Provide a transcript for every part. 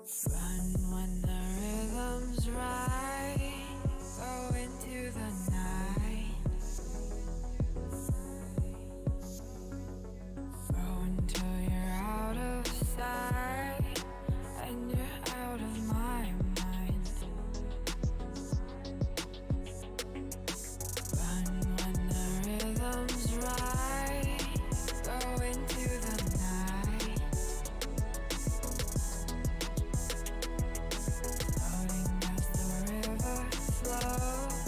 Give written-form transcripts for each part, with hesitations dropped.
Run when the rhythm's right. Go into the night. Go until you're out of sight and you're out of my mind. Run when the rhythm's right. Go into the night. Floating as the river flows,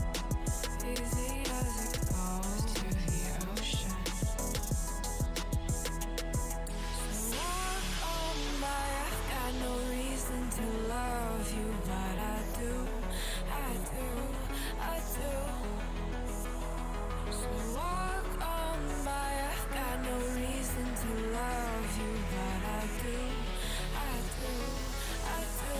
easy as it goes to the ocean. So walk on by, I've got no reason to love you, but I do, I do, I do. So walk on by, I've got no reason to love you, but I do, I do, I do.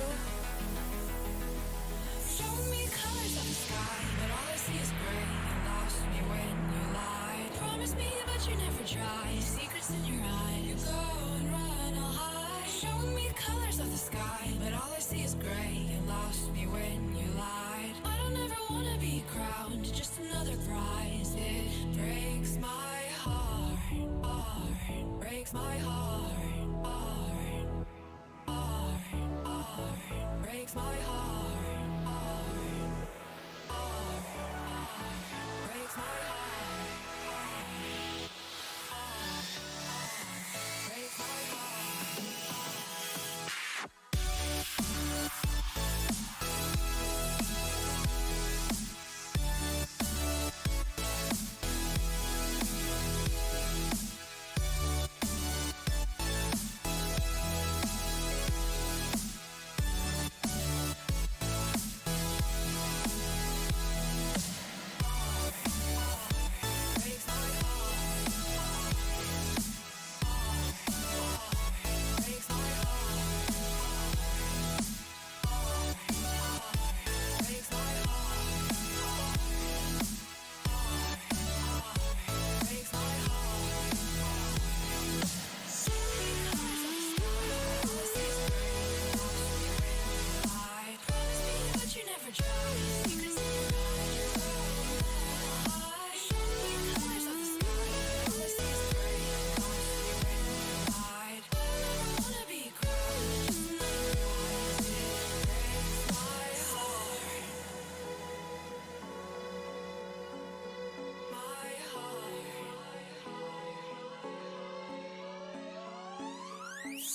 Show me colors of the sky, but all I see is gray. You lost me when you lied. Promise me, but you never try. Secrets in your eye, you go and run, I'll hide. Show me colors of the sky, but all I see is gray. You lost me when you lied. I don't ever wanna be crowned, just another prize. It breaks my heart, heart, breaks my heart, heart, heart, heart, breaks my heart, heart, heart, heart, breaks my heart, heart, heart, breaks my heart.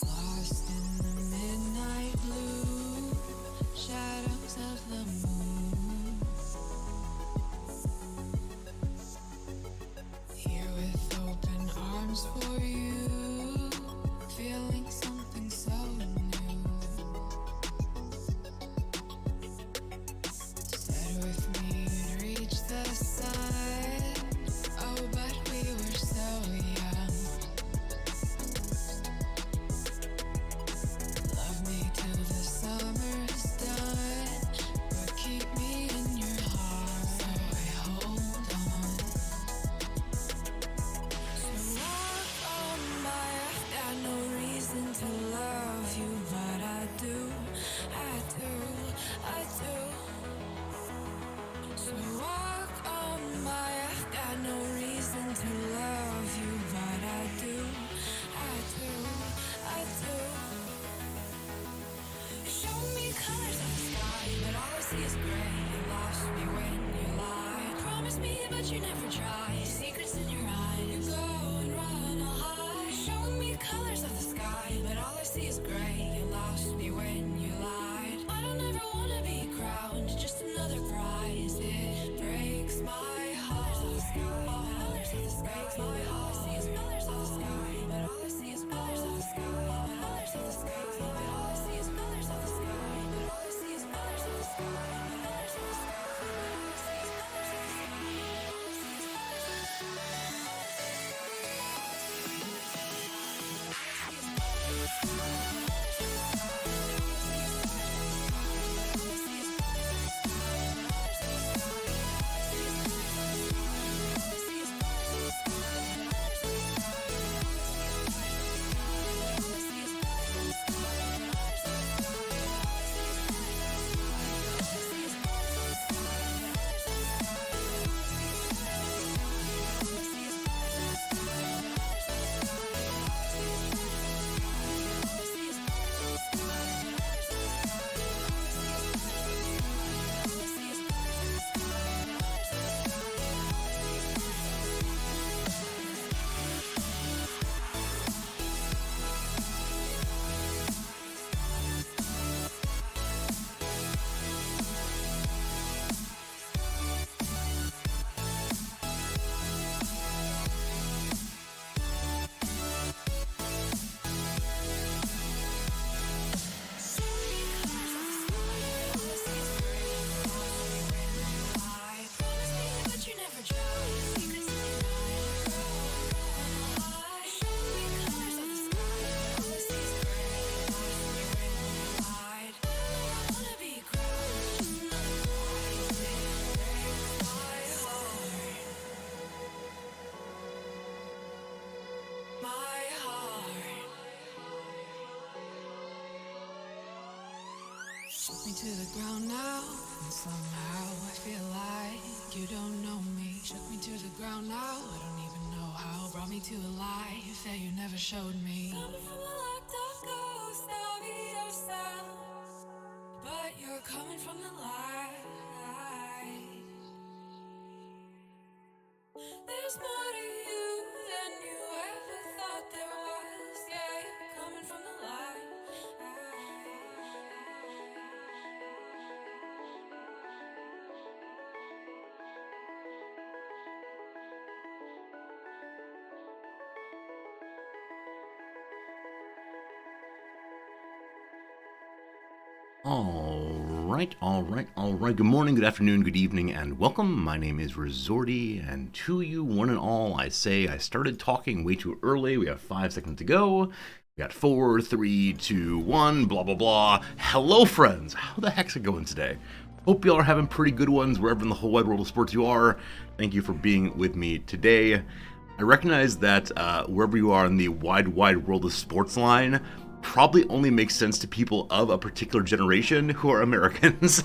Lost in the midnight blue shadows of the moon. Here with open arms for you, feeling something so new. Said with me you'd reach the sun. Oh, but we were so young. Love me till the summer's done, but keep me in your heart. So I hold on. So walk on by, I've got no reason to love you, but I do, I do, I do. So walk on by, I've got no reason to love you, but I do, I do, I do. Show me colors of the sky, but all I see is gray. You lost me when you lied. Promise me, but you never try. Secrets in your eye, you go and run, I'll hide. Show me colors of the sky, but all I see is gray. You lost me when you lied. I don't ever wanna be crowned, just another prize. It breaks my heart. Colors of the sky, breaks my heart. All I see is colors of the sky, but all I see is colors of the sky. Colors of the sky, but all I see is colors of the sky. But all I see is colors of the sky. Colors of the sky, but all I see is colors of the sky. All I see is colors of the sky. All I see is colors of the sky. to the ground now, and somehow I feel like you don't know me. Shook me to the ground now, I don't even know how. Brought me to a life that you never showed me. Coming from the locked up ghost of yourself, but you're coming from the light. There's more to you than you ever thought there was. Yeah, you're coming from the light. All right. Good morning, good afternoon, good evening, and welcome. My name is Resorty, and to you, one and all, I say I started talking way too early. We have 5 seconds to go. We got 4, 3, 2, 1, blah, blah, blah. Hello, friends. How the heck's it going today? Hope y'all are having pretty good ones wherever in the whole wide world of sports you are. Thank you for being with me today. I recognize that wherever you are in the wide world of sports line, probably only makes sense to people of a particular generation who are Americans.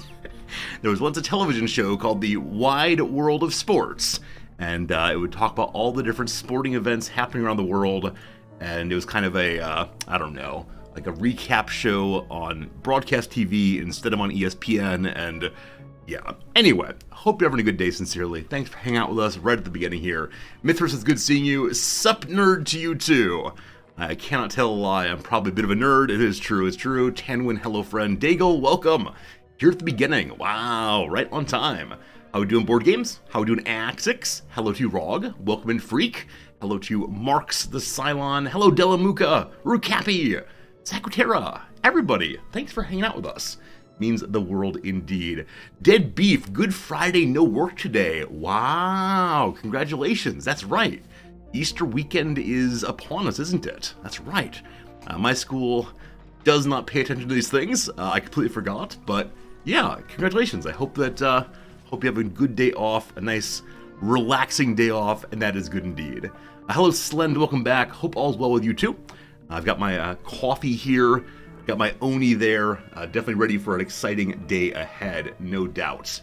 There was once a television show called The Wide World of Sports, and it would talk about all the different sporting events happening around the world, and it was kind of a, I don't know, like a recap show on broadcast TV instead of on ESPN, and yeah. Anyway, hope you're having a good day, sincerely. Thanks for hanging out with us right at the beginning here. Mithras, it's good seeing you. Sup nerd to you too. I cannot tell a lie, I'm probably a bit of a nerd. It is true, it's true. Tanwin, hello friend. Daigle, welcome. Here at the beginning. Wow, right on time. How we doing board games? How we doing Axix? Hello to you, Rog. Welcome in, Freak. Hello to you, Marks the Cylon. Hello, Delamuka, Rucapi, Sakutera. Everybody, thanks for hanging out with us. Means the world indeed. Dead Beef, Good Friday, no work today. Wow, congratulations, that's right. Easter weekend is upon us, isn't it? That's right. My school does not pay attention to these things. I completely forgot, but yeah, congratulations. I hope that hope you have a good day off, a nice relaxing day off, and that is good indeed. Hello, Slend, welcome back. Hope all's well with you too. I've got my coffee here, got my Oni there. Definitely ready for an exciting day ahead, no doubt.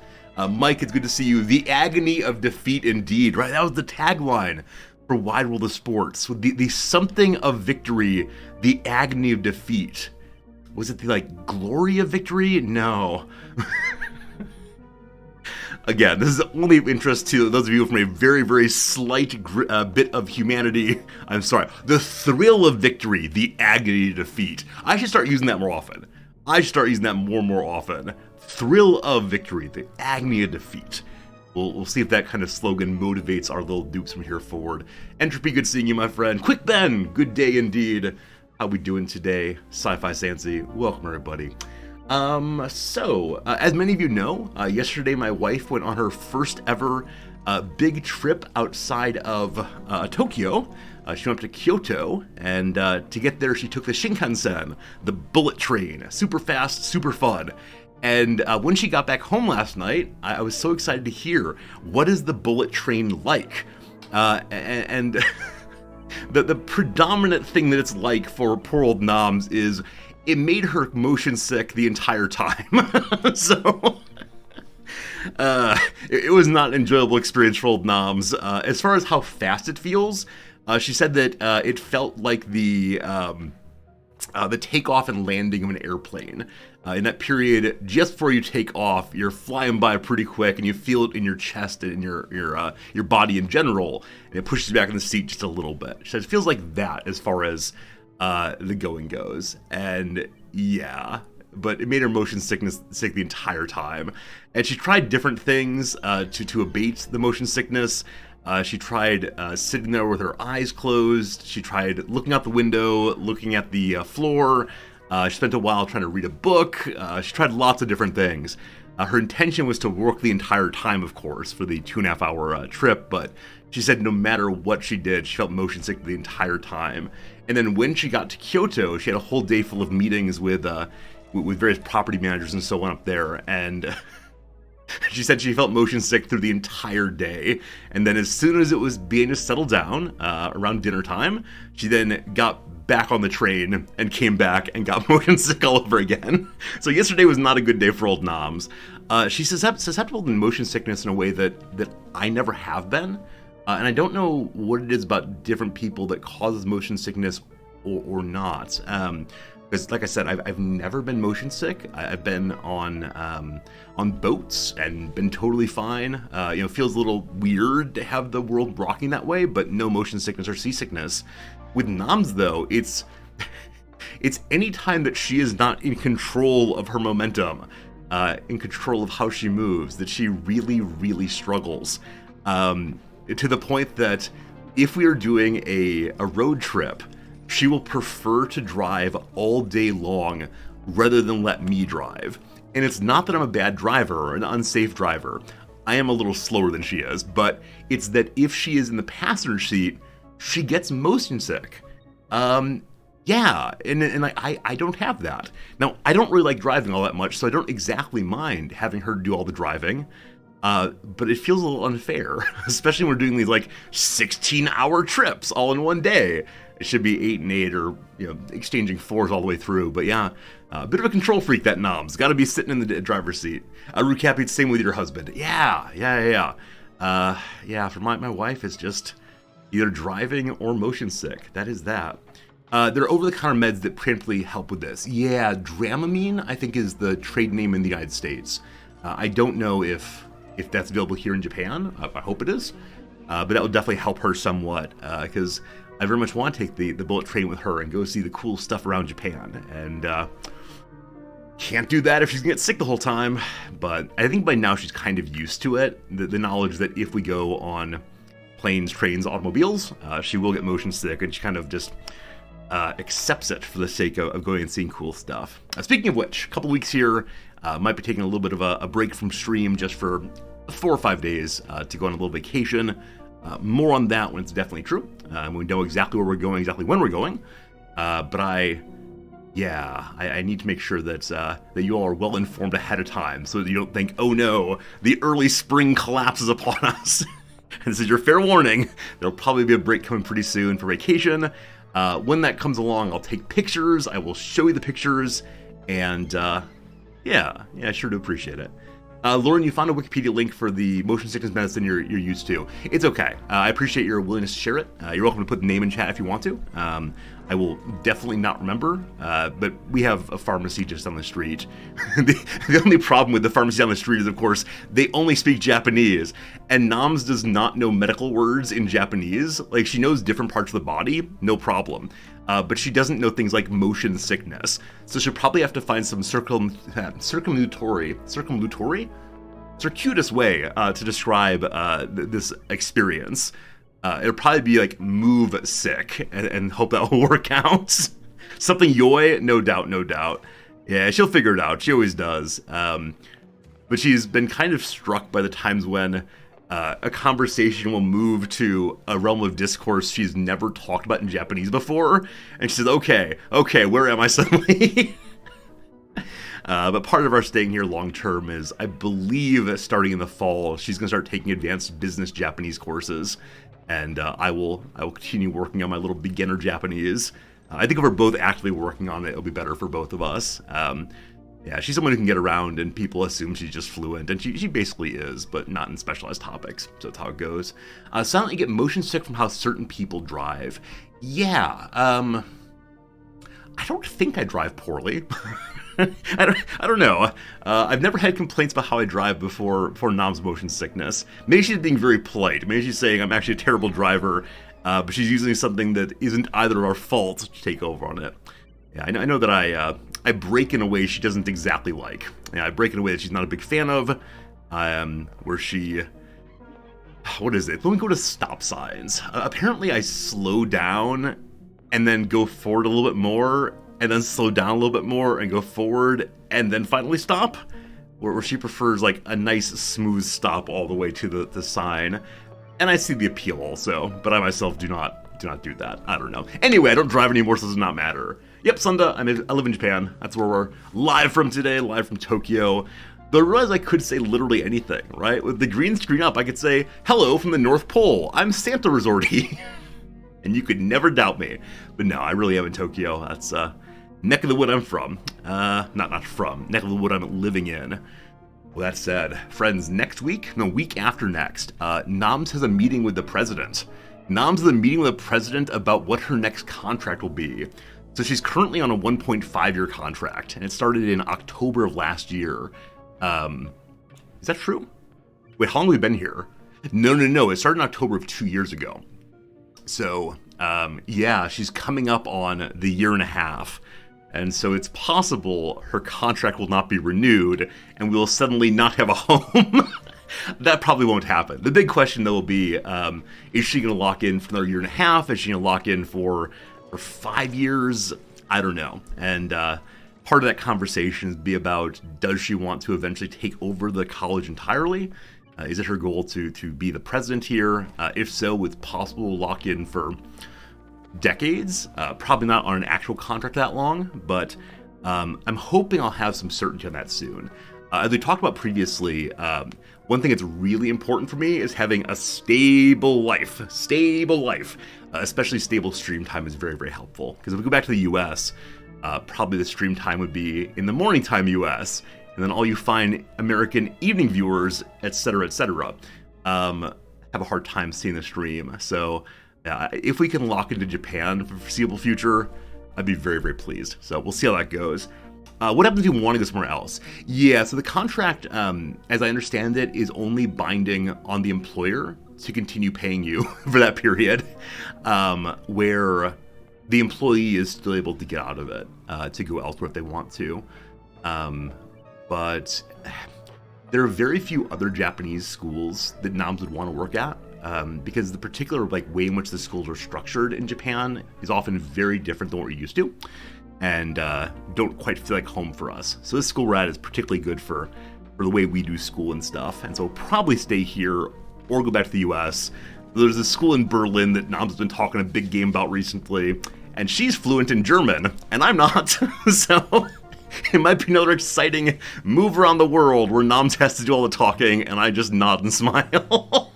Mike, it's good to see you. The agony of defeat, indeed. Right, that was the tagline for Wide World of Sports. With the something of victory, the agony of defeat. Was it the glory of victory? No. Again, this is only of interest to those of you from a very, very slight bit of humanity. I'm sorry. The thrill of victory, the agony of defeat. I should start using that more often. More often. Thrill of victory, the agony of defeat. We'll see if that kind of slogan motivates our little dupes from here forward. Entropy, good seeing you, my friend. Quick Ben, good day indeed. How we doing today? Sci-Fi Sansi, welcome everybody. As many of you know, yesterday my wife went on her first ever big trip outside of Tokyo. She went up to Kyoto, and to get there she took the Shinkansen, the bullet train. Super fast, super fun. And when she got back home last night, I was so excited to hear, what is the bullet train like? And the predominant thing that it's like for poor old Noms is it made her motion sick the entire time. So it was not an enjoyable experience for old Noms. As far as how fast it feels, she said that it felt like the takeoff and landing of an airplane. In that period, just before you take off, you're flying by pretty quick, and you feel it in your chest and in your body in general, and it pushes you back in the seat just a little bit. So it feels like that as far as the going goes, and yeah. But it made her motion sick the entire time, and she tried different things to abate the motion sickness. She tried sitting there with her eyes closed. She tried looking out the window, looking at the floor. She spent a while trying to read a book. She tried lots of different things. Her intention was to work the entire time, of course, for the 2.5 hour trip, but she said no matter what she did, she felt motion sick the entire time. And then when she got to Kyoto, she had a whole day full of meetings with various property managers and so on up there, and She said she felt motion sick through the entire day, and then as soon as it was beginning to settle down around dinner time, she then got back on the train and came back and got motion sick all over again. So yesterday was not a good day for old Noms. She's susceptible to motion sickness in a way that I never have been, and I don't know what it is about different people that causes motion sickness or not. Because, like I said, I've never been motion sick. I've been on boats and been totally fine. It feels a little weird to have the world rocking that way, but no motion sickness or seasickness. With Noms, though, it's any time that she is not in control of her momentum, in control of how she moves, that she really, really struggles. To the point that if we are doing a road trip, she will prefer to drive all day long rather than let me drive. And it's not that I'm a bad driver or an unsafe driver. I am a little slower than she is, but it's that if she is in the passenger seat, she gets motion sick. Yeah, and I don't have that. Now, I don't really like driving all that much, so I don't exactly mind having her do all the driving. But it feels a little unfair, especially when we're doing these 16-hour trips all in one day. It should be 8 and 8 or, exchanging 4s all the way through. But yeah, a bit of a control freak, that Noms. Got to be sitting in the driver's seat. Rucappy, it's the same with your husband. Yeah. For my wife is just either driving or motion sick. That is that. There are over-the-counter meds that preemptively help with this. Yeah, Dramamine, I think, is the trade name in the United States. I don't know if that's available here in Japan. I hope it is. But that would definitely help her somewhat, because I very much want to take the bullet train with her and go see the cool stuff around Japan. And can't do that if she's going to get sick the whole time. But I think by now she's kind of used to it. The knowledge that if we go on planes, trains, automobiles, she will get motion sick, and she kind of just accepts it for the sake of going and seeing cool stuff. Speaking of which, a couple weeks here, might be taking a little bit of a break from stream just for 4 or 5 days to go on a little vacation. More on that when it's definitely true. We know exactly where we're going, exactly when we're going. But I need to make sure that you all are well informed ahead of time, so that you don't think, oh no, the early spring collapses upon us. And this is your fair warning. There'll probably be a break coming pretty soon for vacation. When that comes along, I'll take pictures. I will show you the pictures, and I sure do appreciate it. Lauren, you found a Wikipedia link for the motion sickness medicine you're used to. It's okay. I appreciate your willingness to share it. You're welcome to put the name in chat if you want to. I will definitely not remember, but we have a pharmacy just down the street. The only problem with the pharmacy down the street is, of course, they only speak Japanese, and Noms does not know medical words in Japanese. She knows different parts of the body, no problem. But she doesn't know things like motion sickness. So she'll probably have to find some circuitous way to describe this experience. It'll probably be move sick and hope that will work out. Something yoi, no doubt. Yeah, she'll figure it out. She always does. But she's been kind of struck by the times when a conversation will move to a realm of discourse she's never talked about in Japanese before, and she says, okay, where am I suddenly? But part of our staying here long term is, I believe, starting in the fall, she's going to start taking advanced business Japanese courses, and I will continue working on my little beginner Japanese. I think if we're both actively working on it, it'll be better for both of us. Yeah, she's someone who can get around, and people assume she's just fluent, and she basically is, but not in specialized topics, so that's how it goes. Silently get motion sick from how certain people drive. Yeah, I don't think I drive poorly. I don't know. I've never had complaints about how I drive before Noms motion sickness. Maybe she's being very polite. Maybe she's saying I'm actually a terrible driver, but she's using something that isn't either of our fault to take over on it. Yeah, I know that I brake in a way she doesn't exactly like. Yeah, I brake in a way that she's not a big fan of, where she... What is it? Let me go to stop signs. Apparently I slow down and then go forward a little bit more, and then slow down a little bit more and go forward, and then finally stop. Where she prefers a nice smooth stop all the way to the sign. And I see the appeal also, but I myself do not do that. I don't know. Anyway, I don't drive anymore, so it does not matter. Yep, Sunda, I live in Japan. That's where we're live from today, live from Tokyo. Though I realize I could say literally anything, right? With the green screen up, I could say, hello from the North Pole, I'm Santa Resorty. And you could never doubt me. But no, I really am in Tokyo. That's neck of the wood I'm from. Not from, neck of the wood I'm living in. Well, that said, friends, next week, no, week after next, Noms has a meeting with the president. Noms has a meeting with the president about what her next contract will be. So she's currently on a 1.5-year contract, and it started in October of last year. Is that true? Wait, how long have we been here? No. It started in October of 2 years ago. So, yeah, she's coming up on the year and a half. And so it's possible her contract will not be renewed and we will suddenly not have a home. That probably won't happen. The big question, though, will be, is she going to lock in for another year and a half? Is she going to lock in for 5 years? I don't know. And part of that conversation is be about, does she want to eventually take over the college entirely? Is it her goal to be the president here? If so, with possible lock-in for decades. Probably not on an actual contract that long, but I'm hoping I'll have some certainty on that soon. As we talked about previously, one thing that's really important for me is having a stable life. Especially stable stream time is very, very helpful. Because if we go back to the US, probably the stream time would be in the morning time US, and then all you find American evening viewers, etc., have a hard time seeing the stream. So if we can lock into Japan for the foreseeable future, I'd be very, very pleased. So we'll see how that goes. What happens if you want to go somewhere else? Yeah, so the contract, as I understand it, is only binding on the employer to continue paying you for that period, where the employee is still able to get out of it, to go elsewhere if they want to. But there are very few other Japanese schools that Noms would want to work at, because the particular way in which the schools are structured in Japan is often very different than what we're used to, and don't quite feel like home for us. So this school we're at is particularly good for the way we do school and stuff, and so we'll probably stay here or go back to the US. There's a school in Berlin that Noms has been talking a big game about recently, and she's fluent in German, and I'm not, so it might be another exciting move around the world where Noms has to do all the talking, and I just nod and smile.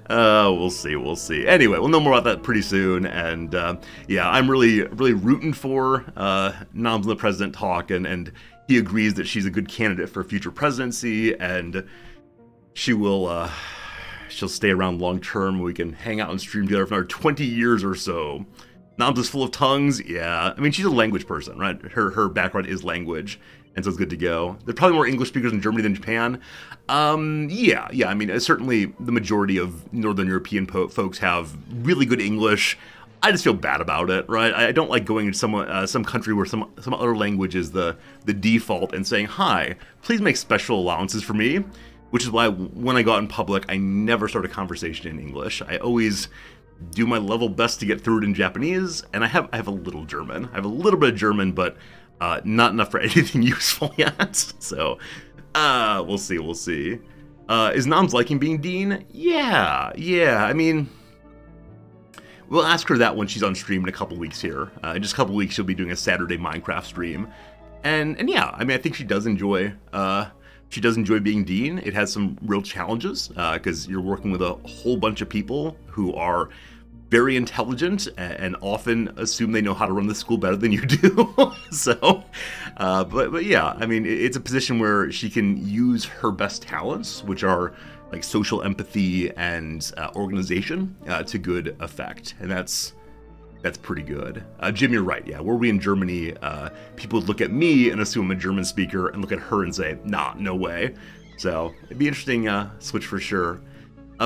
We'll see. Anyway, we'll know more about that pretty soon, and yeah, I'm really rooting for Noms and the president talk, and he agrees that she's a good candidate for future presidency, and she'll stay around long term. We can hang out and stream together for another 20 years or so. Noms is full of tongues, yeah. I mean, she's a language person, right? Her background is language, and so it's good to go. There's probably more English speakers in Germany than Japan. Yeah. I mean, certainly the majority of Northern European folks have really good English. I just feel bad about it, right? I don't like going into some country where some other language is the default and saying, hi, please make special allowances for me, which is why when I go out in public, I never start a conversation in English. I always do my level best to get through it in Japanese, and I have a little German. I have a little bit of German, but not enough for anything useful yet. So, we'll see. Is Noms liking being dean? Yeah. I mean, we'll ask her that when she's on stream in a couple weeks here. In just a couple weeks, she'll be doing a Saturday Minecraft stream, and yeah, I mean, I think she does enjoy being dean. It has some real challenges because you're working with a whole bunch of people who are very intelligent and often assume they know how to run the school better than you do. So, but yeah, I mean, it's a position where she can use her best talents, which are like social empathy and organization, to good effect, and that's pretty good. Jim, you're right. Yeah, were we in Germany, people would look at me and assume I'm a German speaker, and look at her and say, nah, no way. So it'd be interesting switch for sure.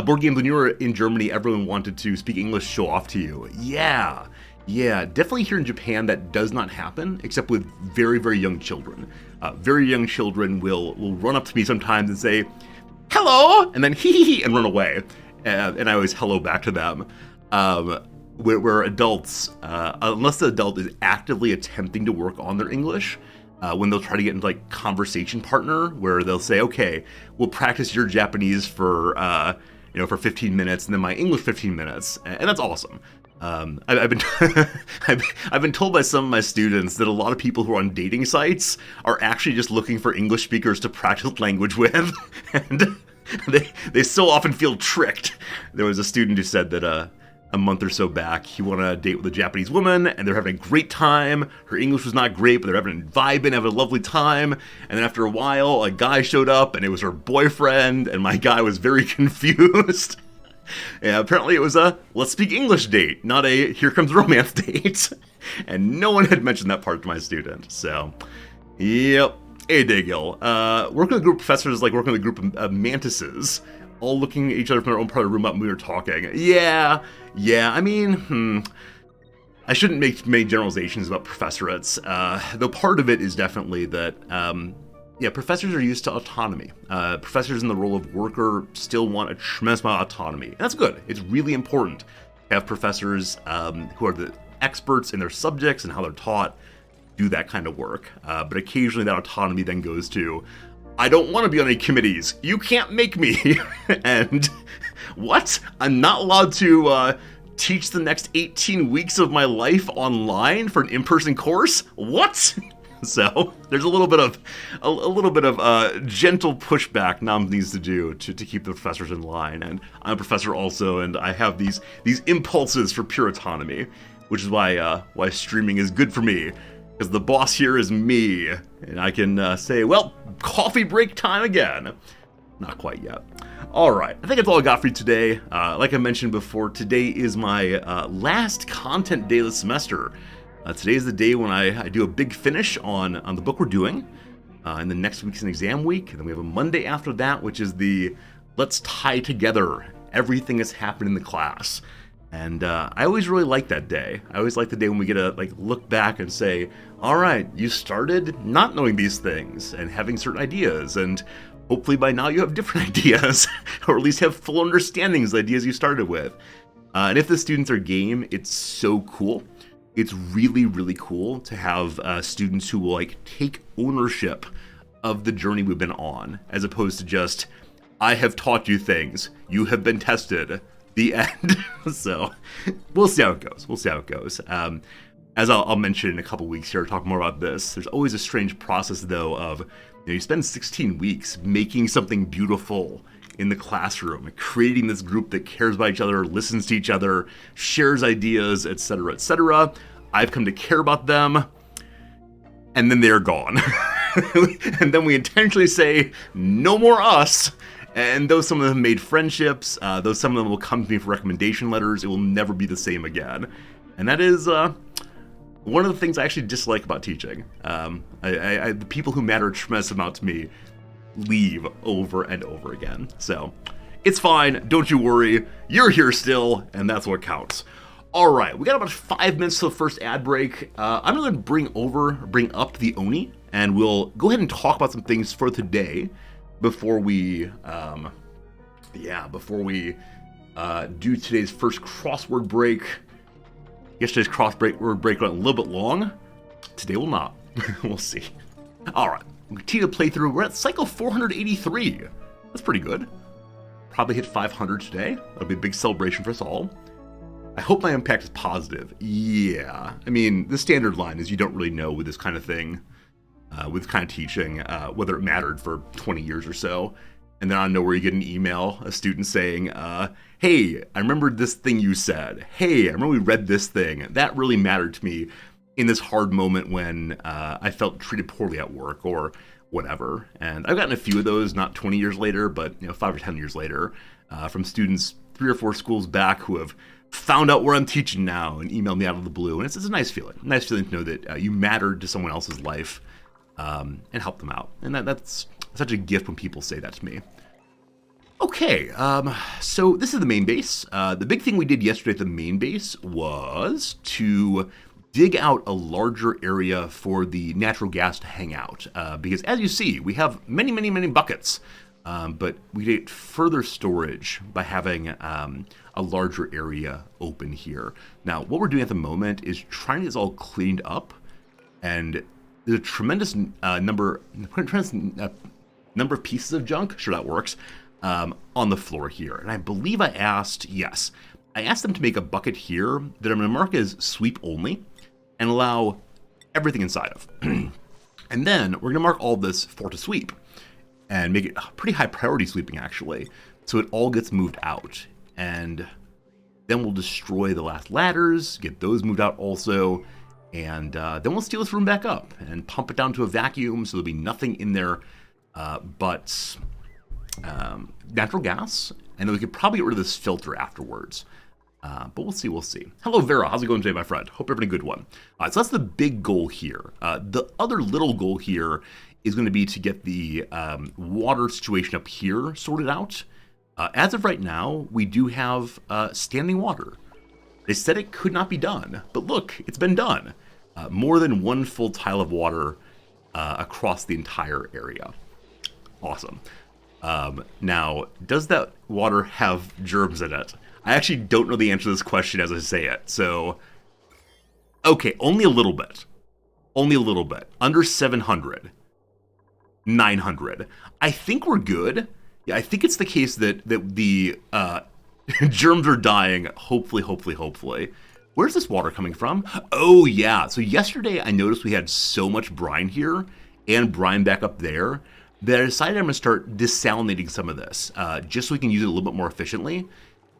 Board games, when you were in Germany, everyone wanted to speak English, show off to you. Yeah, definitely here in Japan that does not happen, except with very, very young children. Very young children will run up to me sometimes and say, hello, and then hee, and run away. And I always hello back to them. Where adults, unless the adult is actively attempting to work on their English, when they'll try to get into like conversation partner, where they'll say, okay, we'll practice your Japanese for 15 minutes, and then my English 15 minutes, and that's awesome. I've been I've been told by some of my students that a lot of people who are on dating sites are actually just looking for English speakers to practice language with, and they so often feel tricked. There was a student who said that a month or so back he went on a date with a Japanese woman, and they're having a great time. Her English was not great, but they're having having a lovely time. And then after a while, a guy showed up, and it was her boyfriend, and my guy was very confused. Yeah, apparently it was a let's speak English date, not a here comes romance date. And no one had mentioned that part to my student. So, yep. Hey, Daygil. Working with a group of professors is like working with a group of mantises, all looking at each other from their own part of the room up and we were talking. Yeah, I mean, I shouldn't make many generalizations about professorates, though part of it is definitely that, professors are used to autonomy. Professors in the role of worker still want a tremendous amount of autonomy. And that's good. It's really important to have professors who are the experts in their subjects and how they're taught do that kind of work. But occasionally that autonomy then goes to, I don't want to be on any committees. You can't make me. And what? I'm not allowed to teach the next 18 weeks of my life online for an in-person course? What? So there's a little bit of gentle pushback Nam needs to do to keep the professors in line. And I'm a professor also, and I have these impulses for pure autonomy, which is why streaming is good for me, because the boss here is me, and I can say, well, coffee break time again. Not quite yet. All right, I think that's all I got for you today. Like I mentioned before, today is my last content day of the semester. Today is the day when I do a big finish on the book we're doing, and then next week's an exam week, and then we have a Monday after that, which is the let's tie together everything that's happened in the class. And I always really like that day. I always like the day when we get to look back and say, all right, you started not knowing these things and having certain ideas, and hopefully by now you have different ideas, or at least have full understandings of the ideas you started with. And if the students are game, it's so cool. It's really, really cool to have students who will take ownership of the journey we've been on, as opposed to just, I have taught you things, you have been tested, the end. So we'll see how it goes. As I'll mention in a couple weeks here, talk more about this. There's always a strange process, though, of you spend 16 weeks making something beautiful in the classroom, creating this group that cares about each other, listens to each other, shares ideas, etc., etc. I've come to care about them, and then they're gone. And then we intentionally say, no more us. And though some of them made friendships, though some of them will come to me for recommendation letters, it will never be the same again. And that is one of the things I actually dislike about teaching. The people who matter a tremendous amount to me leave over and over again. So it's fine. Don't you worry. You're here still, and that's what counts. All right, we got about 5 minutes to the first ad break. I'm going to bring up the Oni, and we'll go ahead and talk about some things for today before we do today's first crossword break. Yesterday's crossword break went a little bit long. Today will not. We'll see. All right. We continue to play through. We're at cycle 483. That's pretty good. Probably hit 500 today. That'll be a big celebration for us all. I hope my impact is positive. Yeah. I mean, the standard line is you don't really know with this kind of thing, with kind of teaching, whether it mattered for 20 years or so. And then out of nowhere, you get an email, a student saying, hey, I remembered this thing you said. Hey, I remember we read this thing. That really mattered to me in this hard moment when I felt treated poorly at work or whatever. And I've gotten a few of those, not 20 years later, but 5 or 10 years later, from students 3 or 4 schools back who have found out where I'm teaching now and emailed me out of the blue. And it's a nice feeling. Nice feeling to know that you mattered to someone else's life and helped them out. And that's such a gift when people say that to me. Okay, so this is the main base. The big thing we did yesterday at the main base was to dig out a larger area for the natural gas to hang out. Because as you see, we have many, many, many buckets. But we get further storage by having a larger area open here. Now, what we're doing at the moment is trying to get this all cleaned up. And there's a tremendous number of pieces of junk, sure that works, on the floor here. And I believe I asked, yes, I asked them to make a bucket here that I'm going to mark as sweep only and allow everything inside of. And then we're going to mark all this for to sweep and make it pretty high priority sweeping actually, so it all gets moved out. And then we'll destroy the last ladders, get those moved out also, and then we'll steal this room back up and pump it down to a vacuum so there'll be nothing in there but natural gas, and then we could probably get rid of this filter afterwards. But we'll see. Hello, Vera. How's it going today, my friend? Hope you're having a good one. All right, so that's the big goal here. The other little goal here is going to be to get the water situation up here sorted out. As of right now, we do have standing water. They said it could not be done, but look, it's been done. More than one full tile of water across the entire area. Awesome. Now, does that water have germs in it? I actually don't know the answer to this question as I say it, so... Okay, only a little bit. Only a little bit. Under 700. 900. I think we're good. Yeah, I think it's the case that the germs are dying, hopefully. Where's this water coming from? Oh, yeah. So yesterday I noticed we had so much brine here and brine back up there that I decided I'm going to start desalinating some of this, just so we can use it a little bit more efficiently.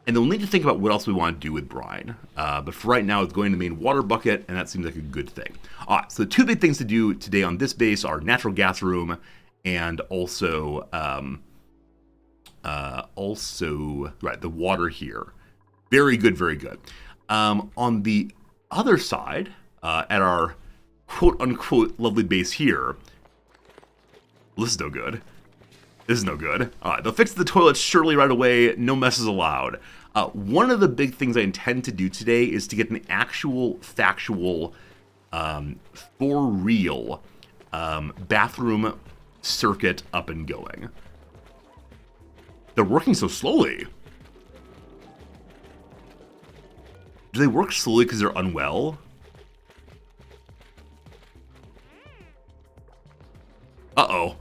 And then we'll need to think about what else we want to do with brine. But for right now, it's going to the main water bucket, and that seems like a good thing. All right, so the two big things to do today on this base are natural gas room and also the water here. Very good. On the other side, at our quote-unquote lovely base here, well, this is no good. All right, they'll fix the toilets surely right away. No messes allowed. One of the big things I intend to do today is to get an actual, factual, for real bathroom circuit up and going. They're working so slowly. Do they work slowly because they're unwell? Uh-oh.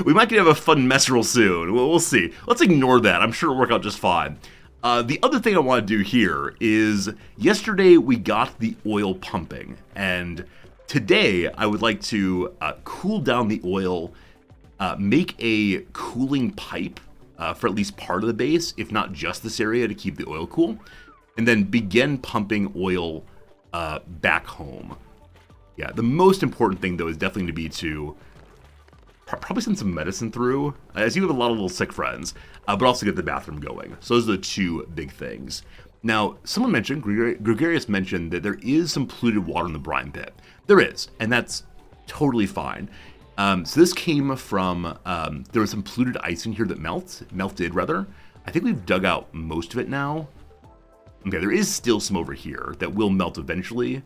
We might have a fun mess real soon. We'll see. Let's ignore that. I'm sure it'll work out just fine. The other thing I want to do here is, yesterday we got the oil pumping, and today I would like to cool down the oil, make a cooling pipe for at least part of the base, if not just this area, to keep the oil cool, and then begin pumping oil back home. Yeah, the most important thing, though, is definitely to be to probably send some medicine through, as you have a lot of little sick friends, but also get the bathroom going. So those are the two big things. Now, someone mentioned, Gregarious mentioned, that there is some polluted water in the brine pit. There is, and that's totally fine. So this came from, there was some polluted ice in here that melted rather. I think we've dug out most of it now. Okay, there is still some over here that will melt eventually.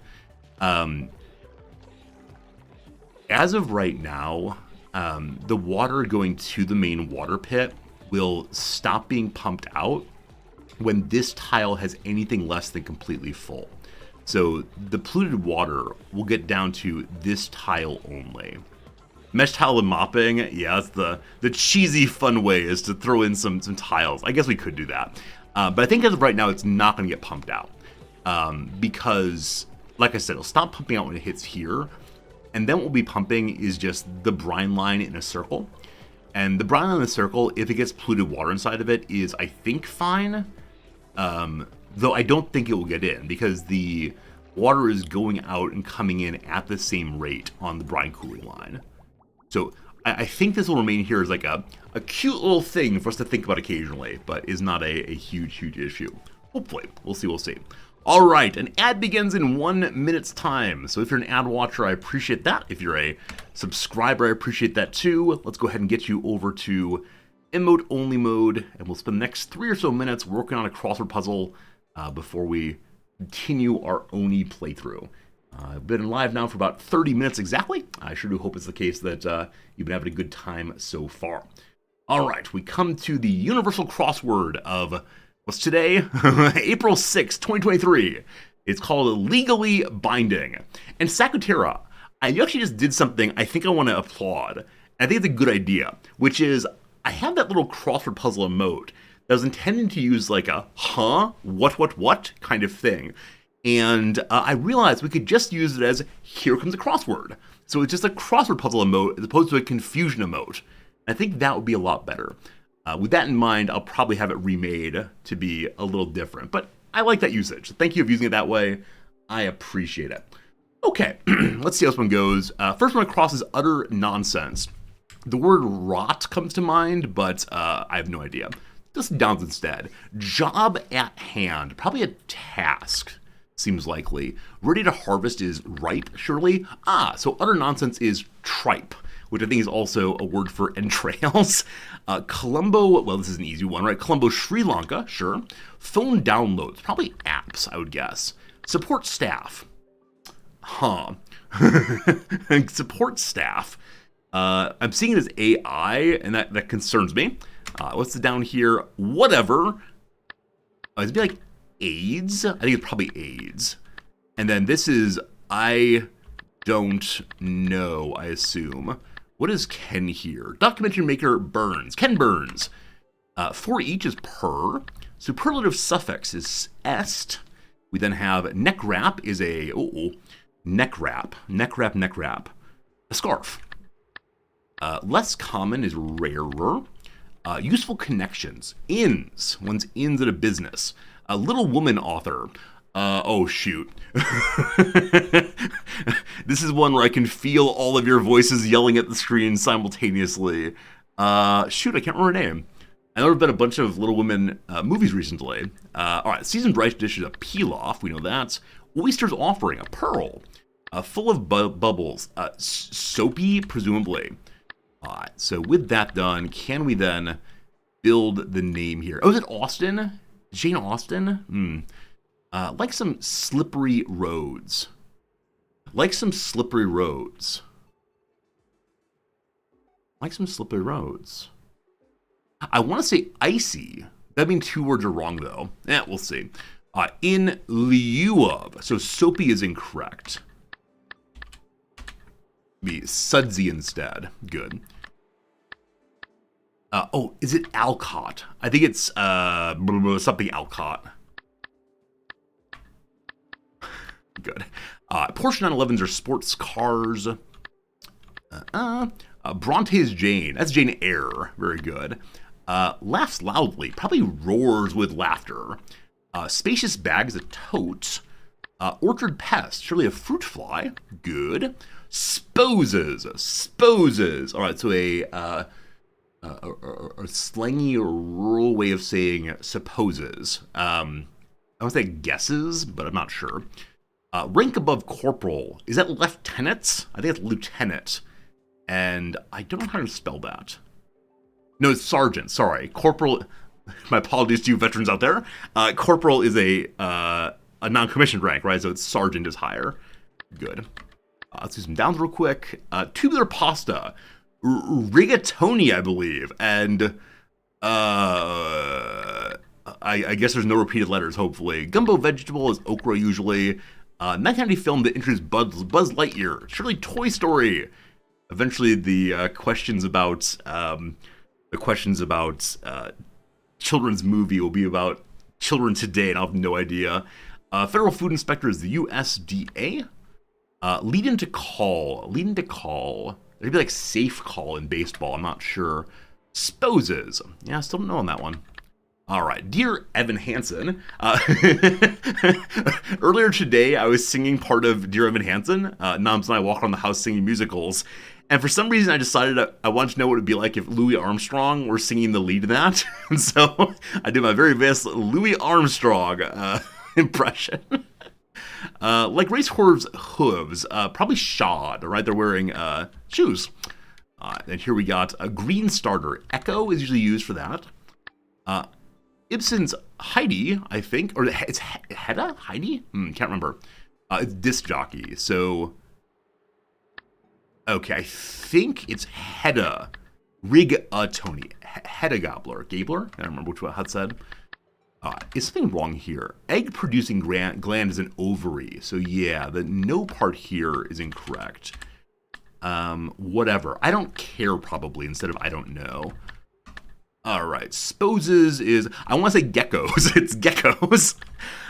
As of right now, the water going to the main water pit will stop being pumped out when this tile has anything less than completely full. So the polluted water will get down to this tile only. Mesh tile and mopping, yeah, that's the cheesy fun way, is to throw in some tiles. I guess we could do that. But I think as of right now, it's not going to get pumped out. Because, like I said, it'll stop pumping out when it hits here. And then what we'll be pumping is just the brine line in a circle. And the brine line in a circle, if it gets polluted water inside of it, is, I think, fine. Though I don't think it will get in, because the water is going out and coming in at the same rate on the brine cooling line. So I think this will remain here as like a cute little thing for us to think about occasionally, but is not a huge issue. Hopefully. We'll see. All right, an ad begins in 1 minute's time. So if you're an ad watcher, I appreciate that. If you're a subscriber, I appreciate that too. Let's go ahead and get you over to emote only mode, and we'll spend the next 3 or so minutes working on a crossword puzzle before we continue our Oni playthrough. I've been live now for about 30 minutes exactly. I sure do hope it's the case that you've been having a good time so far. All right, we come to the universal crossword of, what's today? April 6th, 2023. It's called Legally Binding. And Sakutera, you actually just did something I think I want to applaud. I think it's a good idea, which is I have that little crossword puzzle emote that was intended to use like a huh, what kind of thing. And I realized we could just use it as here comes a crossword. So it's just a crossword puzzle emote as opposed to a confusion emote. I think that would be a lot better. With that in mind, I'll probably have it remade to be a little different. But I like that usage. Thank you for using it that way. I appreciate it. Okay, let's see how this one goes. First one across is utter nonsense. The word rot comes to mind, but I have no idea. Just downs instead. Job at hand, probably a task, seems likely. Ready to harvest is ripe, surely. So utter nonsense is tripe, which I think is also a word for entrails. Colombo, well, this is an easy one, right? Colombo, Sri Lanka, sure. Phone downloads, probably apps, I would guess. Support staff. Support staff. I'm seeing it as AI, and that concerns me. What's down here? Whatever. It'd be like AIDS. I think it's probably AIDS. And then this is I don't know, I assume. What is Ken here? Documentary maker Burns. Ken Burns. For each is per. Superlative suffix is est. We then have neck wrap is a neck wrap. Neck wrap. A scarf. Less common is rarer. Useful connections. Ins. One's ins at a business. A little woman author. Oh, shoot. This is one where I can feel all of your voices yelling at the screen simultaneously. Shoot, I can't remember her name. I know there have been a bunch of Little Women movies recently. All right, seasoned rice dish is a peel-off. We know that. Oyster's offering, a pearl. Full of bubbles. Soapy, presumably. All right, so with that done, can we then build the name here? Oh, is it Austen? Jane Austen? Like some slippery roads. Like some slippery roads. I want to say icy. That means two words are wrong, though. We'll see. In lieu of. So soapy is incorrect. Be sudsy instead. Good. Is it Alcott? I think it's something Alcott. Good. Porsche 911s are sports cars. Bronte's Jane. That's Jane Eyre. Very good. Laughs loudly. Probably roars with laughter. Spacious bag is a tote. Orchard pest. Surely a fruit fly. Good. Sposes. All right, so a slangy or rural way of saying supposes. I want to say guesses, but I'm not sure. Rank above corporal. Is that lieutenant? I think it's lieutenant. And I don't know how to spell that. No, it's sergeant. Sorry. Corporal. My apologies to you veterans out there. Corporal is a non-commissioned rank, right? So it's sergeant is higher. Good. Let's do some downs real quick. Tubular pasta. Rigatoni, I believe. And I guess there's no repeated letters, hopefully. Gumbo vegetable is okra usually. 1990 film that introduced Buzz Lightyear. Surely Toy Story. Eventually, the questions about children's movie will be about children today, and I'll have no idea. Federal Food Inspector is the USDA. Lead into call. It'd be like safe call in baseball. I'm not sure. Sposes. Yeah, I still don't know on that one. All right. Dear Evan Hansen. Earlier today, I was singing part of Dear Evan Hansen. Noms and I walk around the house singing musicals. And for some reason, I decided I wanted to know what it would be like if Louis Armstrong were singing the lead in that. And so I did my very best Louis Armstrong impression. Like racehorse hooves, probably shod, right? They're wearing shoes. And here we got a green starter. Echo is usually used for that. Ibsen's Heidi, I think, or it's Hedda? Heidi? Can't remember. It's disc jockey. So, okay, I think it's Hedda. Rigatoni. Hedda Gabler. Gabler? I don't remember how it said. Is something wrong here? Egg producing gland is an ovary. So yeah, the no part here is incorrect. Whatever. I don't care probably instead of I don't know. All right, Sposes is, I want to say geckos. It's geckos.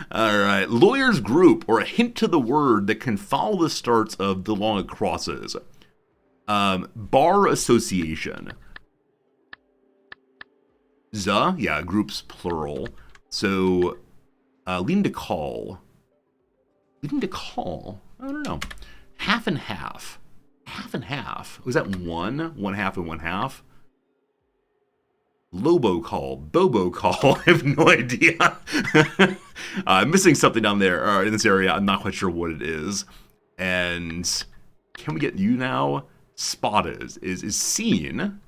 All right, lawyer's group, or a hint to the word that can follow the starts of the long crosses. Bar association. Yeah, groups plural. So, leading to call. Leading to call? I don't know. Half and half. Half and half. Was that one? One half and one half? Lobo call, Bobo call. I have no idea. I'm missing something down there in this area. I'm not quite sure what it is. And can we get you now? Spot is seen.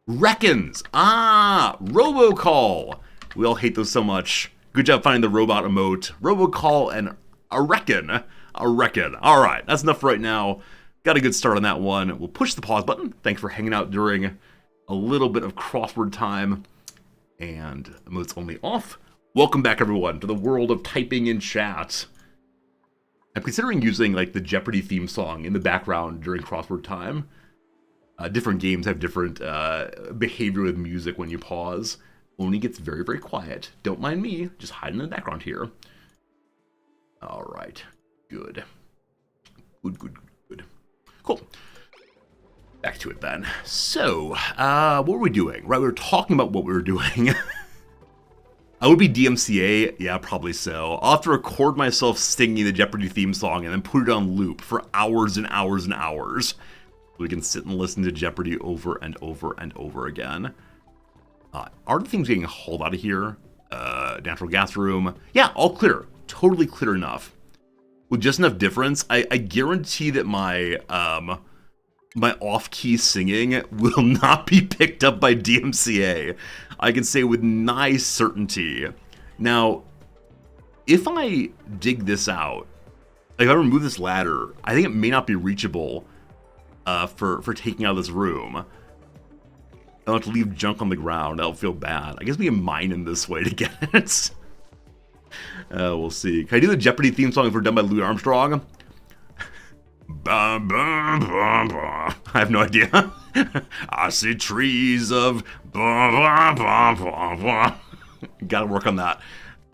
Reckons. Robocall. We all hate those so much. Good job finding the robot emote. Robocall and a reckon. A reckon. All right, that's enough right now. Got a good start on that one. We'll push the pause button. Thanks for hanging out during a little bit of crossword time. And emotes only off. Welcome back, everyone, to the world of typing in chat. I'm considering using like the Jeopardy theme song in the background during crossword time. Different games have different behavior with music when you pause. Only gets very, very quiet. Don't mind me, just hiding in the background here. All right, good. Good. Cool. Back to it then. So, what were we doing? Right, we were talking about what we were doing. I would be DMCA? Yeah, probably so. I'll have to record myself singing the Jeopardy theme song and then put it on loop for hours and hours and hours. We can sit and listen to Jeopardy over and over and over again. Are the things getting hauled out of here? Natural gas room. Yeah, all clear. Totally clear enough. With just enough difference, I guarantee that my off-key singing will not be picked up by DMCA. I can say with nigh certainty. Now, if I dig this out, like if I remove this ladder, I think it may not be reachable for taking out this room. I'll have to leave junk on the ground. That'll feel bad. I guess we can mine in this way to get it. We'll see. Can I do the Jeopardy theme song if we're done by Louis Armstrong? Bah, bah, bah, bah. I have no idea. I see trees of bah, bah, bah, bah, bah. Gotta work on that.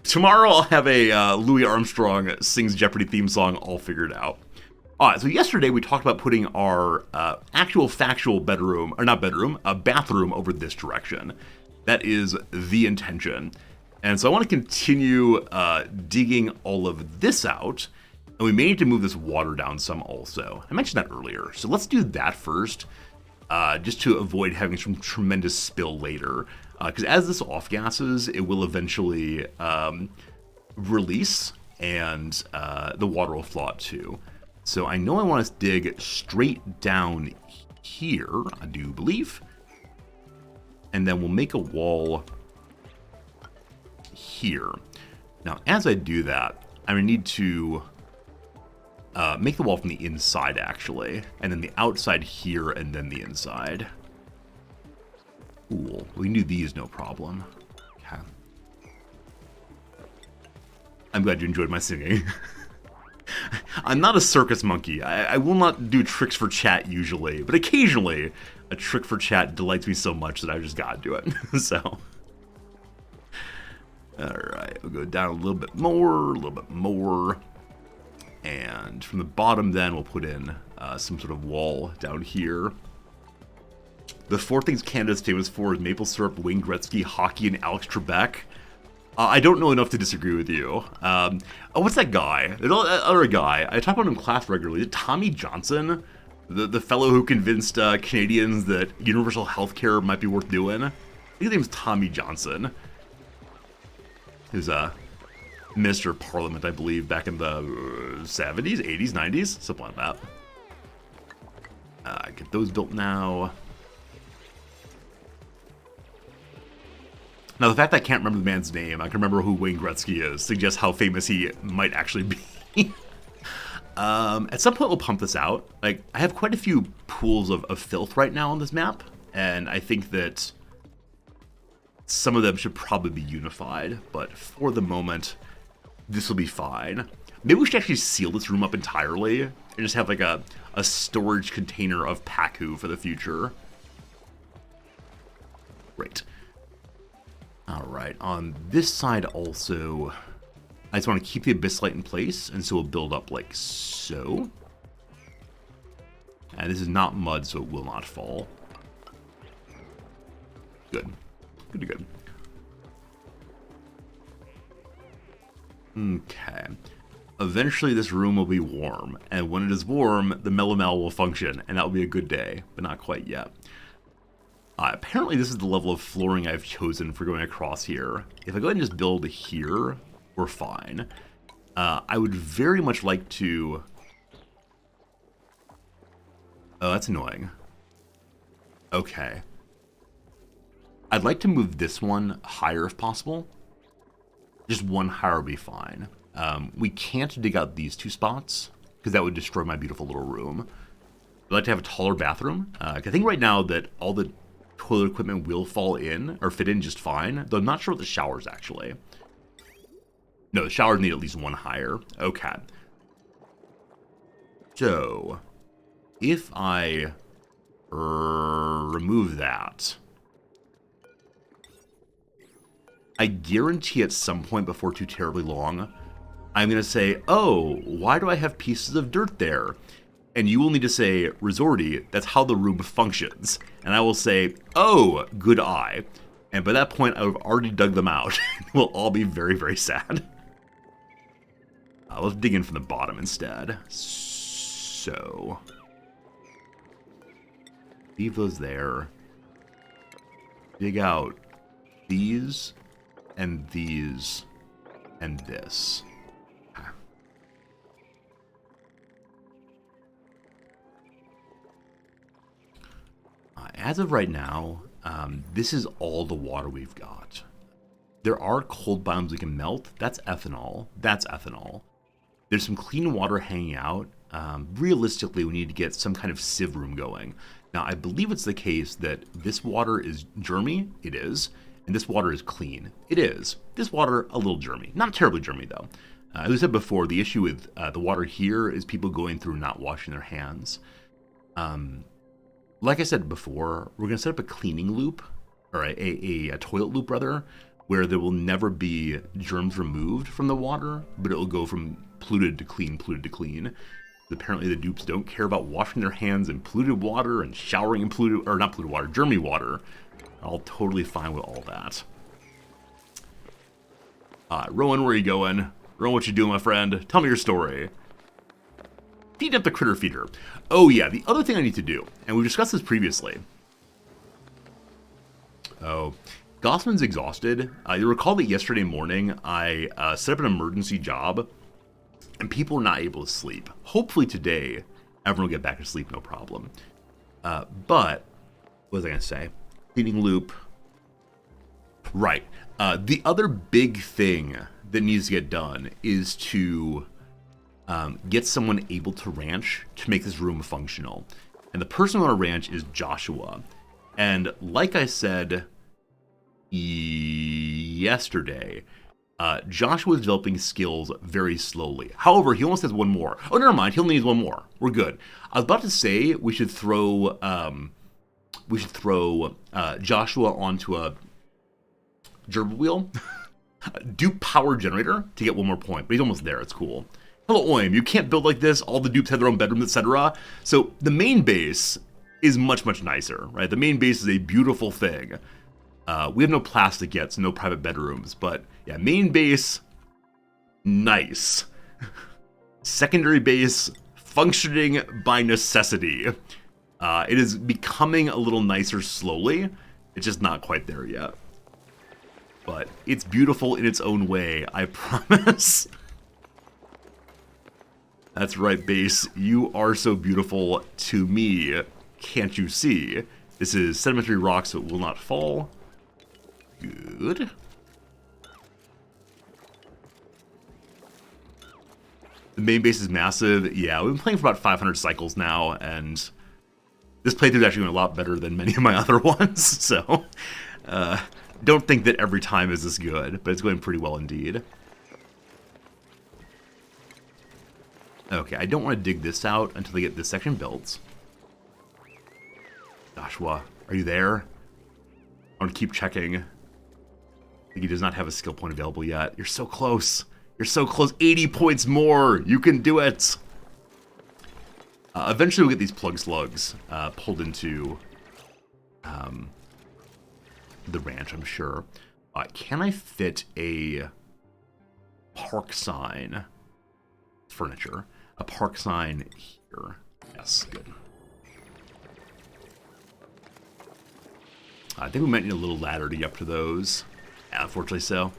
Tomorrow I'll have a Louis Armstrong sings Jeopardy theme song all figured out. Alright, so yesterday we talked about putting our actual factual bathroom over this direction. That is the intention. And so I want to continue digging all of this out. And we may need to move this water down some also. I mentioned that earlier. So let's do that first, just to avoid having some tremendous spill later. Because as this off-gasses, it will eventually release, and the water will flow out too. So I know I want to dig straight down here, I do believe. And then we'll make a wall here. Now, as I do that, I'm going to need to make the wall from the inside, actually. And then the outside here, and then the inside. Cool. We can do these, no problem. Okay. I'm glad you enjoyed my singing. I'm not a circus monkey. I will not do tricks for chat usually, but occasionally a trick for chat delights me so much that I just gotta do it. So, alright, we'll go down a little bit more, and from the bottom then we'll put in some sort of wall down here. The four things Canada's famous for is maple syrup, Wayne Gretzky, hockey, and Alex Trebek. I don't know enough to disagree with you. What's that guy? The other guy. I talk about him in class regularly. Is it Tommy Johnson? The fellow who convinced Canadians that universal healthcare might be worth doing? I think his name's Tommy Johnson. He was Minister of Parliament, I believe, back in the 70s, 80s, 90s? Something like that. Get those built now. Now, the fact that I can't remember the man's name, I can remember who Wayne Gretzky is, suggests how famous he might actually be. At some point, we'll pump this out. Like, I have quite a few pools of filth right now on this map, and I think that some of them should probably be unified, but for the moment, this will be fine. Maybe we should actually seal this room up entirely, and just have like a storage container of Paku for the future. Great. Alright, on this side also, I just want to keep the abyssite in place, and so we'll build up like so. And this is not mud, so it will not fall. Good. Good to good. Okay. Eventually this room will be warm, and when it is warm, the Mellomal will function, and that will be a good day, but not quite yet. Apparently this is the level of flooring I've chosen for going across here. If I go ahead and just build here, we're fine. I would very much like to... Oh, that's annoying. Okay. I'd like to move this one higher if possible. Just one higher would be fine. We can't dig out these two spots, because that would destroy my beautiful little room. I'd like to have a taller bathroom. I think right now that all the toilet equipment will fall in, or fit in just fine, though I'm not sure what the showers actually. No, the showers need at least one higher. Okay. So, if I remove that, I guarantee at some point before too terribly long, I'm going to say, oh, why do I have pieces of dirt there? And you will need to say, Resorty, that's how the room functions. And I will say, oh, good eye. And by that point, I've already dug them out. We'll all be very, very sad. Let's dig in from the bottom instead. So, leave those there. Dig out these, and these, and this. As of right now, this is all the water we've got. There are cold biomes we can melt. That's ethanol. That's ethanol. There's some clean water hanging out. Realistically, we need to get some kind of sieve room going. Now, I believe it's the case that this water is germy. It is. And this water is clean. It is. This water, a little germy. Not terribly germy, though. As I said before, the issue with the water here is people going through not washing their hands. Like I said before, we're going to set up a cleaning loop, or a toilet loop, rather, where there will never be germs removed from the water, but it will go from polluted to clean, polluted to clean. Apparently the dupes don't care about washing their hands in polluted water and showering in polluted, or not polluted water, germy water. I'll totally fine with all that. Rowan, where are you going? Rowan, what you doing, my friend? Tell me your story. Feed up the critter feeder. Oh yeah, the other thing I need to do, and we've discussed this previously. Oh, Gossman's exhausted. You'll recall that yesterday morning I set up an emergency job, and people were not able to sleep. Hopefully today, everyone will get back to sleep, no problem. But, what was I going to say? Cleaning loop. Right. The other big thing that needs to get done is to get someone able to ranch to make this room functional. And the person on a ranch is Joshua. And like I said yesterday, Joshua is developing skills very slowly. However, he almost has one more. Oh, never mind. He'll need one more. We're good. I was about to say we should throw Joshua onto a gerbil wheel. Dupe power generator to get one more point, but he's almost there. It's cool. Hello, Oim. You can't build like this. All the dupes have their own bedrooms, etc. So the main base is much, much nicer, right? The main base is a beautiful thing. We have no plastic yet, so no private bedrooms. But yeah, main base, nice. Secondary base, functioning by necessity. It is becoming a little nicer slowly. It's just not quite there yet. But it's beautiful in its own way, I promise. That's right, base. You are so beautiful to me. Can't you see? This is sedimentary rock, so it will not fall. Good. The main base is massive. Yeah, we've been playing for about 500 cycles now, and this playthrough is actually going a lot better than many of my other ones, so don't think that every time is this good, but it's going pretty well indeed. Okay, I don't want to dig this out until I get this section built. Joshua, are you there? I want want to keep checking. I think he does not have a skill point available yet. You're so close. You're so close. 80 points more. You can do it. Eventually we'll get these plug slugs pulled into the ranch, I'm sure. Can I fit a park sign furniture? A park sign here. Yes, good. I think we might need a little ladder to get up to those. Yeah, unfortunately so.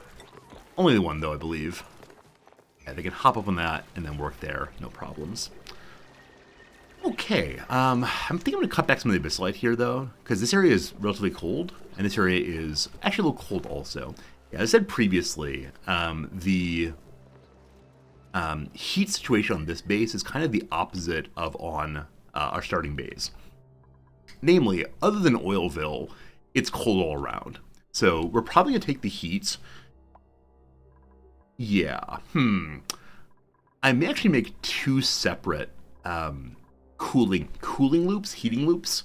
Only the one, though, I believe. Yeah, they can hop up on that and then work there. No problems. Okay, I'm thinking I'm going to cut back some of the Abyssalite here, though, because this area is relatively cold, and this area is actually a little cold also. Yeah, as I said previously, the heat situation on this base is kind of the opposite of on our starting base. Namely, other than Oilville, it's cold all around. So we're probably going to take the heat. Yeah, I may actually make two separate cooling loops, heating loops.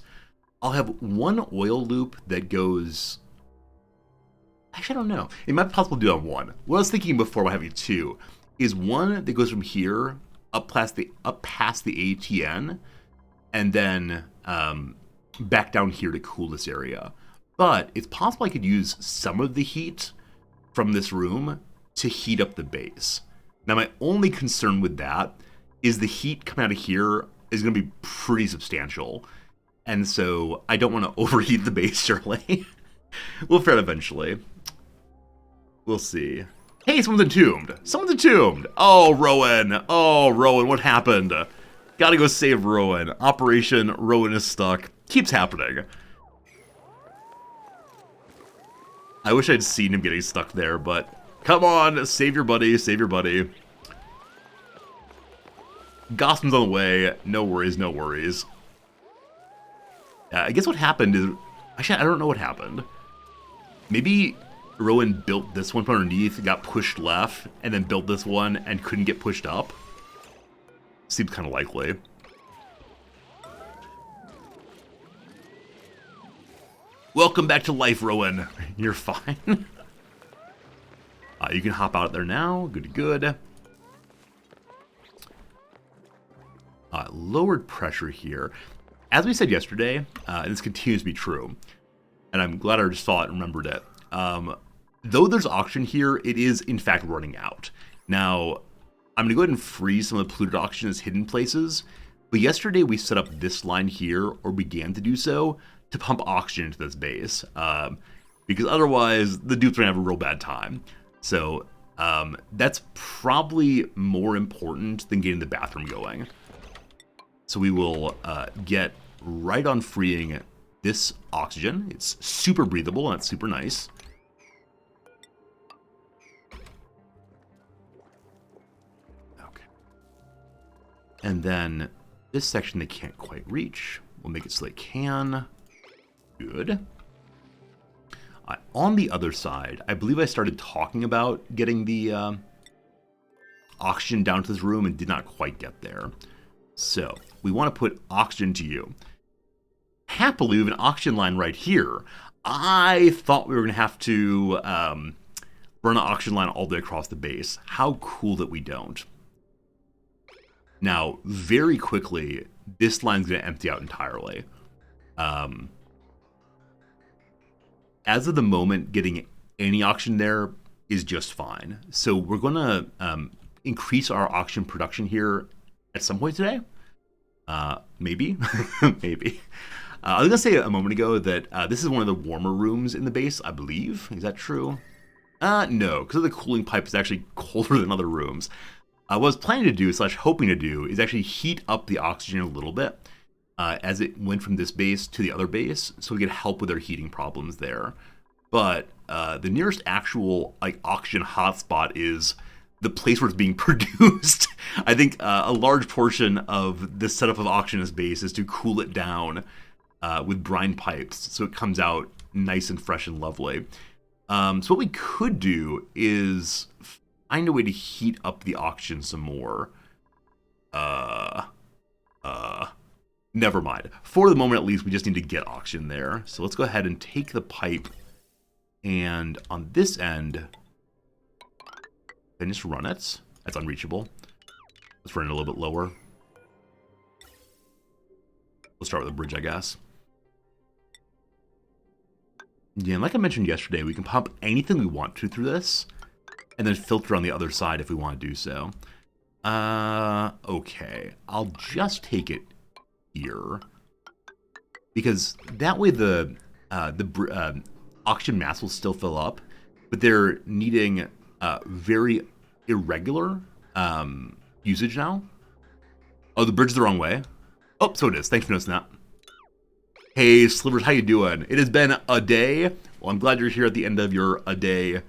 I'll have one oil loop that goes... Actually, I don't know. It might be possible to do it on one. What I was thinking before while having two is one that goes from here up past the ATN and then back down here to cool this area. But it's possible I could use some of the heat from this room to heat up the base. Now, my only concern with that is the heat coming out of here is going to be pretty substantial. And so I don't want to overheat the base, surely. We'll figure it out eventually. We'll see. Hey, someone's entombed. Someone's entombed. Oh, Rowan. Oh, Rowan, what happened? Gotta go save Rowan. Operation Rowan is stuck. Keeps happening. I wish I'd seen him getting stuck there, but come on, save your buddy, save your buddy. Gossman's on the way. No worries, no worries. I guess what happened is... Actually, I don't know what happened. Maybe Rowan built this one from underneath, got pushed left, and then built this one and couldn't get pushed up. Seems kind of likely. Welcome back to life, Rowan. You're fine. You can hop out there now. Good. Lowered pressure here. As we said yesterday, and this continues to be true, and I'm glad I just saw it and remembered it. Though there's oxygen here, it is in fact running out. Now, I'm going to go ahead and freeze some of the polluted oxygen as hidden places, but yesterday we set up this line here, or began to do so, to pump oxygen into this base, because otherwise the dude's going to have a real bad time. So that's probably more important than getting the bathroom going. So we will get right on freeing this oxygen. It's super breathable and it's super nice. Okay. And then this section they can't quite reach. We'll make it so they can. Good. On the other side, I believe I started talking about getting the oxygen down to this room and did not quite get there. So, we want to put oxygen to you. Happily, we have an oxygen line right here. I thought we were going to have to run an oxygen line all the way across the base. How cool that we don't. Now, very quickly, this line's going to empty out entirely. As of the moment, getting any oxygen there is just fine. So we're going to increase our oxygen production here at some point today. Maybe. Maybe. I was going to say a moment ago that this is one of the warmer rooms in the base, I believe. Is that true? No, because the cooling pipe is actually colder than other rooms. What I was planning to do, / hoping to do, is actually heat up the oxygen a little bit as it went from this base to the other base, so we could help with our heating problems there. But the nearest actual oxygen hotspot is the place where it's being produced. I think a large portion of the setup of oxygen as base is to cool it down with brine pipes, so it comes out nice and fresh and lovely. So what we could do is find a way to heat up the oxygen some more. Never mind. For the moment, at least, we just need to get oxygen there. So let's go ahead and take the pipe And on this end, then just run it. That's unreachable. Let's run it a little bit lower. We'll start with the bridge, I guess. Yeah, and like I mentioned yesterday, we can pump anything we want to through this, and then filter on the other side if we want to do so. Okay. I'll just take it here, because that way the oxygen mass will still fill up, but they're needing very irregular usage now. Oh, the bridge is the wrong way. Oh, so it is. Thanks for noticing that. Hey, Slivers, how you doing? It has been a day. Well, I'm glad you're here at the end of your a day, and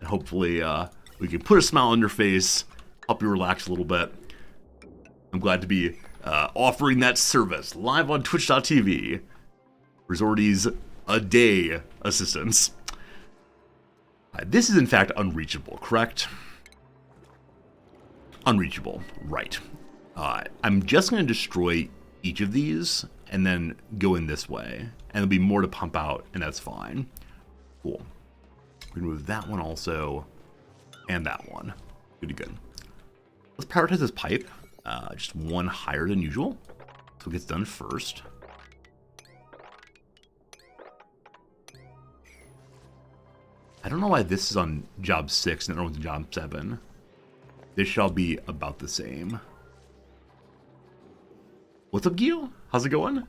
hopefully we can put a smile on your face, help you relax a little bit. I'm glad to be offering that service live on Twitch.tv. Resorty's a day assistance. This is in fact unreachable, correct? Unreachable, right. I'm just going to destroy each of these and then go in this way. And there'll be more to pump out, and that's fine. Cool. We're going to move that one also, and that one. Good. Let's prioritize this pipe. Just one higher than usual. So it gets done first. I don't know why this is on job 6 and the other one's on job 7. This shall be about the same. What's up, Gil? How's it going? Hope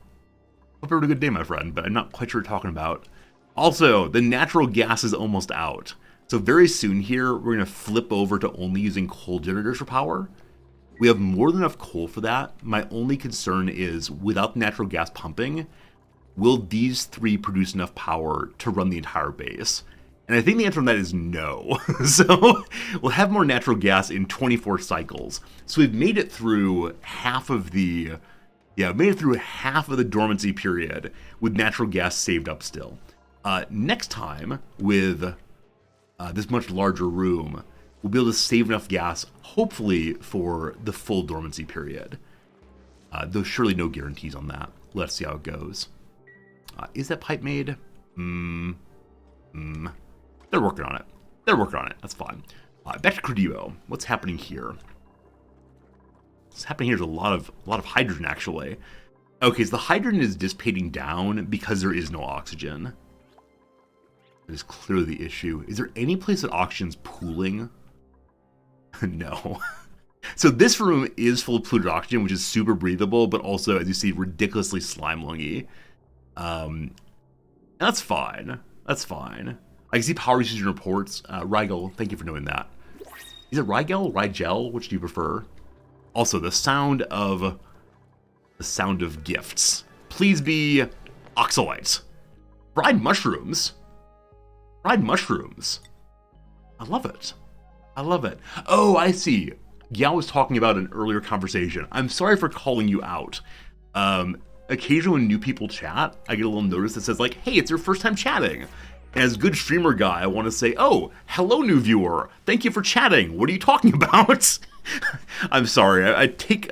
you're having a good day, my friend, but I'm not quite sure what you're talking about. Also, the natural gas is almost out. So very soon here, we're going to flip over to only using coal generators for power. We have more than enough coal for that. My only concern is, without natural gas pumping, will these 3 produce enough power to run the entire base? And I think the answer on that is no. So we'll have more natural gas in 24 cycles. So we've made it through half of the dormancy period with natural gas saved up still. Next time, with this much larger room, we'll be able to save enough gas, hopefully, for the full dormancy period. Though surely no guarantees on that. Let's see how it goes. Is that pipe made? They're working on it. That's fine. Back to Credivo. What's happening here? What's happening here is a lot of hydrogen, actually. Okay, so the hydrogen is dissipating down because there is no oxygen. That is clearly the issue. Is there any place that oxygen's pooling? No. So this room is full of polluted oxygen, which is super breathable, but also, as you see, ridiculously slime-lungy. That's fine. I can see power usage in reports. Rigel, thank you for knowing that. Is it Rigel? Rigel? Which do you prefer? Also, the sound of gifts. Please be oxalites. Fried mushrooms. I love it. Oh, I see. Yao was talking about an earlier conversation. I'm sorry for calling you out. Occasionally when new people chat, I get a little notice that says like, hey, it's your first time chatting. And as a good streamer guy, I want to say, oh, hello, new viewer. Thank you for chatting. What are you talking about? I'm sorry. I take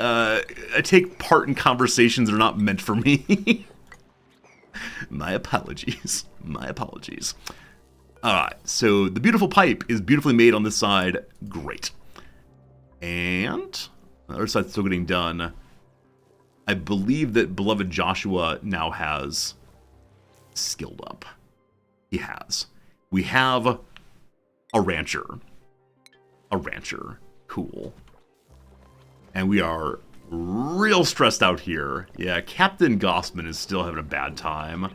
part in conversations that are not meant for me. My apologies. All right. So the beautiful pipe is beautifully made on this side. Great. And the other side's still getting done. I believe that beloved Joshua now has skilled up. He has. We have a rancher. Cool. And we are real stressed out here. Yeah, Captain Gossman is still having a bad time.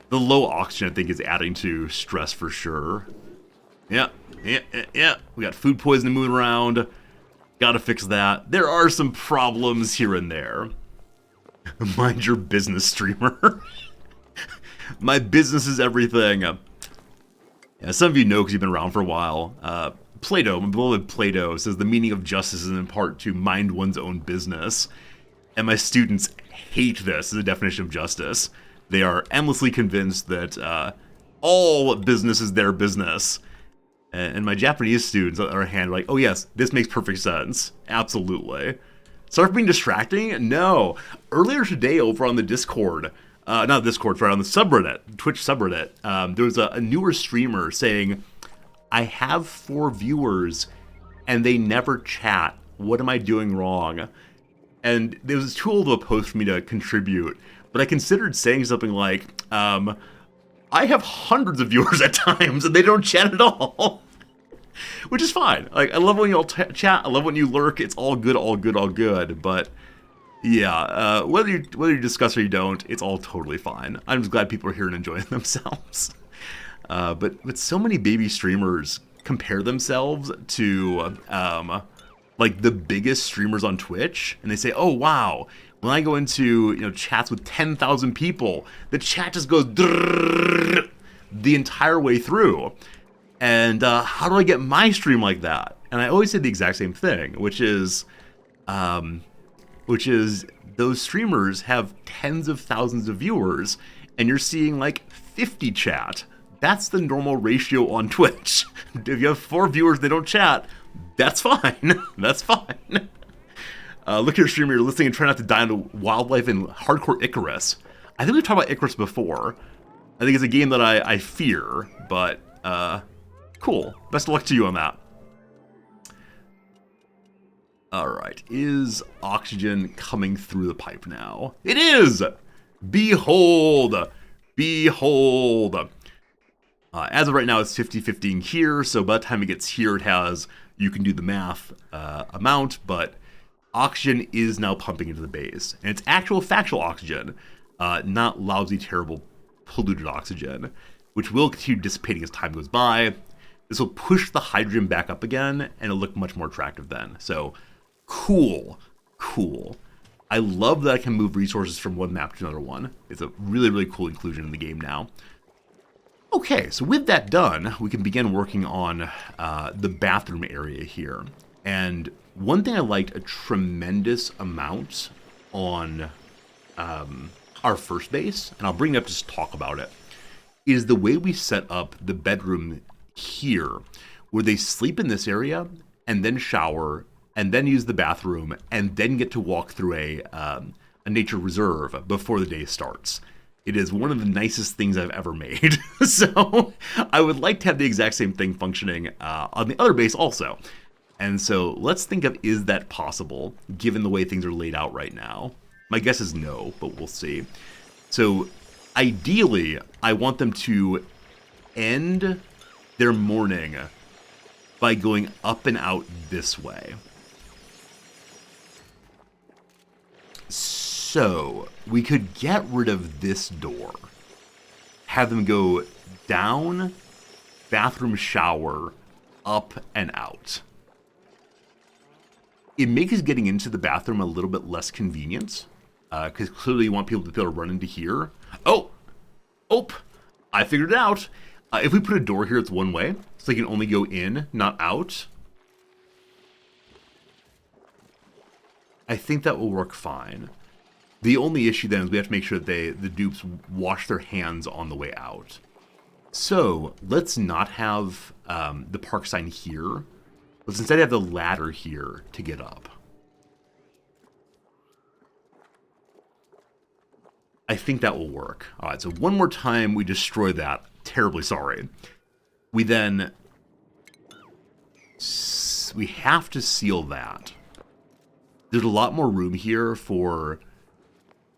The low oxygen, I think, is adding to stress for sure. Yeah. We got food poisoning moving around. Gotta fix that. There are some problems here and there. Mind your business, streamer. My business is everything. Yeah, some of you know because you've been around for a while. Plato, my beloved Plato, says the meaning of justice is in part to mind one's own business. And my students hate this as a definition of justice. They are endlessly convinced that all business is their business. And my Japanese students, on the other hand, are like, oh yes, this makes perfect sense. Absolutely. Sorry for being distracting? No. Earlier today over on the Discord, not Discord, sorry, on the subreddit, Twitch subreddit, there was a newer streamer saying, I have 4 viewers and they never chat. What am I doing wrong? And there was too old of a post for me to contribute, but I considered saying something like, I have hundreds of viewers at times and they don't chat at all. Which is fine. Like, I love when you all chat, I love when you lurk, it's all good, all good, all good, but yeah, whether you discuss or you don't, it's all totally fine. I'm just glad people are here and enjoying themselves. But so many baby streamers compare themselves to like the biggest streamers on Twitch, and they say, "Oh wow, when I go into chats with 10,000 people, the chat just goes the entire way through." And how do I get my stream like that? And I always say the exact same thing, which is those streamers have tens of thousands of viewers, and you're seeing like 50 chat. That's the normal ratio on Twitch. If you have 4 viewers, they don't chat. That's fine. That's fine. Look at your streamer, you're listening and try not to die into wildlife in Hardcore Icarus. I think we've talked about Icarus before. I think it's a game that I fear, but cool. Best of luck to you on that. Alright, is oxygen coming through the pipe now? It is! Behold! Behold! As of right now, it's 50-50 here, so by the time it gets here, it has, you can do the math, amount, but oxygen is now pumping into the base. And it's actual factual oxygen, not lousy, terrible, polluted oxygen, which will continue dissipating as time goes by. This will push the hydrogen back up again, and it'll look much more attractive then. So, cool. Cool. I love that I can move resources from one map to another one. It's a really, really cool inclusion in the game now. Okay, so with that done, we can begin working on the bathroom area here. And one thing I liked a tremendous amount on our first base, and I'll bring it up just to talk about it, is the way we set up the bedroom here, where they sleep in this area, and then shower, and then use the bathroom, and then get to walk through a nature reserve before the day starts. It is one of the nicest things I've ever made. So I would like to have the exact same thing functioning on the other base also. And so let's think of, is that possible, given the way things are laid out right now? My guess is no, but we'll see. So ideally, I want them to end their morning by going up and out this way. So we could get rid of this door, have them go down, bathroom, shower, up and out. It makes getting into the bathroom a little bit less convenient, because clearly you want people to be able to run into here. Oh, I figured it out. If we put a door here, it's one way, so they can only go in, not out. I think that will work fine. The only issue then is we have to make sure that the dupes wash their hands on the way out. So let's not have the park sign here. Let's instead have the ladder here to get up. I think that will work. All right, so one more time we destroy that. Terribly sorry. We then... we have to seal that. There's a lot more room here for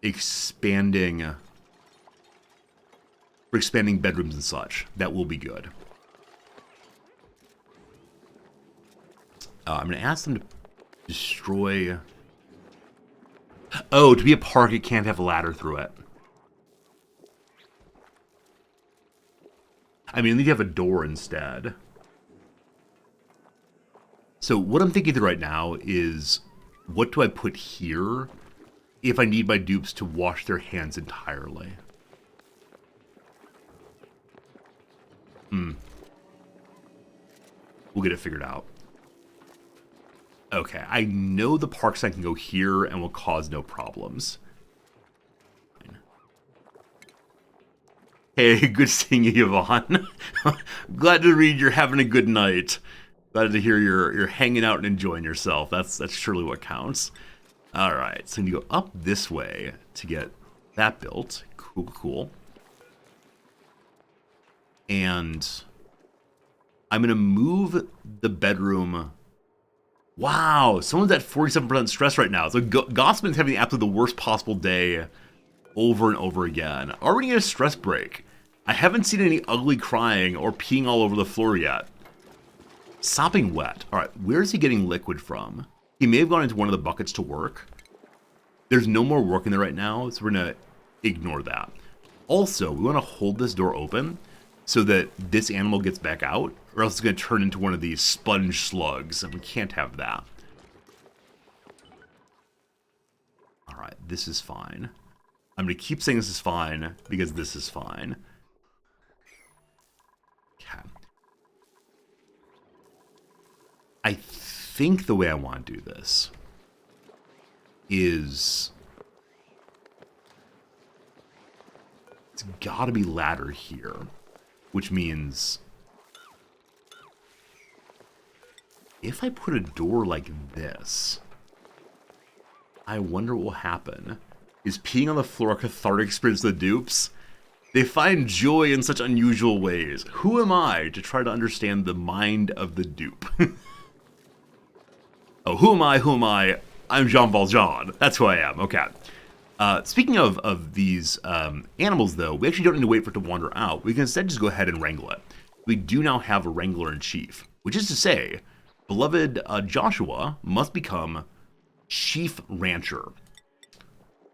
expanding bedrooms and such. That will be good. I'm going to ask them to destroy... Oh, to be a park, it can't have a ladder through it. I mean, they have a door instead. So what I'm thinking through right now is, what do I put here if I need my dupes to wash their hands entirely? We'll get it figured out. Okay, I know the park sign can go here and will cause no problems. Hey, good seeing you, Yvonne. Glad to read you're having a good night. Glad to hear you're hanging out and enjoying yourself. That's surely what counts. All right, so you go up this way to get that built. Cool. And I'm going to move the bedroom. Wow, someone's at 47% stress right now. So Gossman's having absolutely the worst possible day over and over again. Already get a stress break. I haven't seen any ugly crying or peeing all over the floor yet. Sopping wet. All right, where is he getting liquid from? He may have gone into one of the buckets to work. There's no more work in there right now, so we're going to ignore that. Also, we want to hold this door open so that this animal gets back out, or else it's going to turn into one of these sponge slugs, and we can't have that. All right, this is fine. I'm going to keep saying this is fine, because this is fine. Okay. I think the way I want to do this is... it's got to be ladder here. Which means if I put a door like this, I wonder what will happen. Is peeing on the floor a cathartic experience to the dupes? They find joy in such unusual ways. Who am I to try to understand the mind of the dupe? Oh, who am I? I'm Jean Valjean. That's who I am. Okay. Speaking of these animals, though, we actually don't need to wait for it to wander out. We can instead just go ahead and wrangle it. We do now have a Wrangler-in-Chief, which is to say, beloved Joshua must become Chief Rancher.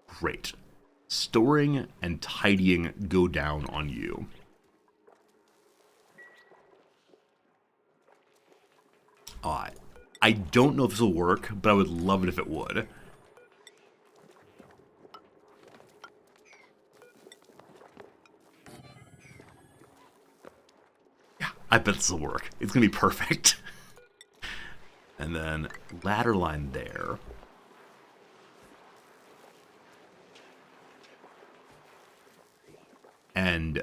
Great. Storing and tidying go down on you. I don't know if this will work, but I would love it if it would. I bet this will work. It's going to be perfect. And then ladder line there. And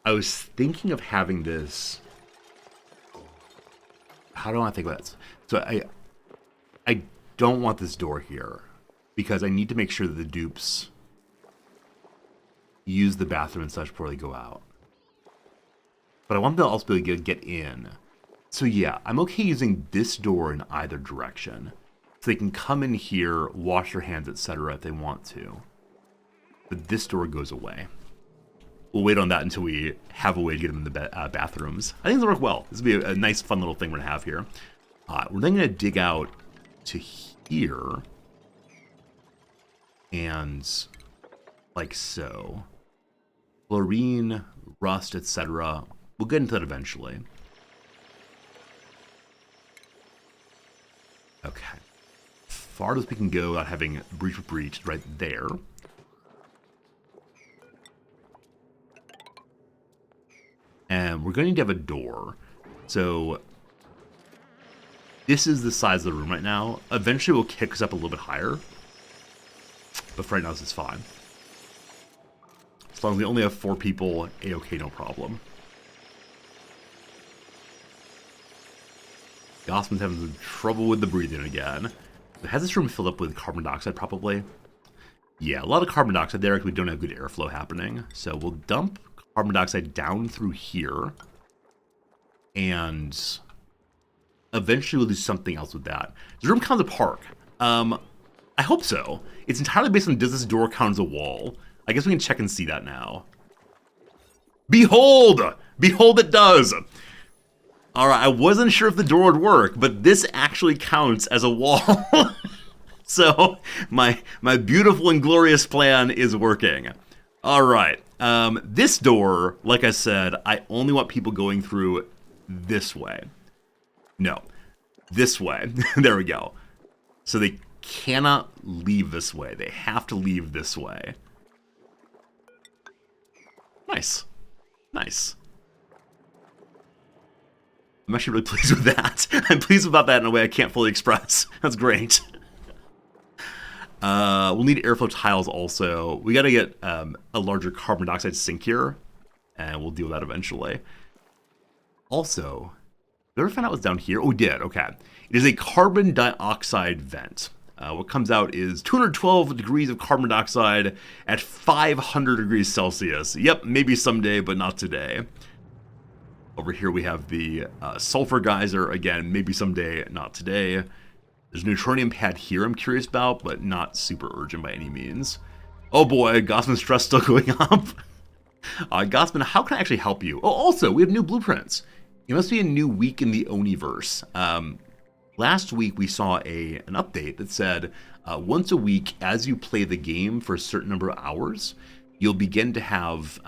I was thinking of having this... how do I think about this? So I don't want this door here because I need to make sure that the dupes use the bathroom and such before they go out. But I want them to also be able to get in. So yeah, I'm okay using this door in either direction. So they can come in here, wash their hands, etc. if they want to. But this door goes away. We'll wait on that until we have a way to get them in the bathrooms. I think it'll work well. This will be a nice, fun little thing we're going to have here. We're then going to dig out to here. And like so. Chlorine, rust, etc. We'll get into that eventually. Okay. Far as we can go without having breach with breach right there. And we're going to need to have a door. So this is the size of the room right now. Eventually we'll kick us up a little bit higher. But for right now this is fine. As long as we only have 4 people, A-okay, no problem. Gossman's having some trouble with the breathing again. Has this room filled up with carbon dioxide probably? Yeah, a lot of carbon dioxide there because we don't have good airflow happening. So we'll dump carbon dioxide down through here. And eventually we'll do something else with that. Does the room count as a park? I hope so. It's entirely based on does this door count as a wall? I guess we can check and see that now. Behold! Behold it does! Alright, I wasn't sure if the door would work, but this actually counts as a wall. So, my beautiful and glorious plan is working. Alright, this door, like I said, I only want people going through this way. No, this way. There we go. So they cannot leave this way. They have to leave this way. Nice. Nice. I'm actually really pleased with that. I'm pleased about that in a way I can't fully express. That's great. We'll need airflow tiles also. We got to get a larger carbon dioxide sink here, and we'll deal with that eventually. Also, did we ever find out what's down here? Oh, we did. Okay. It is a carbon dioxide vent. What comes out is 212 degrees of carbon dioxide at 500 degrees Celsius. Yep, maybe someday, but not today. Over here we have the sulfur geyser. Again, maybe someday, not today. There's a neutronium pad here I'm curious about, but not super urgent by any means. Oh boy, Gossman's stress still going up. Gossman, how can I actually help you? Oh, also, we have new blueprints. It must be a new week in the Oniverse. Last week we saw an update that said once a week, as you play the game for a certain number of hours, you'll begin to have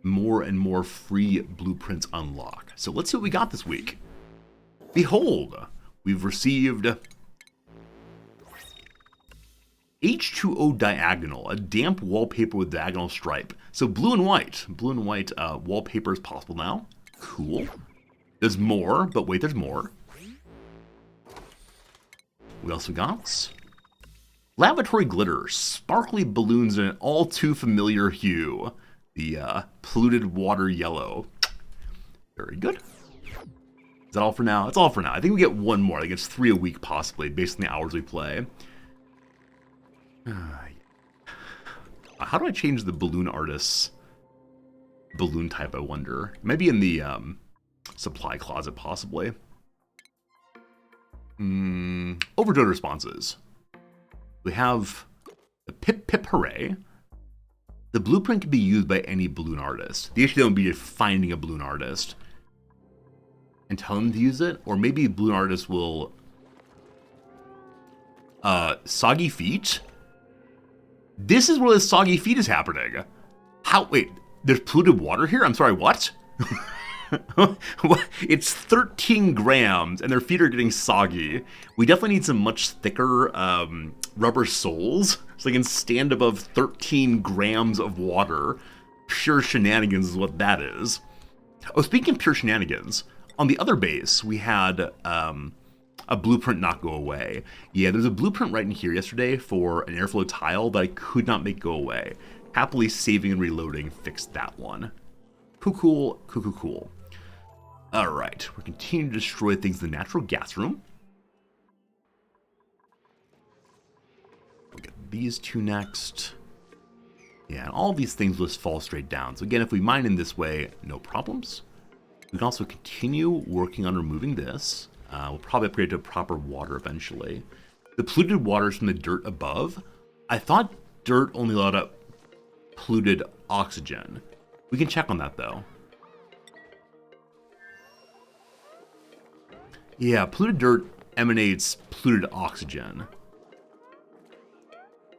more and more free blueprints unlock. So let's see what we got this week. Behold, we've received H2O Diagonal, a damp wallpaper with diagonal stripe. So blue and white wallpaper is possible now. Cool. There's more, but wait, there's more. We also got Laboratory Glitter, sparkly balloons in an all too familiar hue. The polluted water yellow. Very good. Is that all for now? That's all for now. I think we get one more. I think it's 3 a week possibly, based on the hours we play. How do I change the balloon artist's balloon type, I wonder? Maybe in the supply closet, possibly. Overdose responses. We have the Pip Pip Hooray. The blueprint can be used by any balloon artist. The issue don't be finding a balloon artist and tell them to use it, or maybe balloon artists will Soggy Feet. This is where the Soggy Feet is happening. How? Wait, there's polluted water here? I'm sorry, what? It's 13 grams, and their feet are getting soggy. We definitely need some much thicker rubber soles, so they can stand above 13 grams of water. Pure shenanigans is what that is. Oh, speaking of pure shenanigans, on the other base, we had a blueprint not go away. Yeah, there's a blueprint right in here yesterday for an airflow tile that I could not make go away. Happily saving and reloading fixed that one. Cool. Alright, we're continuing to destroy things in the natural gas room. We'll get these two next. Yeah, and all these things will just fall straight down. So again, if we mine in this way, no problems. We can also continue working on removing this. We'll probably upgrade to proper water eventually. The polluted water is from the dirt above. I thought dirt only allowed up polluted oxygen. We can check on that though. Yeah, polluted dirt emanates polluted oxygen.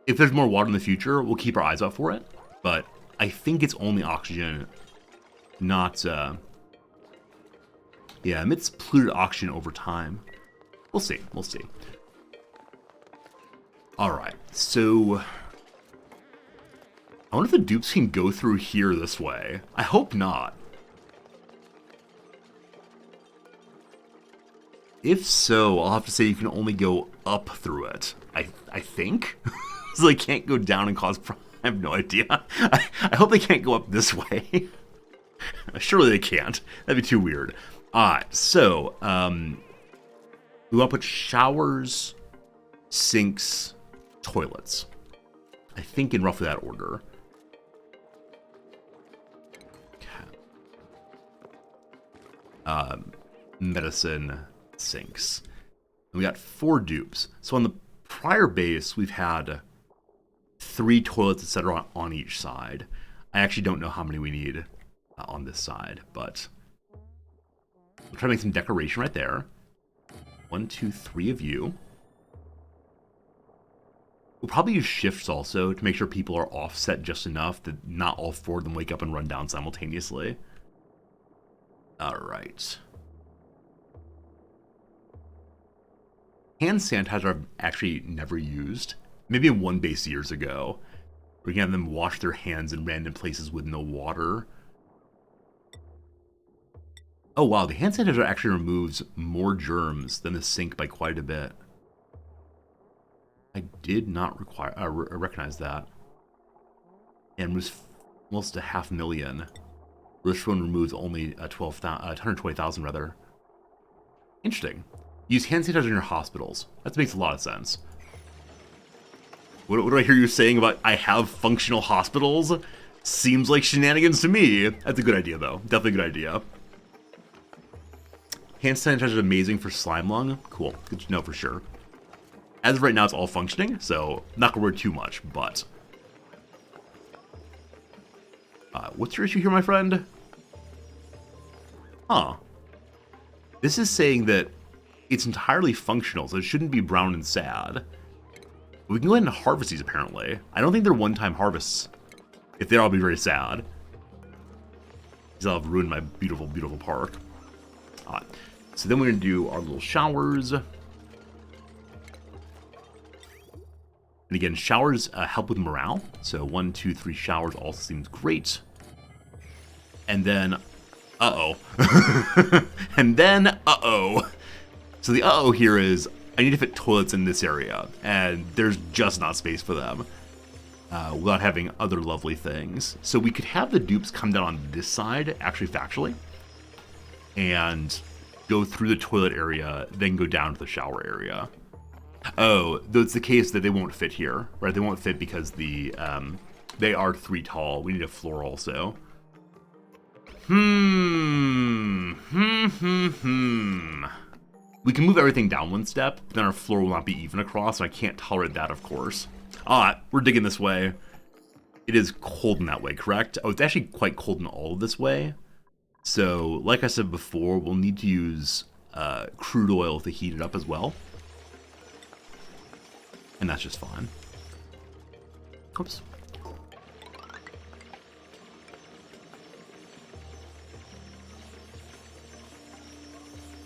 If there's more water in the future, we'll keep our eyes out for it. But I think it's only oxygen, not... Yeah, emits polluted oxygen over time. We'll see. Alright, so... I wonder if the dupes can go through here this way. I hope not. If so, I'll have to say you can only go up through it. I think? So they can't go down and cause problems. I have no idea. I hope they can't go up this way. Surely they can't. That'd be too weird. Alright, so, we want to put showers, sinks, toilets. I think in roughly that order. Medicine, sinks. And we got 4 dupes. So on the prior base, we've had 3 toilets, etc. on each side. I actually don't know how many we need on this side, but we'll try to make some decoration right there. 1, 2, 3 of you. We'll probably use shifts also to make sure people are offset just enough that not all 4 of them wake up and run down simultaneously. Alright. Hand sanitizer I've actually never used. Maybe in one base years ago. We can have them wash their hands in random places with no water. Oh wow, the hand sanitizer actually removes more germs than the sink by quite a bit. I did not recognize that. And was almost 500,000. This one removes only 120,000 rather. Interesting. Use hand sanitizer in your hospitals. That makes a lot of sense. What do I hear you saying about I have functional hospitals? Seems like shenanigans to me. That's a good idea, though. Definitely a good idea. Hand sanitizer is amazing for slime lung. Cool. Good to know for sure. As of right now, it's all functioning, so not gonna worry too much, but... what's your issue here, my friend? Huh. This is saying that it's entirely functional, so it shouldn't be brown and sad. We can go ahead and harvest these, apparently. I don't think they're one-time harvests. If they are, I'll be very sad. Because I'll have ruined my beautiful, beautiful park. So then we're going to do our little showers. And again, showers help with morale. So 1, 2, 3 showers also seems great. And then, uh-oh. And then, uh-oh. So the uh-oh here is, I need to fit toilets in this area. And there's just not space for them. Without having other lovely things. So we could have the dupes come down on this side, actually factually. And go through the toilet area, then go down to the shower area. Oh, though it's the case that they won't fit here, right? They won't fit because they are 3 tall. We need a floor also. We can move everything down 1 step, but then our floor will not be even across, and I can't tolerate that, of course. We're digging this way. It is cold in that way, correct? Oh, it's actually quite cold in all of this way. So, like I said before, we'll need to use crude oil to heat it up as well. And that's just fine. Oops.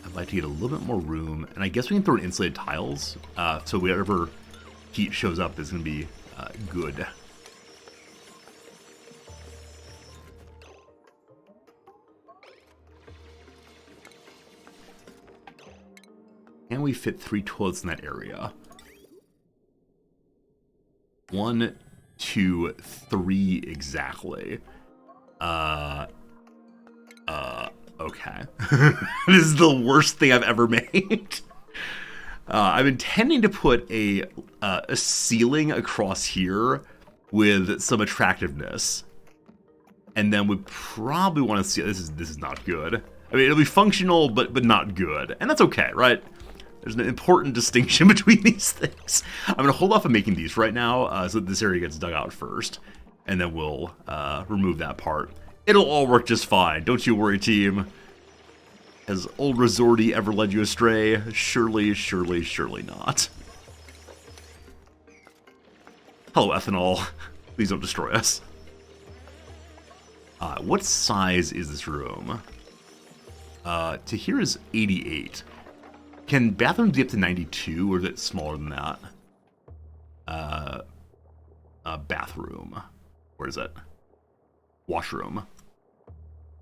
I'd like to get a little bit more room, and I guess we can throw in insulated tiles, so whatever heat shows up is going to be good. Can we fit 3 toilets in that area? 1, 2, 3 exactly. Okay. This is the worst thing I've ever made. I'm intending to put a ceiling across here with some attractiveness. And then we probably want to see, this is not good. I mean, it'll be functional, but not good. And that's okay, right? There's an important distinction between these things. I'm going to hold off on making these right now so that this area gets dug out first. And then we'll remove that part. It'll all work just fine. Don't you worry, team. Has old Resorty ever led you astray? Surely, surely, surely not. Hello, Ethanol. Please don't destroy us. What size is this room? To here is 88. Can bathrooms be up to 92, or is it smaller than that? Bathroom. Where is it? Washroom.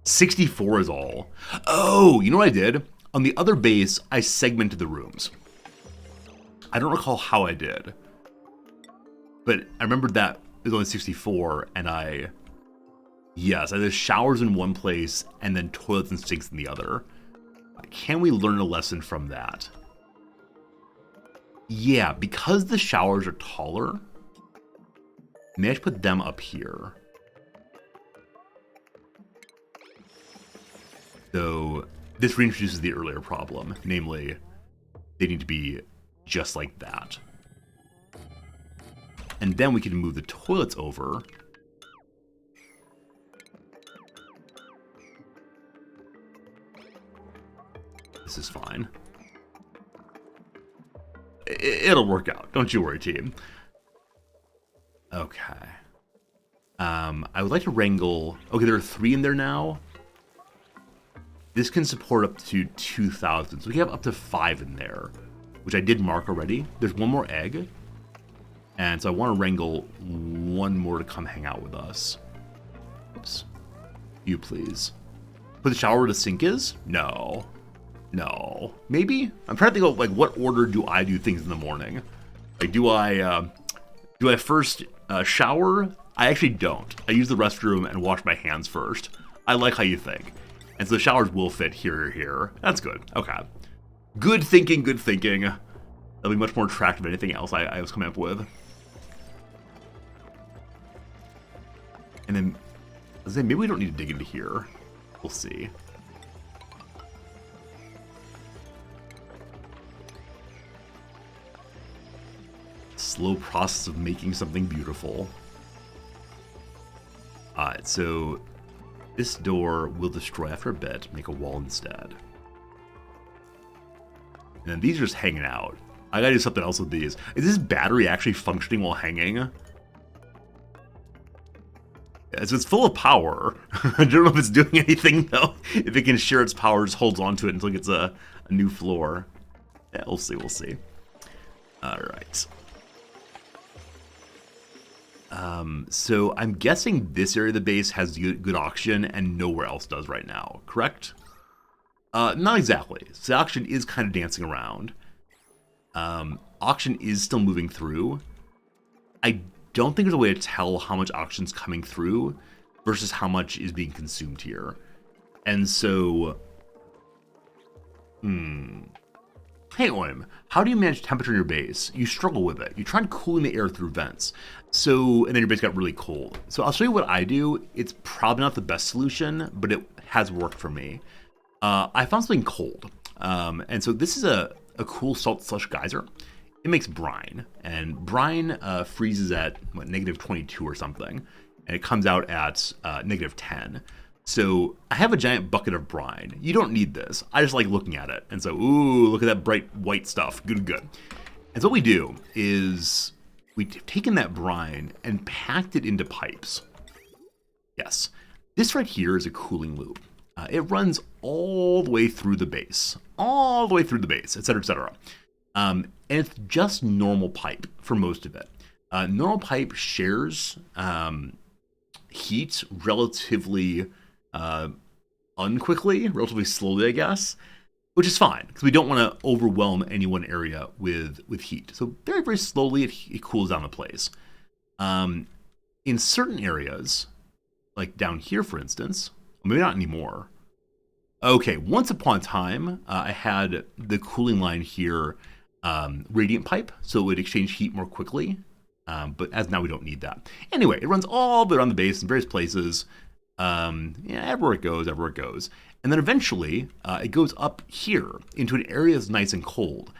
64 is all. Oh, you know what I did? On the other base, I segmented the rooms. I don't recall how I did. But I remembered that it was only 64, and yes, I did showers in one place, and then toilets and sinks in the other. Can we learn a lesson from that? Yeah, because the showers are taller, maybe I should put them up here. So this reintroduces the earlier problem, namely, they need to be just like that. And then we can move the toilets over. This is fine. It'll work out. Don't you worry, team. Okay. I would like to wrangle... Okay, there are 3 in there now. This can support up to 2,000. So we have up to 5 in there, which I did mark already. There's 1 more egg. And so I want to wrangle 1 more to come hang out with us. Oops. You, please. Put the shower where the sink is? No. No. Maybe? I'm trying to think of, like, what order do I do things in the morning? Like, do I first shower? I actually don't. I use the restroom and wash my hands first. I like how you think. And so the showers will fit here or here. That's good. Okay. Good thinking, good thinking. That'll be much more attractive than anything else I was coming up with. And then, let's say maybe we don't need to dig into here. We'll see. Slow process of making something beautiful. Alright, so this door will destroy after a bit, make a wall instead. And then these are just hanging out. I gotta do something else with these. Is this battery actually functioning while hanging? Yeah, so it's full of power. I don't know if it's doing anything though. If it can share its power, just holds onto it until it gets a new floor. Yeah, we'll see, we'll see. Alright. So I'm guessing this area of the base has good auction and nowhere else does right now, correct? Not exactly. So auction is kind of dancing around. Auction is still moving through. I don't think there's a way to tell how much auction's coming through versus how much is being consumed here. And so, hey Oim, how do you manage temperature in your base? You struggle with it. You try cooling the air through vents. So, and then your base got really cold. So I'll show you what I do. It's probably not the best solution, but it has worked for me. I found something cold. And so this is a cool salt slush geyser. It makes brine, and brine freezes at what, -22 or something, and it comes out at -10. So I have a giant bucket of brine. You don't need this. I just like looking at it. And so, ooh, look at that bright white stuff. Good, good. And so what we do is we've taken that brine and packed it into pipes. Yes. This right here is a cooling loop. It runs all the way through the base. All the way through the base, et cetera, et cetera. And it's just normal pipe for most of it. Normal pipe shares heat relatively unquickly, relatively slowly, I guess, which is fine because we don't want to overwhelm any one area with heat. So very, very slowly it cools down the place. In certain areas, like down here, for instance, maybe not anymore. Okay, once upon a time, I had the cooling line here radiant pipe, so it would exchange heat more quickly. But as now we don't need that. Anyway, it runs all the way around the base in various places. Everywhere it goes, everywhere it goes. And then eventually, it goes up here into an area that's nice and cold.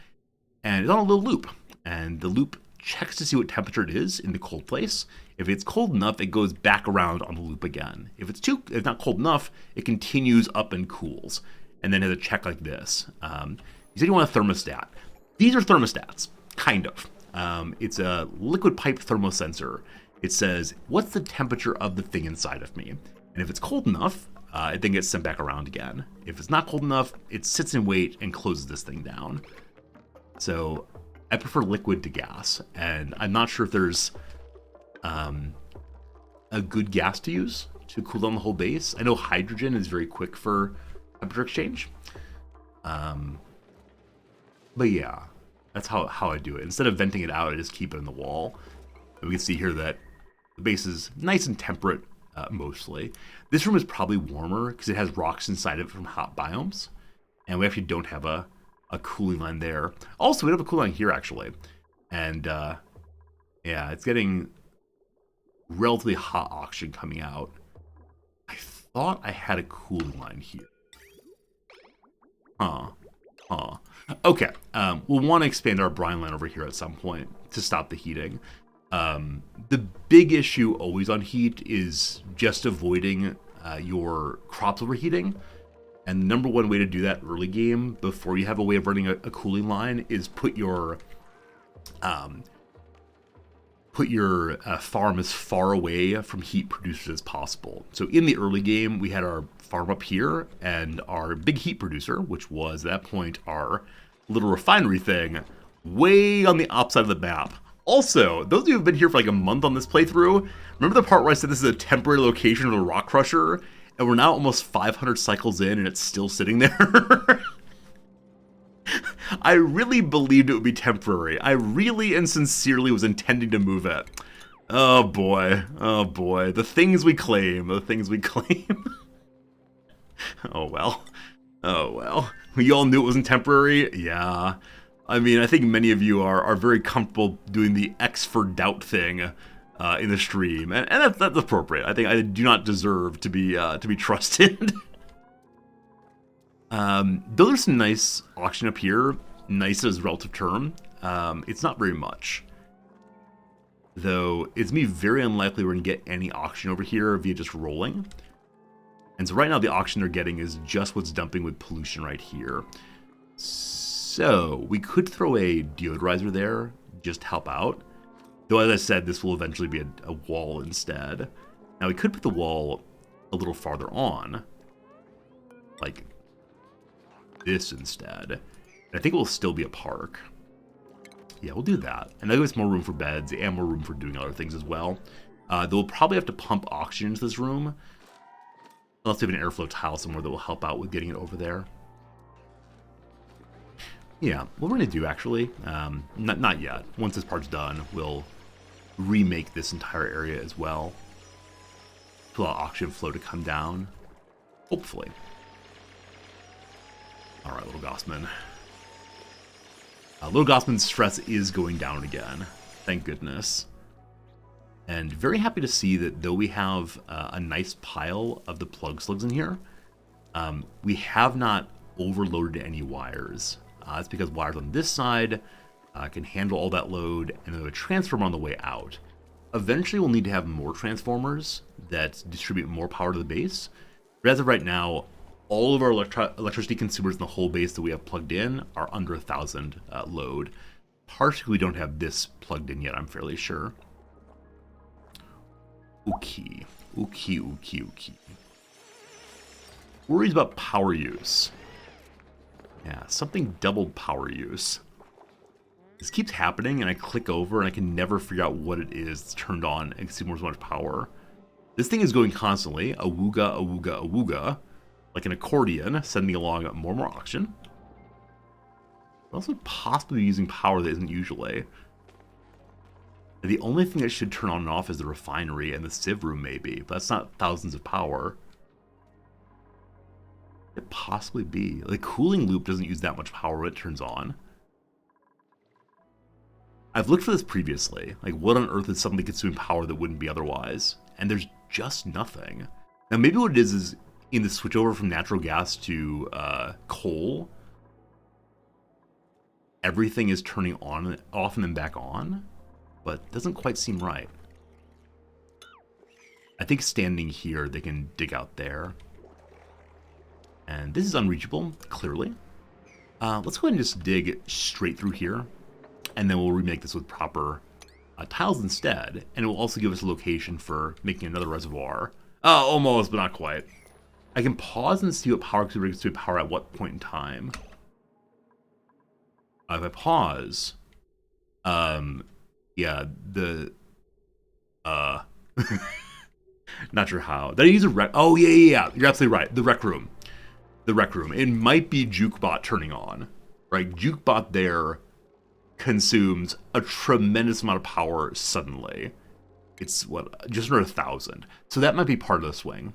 And it's on a little loop. And the loop checks to see what temperature it is in the cold place. If it's cold enough, it goes back around on the loop again. If it's not cold enough, it continues up and cools. And then has a check like this. You said you want a thermostat. These are thermostats, kind of. It's a liquid pipe thermosensor. It says, what's the temperature of the thing inside of me? And if it's cold enough, it then gets sent back around again. If it's not cold enough, it sits in wait and closes this thing down. So I prefer liquid to gas, and I'm not sure if there's a good gas to use to cool down the whole base. I know hydrogen is very quick for temperature exchange. But yeah, that's how I do it. Instead of venting it out, I just keep it in the wall. And we can see here that the base is nice and temperate, mostly. This room is probably warmer because it has rocks inside of it from hot biomes. And we actually don't have a cooling line there. Also, we don't have a cooling line here, actually. And yeah, it's getting relatively hot oxygen coming out. I thought I had a cooling line here. Okay, we'll want to expand our brine line over here at some point to stop the heating. The big issue always on heat is just avoiding your crops overheating. And the number one way to do that early game, before you have a way of running a cooling line, is put your farm as far away from heat producers as possible. So in the early game, we had our farm up here, and our big heat producer, which was at that point our little refinery thing, way on the opposite of the map. Also, those of you who've been here for like a month on this playthrough, remember the part where I said this is a temporary location of the rock crusher, and we're now almost 500 cycles in and it's still sitting there? I really believed it would be temporary. I really and sincerely was intending to move it. Oh boy, the things we claim, the things we claim. Oh well. Oh, well. You all knew it wasn't temporary? Yeah. I mean, I think many of you are very comfortable doing the X for doubt thing in the stream, and that's appropriate. I think I do not deserve to be trusted. Though there's some nice auction up here, nice as a relative term, it's not very much. Though it's me very unlikely we're gonna get any auction over here via just rolling. And so right now the auction they're getting is just what's dumping with pollution right here. So we could throw a deodorizer there, just to help out. Though as I said, this will eventually be a wall instead. Now we could put the wall a little farther on, like this instead. And I think it will still be a park. Yeah, we'll do that. And that gives us more room for beds and more room for doing other things as well. They'll probably have to pump oxygen into this room. Unless they have an airflow tile somewhere that will help out with getting it over there. Yeah, what we're going to do actually, not yet. Once this part's done, we'll remake this entire area as well. To allow oxygen flow to come down. Hopefully. Alright, Little Gossman. Little Gossman's stress is going down again. Thank goodness. And very happy to see that though we have a nice pile of the plug slugs in here, we have not overloaded any wires. That's because wires on this side can handle all that load, and then a transformer on the way out. Eventually we'll need to have more transformers that distribute more power to the base. But as of right now, all of our electricity consumers in the whole base that we have plugged in are under 1,000 load. Partially we don't have this plugged in yet, I'm fairly sure. Okay. Worries about power use. Yeah, something doubled power use. This keeps happening and I click over and I can never figure out what it is that's turned on and consumes so much power. This thing is going constantly, awooga, awooga, awooga, like an accordion, sending along more and more oxygen. Also possibly using power that isn't usually. The only thing that should turn on and off is the refinery and the sieve room maybe, but that's not thousands of power. Could it possibly be? The cooling loop doesn't use that much power when it turns on. I've looked for this previously, like what on earth is suddenly consuming power that wouldn't be otherwise? And there's just nothing. Now maybe what it is in the switch over from natural gas to coal, everything is turning on, off and then back on, but doesn't quite seem right. I think standing here, they can dig out there. And this is unreachable, clearly. Let's go ahead and just dig straight through here, and then we'll remake this with proper tiles instead, and it will also give us a location for making another reservoir. Almost, but not quite. I can pause and see what power brings to power at what point in time. If I pause, yeah, not sure how. Did I use a rec? Oh, yeah, you're absolutely right. The rec room. The rec room. It might be Jukebot turning on, right? Jukebot there consumes a tremendous amount of power suddenly. It's, what, just under 1,000. So that might be part of the swing.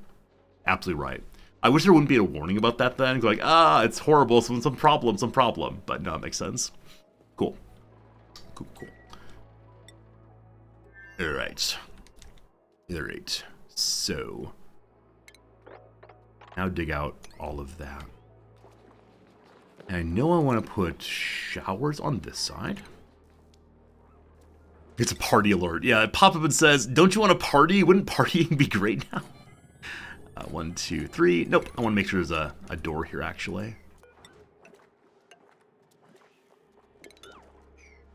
Absolutely right. I wish there wouldn't be a warning about that then. Like, it's horrible, some problem. But no, it makes sense. Cool. Cool. Alright. So, now dig out all of that. And I know I want to put showers on this side. It's a party alert. Yeah, it pops up and says, don't you want to party? Wouldn't partying be great now? 1, 2, 3. Nope, I want to make sure there's a door here, actually.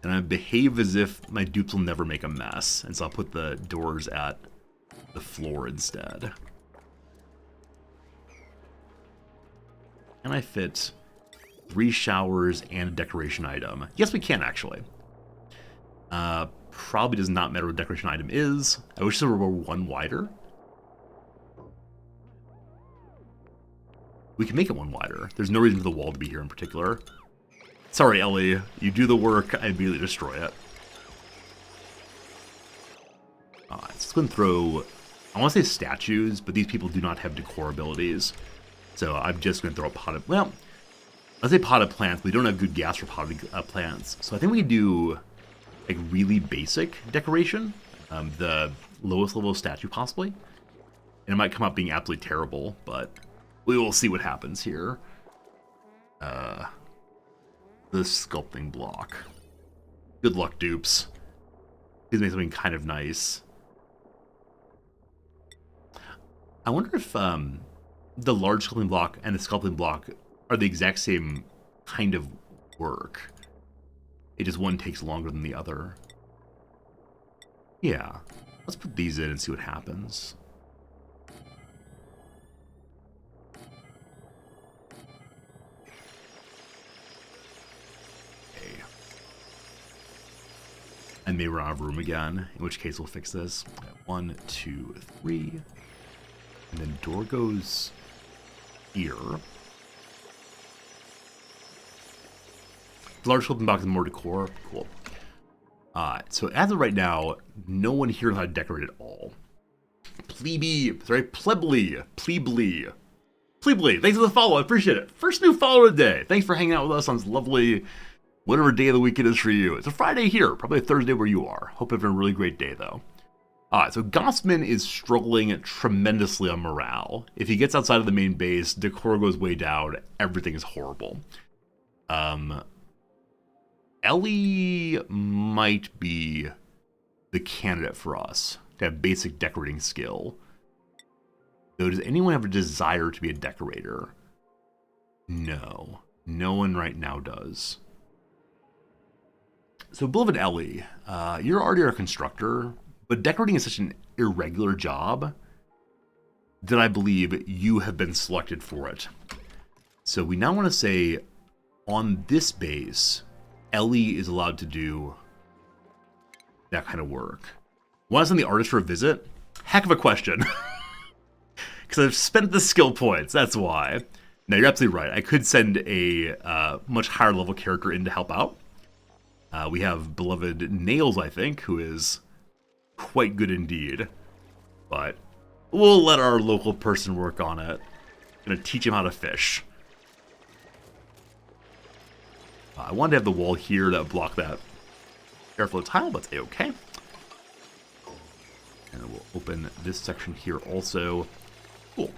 And I behave as if my dupes will never make a mess. And so I'll put the doors at the floor instead. Can I fit 3 showers and a decoration item? Yes, we can, actually. Probably does not matter what decoration item is. I wish there were one wider. We can make it one wider. There's no reason for the wall to be here in particular. Sorry, Ellie. You do the work, I immediately destroy it. Alright, so let's go and throw... I want to say statues, but these people do not have decor abilities. So I'm just going to throw a potted, well, I say potted plants, but we don't have good gas for potted plants. So I think we can do like really basic decoration, the lowest level statue possibly. And it might come out being absolutely terrible, but we will see what happens here. The sculpting block. Good luck, dupes. Please make something kind of nice. I wonder if the large sculpting block and the sculpting block are the exact same kind of work. It just one takes longer than the other. Yeah. Let's put these in and see what happens. Okay. And maybe we're out of room again, in which case we'll fix this. 1, 2, 3. And then door goes here. Large sculpting box and more decor. Cool. So as of right now, no one here knows how to decorate at all. Plebly. Thanks for the follow. I appreciate it. First new follower today. Thanks for hanging out with us on this lovely, whatever day of the week it is for you. It's a Friday here, probably a Thursday where you are. Hope you're having a really great day though. So Gossman is struggling tremendously on morale. If he gets outside of the main base, decor goes way down. Everything is horrible. Ellie might be the candidate for us to have basic decorating skill. Though, does anyone have a desire to be a decorator? No. No one right now does. So, beloved Ellie, you're already our constructor, but decorating is such an irregular job that I believe you have been selected for it. So we now want to say, on this base, Ellie is allowed to do that kind of work. Want to send the artist for a visit? Heck of a question. Because I've spent the skill points, that's why. Now, you're absolutely right. I could send a much higher level character in to help out. We have beloved Nails, I think, who is quite good indeed. But we'll let our local person work on it. Gonna teach him how to fish. I wanted to have the wall here that would block that airflow tile, but it's a-okay. And then we'll open this section here also. Cool.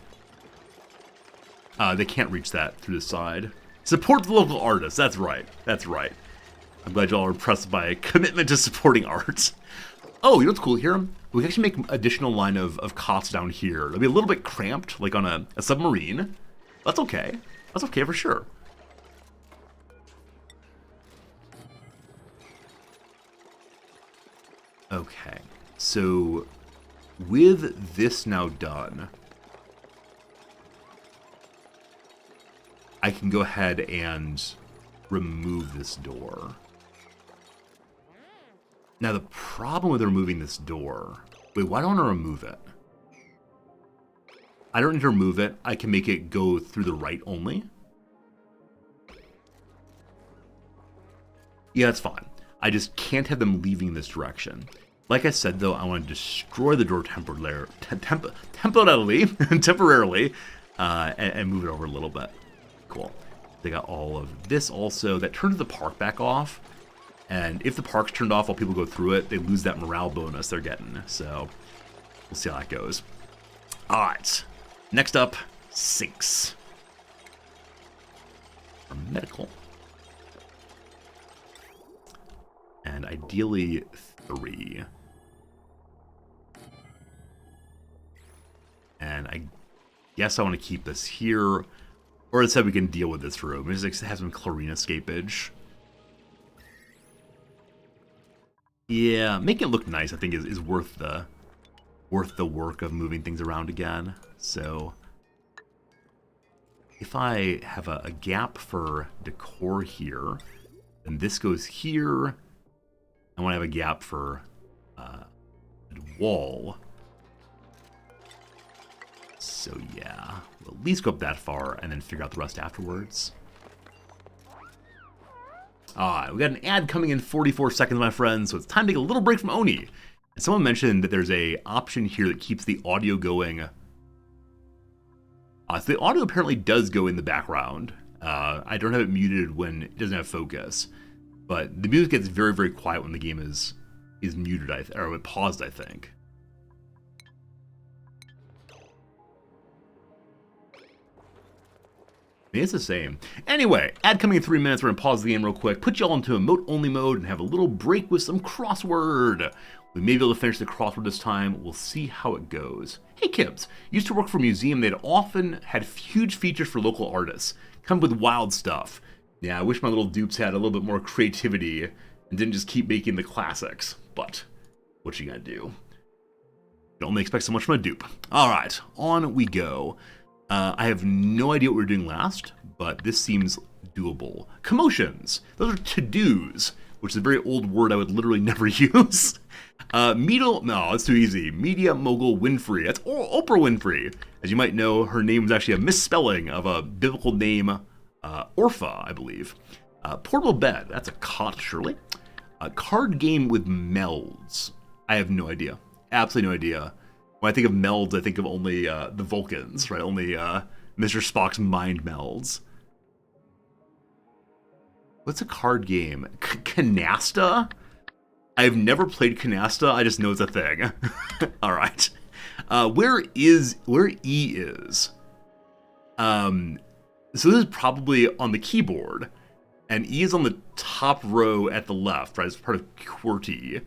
They can't reach that through the side. Support the local artists. That's right. That's right. I'm glad y'all are impressed by a commitment to supporting art. Oh, you know what's cool here? We can actually make an additional line of costs down here. It'll be a little bit cramped, like on a submarine. That's okay. That's okay for sure. Okay, so with this now done, I can go ahead and remove this door. Now the problem with removing this door, wait, why don't I remove it? I don't need to remove it. I can make it go through the right only. Yeah, that's fine. I just can't have them leaving this direction. Like I said, though, I want to destroy the door temporarily, and move it over a little bit. Cool. They got all of this also. That turns the park back off. And if the park's turned off while people go through it, they lose that morale bonus they're getting. So we'll see how that goes. All right. Next up, sinks. For medical. And ideally 3. And I guess I want to keep this here. Or instead we can deal with this room. Just have some chlorine escapage. Yeah, making it look nice I think is worth the work of moving things around again. So if I have a gap for decor here, then this goes here. I want to have a gap for wall. So yeah, we'll at least go up that far and then figure out the rest afterwards. We got an ad coming in 44 seconds, my friends, so it's time to take a little break from Oni. And someone mentioned that there's a option here that keeps the audio going So the audio apparently does go in the background. I don't have it muted when it doesn't have focus, but the music gets very, very quiet when the game is muted, or paused, I think. It's the same. Anyway, ad coming in 3 minutes. We're going to pause the game real quick, put y'all into emote-only mode, and have a little break with some crossword. We may be able to finish the crossword this time. We'll see how it goes. Hey, Kibbs. Used to work for a museum. They'd often had huge features for local artists. Come with wild stuff. Yeah, I wish my little dupes had a little bit more creativity and didn't just keep making the classics. But what you gonna do? You can only expect so much from a dupe. All right, on we go. I have no idea what we were doing last, but this seems doable. Commotions. Those are to-dos, which is a very old word I would literally never use. No, it's too easy. Media mogul Winfrey. That's Oprah Winfrey. As you might know, her name was actually a misspelling of a biblical name, Orpha, I believe. Portable bed. That's a cot, surely. Card game with melds. I have no idea. Absolutely no idea. When I think of melds, I think of only the Vulcans, right? Only Mr. Spock's mind melds. What's a card game? Canasta? I've never played Canasta. I just know it's a thing. All right. Where E is? So this is probably on the keyboard, and E is on the top row at the left, right? It's part of QWERTY.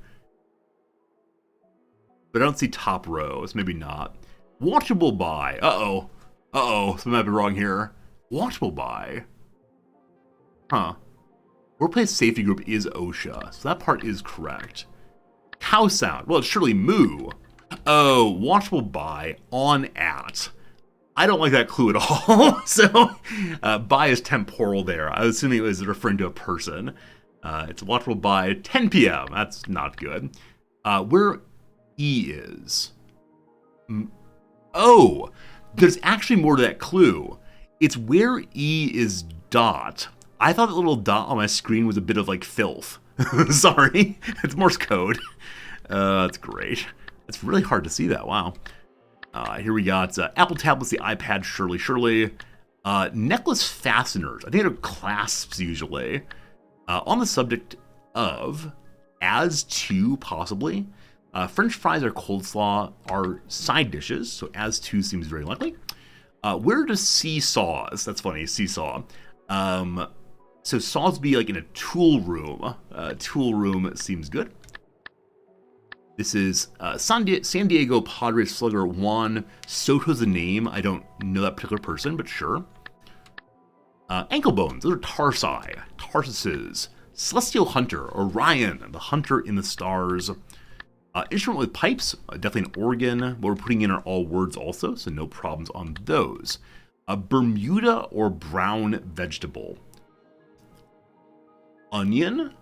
But I don't see top row, so maybe not. Watchable by. Something might be wrong here. Watchable by. Huh. Workplace Safety Group is OSHA, so that part is correct. Cow sound. Well, it's surely moo. Oh, watchable by, on at. I don't like that clue at all. So, by is temporal there. I was assuming it was referring to a person. It's watchable by 10 p.m. That's not good. Where E is. Oh, there's actually more to that clue. It's where E is dot. I thought the little dot on my screen was a bit of like filth. Sorry, it's Morse code. That's great. It's really hard to see that. Wow. Here we got Apple tablets, the iPad, surely. Necklace fasteners. I think they're clasps usually. On the subject of as to possibly. French fries or coleslaw are side dishes, so as to seems very likely. Where does seesaws? That's funny, seesaw. So saws be like in a tool room. Tool room seems good. This is San Diego Padres slugger Juan Soto's the name. I don't know that particular person, but sure. Ankle bones, those are tarsi, tarsuses. Celestial hunter, Orion, the hunter in the stars. Instrument with pipes, definitely an organ. What we're putting in are all words also, so no problems on those. Bermuda or brown vegetable. Onion?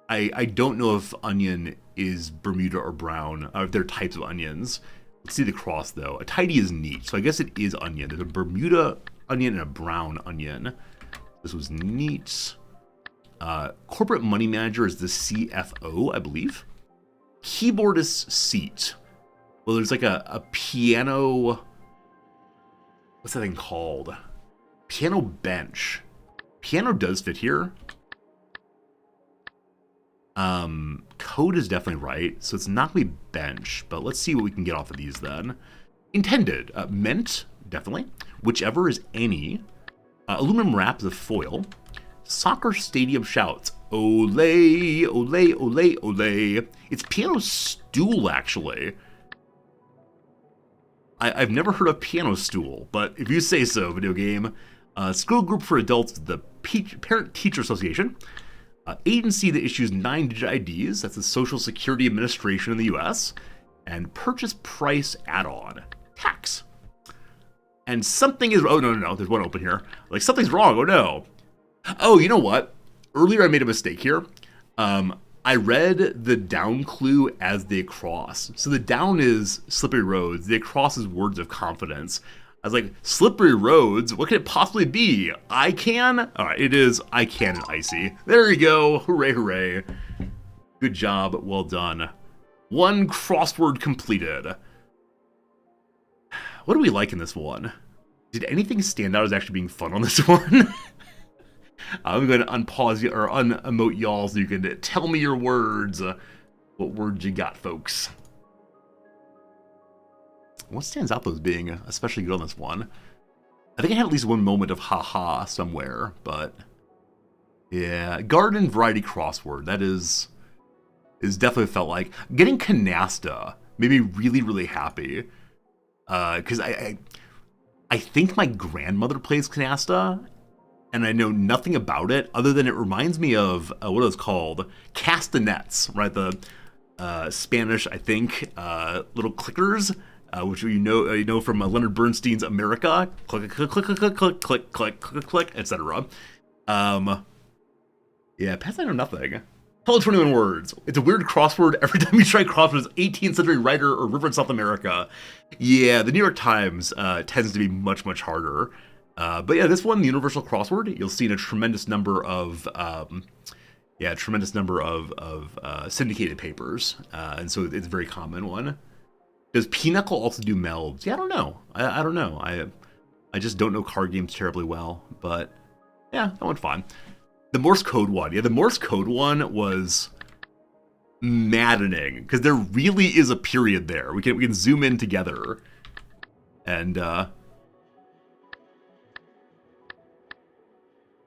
I don't know if onion is Bermuda or brown, or if they're types of onions. Let's see the cross though. A tidy is neat, so I guess it is onion. There's a Bermuda onion and a brown onion. This was neat. Corporate money manager is the CFO, I believe. Keyboardist seat. Well, there's like a piano. What's that thing called? Piano bench. Piano does fit here. Code is definitely right, so it's not gonna be bench, but let's see what we can get off of these then. Intended. Meant, definitely. Whichever is any. Aluminum wrap is a foil. Soccer stadium shouts. Ole, ole, ole, ole. It's piano stool, actually. I've never heard of piano stool, but if you say so, video game. School group for adults, the Parent-Teacher Association. Agency that issues 9-digit IDs, that's the Social Security Administration in the US. And purchase price add-on. Tax. And something is... Oh, no, there's one open here. Like, something's wrong, oh no. Oh, you know what? Earlier I made a mistake here. I read the down clue as the across. So the down is slippery roads, the across is words of confidence. I was like, slippery roads? What could it possibly be? I can? All right, it is I can and icy. There you go. Hooray, hooray. Good job. Well done. One crossword completed. What do we like in this one? Did anything stand out as actually being fun on this one? I'm going to unpause you or unemote y'all so you can tell me your words. What words you got, folks? What stands out though as being especially good on this one? I think I had at least one moment of haha somewhere, but yeah, garden variety crossword. That is definitely felt like getting canasta made me really, really happy. Because I think my grandmother plays canasta, and I know nothing about it other than it reminds me of what it was called, castanets, right? The Spanish, I think, little clickers, which you know from Leonard Bernstein's America, click, click, click, click, click, click, click, click, click, click, etc. Yeah, past I know nothing. Tell 21 words. It's a weird crossword. Every time you try crosswords, 18th century writer or river in South America. Yeah, the New York Times tends to be much, much harder. But yeah, this one, the universal crossword, you'll see in a tremendous number of syndicated papers, and so it's a very common one. Does Pinochle also do melds? Yeah, I don't know. I don't know. I just don't know card games terribly well, but yeah, that one's fine. The Morse code one. Yeah, the Morse code one was maddening because there really is a period there. We can zoom in together, and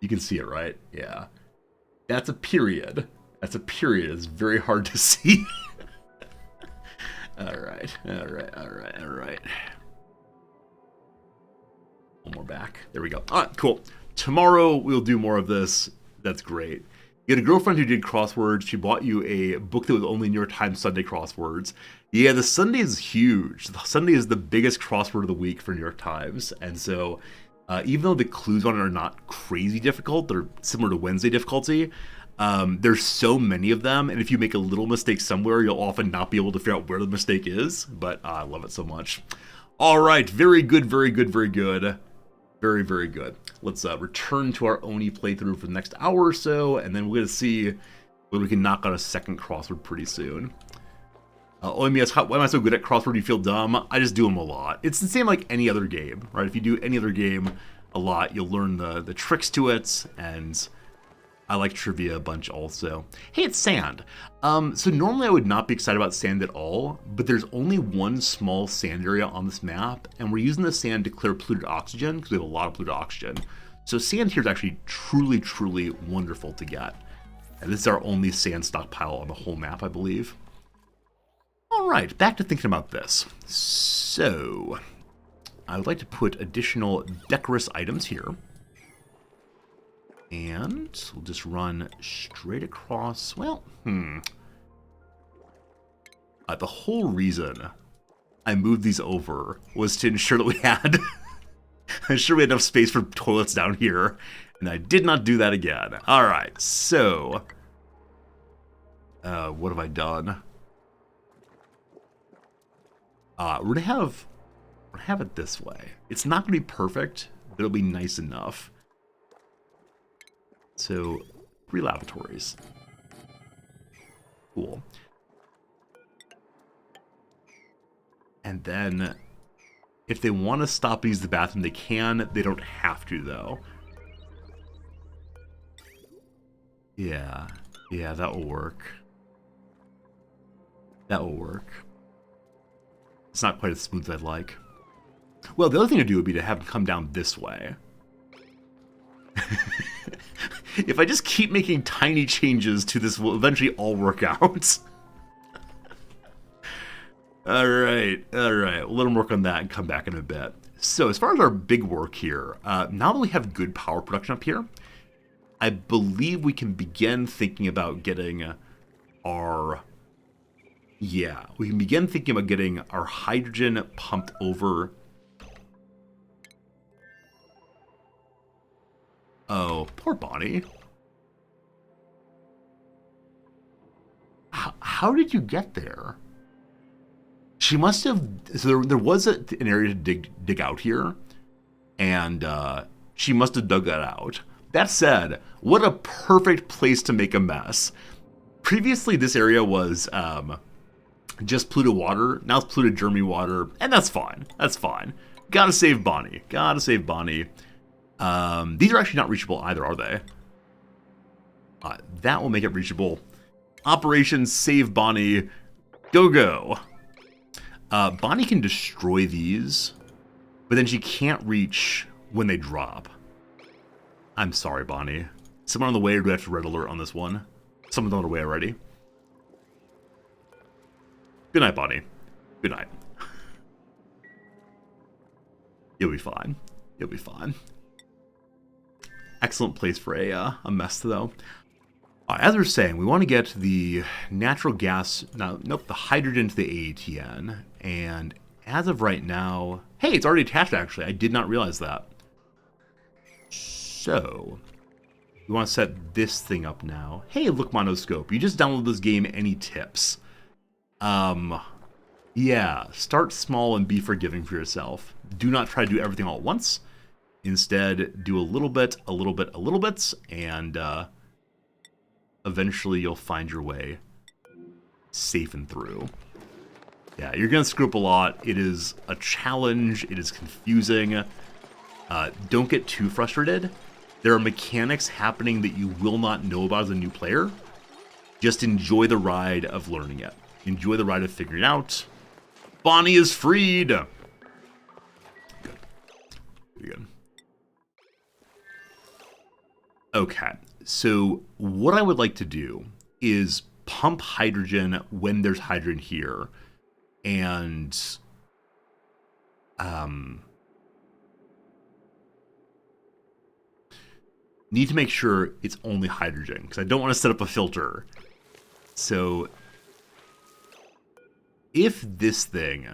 you can see it, right? Yeah, that's a period. That's a period. It's very hard to see. All right. One more back. There we go. All right, cool. Tomorrow we'll do more of this. That's great. You had a girlfriend who did crosswords. She bought you a book that was only New York Times Sunday crosswords. Yeah, the Sunday is huge. The Sunday is the biggest crossword of the week for New York Times. And so even though the clues on it are not crazy difficult, they're similar to Wednesday difficulty, there's so many of them. And if you make a little mistake somewhere, you'll often not be able to figure out where the mistake is. But I love it so much. All right. Very good, very good, very good. Very, very good. Let's return to our Oni playthrough for the next hour or so, and then we're going to see whether we can knock out a second crossword pretty soon. Oni asks, why am I so good at crossword? Do you feel dumb? I just do them a lot. It's the same like any other game, right? If you do any other game a lot, you'll learn the tricks to it, and I like trivia a bunch also. Hey, it's sand. So normally I would not be excited about sand at all, but there's only one small sand area on this map, and we're using the sand to clear polluted oxygen because we have a lot of polluted oxygen. So sand here is actually truly, truly wonderful to get. And this is our only sand stockpile on the whole map, I believe. All right, back to thinking about this. So I would like to put additional decorous items here. And we'll just run straight across. Well, the whole reason I moved these over was to ensure that we had enough space for toilets down here, and I did not do that again. All right, so what have I done? We're gonna have it this way. It's not gonna be perfect, but it'll be nice enough. So, 3 lavatories. Cool. And then, if they want to stop and use the bathroom, they can. They don't have to, though. Yeah, that will work. That will work. It's not quite as smooth as I'd like. Well, the other thing to do would be to have them come down this way. If I just keep making tiny changes to this, will eventually all work out. All right. We'll let them work on that and come back in a bit. So as far as our big work here, now that we have good power production up here, I believe we can begin thinking about getting our... Yeah, we can begin thinking about getting our hydrogen pumped over... Oh, poor Bonnie. How did you get there? She must have... So there was an area to dig out here, and she must have dug that out. That said, what a perfect place to make a mess. Previously, this area was just polluted water. Now it's polluted Germany water, and that's fine. That's fine. Gotta save Bonnie. Gotta save Bonnie. These are actually not reachable either, are they? That will make it reachable. Operation Save Bonnie. Go, go. Bonnie can destroy these, but then she can't reach when they drop. I'm sorry, Bonnie. Someone on the way, or do I have to red alert on this one? Someone's on the way already. Good night, Bonnie. Good night. You'll be fine. You'll be fine. Excellent place for a mess, though. As we were saying, we want to get the natural gas, the hydrogen to the AATN. And as of right now, hey, it's already attached, actually. I did not realize that. So, we want to set this thing up now. Hey, look, Monoscope, you just downloaded this game. Any tips? Yeah, start small and be forgiving for yourself. Do not try to do everything all at once. Instead, do a little bit, a little bit, a little bit, and eventually you'll find your way safe and through. Yeah, you're going to screw up a lot. It is a challenge. It is confusing. Don't get too frustrated. There are mechanics happening that you will not know about as a new player. Just enjoy the ride of learning it. Enjoy the ride of figuring it out. Bonnie is freed! Good. Good. Okay, so what I would like to do is pump hydrogen when there's hydrogen here, and need to make sure it's only hydrogen, because I don't want to set up a filter. So if this thing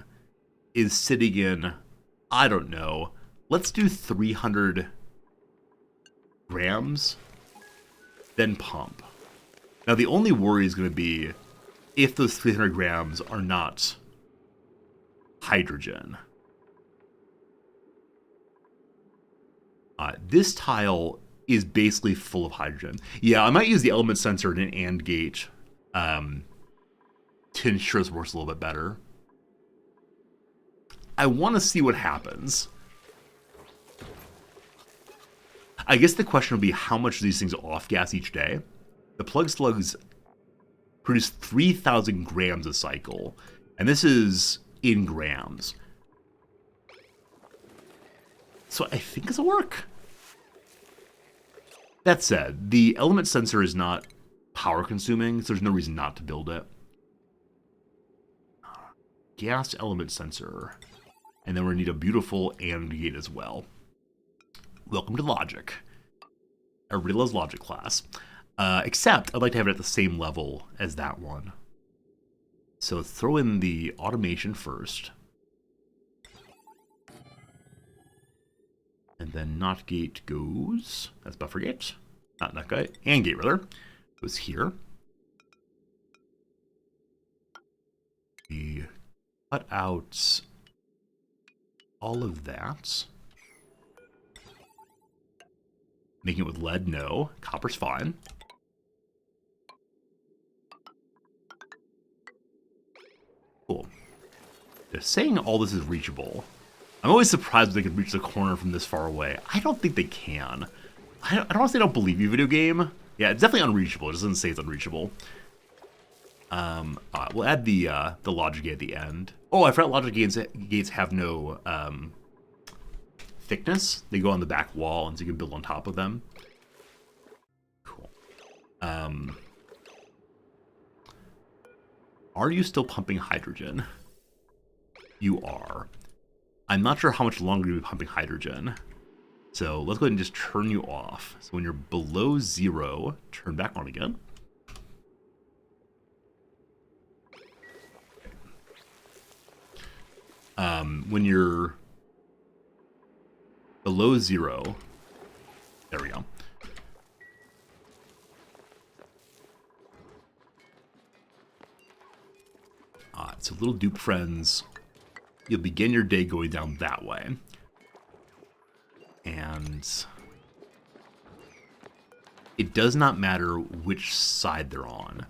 is sitting in, I don't know, let's do 300 grams, then pump. Now the only worry is going to be if those 300 grams are not hydrogen. This tile is basically full of hydrogen. Yeah, I might use the element sensor in an AND gate to ensure this works a little bit better. I want to see what happens. I guess the question will be how much of these things off-gas each day. The plug slugs produce 3,000 grams a cycle, and this is in grams. So I think this will work. That said, the element sensor is not power consuming, so there's no reason not to build it. Gas element sensor. And then we're going to need a beautiful AND gate as well. Welcome to Logic. Everybody loves Logic class. Except I'd like to have it at the same level as that one. So let's throw in the automation first. And then NOT gate goes, that's buffer gate, not NOT gate, AND gate rather, goes here. We cut out all of that. Making it with lead, no. Copper's fine. Cool. They're saying all this is reachable. I'm always surprised when they can reach the corner from this far away. I don't think they can. I don't honestly don't believe you, video game. Yeah, it's definitely unreachable. It doesn't say it's unreachable. We'll add the logic gate at the end. Oh, I forgot logic gates have no thickness. They go on the back wall, and so you can build on top of them. Cool. Are you still pumping hydrogen? You are. I'm not sure how much longer you'll be pumping hydrogen. So let's go ahead and just turn you off. So when you're below 0, turn back on again. When you're below 0, there we go. So little dupe friends, you'll begin your day going down that way. And it does not matter which side they're on.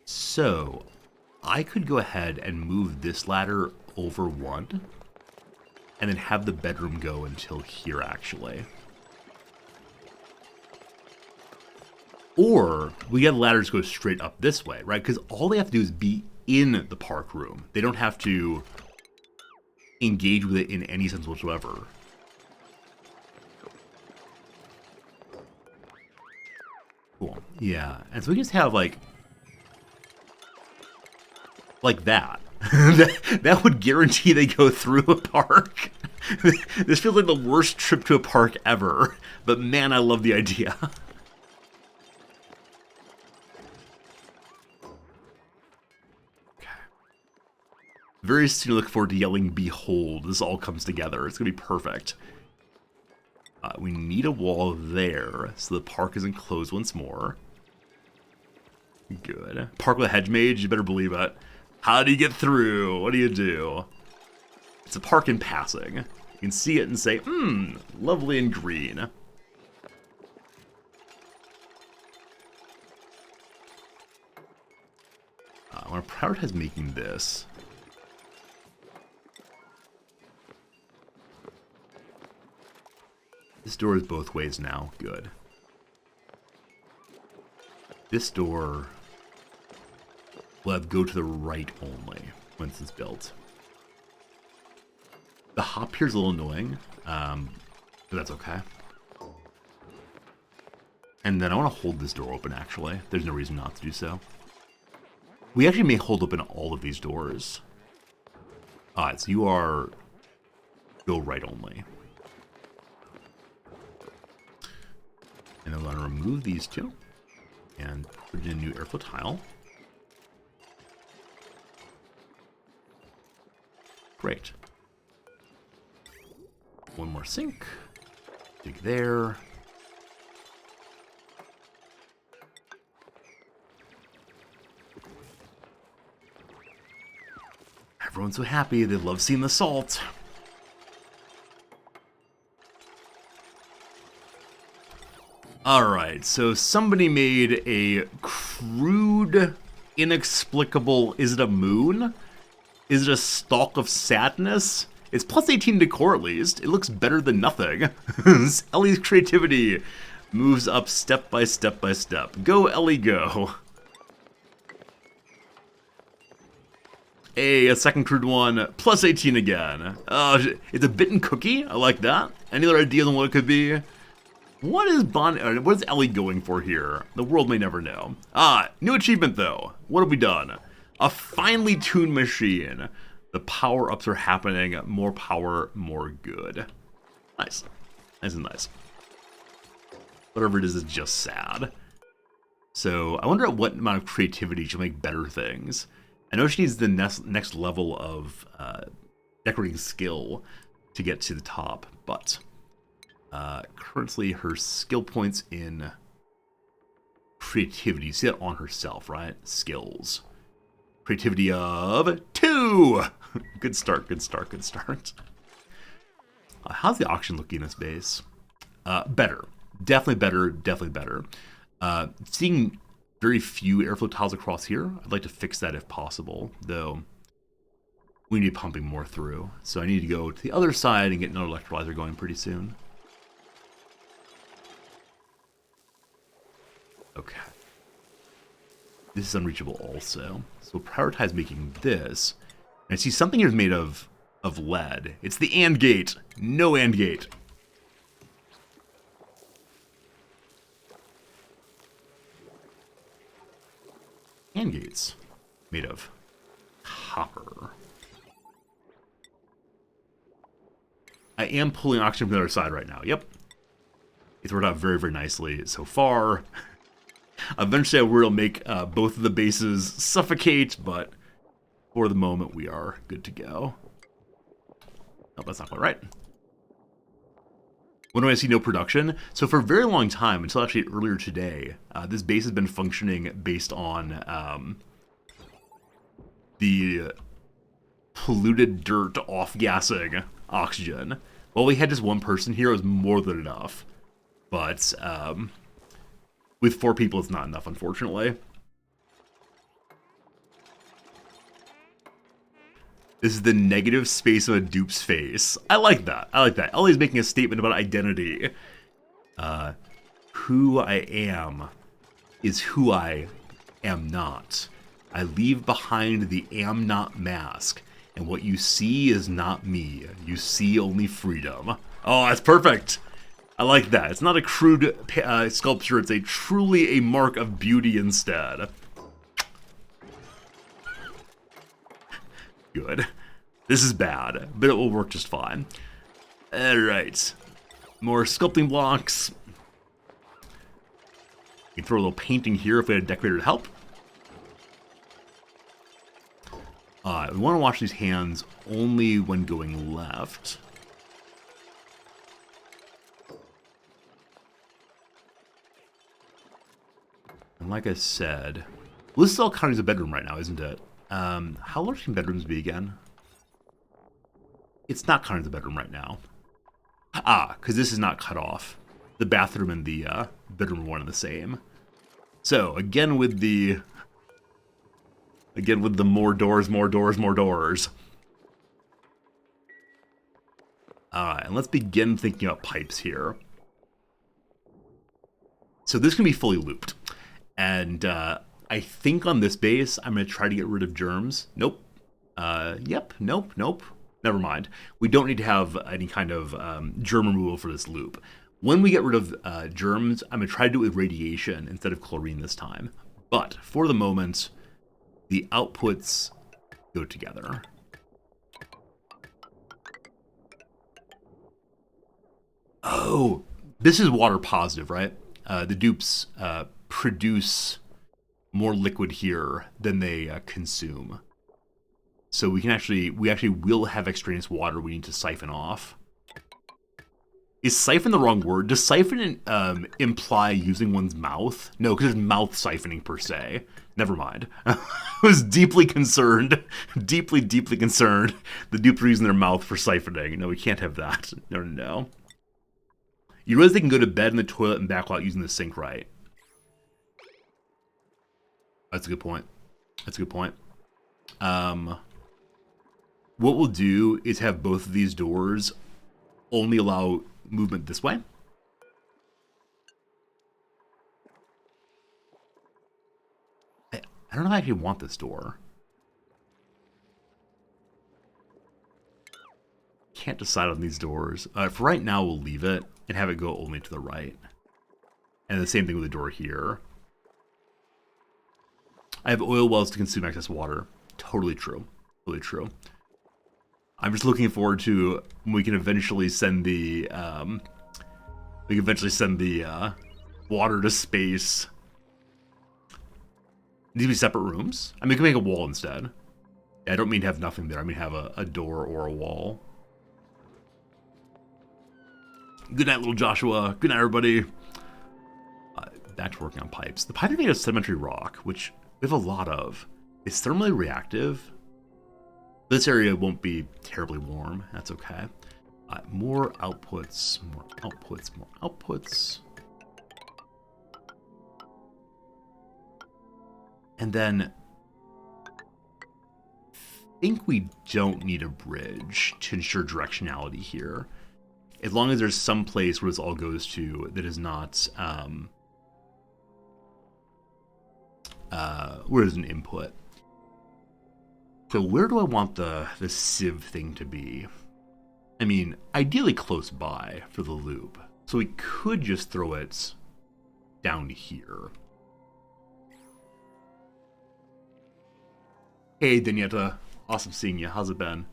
So I could go ahead and move this ladder over one, and then have the bedroom go until here, actually. Or we get ladders go straight up this way, right? Because all they have to do is be in the park room. They don't have to engage with it in any sense whatsoever. Cool. Yeah. And so we just have like that. that would guarantee they go through a park. This feels like the worst trip to a park ever. But man, I love the idea. Very soon, look forward to yelling, "Behold!" This all comes together. It's going to be perfect. We need a wall there, so the park isn't closed once more. Good. Park with a hedge mage, you better believe it. How do you get through? What do you do? It's a park in passing. You can see it and say, lovely and green. I want to prioritize making this. This door is both ways now. Good. This door will have go to the right only once it's built. The hop here is a little annoying, but that's okay. And then I want to hold this door open, actually. There's no reason not to do so. We actually may hold open all of these doors. Alright, so you are go right only. And then we're going to remove these two and put in a new airflow tile. Great. One more sink. Dig there. Everyone's so happy. They love seeing the salt. Alright, so somebody made a crude, inexplicable, is it a moon? Is it a stalk of sadness? It's plus 18 decor at least. It looks better than nothing. Ellie's creativity moves up step by step by step. Go, Ellie, go. A second crude one, plus 18 again. It's a bitten cookie. I like that. Any other ideas on what it could be? What is Ellie going for here? The world may never know. New achievement though. What have we done? A finely tuned machine. The power-ups are happening. More power, more good. Nice. Nice and nice. Whatever it is just sad. So, I wonder at what amount of creativity she'll make better things. I know she needs the next level of decorating skill to get to the top, but currently her skill points in creativity, you see that on herself, right? Skills. Creativity of 2! Good start, good start, good start. How's the auction looking in this base? Better. Definitely better, definitely better. Seeing very few airflow tiles across here. I'd like to fix that if possible, though we need pumping more through. So I need to go to the other side and get another electrolyzer going pretty soon. Okay. This is unreachable also. So we'll prioritize making this. And I see something here is made of lead. It's the AND gate. No AND gate. AND gates made of copper. I am pulling oxygen from the other side right now. Yep. It's worked out very, very nicely so far. Eventually I will make both of the bases suffocate, but for the moment we are good to go. Oh, that's not quite right. When do I see no production? So for a very long time, until actually earlier today, this base has been functioning based on the polluted dirt off-gassing oxygen. While we had just one person here, it was more than enough. But with 4 people, it's not enough, unfortunately. This is the negative space of a dupe's face. I like that. I like that. Ellie's making a statement about identity. Who I am is who I am not. I leave behind the am not mask, and what you see is not me. You see only freedom. Oh, that's perfect. I like that. It's not a crude sculpture. It's truly a mark of beauty instead. Good. This is bad, but it will work just fine. Alright. More sculpting blocks. We can throw a little painting here if we had a decorator to help. We want to wash these hands only when going left. And like I said, well, this is all counting as a bedroom right now, isn't it? How large can bedrooms be again? It's not counting as a bedroom right now. Because this is not cut off. The bathroom and the bedroom are one and the same. So, again with the more doors, more doors, more doors. Alright, and let's begin thinking about pipes here. So this can be fully looped. And I think on this base, I'm going to try to get rid of germs. Nope. Yep, nope. Never mind. We don't need to have any kind of germ removal for this loop. When we get rid of germs, I'm going to try to do it with radiation instead of chlorine this time. But for the moment, the outputs go together. Oh, this is water positive, right? The dupes produce more liquid here than they consume. So we actually will have extraneous water we need to siphon off. Is siphon the wrong word? Does siphon imply using one's mouth? No, because there's mouth siphoning per se. Never mind. I was deeply concerned, deeply concerned. The dupes are using their mouth for siphoning. No, we can't have that. No. You realize they can go to bed in the toilet and back out using the sink, right? That's a good point. What we'll do is have both of these doors only allow movement this way. I don't know if I actually want this door. Can't decide on these doors. For right now, we'll leave it and have it go only to the right. And the same thing with the door here. I have oil wells to consume excess water. Totally true. Totally true. I'm just looking forward to when we can eventually send the water to space. Need to be separate rooms. I mean, we can make a wall instead. Yeah, I don't mean to have nothing there. I mean have a door or a wall. Good night, little Joshua. Good night, everybody. Back to working on pipes. The pipe is made of sedimentary rock, which we have a lot of. It's thermally reactive. This area won't be terribly warm. That's okay. More outputs, more outputs, more outputs. And then I think we don't need a bridge to ensure directionality here. As long as there's some place where this all goes to that is not where there's an input. So where do I want the sieve thing to be? I mean, ideally close by for the loop. So we could just throw it down here. Hey, Danietta. Awesome seeing you. How's it been?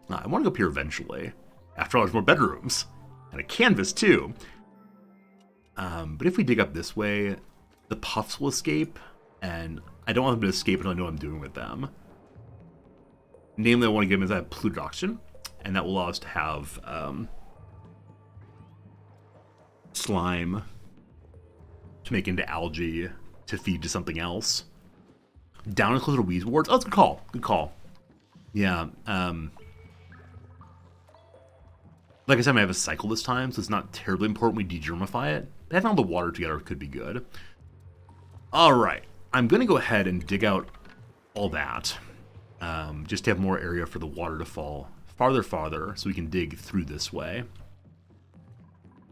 I want to go up here eventually. After all, there's more bedrooms. And a canvas, too. But if we dig up this way, the puffs will escape. And I don't want them to escape until I know what I'm doing with them. Namely, I want to give them that polluted oxygen. And that will allow us to have slime to make into algae to feed to something else. Down and closer to weed wards. Oh, it's a good call. Good call. Yeah. Like I said, I have a cycle this time, so it's not terribly important we degermify it. But having all the water together could be good. All right. I'm going to go ahead and dig out all that. just to have more area for the water to fall farther, so we can dig through this way.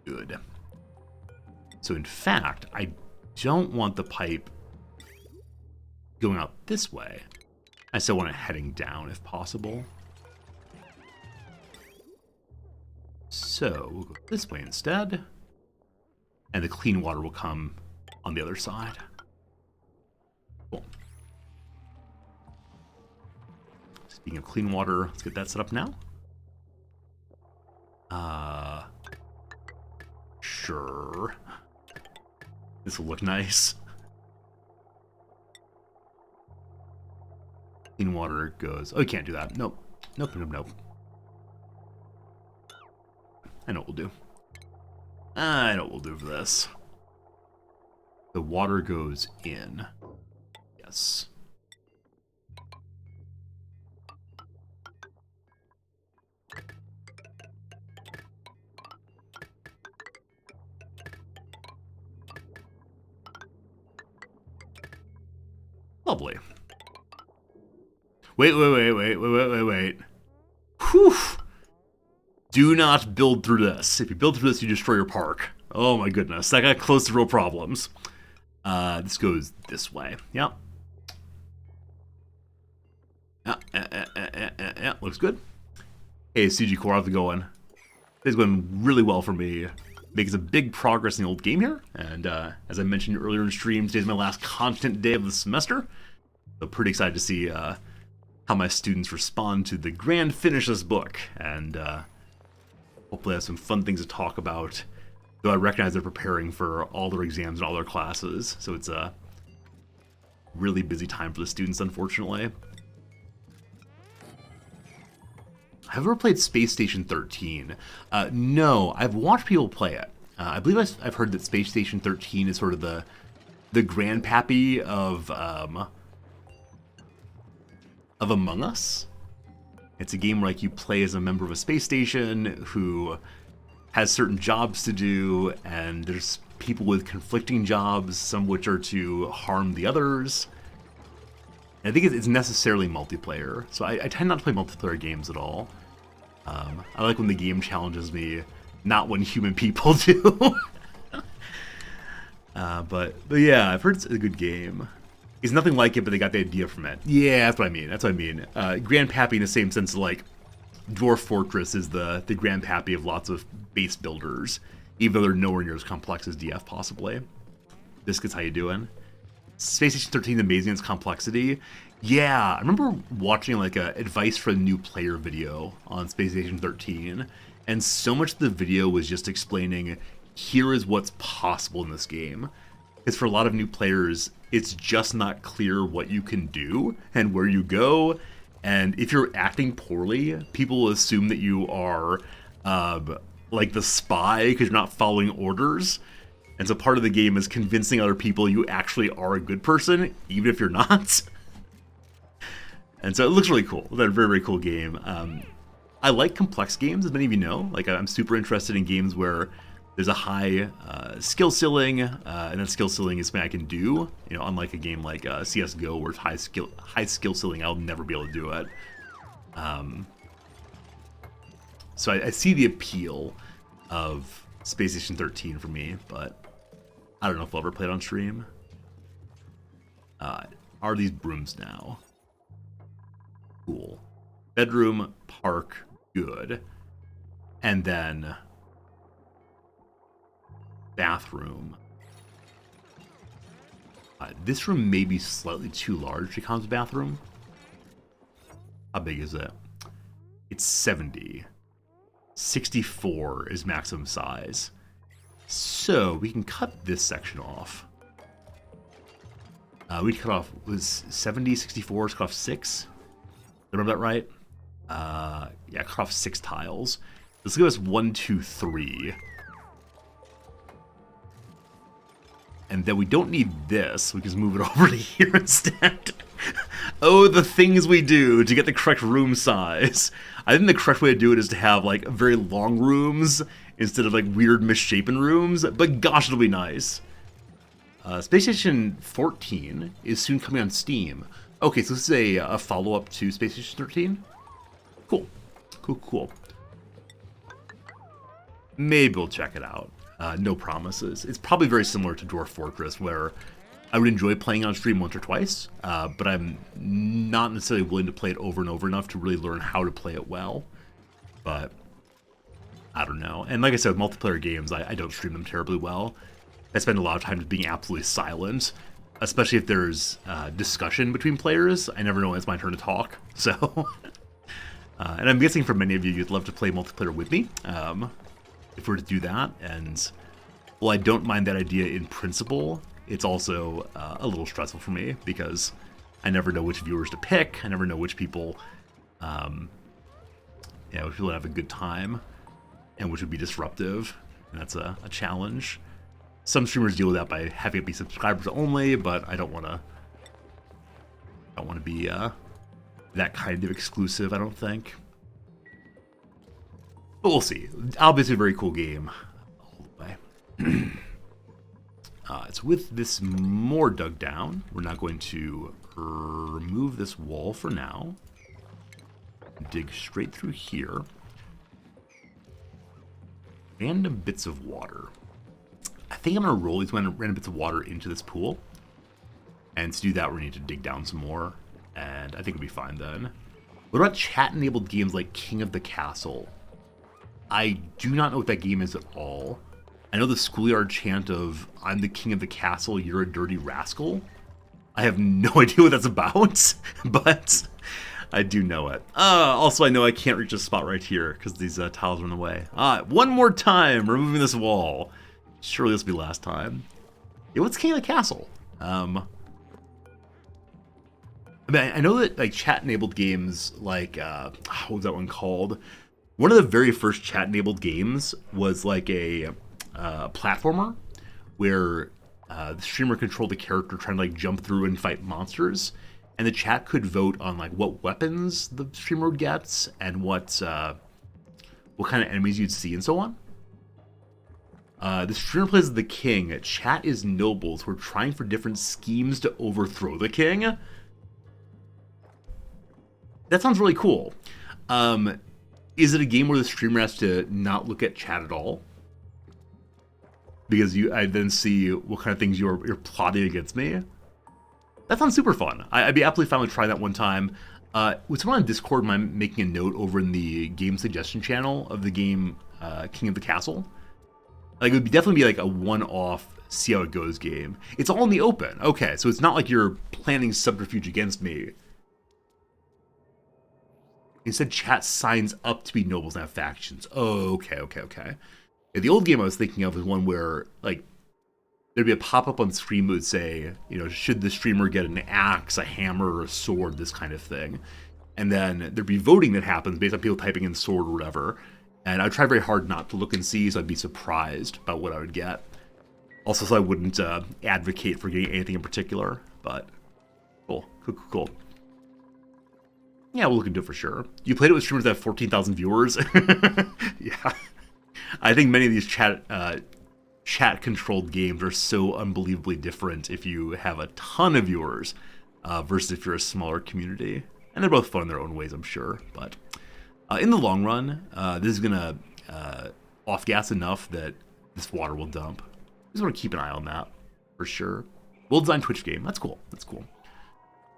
Good. So in fact, I don't want the pipe going out this way. I still want it heading down if possible. So we'll go this way instead. And the clean water will come on the other side. Cool. Speaking of clean water, let's get that set up now. Sure. This will look nice. Clean water goes... Oh, you can't do that. Nope. Nope. I know what we'll do. I know what we'll do for this. The water goes in. Yes. Lovely. Wait. Whew. Do not build through this. If you build through this, you destroy your park. Oh my goodness, that got close to real problems. This goes this way. Yep. Yeah, looks good. Hey, CG Core, how's it going? It's going really well for me. Making some big progress in the old game here. And as I mentioned earlier in stream, today's my last content day of the semester. So pretty excited to see how my students respond to the grand finish of this book. And hopefully I have some fun things to talk about. Though I recognize they're preparing for all their exams and all their classes. So it's a really busy time for the students, unfortunately. Have you ever played Space Station 13? No, I've watched people play it. I believe I've heard that Space Station 13 is sort of the grandpappy of Among Us. It's a game where like you play as a member of a space station who has certain jobs to do, and there's people with conflicting jobs, some of which are to harm the others. And I think it's necessarily multiplayer, so I tend not to play multiplayer games at all. I like when the game challenges me, not when human people do. But yeah, I've heard it's a good game. It's nothing like it, but they got the idea from it. Yeah, that's what I mean. Grandpappy in the same sense of like Dwarf Fortress is the grandpappy of lots of base builders, even though they're nowhere near as complex as DF possibly. Biscuits, how you doing? Space Station 13 amazing in its complexity. Yeah, I remember watching like a advice for a new player video on Space Station 13, and so much of the video was just explaining, here is what's possible in this game. Because for a lot of new players, it's just not clear what you can do and where you go. And if you're acting poorly, people will assume that you are like the spy because you're not following orders. And so part of the game is convincing other people you actually are a good person, even if you're not. And so it looks really cool. It's a very, very cool game. I like complex games, as many of you know. Like I'm super interested in games where there's a high skill ceiling, and that skill ceiling is something I can do. You know, unlike a game like CS:GO, where it's high skill ceiling, I'll never be able to do it. So I see the appeal of Space Station 13 for me, but I don't know if I'll ever play it on stream. Are these brooms now? Cool. Bedroom, park, good. And then bathroom. This room may be slightly too large to count as a bathroom. How big is it? It's 70. 64 is maximum size. So we can cut this section off. We cut off, was 70, 64, cut off 6? Remember that right? Yeah, cut off 6 tiles. Let's give us 1, 2, 3. And then we don't need this. We can just move it over to here instead. Oh, the things we do to get the correct room size. I think the correct way to do it is to have like very long rooms instead of like weird misshapen rooms. But gosh, it'll be nice. Space Station 14 is soon coming on Steam. Okay, so this is a follow-up to Space Station 13? Cool. Cool. Maybe we'll check it out. No promises. It's probably very similar to Dwarf Fortress, where I would enjoy playing on stream once or twice, but I'm not necessarily willing to play it over and over enough to really learn how to play it well. But I don't know. And like I said, with multiplayer games, I don't stream them terribly well. I spend a lot of time just being absolutely silent, especially if there's discussion between players. I never know when it's my turn to talk. So, and I'm guessing for many of you, you'd love to play multiplayer with me, if we're to do that. And while I don't mind that idea in principle, it's also a little stressful for me because I never know which viewers to pick. I never know which people, which people have a good time and which would be disruptive. And that's a challenge. Some streamers deal with that by having it be subscribers only, but I don't want to be that kind of exclusive, I don't think. But we'll see. Obviously a very cool game. All the way. It's with this more dug down. We're not going to remove this wall for now. Dig straight through here. Random bits of water. I think I'm going to roll these random bits of water into this pool. And to do that, we need to dig down some more. And I think we'll be fine then. What about chat-enabled games like King of the Castle? I do not know what that game is at all. I know the schoolyard chant of, I'm the king of the castle, you're a dirty rascal. I have no idea what that's about, but I do know it. Also, I know I can't reach a spot right here because these tiles are in the way. One more time, removing this wall. Surely this will be last time. Yeah, what's King of the Castle? I mean, I know that like chat-enabled games, like what was that one called? One of the very first chat-enabled games was like a platformer where the streamer controlled the character trying to like jump through and fight monsters, and the chat could vote on like what weapons the streamer would get and what kind of enemies you'd see and so on. The streamer plays the king. Chat is nobles who are trying for different schemes to overthrow the king. That sounds really cool. Is it a game where the streamer has to not look at chat at all? Because I then see what kind of things you're plotting against me. That sounds super fun. I'd be absolutely fine with trying that one time. With someone on Discord, I'm making a note over in the game suggestion channel of the game King of the Castle. Like, it would definitely be like a one-off, see how it goes game. It's all in the open. Okay, so it's not like you're planning subterfuge against me. Instead, chat signs up to be nobles and have factions. Oh, okay. Yeah, the old game I was thinking of was one where, like, there'd be a pop-up on screen that would say, you know, should the streamer get an axe, a hammer, or a sword, this kind of thing. And then there'd be voting that happens based on people typing in sword or whatever. And I'd try very hard not to look and see, so I'd be surprised about what I would get. Also, so I wouldn't advocate for getting anything in particular, but cool. Yeah, we'll look into it for sure. You played it with streamers that have 14,000 viewers? Yeah. I think many of these chat-controlled games are so unbelievably different if you have a ton of viewers versus if you're a smaller community. And they're both fun in their own ways, I'm sure. But in the long run, this is going to off-gas enough that this water will dump. Just want to keep an eye on that, for sure. Well-designed Twitch game. That's cool.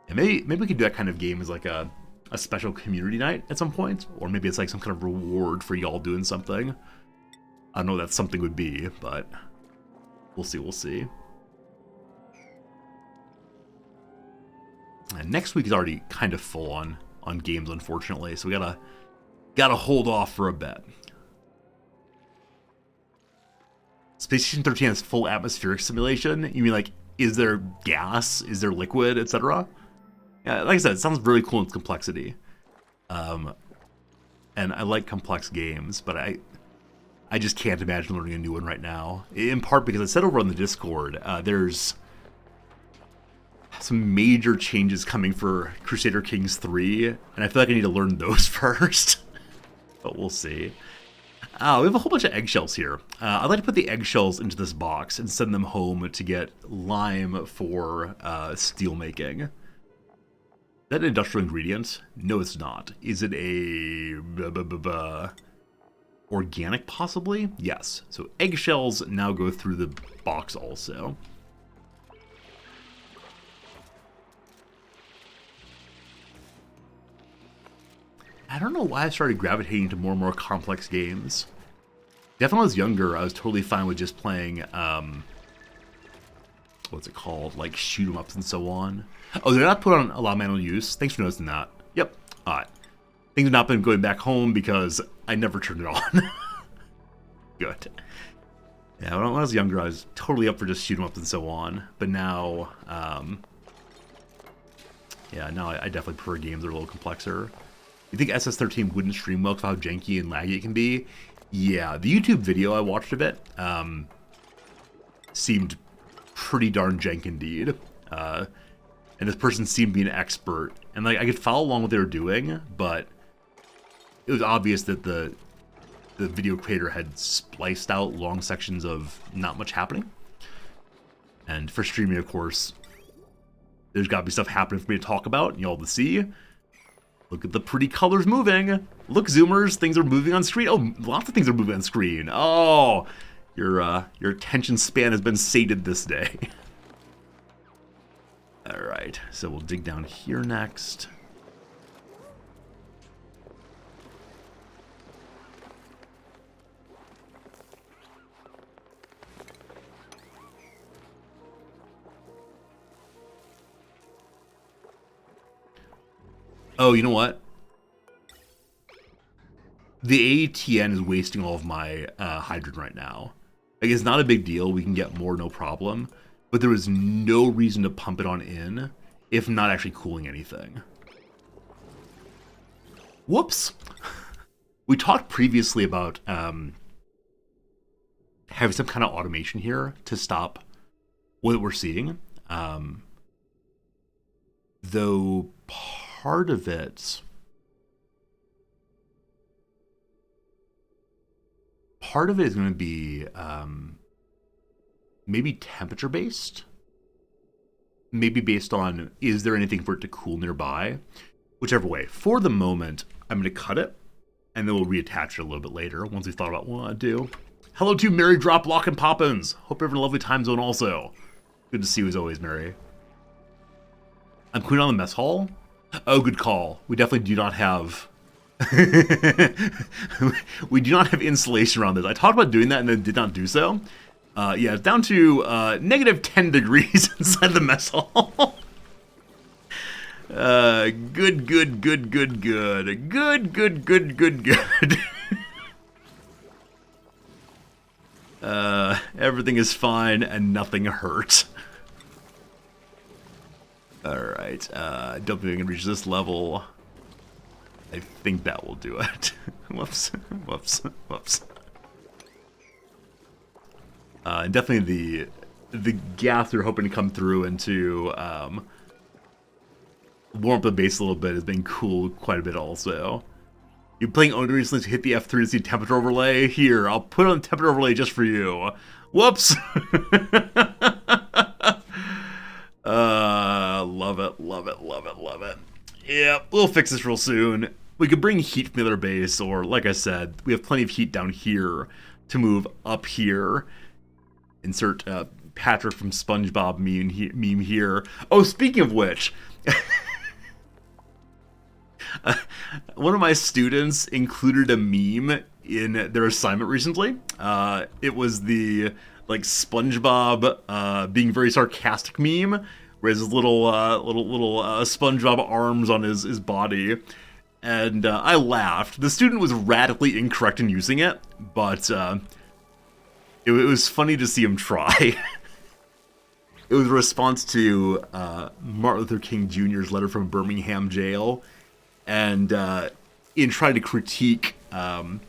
And maybe we could do that kind of game as like a special community night at some point. Or maybe it's like some kind of reward for y'all doing something. I don't know what that something would be, but we'll see. And next week is already kind of full on games, unfortunately, so we gotta hold off for a bit. Space Station 13 has full atmospheric simulation. You mean like, is there gas? Is there liquid, etc.? Yeah, like I said, it sounds really cool in its complexity. And I like complex games, but I just can't imagine learning a new one right now. In part because I said over on the Discord, there's some major changes coming for Crusader Kings 3, and I feel like I need to learn those first. But we'll see. We have a whole bunch of eggshells here. I'd like to put the eggshells into this box and send them home to get lime for steel making. that an industrial ingredient? No, it's not. Is it a organic, possibly? Yes. So eggshells now go through the box also. I don't know why I started gravitating to more and more complex games. Definitely when I was younger, I was totally fine with just playing, what's it called? Like shoot 'em ups and so on. Oh, they're not put on a lot of manual use. Thanks for noticing that. Yep. Alright. Things have not been going back home because I never turned it on. Good. Yeah, when I was younger, I was totally up for just shoot 'em ups and so on. But now, yeah, now I definitely prefer games that are a little complexer. You think SS13 wouldn't stream well because how janky and laggy it can be? Yeah, the YouTube video I watched of it seemed pretty darn jank indeed. And this person seemed to be an expert. And like I could follow along what they were doing, but it was obvious that the video creator had spliced out long sections of not much happening. And for streaming, of course, there's got to be stuff happening for me to talk about and y'all to see. Look at the pretty colors moving. Look, Zoomers, things are moving on screen. Oh, lots of things are moving on screen. Oh, your attention span has been sated this day. All right, so we'll dig down here next. Oh, you know what? The ATN is wasting all of my hydrogen right now. Like, it's not a big deal. We can get more, no problem. But there is no reason to pump it on in if not actually cooling anything. Whoops. We talked previously about having some kind of automation here to stop what we're seeing. Though part of it is going to be maybe temperature based, maybe based on is there anything for it to cool nearby. Whichever way, for the moment I'm going to cut it and then we'll reattach it a little bit later once we've thought about what I want to do. Hello to Mary Drop Lock and Poppins. Hope you're having a lovely time zone also. Good to see you as always, Mary. I'm queen on the mess hall. Oh, good call. We definitely do not have... we do not have insulation around this. I talked about doing that and then did not do so. Yeah, it's down to negative 10 degrees inside the mess hall. Good. Everything is fine and nothing hurt. Alright, don't think I can reach this level. I think that will do it. Whoops. And definitely the gas we're hoping to come through and to warm up the base a little bit has been cooled quite a bit also. You're playing Own recently to hit the F3 to see temperature overlay? Here, I'll put on the temperature overlay just for you. Whoops! Love it. Yeah, we'll fix this real soon. We could bring heat from the other base, or like I said, we have plenty of heat down here to move up here. Insert Patrick from SpongeBob meme here. Oh, speaking of which, one of my students included a meme in their assignment recently. It was the like SpongeBob being very sarcastic meme, where his little SpongeBob arms on his body. And I laughed. The student was radically incorrect in using it, but it was funny to see him try. It was a response to Martin Luther King Jr.'s letter from Birmingham jail, and in trying to critique certain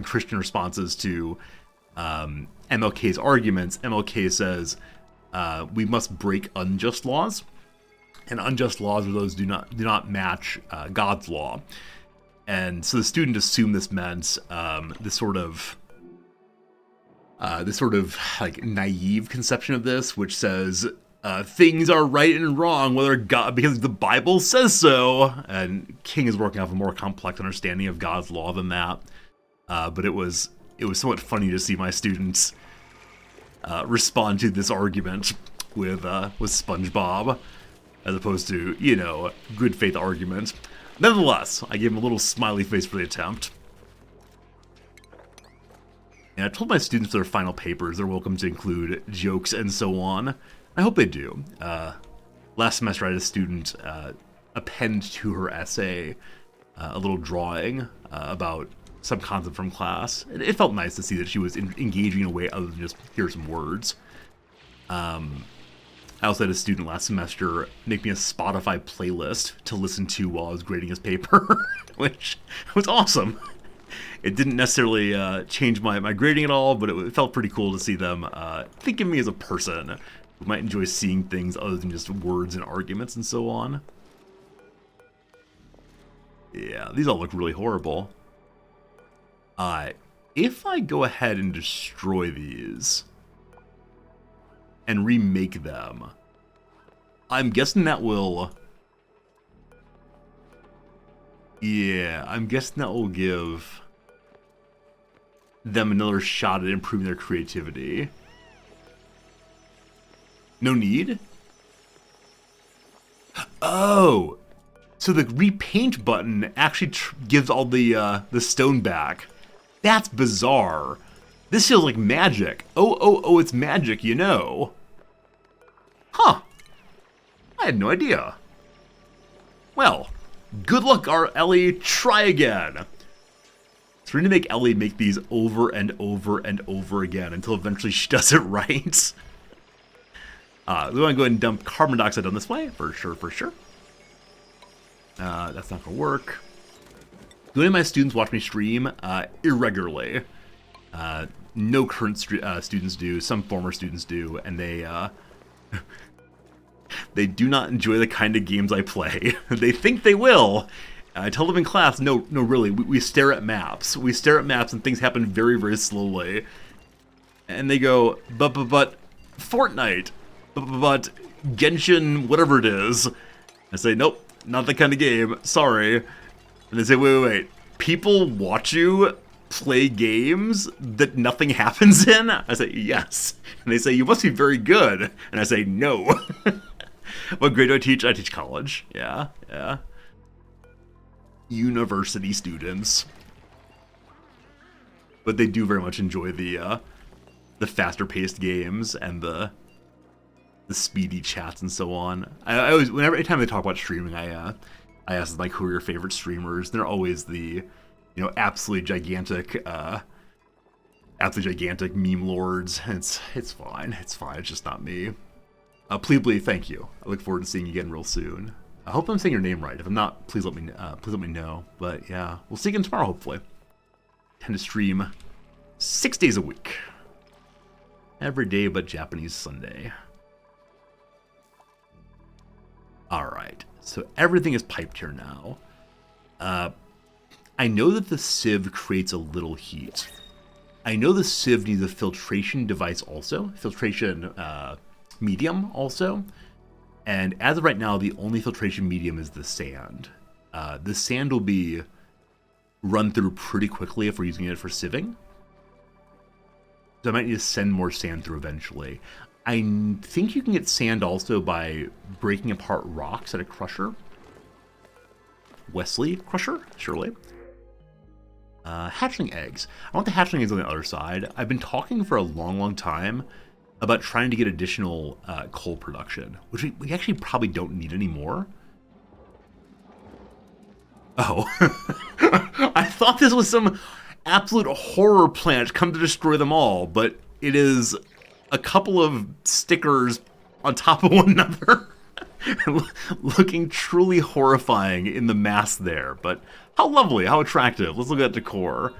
Christian responses to MLK's arguments, MLK says we must break unjust laws, and unjust laws are those do not match God's law. And so the student assumed this meant this sort of like naive conception of this, which says things are right and wrong, whether God, because the Bible says so. And King is working off a more complex understanding of God's law than that. But it was somewhat funny to see my students respond to this argument with SpongeBob, as opposed to, good faith argument. Nevertheless, I gave him a little smiley face for the attempt. And I told my students for their final papers they're welcome to include jokes and so on. I hope they do. Last semester I had a student append to her essay a little drawing about some concept from class. It felt nice to see that she was engaging in a way other than just hear some words. I also had a student last semester make me a Spotify playlist to listen to while I was grading his paper, which was awesome. It didn't necessarily change my grading at all, but it felt pretty cool to see them think of me as a person who might enjoy seeing things other than just words and arguments and so on. Yeah, these all look really horrible. If I go ahead and destroy these and remake them, I'm guessing that will... Yeah, I'm guessing that will give them another shot at improving their creativity. No need? Oh! So the repaint button actually gives all the stone back. That's bizarre. This feels like magic. Oh, it's magic, Huh. I had no idea. Well, good luck, our Ellie. Try again. So we're going to make Ellie make these over and over and over again until eventually she does it right. We want to go ahead and dump carbon dioxide down this way, for sure. That's not going to work. Do any of my students watch me stream? Irregularly. No current students do. Some former students do, and they do not enjoy the kind of games I play. They think they will. I tell them in class, no, really, we stare at maps. We stare at maps and things happen very, very slowly. And they go, but Fortnite, but Genshin, whatever it is. I say, nope, not the kind of game, sorry. And they say, wait, people watch you play games that nothing happens in? I say, yes. And they say, you must be very good. And I say, no. What grade do I teach? I teach college. Yeah. University students. But they do very much enjoy the faster paced games and the speedy chats and so on. I always, every time they talk about streaming, I ask like, who are your favorite streamers? They're always the, absolutely gigantic meme lords. It's fine. It's just not me. Please, thank you. I look forward to seeing you again real soon. I hope I'm saying your name right. If I'm not, please let me know. But yeah, we'll see you again tomorrow, hopefully. Tend to stream 6 days a week. Every day but Japanese Sunday. Alright, so everything is piped here now. I know that the sieve creates a little heat. I know the sieve needs a filtration device also. Filtration medium also. And as of right now, the only filtration medium is the sand. The sand will be run through pretty quickly if we're using it for sieving. So I might need to send more sand through eventually. I think you can get sand also by breaking apart rocks at a crusher. Wesley crusher, surely. Hatchling eggs. I want the hatchling eggs on the other side. I've been talking for a long time about trying to get additional coal production, which we actually probably don't need anymore. Oh. I thought this was some absolute horror plant come to destroy them all, but it is a couple of stickers on top of one another. Looking truly horrifying in the mass there, but how lovely, how attractive. Let's look at that decor.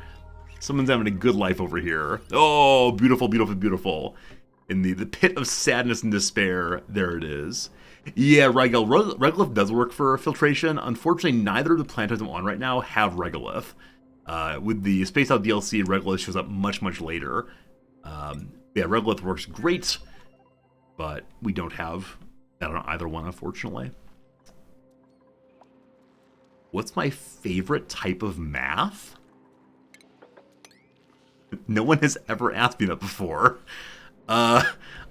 Someone's having a good life over here. Oh, beautiful, beautiful, beautiful. In the pit of sadness and despair, there it is. Yeah, Regolith does work for filtration. Unfortunately, neither of the planets I'm on right now have Regolith. With the Space Out DLC, Regolith shows up much later. Yeah, Regolith works great, but we don't have that on either one, unfortunately. What's my favorite type of math? No one has ever asked me that before. I'm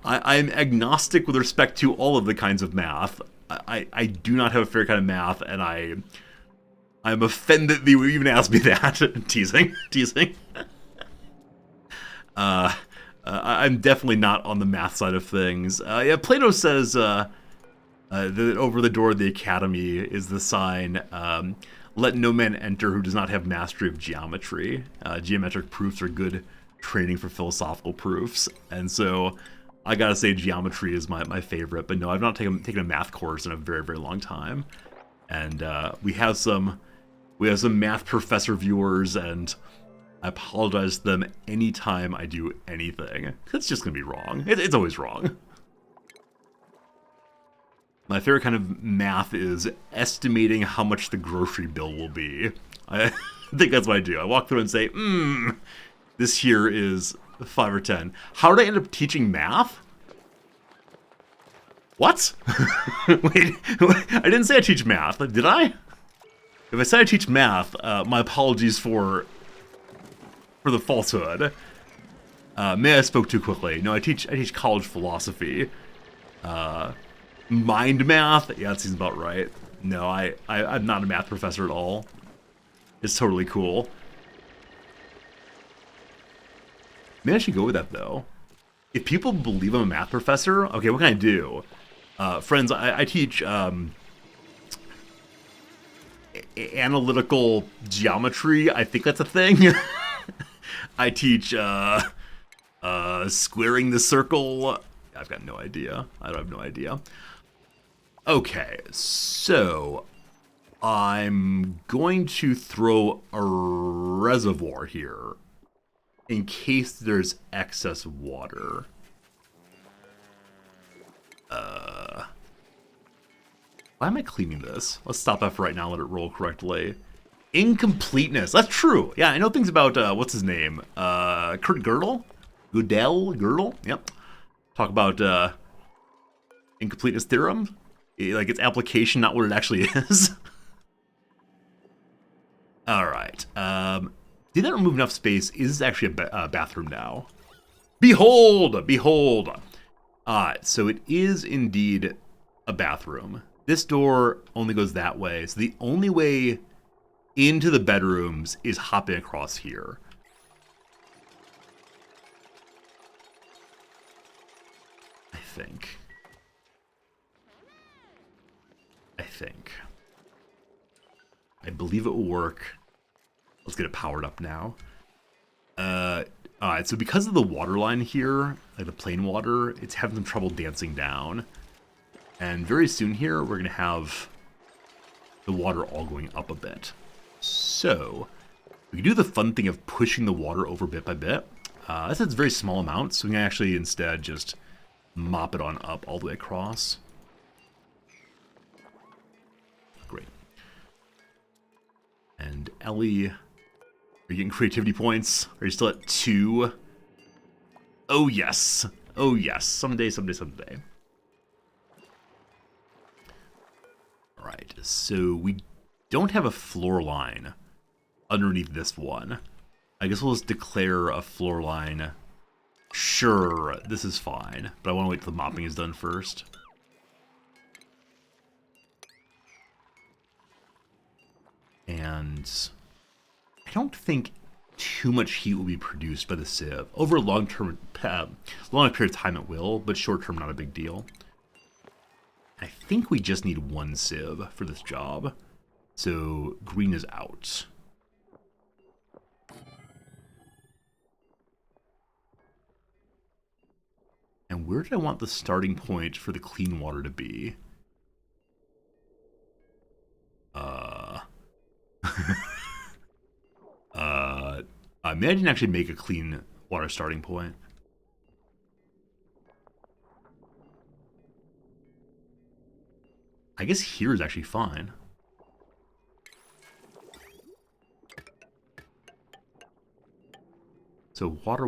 agnostic with respect to all of the kinds of math. I do not have a favorite kind of math, and I'm offended that you even asked me that. Teasing. I'm definitely not on the math side of things. Yeah, Plato says that over the door of the academy is the sign, let no man enter who does not have mastery of geometry. Geometric proofs are good training for philosophical proofs. And so I gotta say geometry is my favorite. But no, I've not taken a math course in a very, very long time. And we have some math professor viewers, and I apologize to them anytime I do anything. It's just gonna be wrong. It's always wrong. My favorite kind of math is estimating how much the grocery bill will be. I think that's what I do. I walk through and say, this here is 5 or 10. How did I end up teaching math? What? Wait, I didn't say I teach math, did I? If I said I teach math, my apologies for the falsehood. May I spoke too quickly. No, I teach college philosophy. Mind math? Yeah, that seems about right. No, I'm not a math professor at all. It's totally cool. Maybe I should go with that, though. If people believe I'm a math professor, okay, what can I do? Friends, I teach analytical geometry. I think that's a thing. I teach squaring the circle. I've got no idea. I have no idea. Okay, so I'm going to throw a reservoir here in case there's excess water. Why am I cleaning this? Let's stop that for right now, let it roll correctly. Incompleteness. That's true. Yeah, I know things about, what's his name? Kurt Gödel? Gödel? Yep. Talk about, incompleteness theorem. Like, its application, not what it actually is. Alright. Did that remove enough space? Is this actually a bathroom now? Behold! Behold! Alright, so it is indeed a bathroom. This door only goes that way, so the only way into the bedrooms is hopping across here. I think. I believe it will work. Let's get it powered up now. Alright, so because of the water line here, like the plain water, it's having some trouble dancing down. And very soon here, we're going to have the water all going up a bit. So, we can do the fun thing of pushing the water over bit by bit. This is very small amounts, so we can actually instead just mop it on up all the way across. Great. And Ellie, are you getting creativity points? Are you still at 2? Oh yes. Oh yes. Someday. Alright, so we don't have a floor line underneath this one. I guess we'll just declare a floor line. Sure, this is fine, but I want to wait till the mopping is done first. And I don't think too much heat will be produced by the sieve. Over a long period of time it will, but short term not a big deal. I think we just need one sieve for this job. So green is out. And where did I want the starting point for the clean water to be? Maybe I didn't actually make a clean water starting point. I guess here is actually fine. So water.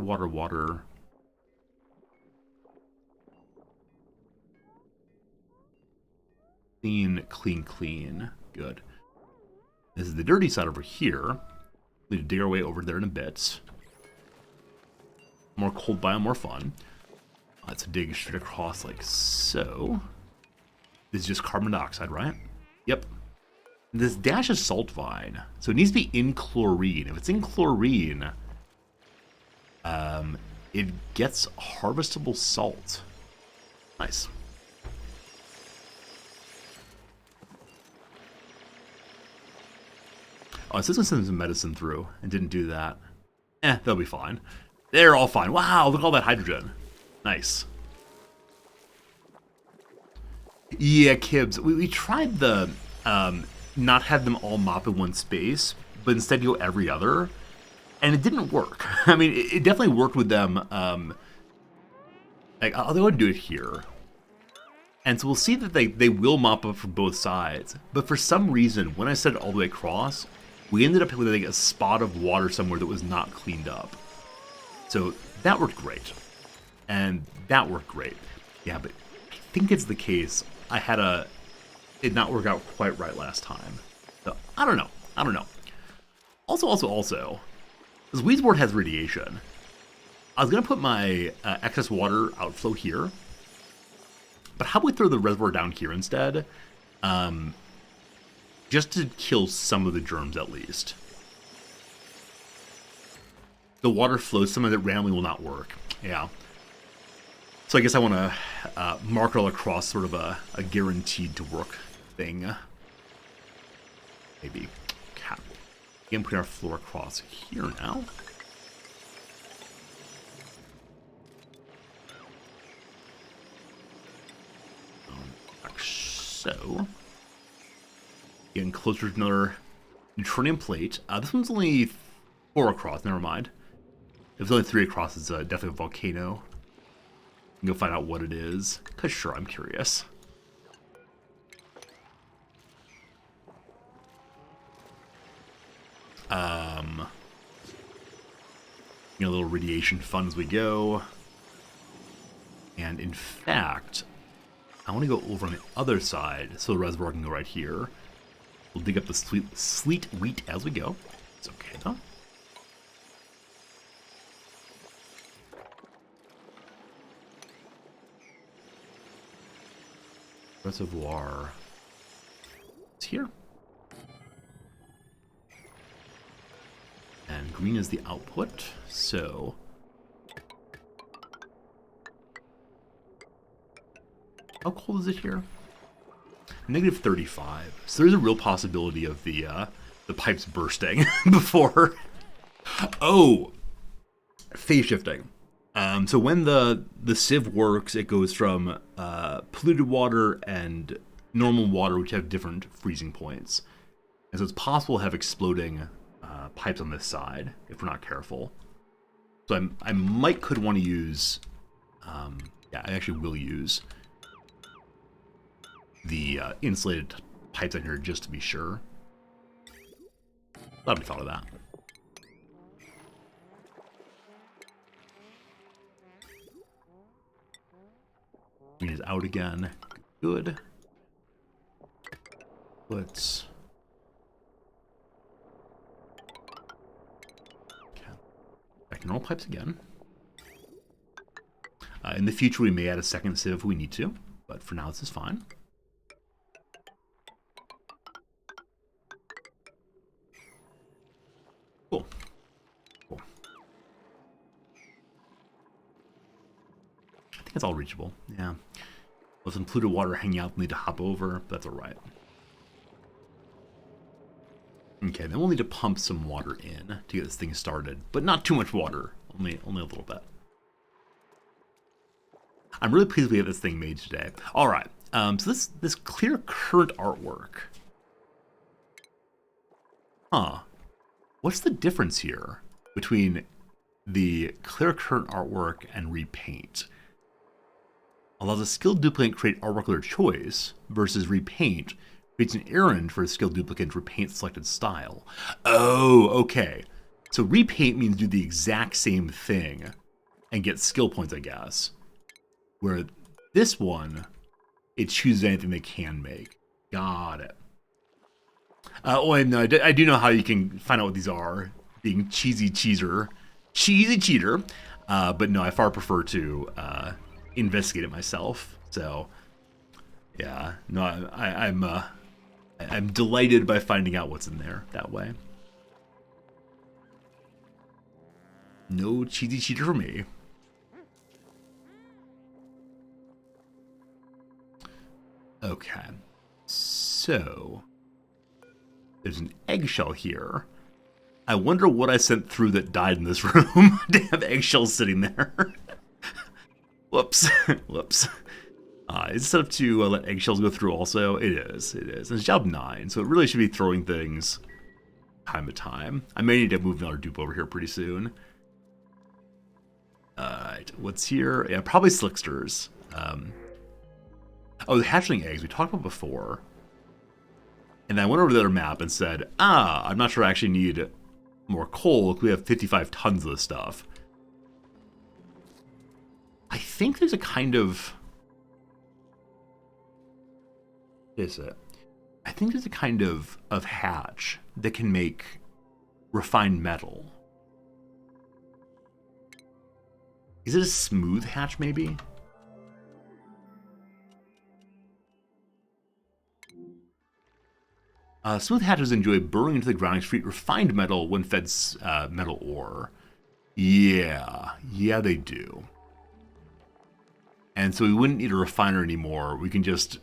Clean, clean, clean. Good. This is the dirty side over here. We need to dig our way over there in a bit. More cold biome, more fun. Let's dig straight across like so. This is just carbon dioxide, right? Yep. This dash is salt vine, so it needs to be in chlorine. If it's in chlorine, it gets harvestable salt. Nice. Oh, it says I sent some medicine through and didn't do that. They'll be fine. They're all fine. Wow, look at all that hydrogen. Nice. Yeah, Kibs. We tried the not have them all mop in one space, but instead go every other, and it didn't work. I mean, it definitely worked with them. Like, I'll go and do it here. And so we'll see that they will mop up from both sides. But for some reason, when I set it all the way across, we ended up with like a spot of water somewhere that was not cleaned up. So that worked great. And that worked great. Yeah, but I think it's the case. I had it not work out quite right last time. So I don't know. Also, this Weezeboard has radiation. I was going to put my excess water outflow here. But how about we throw the reservoir down here instead? Just to kill some of the germs at least. The water flows, some of it randomly will not work. Yeah. So I guess I want to mark it all across, sort of a guaranteed to work thing. Maybe. Cap. Again, putting our floor across here now. Like so. Getting closer to another neutronium plate. This one's only 4 across, never mind. If it's only 3 across, it's definitely a volcano. You can go find out what it is. Because sure, I'm curious. A little radiation fun as we go. And in fact, I want to go over on the other side so the reservoir can go right here. We'll dig up the sleet wheat as we go. It's okay though. Reservoir. It's here. And green is the output, so how cold is it here? Negative 35. So there's a real possibility of the pipes bursting before. Oh, phase shifting. So when the sieve works, it goes from polluted water and normal water, which have different freezing points. And so it's possible to have exploding pipes on this side if we're not careful. So I could want to use, yeah, I actually will use the insulated pipes on here just to be sure. Glad we thought of that. Green is out again. Good. Let's back to normal pipes again. In the future, we may add a second sieve if we need to, but for now, this is fine. Cool. Cool. I think it's all reachable. Yeah. With some polluted water hanging out, we'll need to hop over, but that's alright. Okay, then we'll need to pump some water in to get this thing started, but not too much water, only a little bit. I'm really pleased we have this thing made today. All right, so this clear current artwork. Huh? What's the difference here between the clear current artwork and repaint? Allows a skilled duplicant create artwork of their choice versus repaint creates an errand for a skilled duplicant to repaint selected style. Oh, okay. So repaint means do the exact same thing and get skill points, I guess. Where this one, it chooses anything they can make. Got it. Oh, no, I do know how you can find out what these are. Being cheesy cheeser. Cheesy cheater. But no, I far prefer to investigate it myself. So, yeah. No, I'm delighted by finding out what's in there that way. No cheesy cheater for me. Okay. So, there's an eggshell here. I wonder what I sent through that died in this room to have eggshells sitting there. Whoops. Whoops. Is it set up to let eggshells go through also? It is. It is. And it's job 9, so it really should be throwing things time to time. I may need to move another dupe over here pretty soon. Alright, what's here? Yeah, probably slicksters. Oh, the hatchling eggs we talked about before. And I went over to the other map and said, I'm not sure I actually need more coal. We have 55 tons of this stuff. I think there's a kind of... Is it? I think there's a kind of hatch that can make refined metal. Is it a smooth hatch, maybe? Smooth hatches enjoy burrowing into the ground and excrete refined metal when fed metal ore. Yeah, they do. And so we wouldn't need a refiner anymore. We can just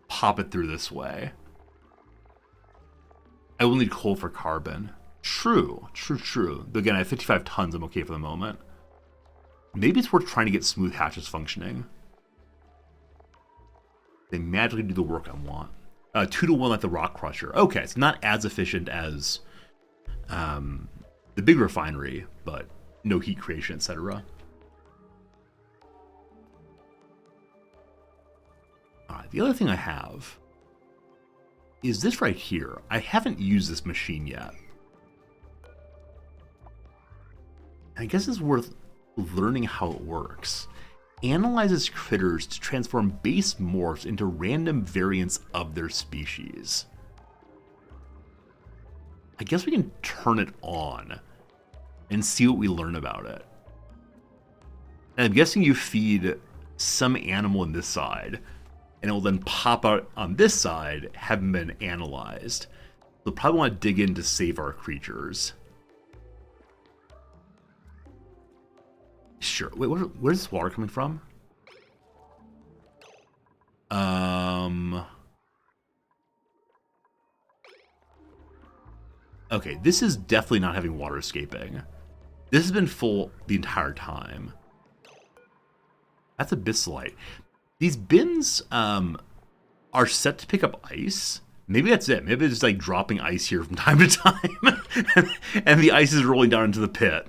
pop it through this way. I will need coal for carbon. True. But again, I have 55 tons. I'm okay for the moment. Maybe it's worth trying to get smooth hatches functioning. They magically do the work I want. 2-to-1 like the rock crusher. Okay, it's not as efficient as the big refinery, but no heat creation, etc. Alright, the other thing I have is this right here. I haven't used this machine yet. I guess it's worth learning how it works. Analyzes critters to transform base morphs into random variants of their species. I guess we can turn it on and see what we learn about it. And I'm guessing you feed some animal on this side, and it will then pop out on this side, having been analyzed. We'll probably want to dig in to save our creatures. Sure. Wait, where's this water coming from? Okay, this is definitely not having water escaping. This has been full the entire time. That's abyssalite. These bins are set to pick up ice. Maybe that's it. Maybe it's just like dropping ice here from time to time. And the ice is rolling down into the pit.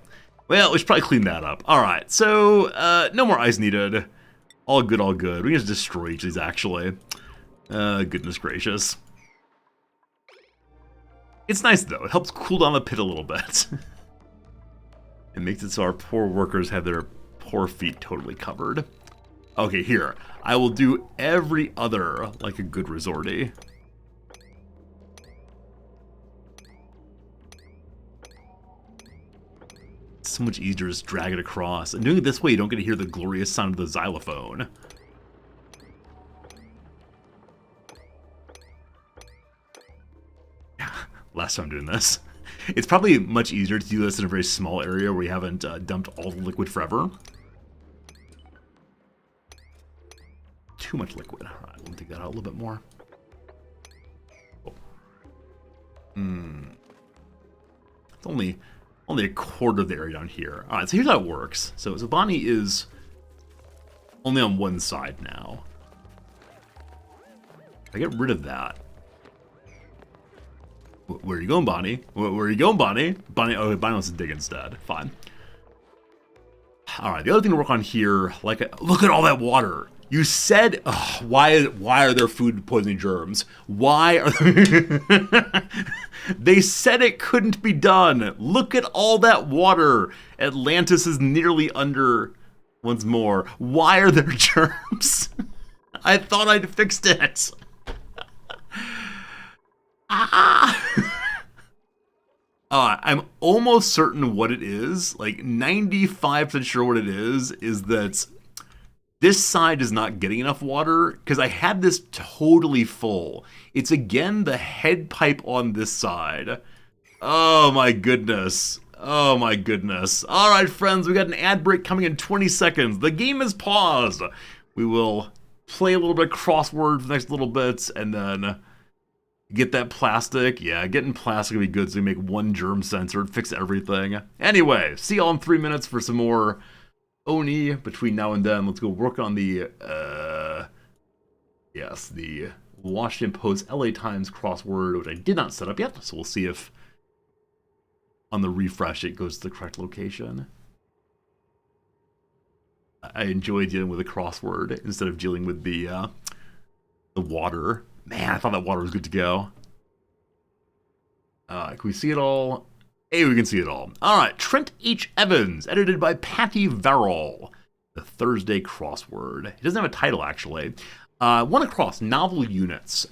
Well, we should probably clean that up. Alright, so no more ice needed. All good, all good. We can just destroy each of these, actually. Goodness gracious. It's nice, though. It helps cool down the pit a little bit. It makes it so our poor workers have their poor feet totally covered. Okay, here. I will do every other like a good resorty. It's so much easier to just drag it across. And doing it this way, you don't get to hear the glorious sound of the xylophone. Last time doing this. It's probably much easier to do this in a very small area where you haven't dumped all the liquid forever. Too much liquid. All right, we'll take that out a little bit more. Oh. It's only a quarter of the area down here. All right, so here's how it works. So Bonnie is only on one side now. If I get rid of that. Where are you going, Bonnie? Where are you going, Bonnie? Bonnie wants to dig instead. Fine. All right, the other thing to work on here, look at all that water. You said, why are there food poisoning germs? Why are they said it couldn't be done. Look at all that water. Atlantis is nearly under once more. Why are there germs? I thought I'd fixed it. Ah! I'm almost certain what it is. Like 95% sure what it is that this side is not getting enough water because I had this totally full. It's again the head pipe on this side. Oh my goodness. Oh my goodness. All right, friends, we got an ad break coming in 20 seconds. The game is paused. We will play a little bit of crossword for the next little bit and then get that plastic. Yeah, getting plastic would be good so we make one germ sensor and fix everything. Anyway, see y'all in 3 minutes for some more Oni. Between now and then, let's go work on the, the Washington Post LA Times crossword, which I did not set up yet, so we'll see if on the refresh it goes to the correct location. I enjoy dealing with a crossword instead of dealing with the water. Man, I thought that water was good to go. Can we see it all? Hey, we can see it all. All right, Trent H. Evans, edited by Patty Verrill. The Thursday crossword. It doesn't have a title, actually. One across, novel units.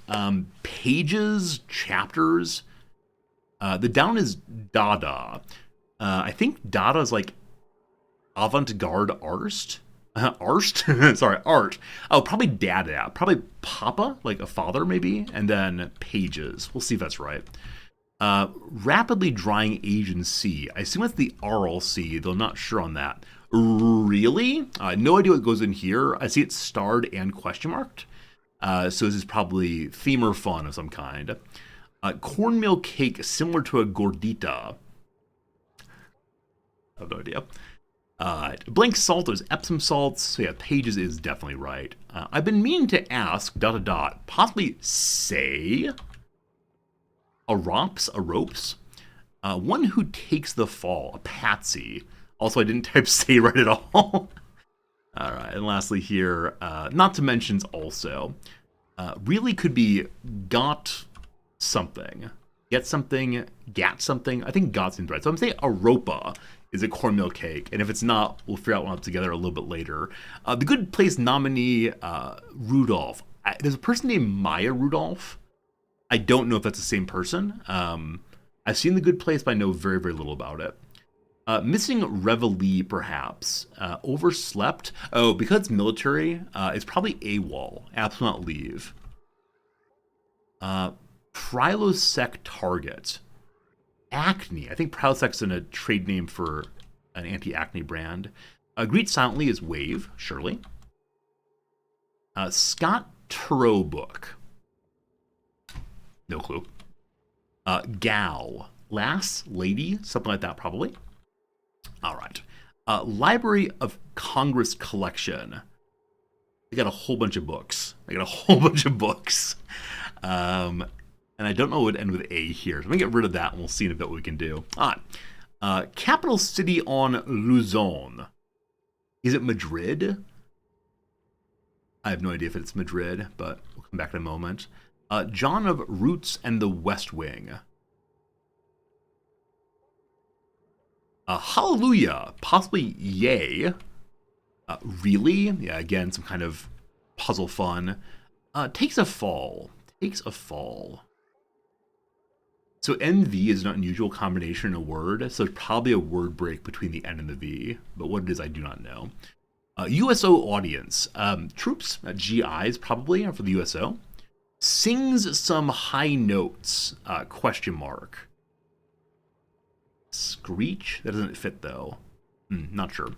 Pages, chapters. The down is Dada. I think Dada is like avant-garde arst. Arst? Sorry, art. Oh, probably Dada. Probably Papa, like a father maybe. And then pages. We'll see if that's right. Rapidly drying Asian sea. I assume it's the Aral Sea, though I'm not sure on that. Really? No idea what goes in here. I see it's starred and question marked. So this is probably theme or fun of some kind. Cornmeal cake similar to a gordita. I have no idea. Blank salt is Epsom salts. So yeah, pages is definitely right. I've been meaning to ask, ... possibly say... a ropes. One who takes the fall, a patsy. Also, I didn't type say right at all. All right, and lastly here, not to mention also, really could be got something. Get something, gat something. I think got seems right. So I'm saying Aropa is a cornmeal cake, and if it's not, we'll figure out one up together a little bit later. The Good Place nominee, Rudolph. There's a person named Maya Rudolph. I don't know if that's the same person. I've seen The Good Place, but I know very, very little about it. Missing Reveille, perhaps. Overslept. Oh, because it's military, it's probably AWOL. Absolute not leave. Prilosec target. Acne. I think Prilosec's a trade name for an anti-acne brand. Greet silently is wave, surely. Scott Turow book. No clue. Gal. Lass, lady, something like that probably. All right. Library of Congress collection. They got a whole bunch of books. And I don't know what would end with A here. So I'm going to get rid of that and we'll see in a bit what we can do. All right. Capital city on Luzon. Is it Madrid? I have no idea if it's Madrid, but we'll come back in a moment. John of Roots and the West Wing. Hallelujah. Possibly yay. Really? Yeah, again, some kind of puzzle fun. Takes a fall. So NV is an unusual combination in a word, so there's probably a word break between the N and the V, but what it is I do not know. USO audience. Troops, GIs probably, are for the USO. Sings some high notes, question mark. Screech? That doesn't fit though. Not sure.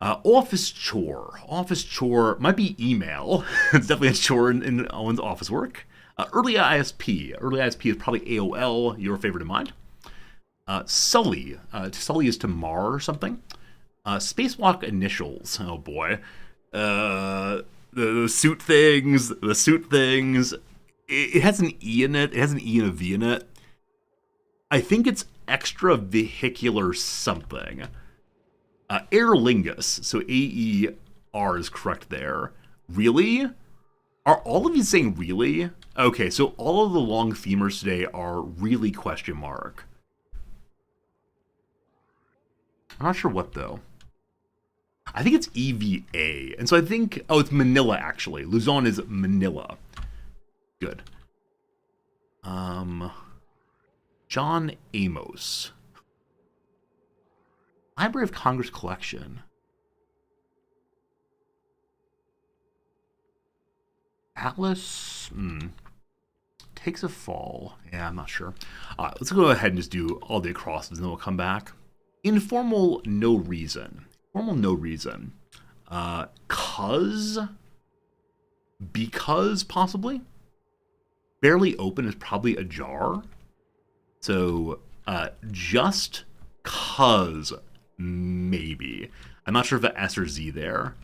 Office chore might be email. It's definitely a chore in Owen's office work. Early ISP is probably AOL, your favorite of mine. Sully is to mar or something. Spacewalk initials, oh boy. The suit things. It has an E in it. It has an E and a V in it. I think it's extra vehicular something. Aer Lingus, so AER is correct there. Really? Are all of you saying really? Okay, so all of the long themers today are really question mark. I'm not sure what though. I think it's EVA. And so I think, it's Manila actually. Luzon is Manila. Good. John Amos. Library of Congress collection. Atlas takes a fall. Yeah, I'm not sure. Let's go ahead and just do all the acrosses, and then we'll come back. Informal, no reason. Formal, no reason. Because, possibly. Barely open is probably ajar. So, just cause, maybe. I'm not sure if the S or Z there.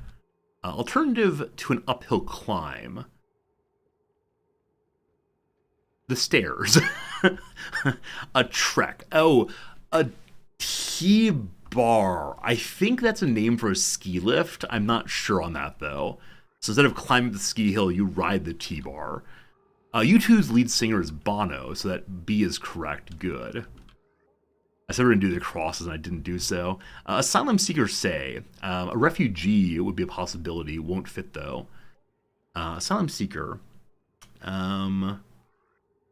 Alternative to an uphill climb. The stairs. A trek. Oh, a T-bar. I think that's a name for a ski lift. I'm not sure on that, though. So instead of climbing the ski hill, you ride the T-bar. U2's lead singer is Bono, so that B is correct. Good. I said we were going to do the crosses, and I didn't do so. Asylum seekers say. A refugee would be a possibility. Won't fit, though. Asylum seeker.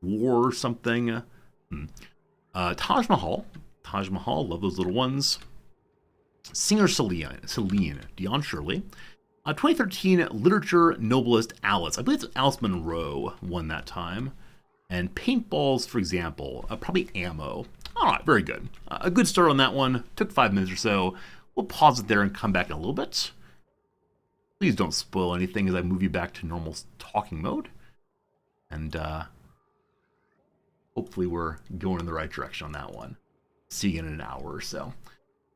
War something. Taj Mahal. Taj Mahal, love those little ones. Singer Celine. Dion Shirley. 2013 literature nobelist Alice. I believe it's Alice Munro won that time. And paintballs, for example. Probably ammo. All right, very good. A good start on that one. Took 5 minutes or so. We'll pause it there and come back in a little bit. Please don't spoil anything as I move you back to normal talking mode. And hopefully we're going in the right direction on that one. See you in an hour or so.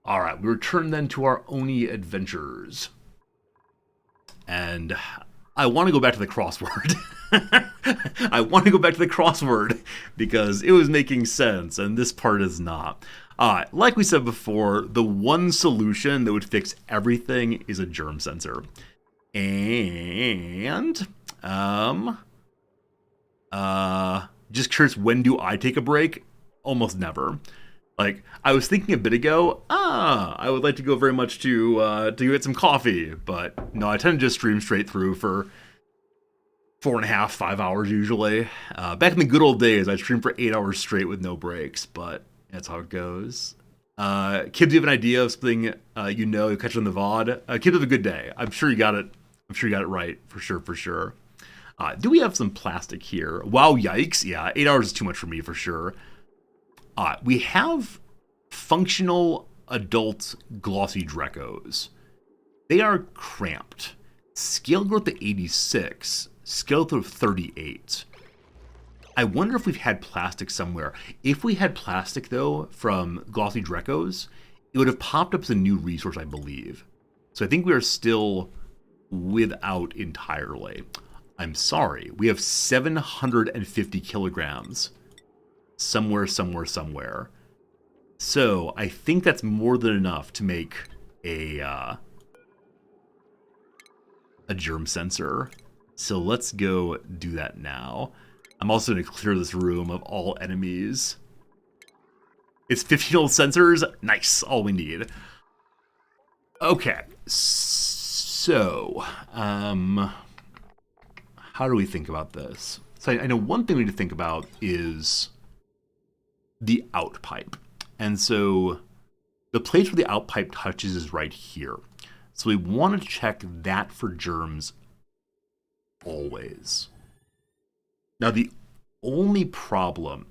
All right, we return then to our Oni adventures. And I want to go back to the crossword. I want to go back to the crossword because it was making sense, and this part is not. Like we said before, the one solution that would fix everything is a germ sensor. And, just curious, when do I take a break? Almost never. Like, I was thinking a bit ago, I would like to go very much to get some coffee, but no, I tend to just stream straight through for 4.5, 5 hours usually. Back in the good old days, I'd stream for 8 hours straight with no breaks, but that's how it goes. Kibbs, do you have an idea of something you catch on the VOD? Kibbs, have a good day. I'm sure you got it. I'm sure you got it right, for sure. Do we have some plastic here? Wow, yikes. Yeah, 8 hours is too much for me, for sure. We have functional adult glossy Drecos. They are cramped. Scale growth at 86, scale growth of 38. I wonder if we've had plastic somewhere. If we had plastic, though, from glossy Drecos, it would have popped up as a new resource, I believe. So I think we are still without entirely. I'm sorry. We have 750 kilograms. Somewhere. So I think that's more than enough to make a germ sensor. So let's go do that now. I'm also going to clear this room of all enemies. It's 15 old sensors. Nice. All we need. Okay. So, how do we think about this? So I know one thing we need to think about is the out pipe. And so the place where the out pipe touches is right here. So we want to check that for germs always. Now the only problem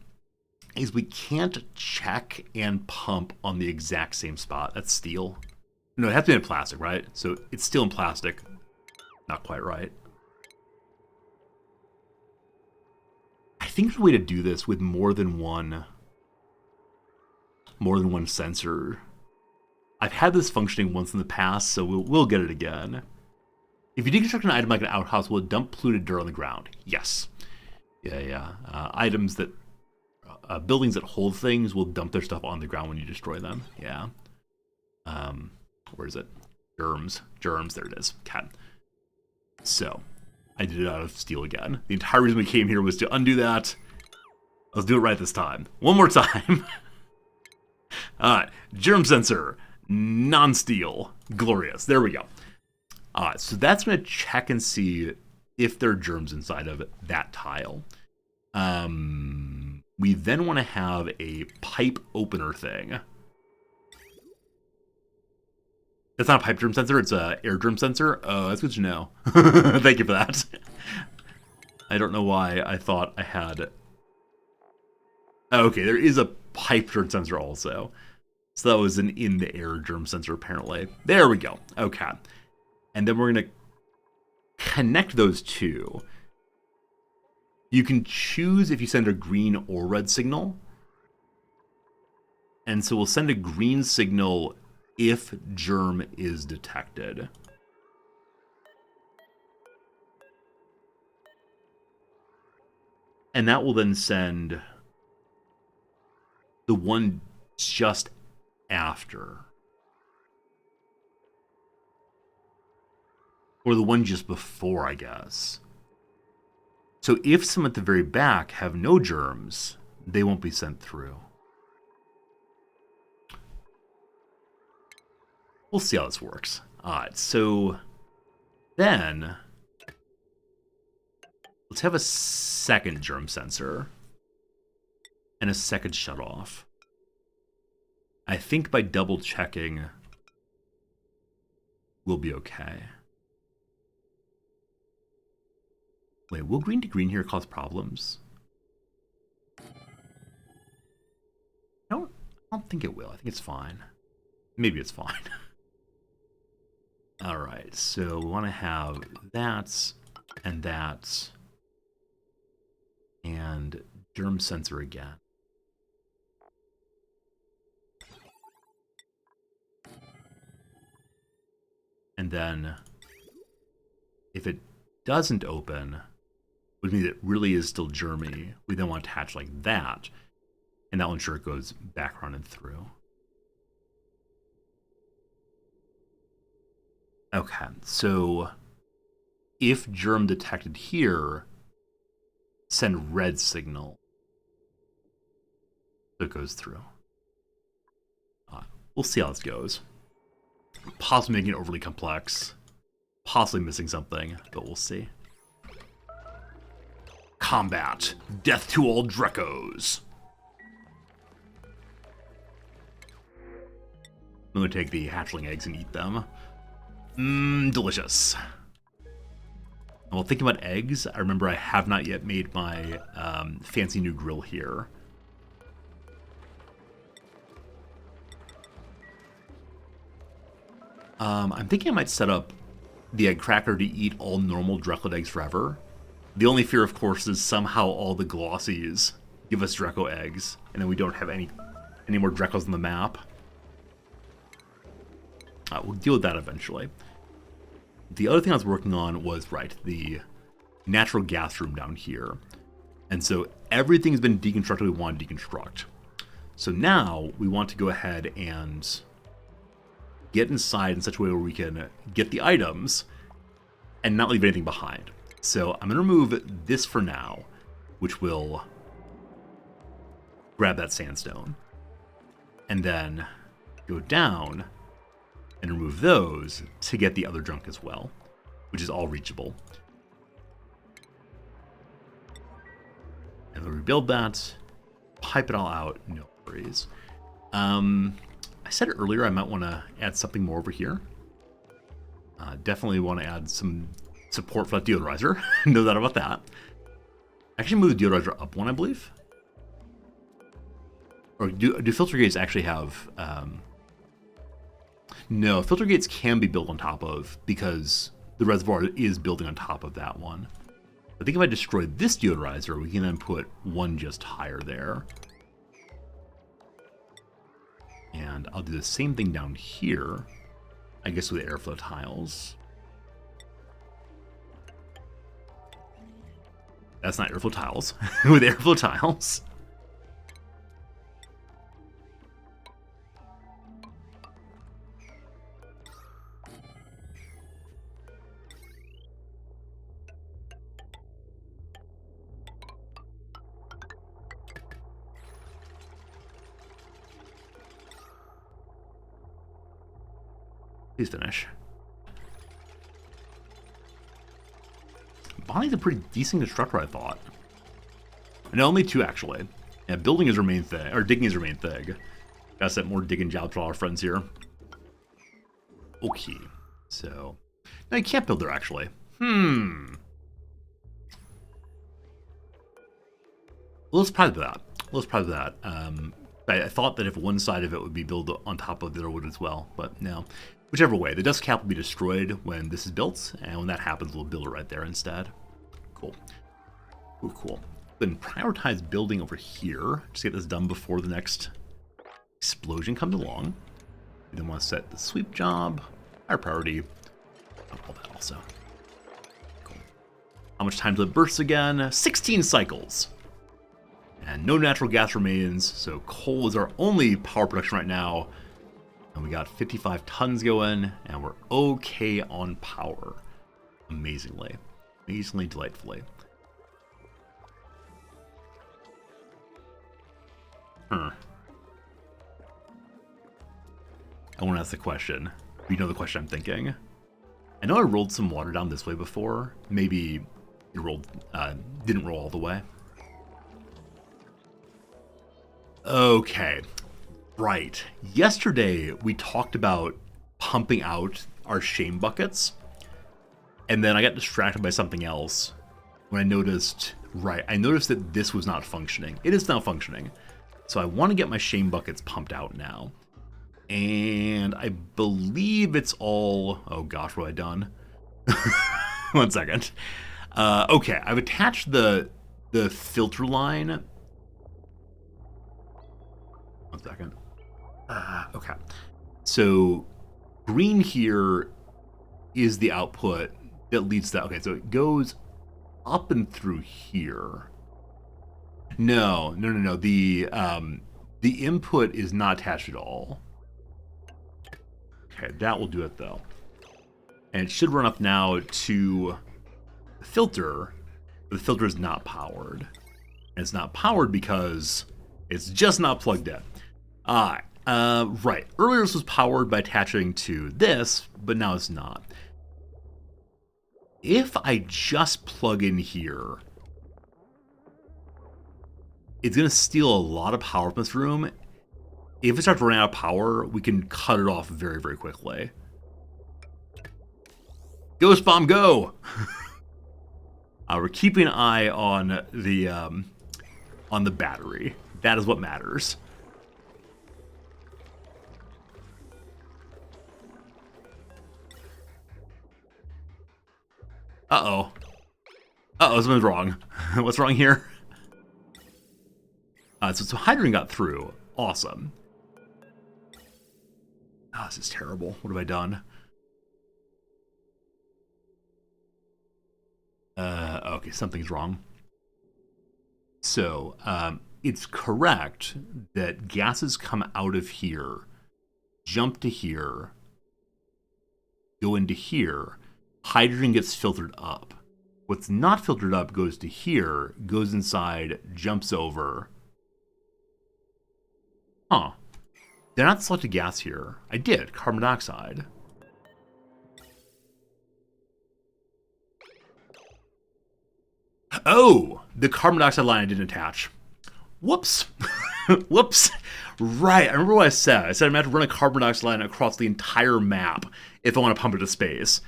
is we can't check and pump on the exact same spot. That's steel. No, it has to be in plastic, right? So it's still in plastic. Not quite right. I think there's a way to do this with more than one sensor. I've had this functioning once in the past, so we'll get it again. If you deconstruct an item like an outhouse, will it dump polluted dirt on the ground? Yes. Yeah. Items that, buildings that hold things will dump their stuff on the ground when you destroy them. Yeah. Where is it? Germs, there it is. Okay. So, I did it out of steel again. The entire reason we came here was to undo that. Let's do it right this time. One more time. Germ sensor, non-steel, glorious. There we go. So that's going to check and see if there are germs inside of that tile. We then want to have a pipe opener thing. That's not a pipe germ sensor, it's a air germ sensor. Oh, that's good to know. Thank you for that. I don't know why I thought I had... Okay, there is a pipe germ sensor also. So that was an in-the-air germ sensor, apparently. There we go. Okay. And then we're going to connect those two. You can choose if you send a green or red signal. And so we'll send a green signal if germ is detected. And that will then send the one just after. Or the one just before, I guess. So if some at the very back have no germs, they won't be sent through. We'll see how this works. Alright, so then let's have a second germ sensor and a second shutoff. I think by double checking, we'll be okay. Wait, will green to green here cause problems? I don't think it will. I think it's fine. Maybe it's fine. Alright, so we want to have that, and germ sensor again. And then, if it doesn't open, which means it really is still germy, we then want to attach like that, and that will ensure it goes back around and through. Okay, so if germ detected here, send red signal, so it goes through. We'll see how this goes. Possibly making it overly complex, possibly missing something, but we'll see. Combat. Death to all Drekos. I'm going to take the hatchling eggs and eat them. Delicious. Well, thinking about eggs, I remember I have not yet made my fancy new grill here. I'm thinking I might set up the egg cracker to eat all normal Dreklet eggs forever. The only fear, of course, is somehow all the glossies give us Drekko eggs, and then we don't have any more Drekkos on the map. We'll deal with that eventually. The other thing I was working on was, the natural gas room down here. And so everything's been deconstructed we want to deconstruct. So now we want to go ahead and get inside in such a way where we can get the items and not leave anything behind. So I'm going to remove this for now, which will grab that sandstone. And then go down and remove those to get the other junk as well, which is all reachable. And we'll rebuild that, pipe it all out, no worries. I said earlier I might want to add something more over here. Definitely want to add some support for that deodorizer. No doubt about that. Actually move the deodorizer up one, I believe. Or do filter gates actually have... No, filter gates can be built on top of, because the reservoir is building on top of that one. I think if I destroy this deodorizer, we can then put one just higher there. And I'll do the same thing down here, I guess with airflow tiles. That's not airflow tiles, with airflow tiles. Please finish. Bonnie's a pretty decent constructor, I thought. No, only 2 actually. Yeah, building is our main thing, or digging is our main thing. Gotta set more digging jobs for all our friends here. Okay, so no, you can't build there actually. Let's probably that. Let's probably that. I thought that if one side of it would be built on top of the other wood as well, but no. Whichever way, the dust cap will be destroyed when this is built, and when that happens, we'll build it right there instead. Cool. Ooh, cool. Then prioritize building over here. Just get this done before the next explosion comes along. We then want to set the sweep job, higher priority, all that also. Cool. How much time till it bursts again? 16 cycles. And no natural gas remains, so coal is our only power production right now. And we got 55 tons going, and we're okay on power. Amazingly. Amazingly, delightfully. I want to ask the question. You know the question I'm thinking. I know I rolled some water down this way before. Maybe it rolled, didn't roll all the way. Okay, right. Yesterday we talked about pumping out our shame buckets, and then I got distracted by something else when I noticed, I noticed that this was not functioning. It is now functioning. So I want to get my shame buckets pumped out now. And I believe it's all, oh gosh, what have I done? 1 second. Okay, I've attached the filter line. 1 second. Okay. So green here is the output that leads to that. Okay, so it goes up and through here. No. The input is not attached at all. Okay, that will do it though. And it should run up now to the filter. But the filter is not powered. And it's not powered because it's just not plugged in. Right. Earlier this was powered by attaching to this, but now it's not. If I just plug in here, it's going to steal a lot of power from this room. If it starts running out of power, we can cut it off very, very quickly. Ghost bomb, go! We're keeping an eye on the battery. That is what matters. Uh-oh. Uh-oh, something's wrong. What's wrong here? So hydrogen got through. Awesome. Oh, this is terrible. What have I done? Okay, something's wrong. So, it's correct that gases come out of here, jump to here, go into here. Hydrogen gets filtered up. What's not filtered up goes to here, goes inside, jumps over. Huh. Did I not select a gas here? I did. Carbon dioxide. Oh! The carbon dioxide line I didn't attach. Whoops. Whoops. Right. I remember what I said. I said I'm going to have to run a carbon dioxide line across the entire map if I want to pump it to space.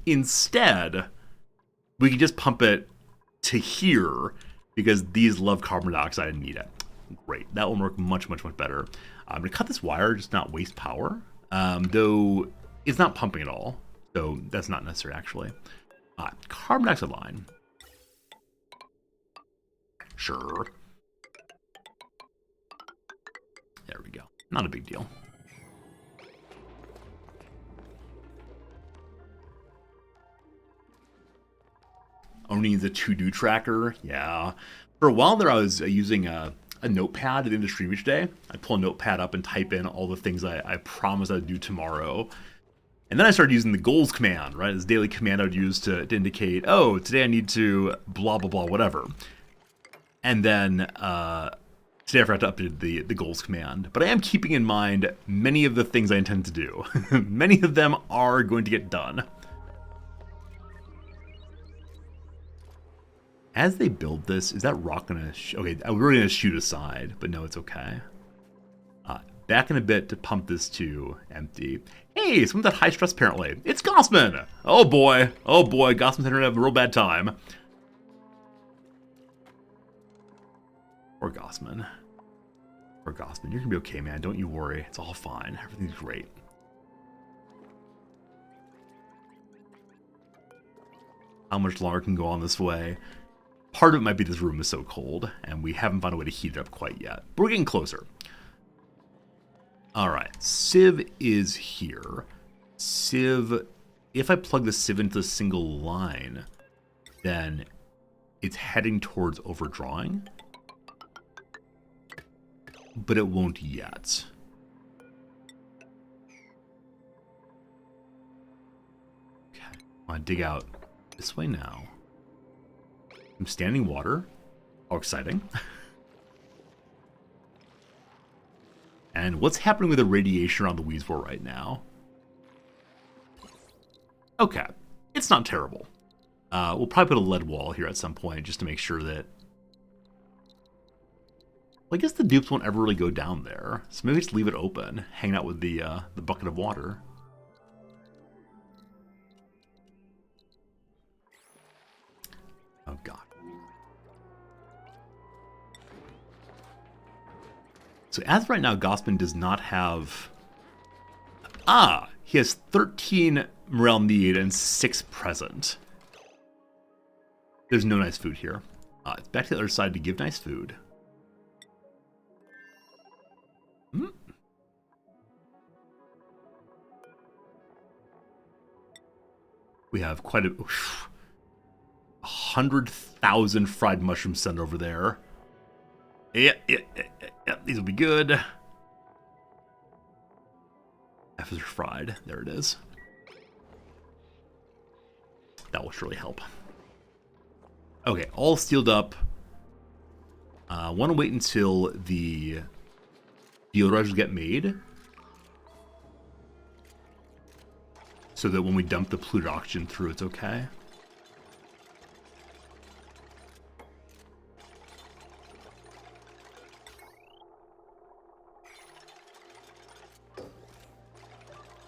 Instead, we can just pump it to here because these love carbon dioxide and need it. Great. That will work much, much, much better. I'm going to cut this wire, just not waste power. Though it's not pumping at all. So that's not necessary, actually. Carbon dioxide line. Sure. There we go. Not a big deal. Only needs a to-do tracker. Yeah. For a while there, I was using a notepad at the end of stream each day. I'd pull a notepad up and type in all the things I promised I'd do tomorrow. And then I started using the goals command, right? This daily command I would use to indicate, oh, today I need to blah, blah, blah, whatever. And then today I forgot to update the goals command. But I am keeping in mind many of the things I intend to do. Many of them are going to get done. As they build this, is that rock gonna... okay, we're gonna shoot aside, but no, it's okay. Back in a bit to pump this to empty. Hey, someone's at high stress apparently. It's Gossman! Oh boy, Gossman's gonna have a real bad time. Poor Gossman. Poor Gossman, you're gonna be okay, man. Don't you worry. It's all fine. Everything's great. How much longer can go on this way? Part of it might be this room is so cold, and we haven't found a way to heat it up quite yet. But we're getting closer. Alright, Civ is here. Civ, if I plug the Civ into a single line, then it's heading towards overdrawing. But it won't yet. Okay, I want to dig out this way now. Some standing water. How exciting. And what's happening with the radiation around the Weezewar right now? Okay, it's not terrible. We'll probably put a lead wall here at some point just to make sure that... well, I guess the dupes won't ever really go down there. So maybe just leave it open, hang out with the bucket of water. Oh god. So as right now, Gossman does not have... he has 13 morale need and 6 present. There's no nice food here. It's back to the other side to give nice food. We have quite a... 100,000 fried mushrooms sent over there. Yeah, these will be good. F is fried. There it is. That will surely help. Okay, all sealed up. Want to wait until the deodorants get made, so that when we dump the polluted oxygen through, it's okay.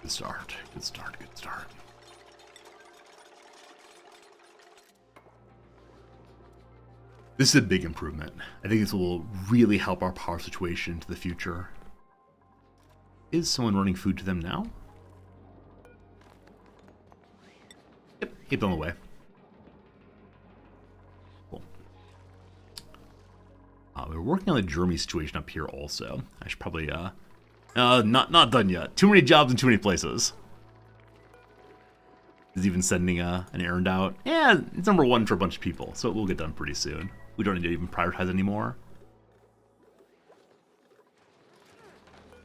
Good start, good start, good start. This is a big improvement. I think this will really help our power situation into the future. Is someone running food to them now? Yep, keep on the way. Cool. We're working on the Jeremy situation up here also. I should probably, not done yet. Too many jobs in too many places. Is even sending an errand out. Yeah, it's number 1 for a bunch of people, so it will get done pretty soon. We don't need to even prioritize anymore.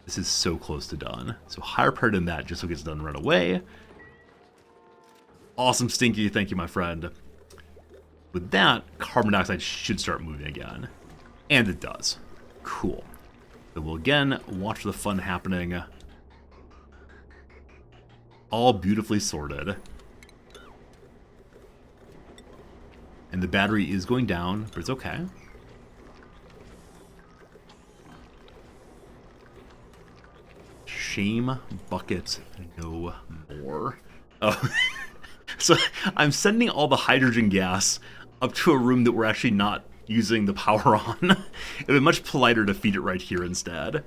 This is so close to done. So higher priority than that, just so it gets done right away. Awesome, Stinky. Thank you, my friend. With that, carbon dioxide should start moving again. And it does. Cool. So we'll again watch the fun happening. All beautifully sorted. And the battery is going down, but it's okay. Shame bucket no more. Oh, so I'm sending all the hydrogen gas up to a room that we're actually not using the power on. It would be much politer to feed it right here instead.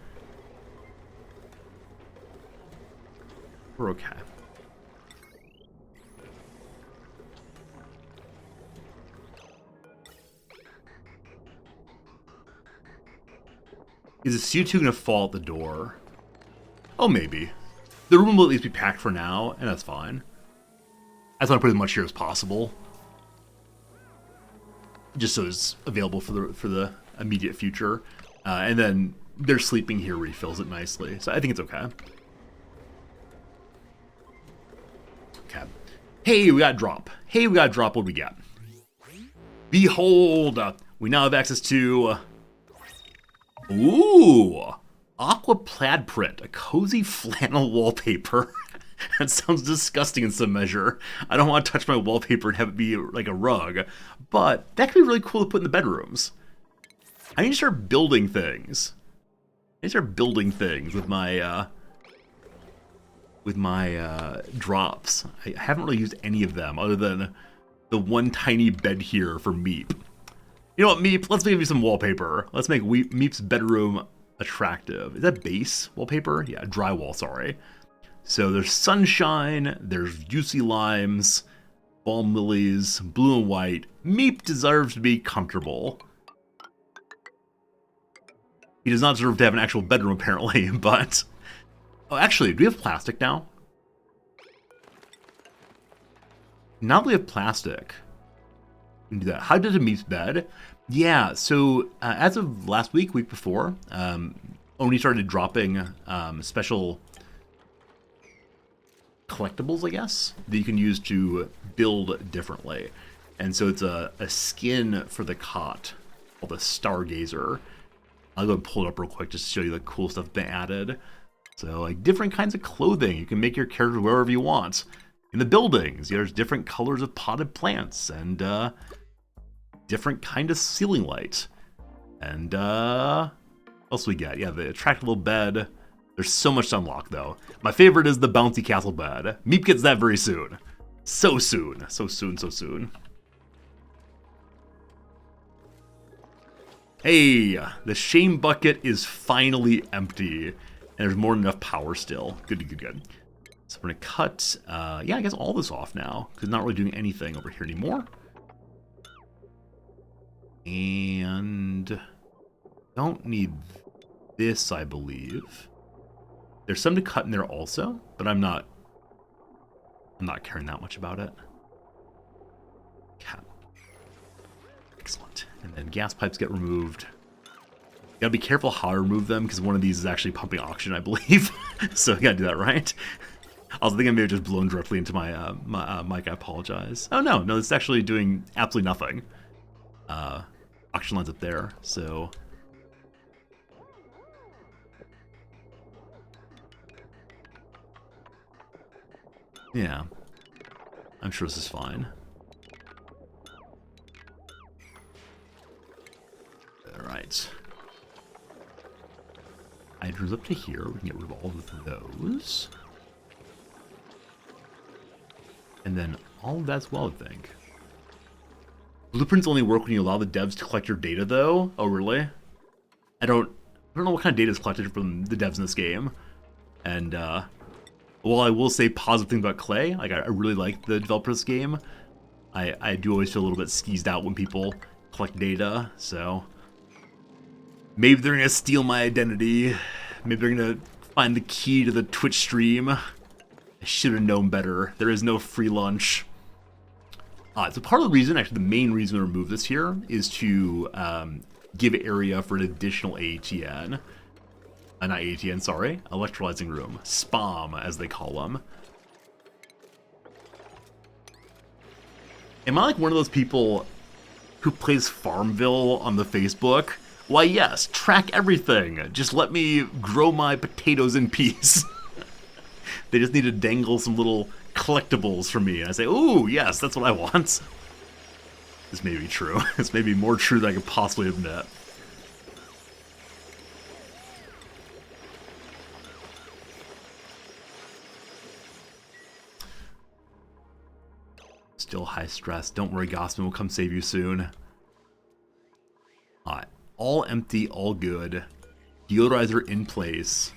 We're okay. Is the CO2 going to fall at the door? Oh, maybe. The room will at least be packed for now, and that's fine. I just want to put as much here as possible, just so it's available for the immediate future. And then their sleeping here refills it nicely, so I think it's okay. Okay. Hey, we got a drop. Hey, we got a drop. What do we got? Behold, we now have access to... Ooh, aqua plaid print, a cozy flannel wallpaper. That sounds disgusting in some measure. I don't want to touch my wallpaper and have it be like a rug, but that could be really cool to put in the bedrooms. I need to start building things. I need to start building things with my drops. I haven't really used any of them other than the one tiny bed here for Meep. You know what, Meep? Let's give you some wallpaper. Let's make Meep's bedroom attractive. Is that base wallpaper? Yeah, drywall, sorry. So there's sunshine, there's juicy limes, balm lilies, blue and white. Meep deserves to be comfortable. He does not deserve to have an actual bedroom, apparently, but... Oh, actually, do we have plastic now? Now that we have plastic, we can do that. How did a Meep's bed? Yeah, so as of last week before, Oni started dropping special collectibles, I guess, that you can use to build differently. And so it's a skin for the cot called the Stargazer. I'll go and pull it up real quick just to show you the cool stuff that's been added. So like different kinds of clothing. You can make your character wherever you want. In the buildings, there's different colors of potted plants and different kind of ceiling light. And what else we get? Yeah, the attractive little bed. There's so much to unlock though. My favorite is the bouncy castle bed. Meep gets that very soon. So soon. So soon, so soon. Hey, the shame bucket is finally empty. And there's more than enough power still. Good, good, good. So we're gonna cut, yeah, I guess all this off now, because not really doing anything over here anymore. And don't need this, I believe. There's some to cut in there also, but I'm not caring that much about it. Cat. Excellent. And then gas pipes get removed. Gotta be careful how I remove them, because one of these is actually pumping oxygen, I believe. So I gotta do that right. I was thinking maybe just blown directly into my mic. I apologize. Oh no, it's actually doing absolutely nothing. Oxygen lines up there, so yeah, I'm sure this is fine. All right. Hydro's up to here. We can get rid of all of those. And then all of that's well, I think. Blueprints only work when you allow the devs to collect your data, though. Oh, really? I don't know what kind of data is collected from the devs in this game. And while I will say positive things about Klei, like I really like the developers of this game, I do always feel a little bit skeezed out when people collect data. So maybe they're gonna steal my identity. Maybe they're gonna find the key to the Twitch stream. I should have known better. There is no free lunch. So part of the reason, actually the main reason we remove this here, is to give area for an additional ATN. Not ATN, sorry. Electrolyzing room. SPOM, as they call them. Am I like one of those people who plays Farmville on the Facebook? Why yes, track everything. Just let me grow my potatoes in peace. They just need to dangle some little collectibles for me. And I say, ooh, yes, that's what I want. This may be true. This may be more true than I could possibly admit. Still high stress. Don't worry, Gossman will come save you soon. Alright. All empty, all good. Deodorizer in place.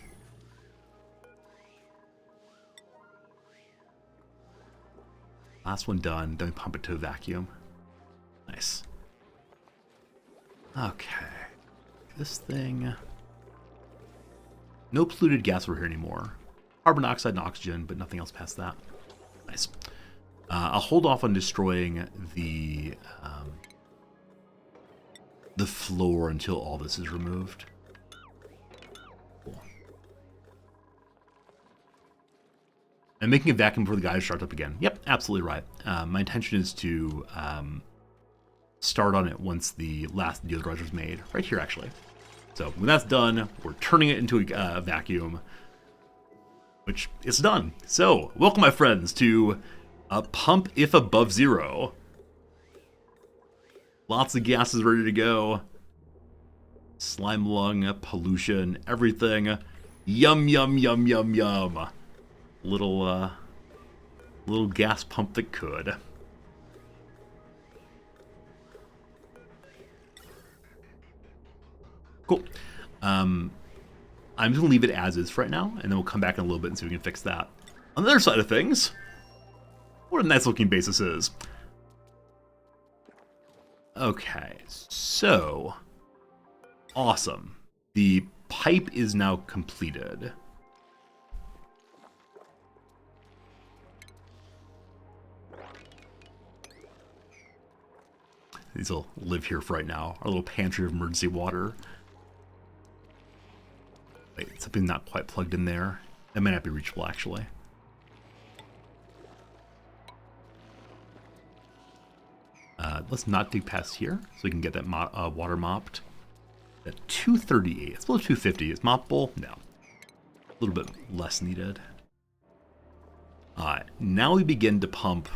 Last one done. Then we pump it to a vacuum. Nice. Okay. This thing. No polluted gas over here anymore. Carbon dioxide and oxygen, but nothing else past that. Nice. I'll hold off on destroying the floor until all this is removed. Cool. And making a vacuum before the guys start up again. Yep, absolutely right. My intention is to start on it once the last deodorizer is made. Right here, actually. So when that's done, we're turning it into a vacuum. which is done. So, welcome my friends to Pump If Above Zero. Lots of gases ready to go. Slime lung, pollution, everything. Yum, yum, yum, yum, yum. Little gas pump that could. Cool. I'm just gonna leave it as is for right now, and then we'll come back in a little bit and see if we can fix that. On the other side of things, what a nice looking base this is. Okay, so awesome. The pipe is now completed. These will live here for right now. Our little pantry of emergency water. Wait, something not quite plugged in there. That might not be reachable, actually. Let's not dig past here, so we can get that water mopped. At 238. It's below 250. Is moppable? No. A little bit less needed. Now we begin to pump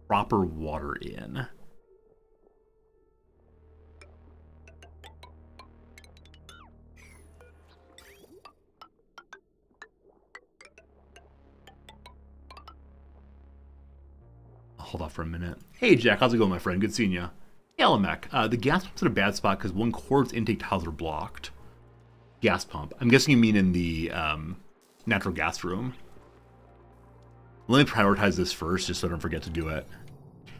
proper water in. Hold off for a minute. Hey Jack, how's it going, my friend? Good seeing you. Hey Alamek, the gas pump's in a bad spot because one quartz intake tiles are blocked. Gas pump. I'm guessing you mean in the natural gas room. Let me prioritize this first, just so I don't forget to do it.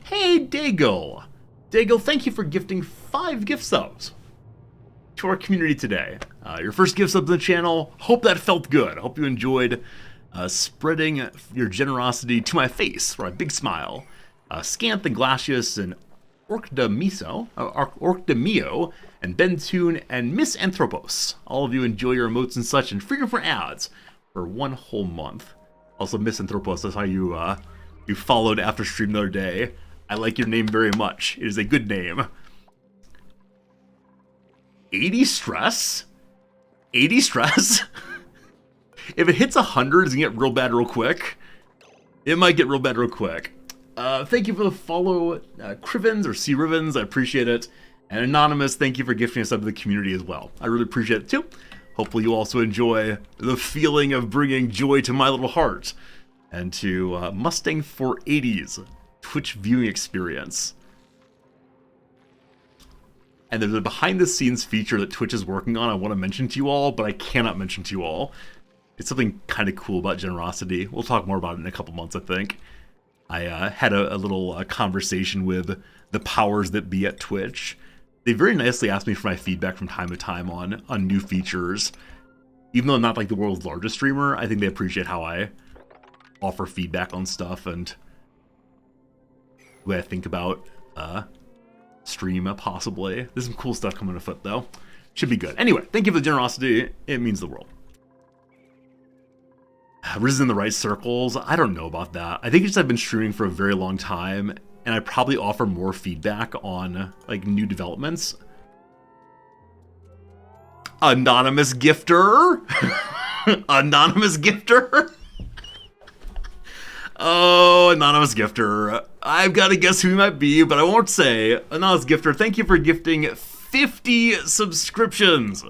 Hey Daigle! Daigle, thank you for gifting 5 gift subs to our community today. Your first gift sub to the channel. Hope that felt good. Hope you enjoyed spreading your generosity to my face for a big smile. Scanth and Glacius and Orkdamio and Bentoon and Miss Anthropos. All of you enjoy your emotes and such and freedom for ads for 1 whole month. Also, Miss Anthropos, that's how you followed after stream the other day. I like your name very much. It is a good name. 80 stress? 80 stress? If it hits 100, it's gonna get real bad real quick. It might get real bad real quick. Thank you for the follow, Crivens or C Rivens. I appreciate it. And Anonymous, thank you for gifting us up to the community as well. I really appreciate it too. Hopefully you also enjoy the feeling of bringing joy to my little heart and to Mustang 480's Twitch viewing experience. And there's a behind the scenes feature that Twitch is working on I want to mention to you all, but I cannot mention to you all. It's something kind of cool about generosity. We'll talk more about it in a couple months, I think. I had a little conversation with the powers that be at Twitch. They very nicely asked me for my feedback from time to time on new features. Even though I'm not like the world's largest streamer, I think they appreciate how I offer feedback on stuff and the way I think about stream, possibly. There's some cool stuff coming afoot, though. Should be good. Anyway, thank you for the generosity. It means the world. Risen in the right circles? I don't know about that. I think it's just I've been streaming for a very long time, and I probably offer more feedback on like new developments. Anonymous gifter? Anonymous gifter? Oh, anonymous gifter. I've got to guess who he might be, but I won't say. Anonymous gifter, thank you for gifting 50 subscriptions.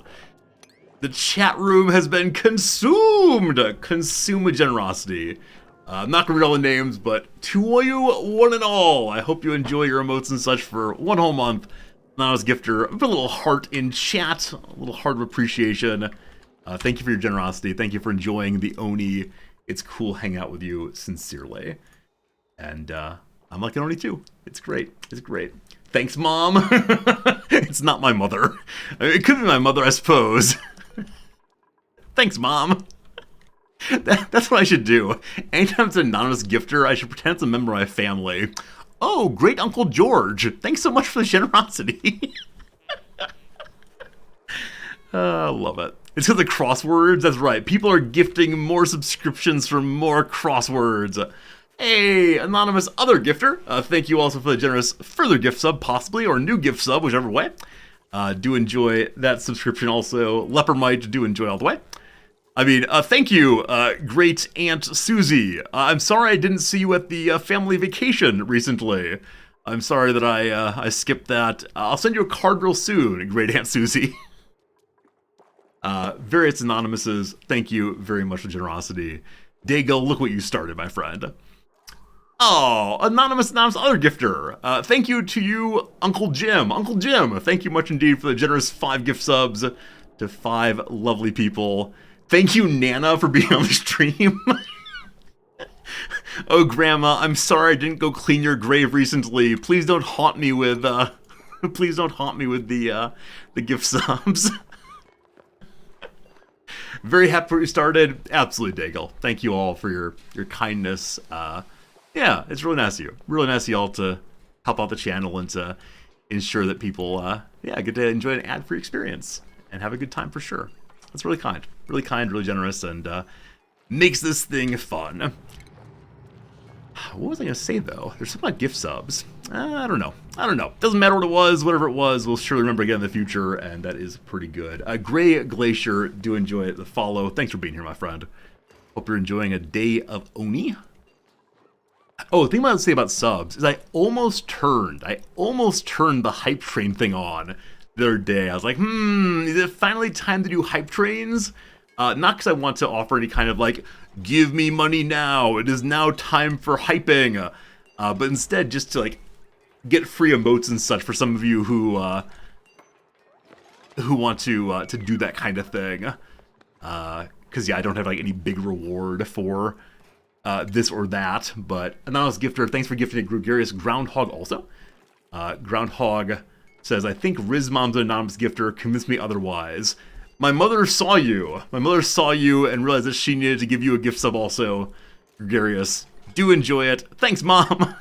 The chat room has been consumed with generosity. I'm not going to read all the names, but to you, one and all, I hope you enjoy your emotes and such for 1 whole month. Anonymous gifter, put a little heart in chat, a little heart of appreciation. Thank you for your generosity. Thank you for enjoying the Oni. It's cool hanging out with you, sincerely. And I'm like an Oni too. It's great. It's great. Thanks, Mom. It's not my mother. I mean, it could be my mother, I suppose. Thanks, Mom. That's what I should do. Anytime it's an anonymous gifter, I should pretend it's a member of my family. Oh, great Uncle George. Thanks so much for the generosity. I love it. It's because of the crosswords. That's right. People are gifting more subscriptions for more crosswords. Hey, anonymous other gifter. Thank you also for the generous further gift sub, possibly, or new gift sub, whichever way. Do enjoy that subscription also. Lepermite, do enjoy all the way. I mean, thank you, great Aunt Susie. I'm sorry I didn't see you at the family vacation recently. I'm sorry that I skipped that. I'll send you a card real soon, great Aunt Susie. Various anonymouses, thank you very much for generosity. Daigle, look what you started, my friend. Oh, anonymous other gifter. Thank you to you, Uncle Jim. Uncle Jim, thank you much indeed for the generous 5 gift subs to 5 lovely people. Thank you, Nana, for being on the stream. Oh, Grandma, I'm sorry I didn't go clean your grave recently. Please don't haunt me with, please don't haunt me with the gift subs. Very happy you started. Absolutely, Daigle. Thank you all for your kindness. Yeah, it's really nice of you. Really nice of y'all to help out the channel and to ensure that people, get to enjoy an ad-free experience and have a good time for sure. That's really kind, really generous, and makes this thing fun. What was I gonna say though? There's something about gift subs. I don't know. Doesn't matter what it was, whatever it was, we'll surely remember again in the future, and that is pretty good. Gray Glacier, do enjoy the follow. Thanks for being here, my friend. Hope you're enjoying a day of Oni. Oh, the thing I would say about subs is I almost turned the hype train thing on the other day. I was like, is it finally time to do hype trains? Not because I want to offer any kind of like, give me money now, it is now time for hyping. But instead just to like get free emotes and such for some of you who want to do that kind of thing. Because yeah, I don't have like any big reward for this or that. But anonymous gifter, thanks for gifting a gregarious Groundhog also. Groundhog says, I think Rizmom's an anonymous gifter, convinced me otherwise. My mother saw you. My mother saw you and realized that she needed to give you a gift sub also. Gregarious, do enjoy it. Thanks, Mom.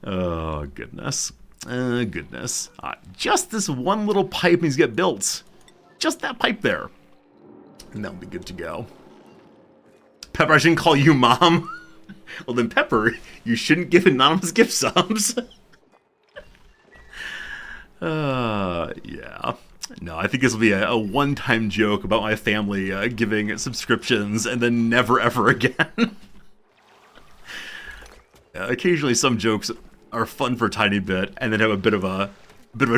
Oh, goodness. Goodness. Just this one little pipe needs to get built. Just that pipe there. And that'll be good to go. Pepper, I shouldn't call you Mom. Well then, Pepper, you shouldn't give anonymous gift subs. Yeah. No, I think this will be a one-time joke about my family giving subscriptions and then never ever again. Occasionally some jokes are fun for a tiny bit and then have a bit of a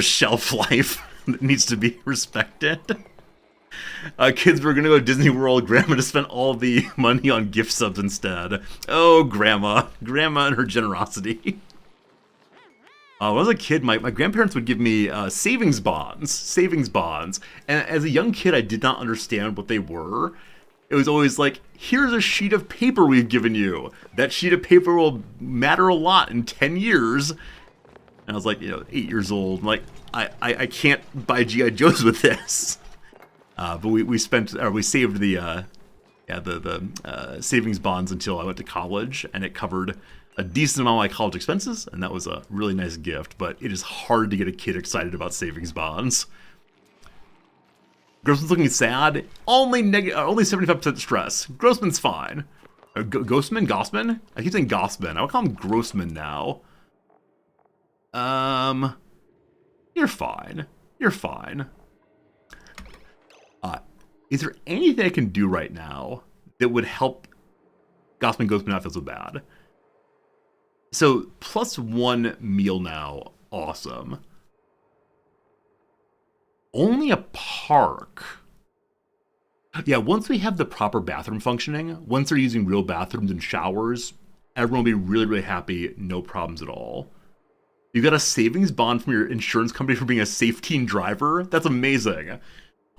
shelf life that needs to be respected. Kids, we're gonna go to Disney World. Grandma just spent all the money on gift subs instead. Oh, Grandma and her generosity. When I was a kid, my grandparents would give me savings bonds. And as a young kid, I did not understand what they were. It was always like, here's a sheet of paper we've given you. That sheet of paper will matter a lot in 10 years. And I was like, 8 years old. I'm like, I can't buy G.I. Joes with this. But we saved the savings bonds until I went to college, and it covered a decent amount of my college expenses, and that was a really nice gift. But it is hard to get a kid excited about savings bonds. Grossman's looking sad. Only 75% stress. Grossman's fine. Gossman? I keep saying Gossman. I would call him Grossman now. You're fine. Is there anything I can do right now that would help Gossman not feel so bad? So, +1 meal now. Awesome. Only a park. Yeah, once we have the proper bathroom functioning, once they're using real bathrooms and showers, everyone will be really, really happy. No problems at all. You got a savings bond from your insurance company for being a safe teen driver? That's amazing.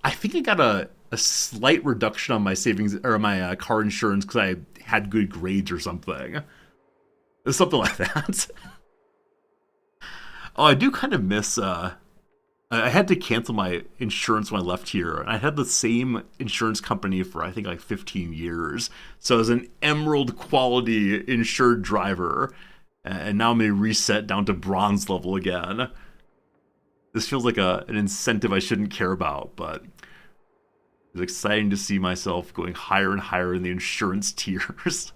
I think I got a slight reduction on my savings or my car insurance because I had good grades or something. Something like that. Oh, I do kind of miss. I had to cancel my insurance when I left here, and I had the same insurance company for I think like 15 years. So I was an emerald quality insured driver, and now I'm gonna reset down to bronze level again. This feels like an incentive I shouldn't care about, but it's exciting to see myself going higher and higher in the insurance tiers.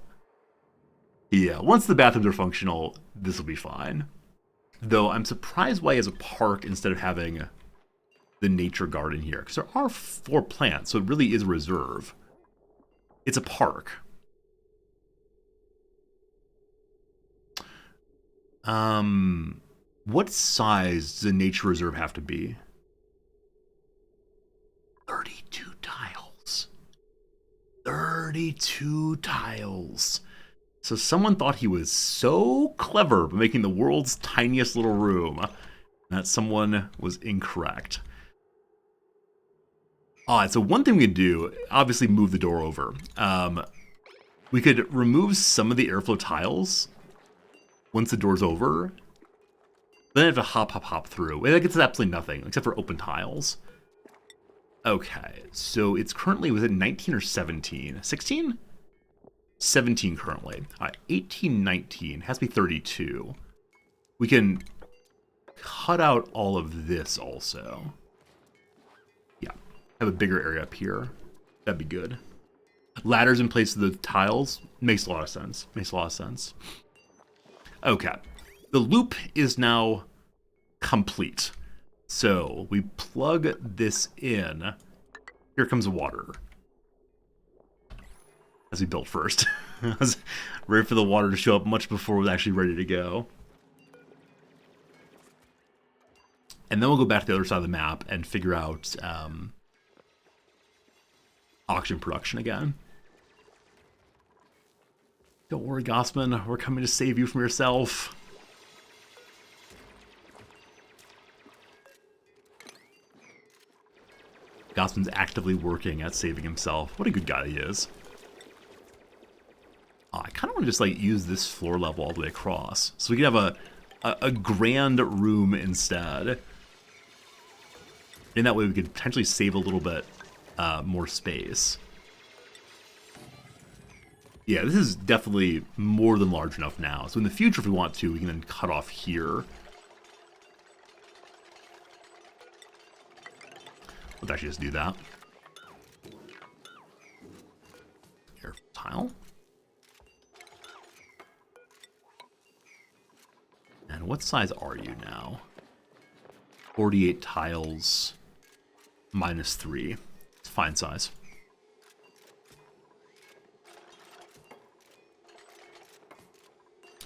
Yeah, once the bathrooms are functional, this will be fine. Though I'm surprised why he has a park instead of having the nature garden here, because there are 4 plants, so it really is a reserve. It's a park. What size does a nature reserve have to be? 32 tiles. 32 tiles. So someone thought he was so clever by making the world's tiniest little room. That someone was incorrect. Alright, so one thing we could do, obviously move the door over. We could remove some of the airflow tiles once the door's over. Then I have to hop through. That gets absolutely nothing, except for open tiles. Okay, so it's currently, was it 19 or 17? 16? 17 currently. 18, 19, has to be 32. We can cut out all of this also. Yeah, have a bigger area up here. That'd be good. Ladders in place of the tiles makes a lot of sense. Makes a lot of sense. Okay, the loop is now complete. So we plug this in. Here comes water. As we built first. I was ready for the water to show up much before it was actually ready to go. And then we'll go back to the other side of the map and figure out oxygen production again. Don't worry, Gossman. We're coming to save you from yourself. Gossman's actively working at saving himself. What a good guy he is. I kind of want to just like use this floor level all the way across, so we can have a grand room instead. In that way, we could potentially save a little bit more space. Yeah, this is definitely more than large enough now. So in the future, if we want to, we can then cut off here. Let's actually just do that. Here, tile. And what size are you now? 48 tiles minus 3. It's fine size.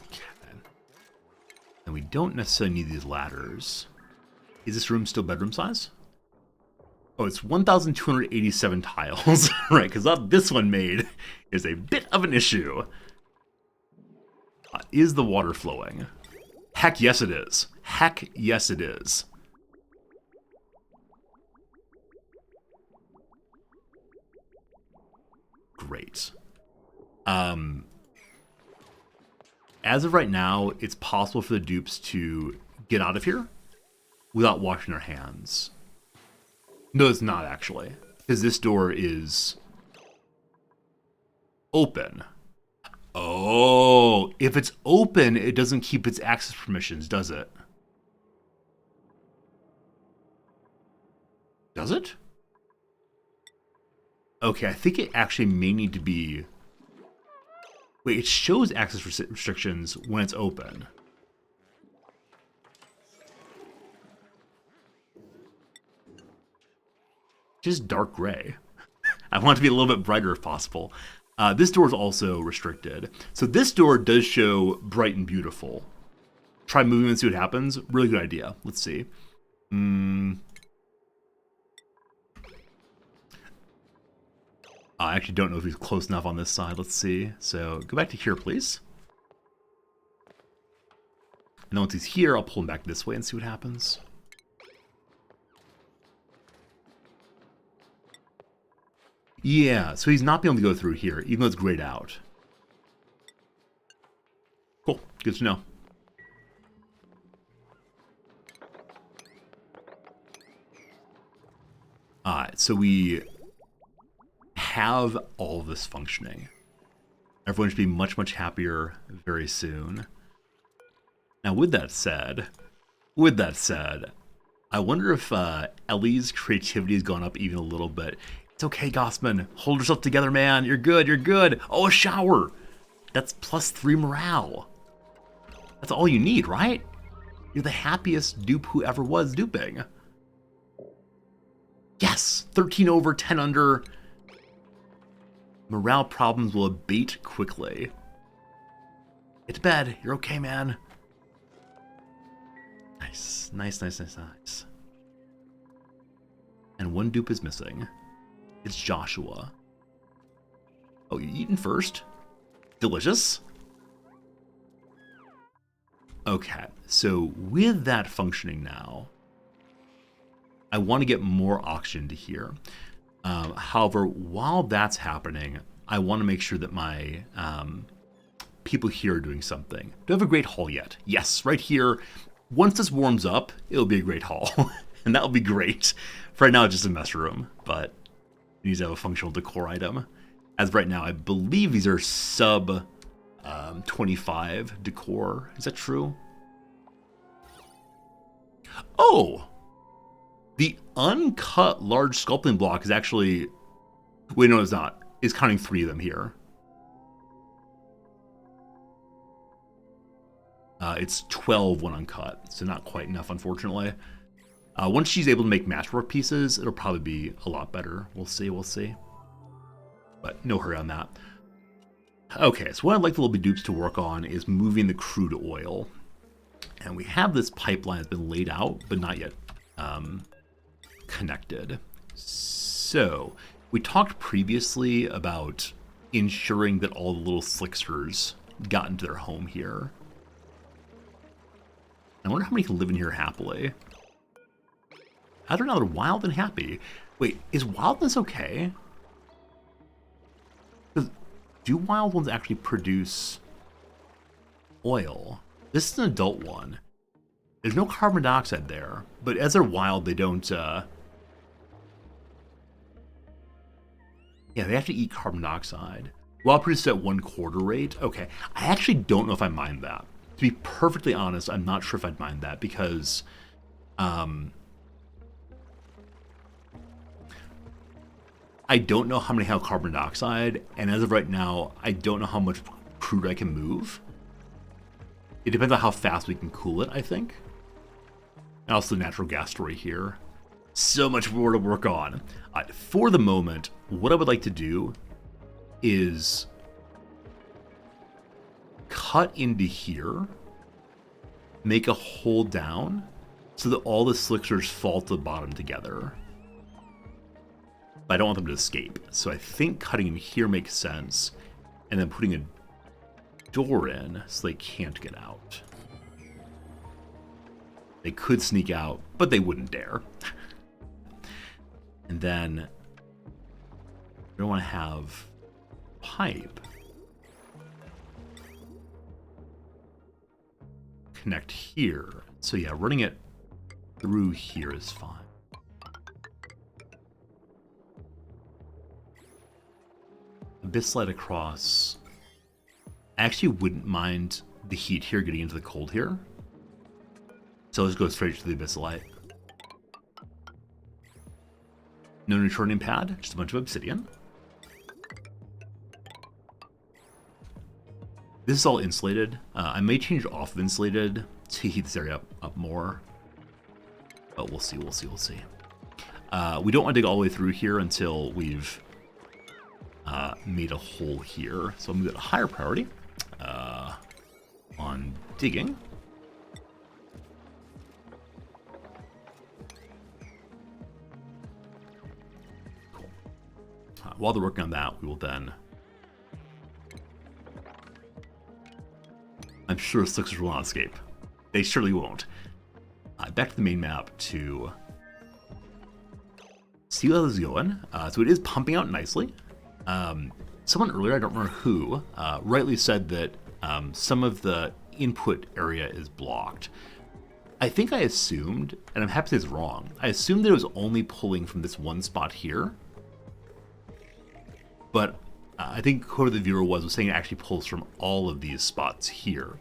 Okay. And we don't necessarily need these ladders. Is this room still bedroom size? Oh, it's 1,287 tiles. Right, because this one made is a bit of an issue. Is the water flowing? Heck yes it is. Heck yes it is. Great. As of right now, it's possible for the dupes to get out of here without washing their hands. No, it's not actually, because this door is open. Oh, if it's open, it doesn't keep its access permissions, does it? Does it? Okay, I think it actually may need to be... Wait, it shows access restrictions when it's open. Just dark gray. I want it to be a little bit brighter if possible. This door is also restricted. So this door does show bright and beautiful. Try moving and see what happens. Really good idea. Let's see. I actually don't know if he's close enough on this side. Let's see. So go back to here, please. And then once he's here, I'll pull him back this way and see what happens. Yeah, so he's not being able to go through here, even though it's grayed out. Cool, good to know. Alright, so we have all of this functioning. Everyone should be much, much happier very soon. Now, with that said, I wonder if Ellie's creativity has gone up even a little bit. It's okay, Gossman. Hold yourself together, man. You're good, you're good. Oh, a shower. That's +3 morale. That's all you need, right? You're the happiest dupe who ever was duping. Yes, 13 over, 10 under. Morale problems will abate quickly. Get to bed. You're okay, man. Nice, nice, nice, nice, nice. And one dupe is missing. It's Joshua. Oh, you eating first? Delicious. Okay, so with that functioning now, I want to get more oxygen to here. However, while that's happening, I want to make sure that my people here are doing something. Do I have a great hall yet? Yes, right here. Once this warms up, it'll be a great hall. And that'll be great. For right now, it's just a mess room, but it needs to have a functional decor item. As of right now, I believe these are sub 25 decor. Is that true? Oh! The uncut large sculpting block is actually... Wait, no, it's not. It's counting 3 of them here. It's 12 when uncut, so not quite enough, unfortunately. Once she's able to make matchwork pieces, it'll probably be a lot better. We'll see, we'll see. But no hurry on that. Okay, so what I'd like the little bit dupes to work on is moving the crude oil. And we have this pipeline that's been laid out, but not yet connected. So, we talked previously about ensuring that all the little slicksters got into their home here. I wonder how many can live in here happily. Either now they're wild and happy. Wait, is wildness okay? Do wild ones actually produce oil? This is an adult one. There's no carbon dioxide there, but as they're wild, they don't, yeah, they have to eat carbon dioxide. Wild produces at 1/4 rate. Okay, I actually don't know if I mind that. To be perfectly honest, I'm not sure if I'd mind that because, I don't know how many have carbon dioxide, and as of right now, I don't know how much crude I can move. It depends on how fast we can cool it, I think. And also the natural gas story here. So much more to work on. For the moment, what I would like to do is cut into here, make a hole down, so that all the slicksters fall to the bottom together. But I don't want them to escape. So I think cutting in here makes sense, and then putting a door in so they can't get out. They could sneak out, but they wouldn't dare. And then we don't want to have pipe connect here. So yeah, running it through here is fine. Abyss slide across. I actually wouldn't mind the heat here getting into the cold here. So let's go straight to the abyss light. No neutronium pad, just a bunch of obsidian. This is all insulated. I may change off of insulated to heat this area up more. But we'll see, we'll see, we'll see. We don't want to dig all the way through here until we've made a hole here. So I'm going to get a higher priority on digging. Cool. While they're working on that, we will then... I'm sure slicksters will not escape. They surely won't. Back to the main map to see how this is going. So it is pumping out nicely. Someone earlier, I don't remember who, rightly said that some of the input area is blocked. I think I assumed, and I'm happy to say it's wrong, I assumed that it was only pulling from this one spot here. But I think whoever the viewer was saying it actually pulls from all of these spots here.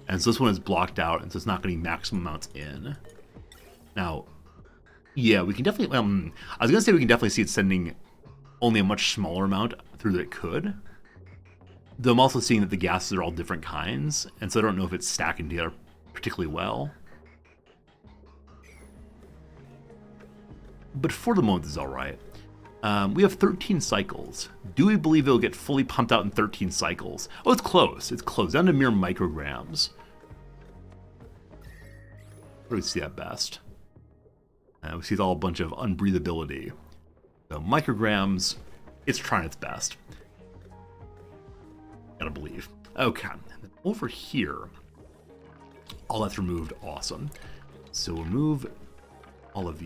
And so this one is blocked out, and so it's not getting maximum amounts in. Now, yeah, we can definitely, I was going to say we can definitely see it sending only a much smaller amount through that it could. Though I'm also seeing that the gases are all different kinds, and so I don't know if it's stacking together particularly well. but for the moment, this is all right. We have 13 cycles. Do we believe it'll get fully pumped out in 13 cycles? Oh, it's close. It's close. Down to mere micrograms. Where do we see that best? We see it's all a bunch of unbreathability. So micrograms, it's trying its best. Gotta believe. Okay. And then over here, all that's removed. Awesome. So we'll remove all of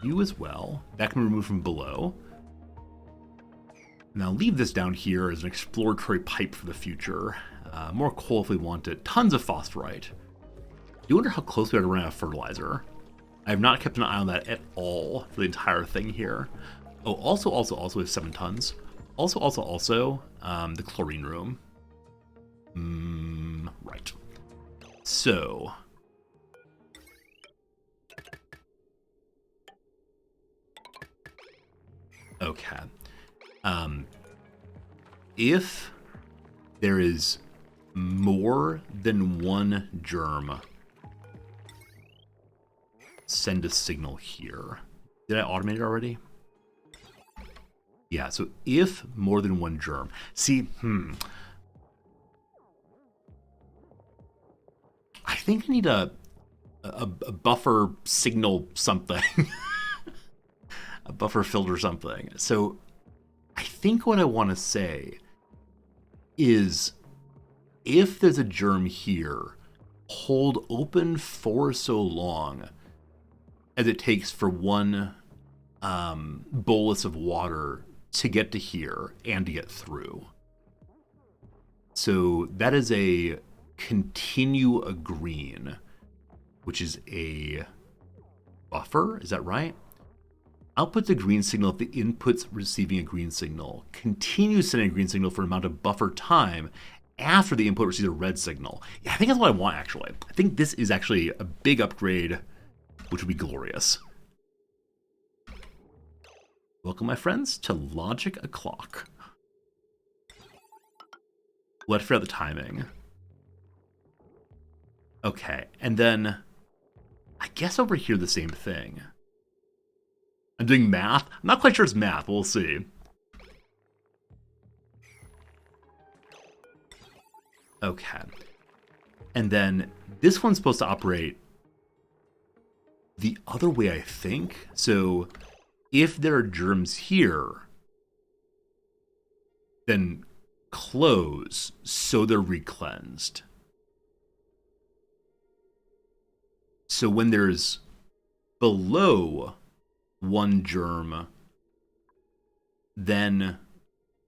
you as well. That can be removed from below. Now leave this down here as an exploratory pipe for the future. More coal if we want it. Tons of phosphorite. You wonder how close we are to running out of fertilizer. I have not kept an eye on that at all for the entire thing here. Oh, also, we have 7 tons. Also, the chlorine room. Right. So. Okay. If there is more than one germ, send a signal here. Did I automate it already? Yeah, so if more than one germ. See, I think I need a buffer signal something. A buffer filter something. So I think what I want to say is if there's a germ here, hold open for so long as it takes for one bolus of water to get to here and to get through. So that is a continue a green, which is a buffer. Is that right? Outputs a green signal if the input's receiving a green signal. Continues sending a green signal for an amount of buffer time after the input receives a red signal. Yeah, I think that's what I want, actually. I think this is actually a big upgrade, which would be glorious. Welcome, my friends, to Logic O'Clock. Let's figure out the timing. Okay, and then I guess over here the same thing. I'm doing math. I'm not quite sure it's math. We'll see. Okay. And then this one's supposed to operate the other way, I think. So if there are germs here, then close so they're recleansed. So when there's below one germ, then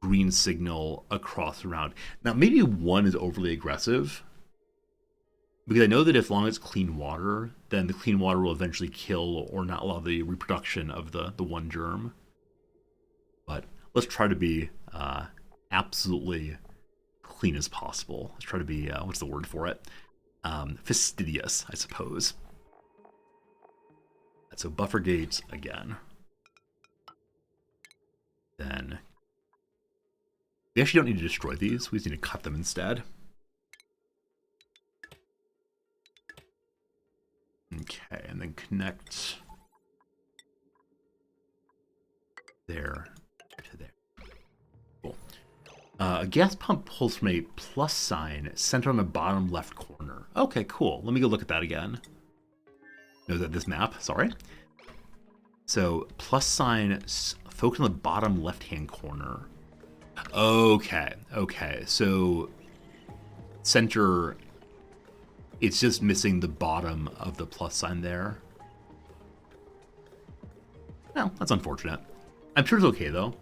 green signal across the round. Now, maybe one is overly aggressive, because I know that as long as it's clean water, then the clean water will eventually kill or not allow the reproduction of the one germ. But let's try to be absolutely clean as possible. Let's try to be, what's the word for it? Fastidious, I suppose. So buffer gates again. Then we actually don't need to destroy these. We just need to cut them instead. Okay, and then connect there to there. Cool. A gas pump pulls from a plus sign centered on the bottom left corner. Okay, cool. Let me go look at that again. No, that this map, sorry. So plus sign focus on the bottom left-hand corner. Okay. So center, it's just missing the bottom of the plus sign there. Well, that's unfortunate. I'm sure it's okay though.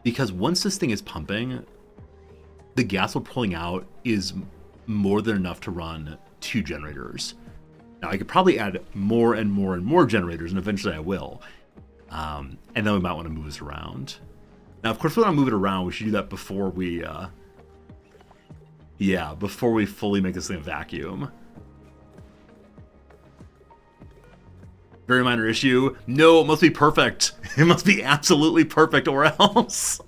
Because once this thing is pumping, the gas we're pulling out is more than enough to run 2 generators. Now I could probably add more and more generators, and eventually I will. And then we might want to move this around. Now, of course, we want to move it around. We should do that before we, before we fully make this thing a vacuum. Very minor issue. No, it must be perfect. It must be absolutely perfect, or else.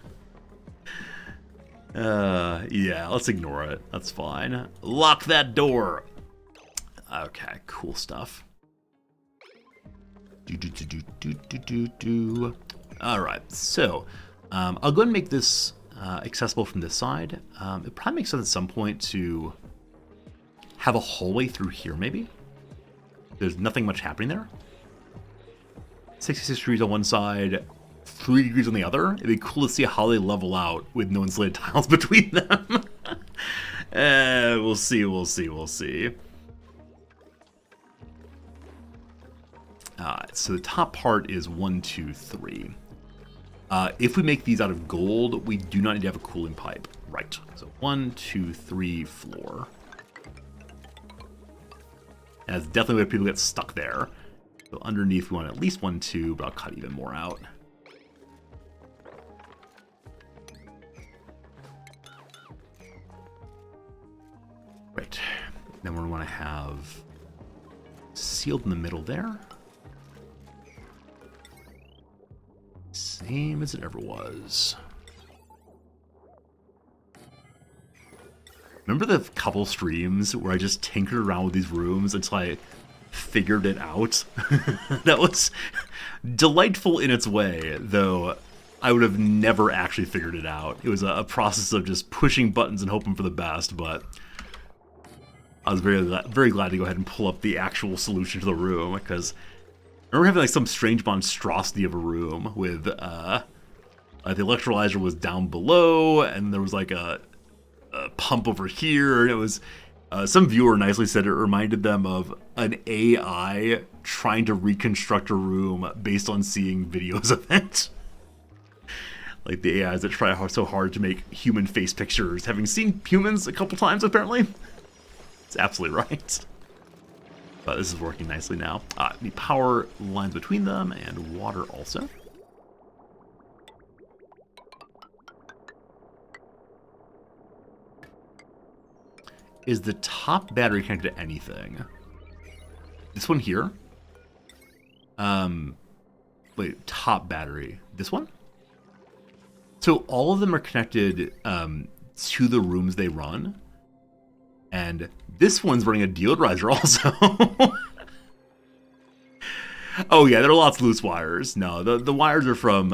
Yeah, let's ignore it. That's fine. Lock that door. Okay, cool stuff. All right, so I'll go ahead and make this accessible from this side. It probably makes sense at some point to have a hallway through here, maybe. There's nothing much happening there. 66 degrees on one side, 3 degrees on the other. It'd be cool to see how they level out with no insulated tiles between them. We'll see. So the top part is 1, 2, 3. If we make these out of gold, we do not need to have a cooling pipe. Right. So 1, 2, 3, floor. And that's definitely where people get stuck there. So underneath, we want at least 1, 2, but I'll cut even more out. Right. Then we want to have sealed in the middle there. Same as it ever was. Remember the couple streams where I just tinkered around with these rooms until I figured it out? That was delightful in its way, though I would have never actually figured it out. It was a process of just pushing buttons and hoping for the best, but I was very glad to go ahead and pull up the actual solution to the room, because I remember having like some strange monstrosity of a room with the electrolyzer was down below, and there was like a pump over here, and it was some viewer nicely said it reminded them of an AI trying to reconstruct a room based on seeing videos of it. Like the AIs that try so hard to make human face pictures, having seen humans a couple times apparently. It's absolutely right. But this is working nicely now. The power lines between them and water also. Is the top battery connected to anything? This one here? Wait, top battery. This one? So all of them are connected to the rooms they run. And this one's running a deodorizer also. Oh yeah, there are lots of loose wires. No, the wires are from...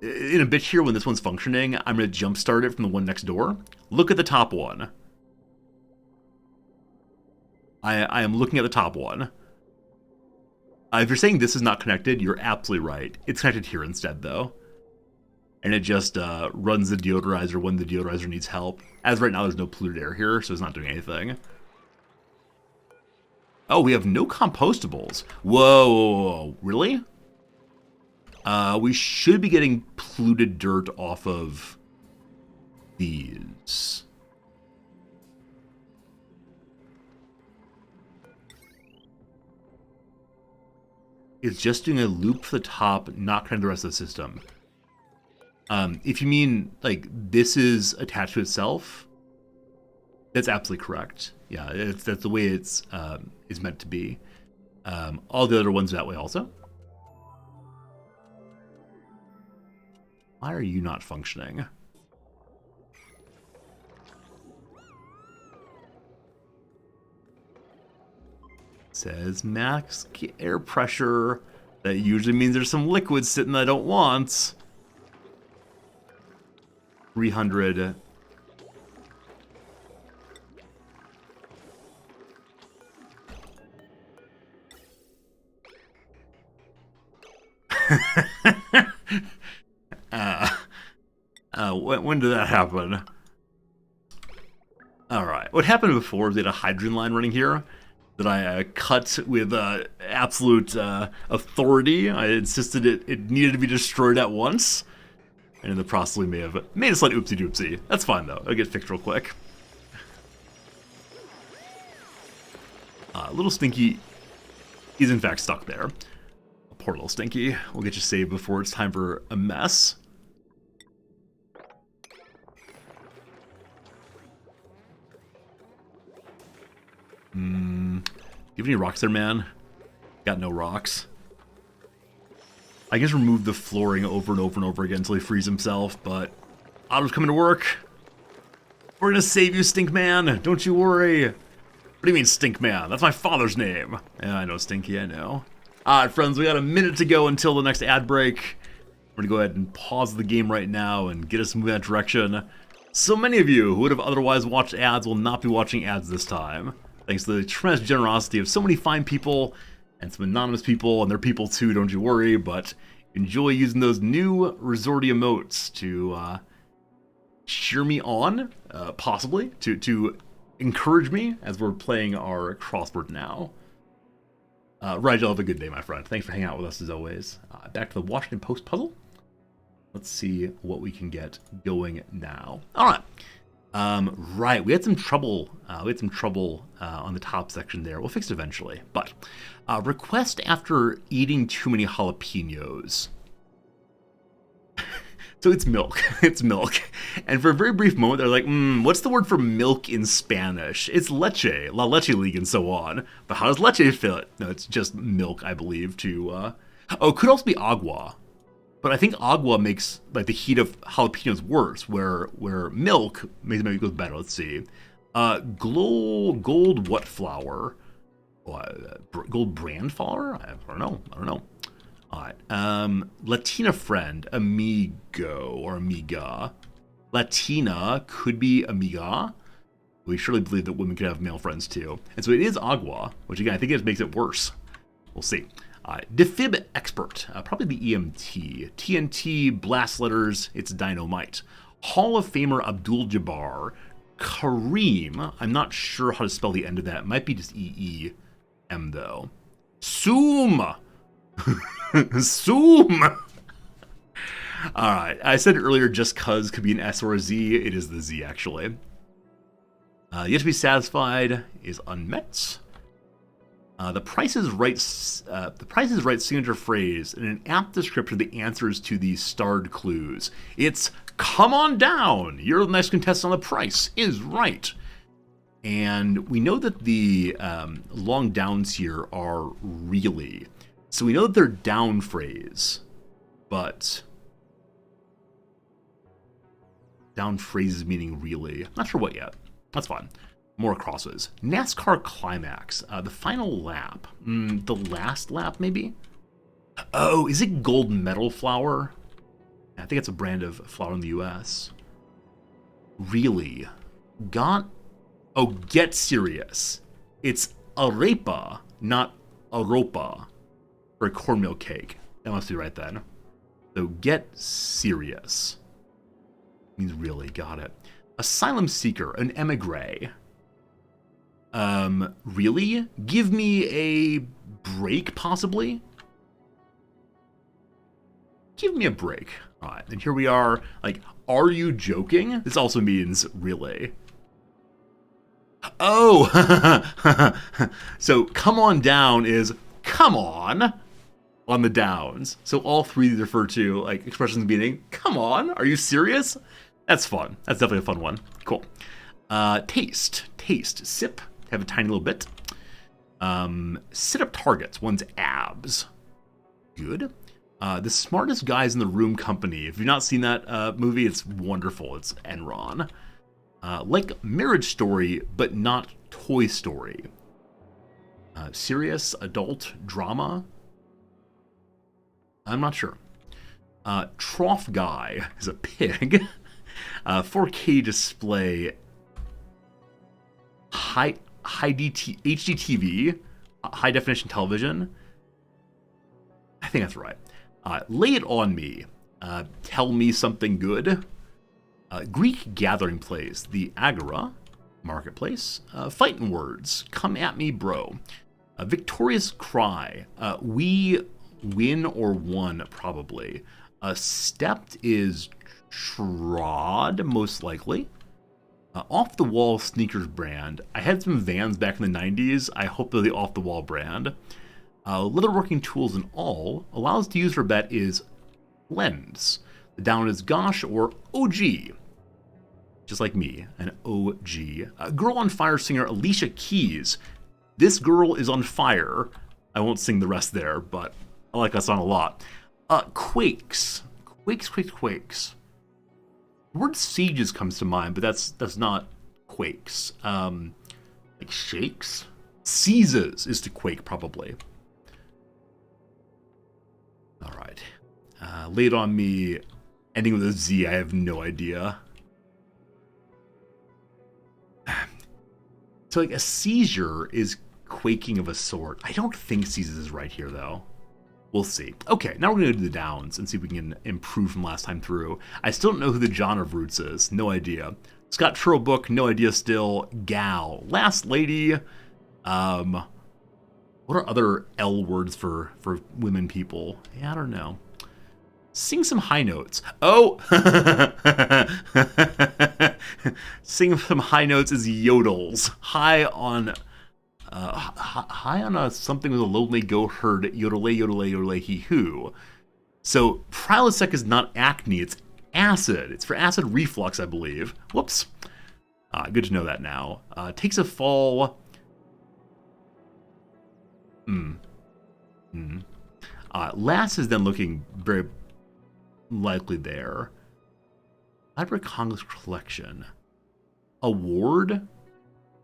in a bit here, when this one's functioning, I'm going to jumpstart it from the one next door. Look at the top one. I am looking at the top one. If you're saying this is not connected, you're absolutely right. It's connected here instead, though. And it just runs the deodorizer when the deodorizer needs help. As right now, there's no polluted air here, so it's not doing anything. Oh, we have no compostables. Whoa, really? We should be getting polluted dirt off of these. It's just doing a loop for the top, not connecting the rest of the system. If you mean, like, this is attached to itself, that's absolutely correct. Yeah, that's the way it's is meant to be. All the other ones that way also. Why are you not functioning? It says max air pressure. That usually means there's some liquid sitting that I don't want. 300. When did that happen? Alright, what happened before was we had a hydrogen line running here that I cut with absolute authority. I insisted it needed to be destroyed at once. And in the process, we may have made a slight oopsie-doopsie. That's fine, though. It'll get fixed real quick. Little Stinky is, in fact, stuck there. Poor little Stinky. We'll get you saved before it's time for a mess. Do you have any rocks there, man? Got no rocks. I guess remove the flooring over and over and over again until he frees himself, but Otto's coming to work. We're gonna save you, Stinkman. Don't you worry. What do you mean, Stinkman? That's my father's name. Yeah, I know, Stinky, I know. All right, friends, we got a minute to go until the next ad break. We're going to go ahead and pause the game right now and get us moving that direction. So many of you who would have otherwise watched ads will not be watching ads this time, thanks to the tremendous generosity of so many fine people and some anonymous people, and they're people too, don't you worry, but enjoy using those new Resorty emotes to cheer me on, possibly, to encourage me as we're playing our crossword now. Rigel, have a good day, my friend. Thanks for hanging out with us as always. Back to the Washington Post puzzle. Let's see what we can get going now. All right. Right, we had some trouble. On the top section there. We'll fix it eventually. But request after eating too many jalapenos. So it's milk. It's milk. And for a very brief moment, they're like, what's the word for milk in Spanish? It's leche, la leche league, and so on. But how does leche fit? No, it's just milk, I believe, to... Oh, it could also be agua. But I think agua makes like the heat of jalapenos worse, where milk maybe goes better. Let's see. Gold what flour? Gold brand flour? I don't know. All right. Latina friend, amigo or amiga. Latina could be amiga. We surely believe that women could have male friends too. And so it is agua, which again, I think it makes it worse. We'll see. Defib expert, probably the EMT. TNT, blast letters, it's dynamite. Hall of Famer Abdul Jabbar. Kareem, I'm not sure how to spell the end of that. It might be just E-E-M though. Zoom! Zoom! Alright, I said earlier just cuz could be an S or a Z. It is the Z actually. Yet to be satisfied is unmet. The Price is Right signature phrase in an apt description of the answers to these starred clues. It's come on down. You're the next contestant on The Price is Right. And we know that the long downs here are really. So we know that they're down phrase, but down phrases meaning really. Not sure what yet. That's fine. More crosses. NASCAR Climax. The final lap. The last lap, maybe? Oh, is it gold medal flour? I think it's a brand of flour in the U.S. Really? Get serious. It's arepa, not aropa, for a cornmeal cake. That must be right then. So get serious. Means really, got it. Asylum seeker, an emigre. Really? Give me a break, possibly? Give me a break. All right, and here we are, like, are you joking? This also means really. Oh! So, come on down is come on the downs. So all three refer to, like, expressions meaning, come on, are you serious? That's fun. That's definitely a fun one. Cool. Taste, sip. Have a tiny little bit. Sit up targets, one's abs. Good. The smartest guys in the room company. If you've not seen that movie, it's wonderful. It's Enron. Like Marriage Story, but not Toy Story. Serious, adult, drama. I'm not sure. Trough guy is a pig. 4K display. HDTV, high definition television. I think that's right. Lay it on me. Tell me something good. Greek gathering place, the Agora marketplace. Fighting words, come at me, bro. Victorious cry, we win or won, probably. Stepped is trod, most likely. Off the wall sneakers brand. I had some Vans back in the 90s. I hope they're the off the wall brand. Leatherworking tools and all. Allows to use for bet is lens. The down is gosh or OG. Just like me, an OG. Girl on Fire singer Alicia Keys. This girl is on fire. I won't sing the rest there, but I like that song a lot. Quakes. Quakes. The word sieges comes to mind, but that's not quakes. Like shakes? Seizes is to quake, probably. All right. Lay it on me. Ending with a Z, I have no idea. So, like, a seizure is quaking of a sort. I don't think seizures is right here, though. We'll see. Okay, now we're going to do the downs and see if we can improve from last time through. I still don't know who the John of Roots is. No idea. Scott Turlebook, no idea still. Gal. Last Lady. What are other L words for women people? Yeah, I don't know. Sing some high notes. Oh! Sing some high notes is yodels. High on something with a lonely goat herd, yodelay, yodelay, yodelay, hee-hoo. So, Prilosec is not acne, it's acid. It's for acid reflux, I believe. Whoops. Good to know that now. Takes a fall. Lass is then looking very likely there. Library of Congress collection. Award?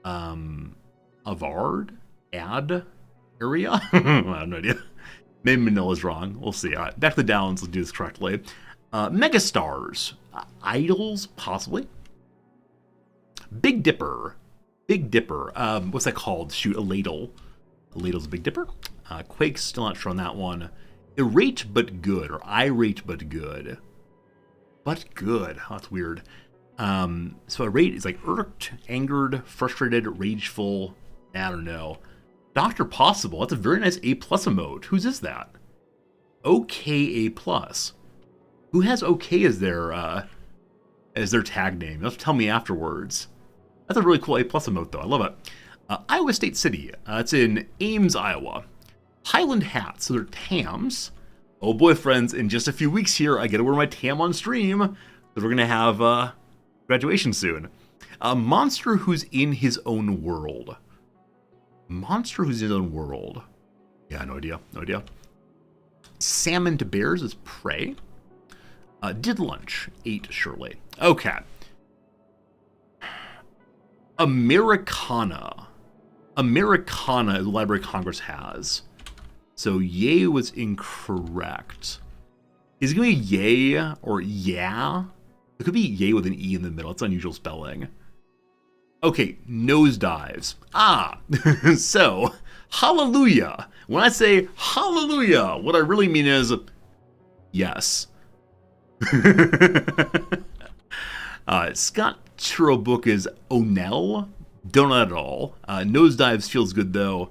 Avard? Ad? Area? I have no idea. Maybe Manila's wrong. We'll see. All right, back to the downs. Let's do this correctly. Megastars. Idols, possibly. Big Dipper. Big Dipper. What's that called? Shoot, a ladle. A ladle's a Big Dipper. Quake, still not sure on that one. Irate but good, or irate but good. But good. Oh, that's weird. So irate is like irked, angered, frustrated, rageful. I don't know. Dr. Possible. That's a very nice A+ emote. Whose is that? OK A+. Who has OK as their tag name? You'll have to tell me afterwards. That's a really cool A+ emote, though. I love it. Iowa State City. It's in Ames, Iowa. Highland hats. So they're TAMs. Oh boy, friends. In just a few weeks here, I get to wear my TAM on stream. So we're going to have graduation soon. A monster who's in his own world. Monster who's in his own world. Yeah, no idea. No idea. Salmon to bears is prey. Did lunch. Ate surely. Okay. Americana. Americana, the Library of Congress has. So yay was incorrect. Is it going to be yay or yeah? It could be yay with an E in the middle. It's unusual spelling. Okay, nosedives. So, hallelujah. When I say hallelujah, what I really mean is yes. Scott Turlebook is Onell. Don't know at all. Nosedives feels good, though.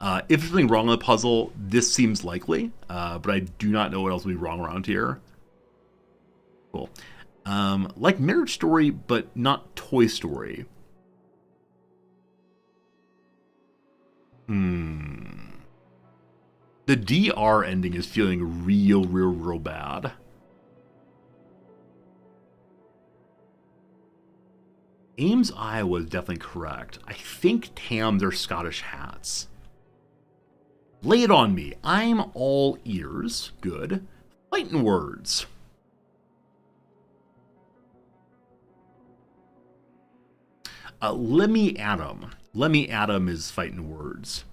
If there's something wrong on the puzzle, this seems likely, but I do not know what else would be wrong around here. Cool. Like Marriage Story, but not Toy Story. The DR ending is feeling real bad. Ames, Iowa is definitely correct. I think TAMs are Scottish hats. Lay it on me. I'm all ears. Good. Fighting words. Lemmy Adam. Lemmy Adam is fighting words.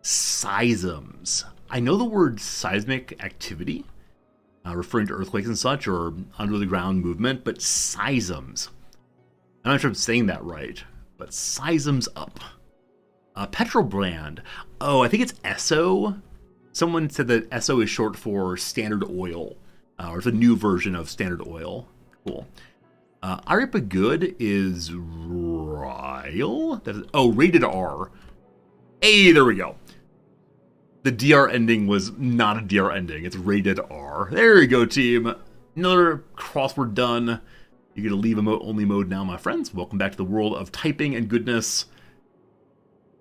Seisms. I know the word seismic activity, referring to earthquakes and such, or under the ground movement, but seisms. I'm not sure if I'm saying that right, but seisms up. Petrobrand. Oh, I think it's Esso. Someone said that Esso is short for Standard Oil, or it's a new version of Standard Oil. Cool. Aripa Good is Ryle. Rated R. Hey, there we go. The DR ending was not a DR ending. It's rated R. There you go, team. Another crossword done. You get to leave emote only mode now, my friends. Welcome back to the world of typing and goodness.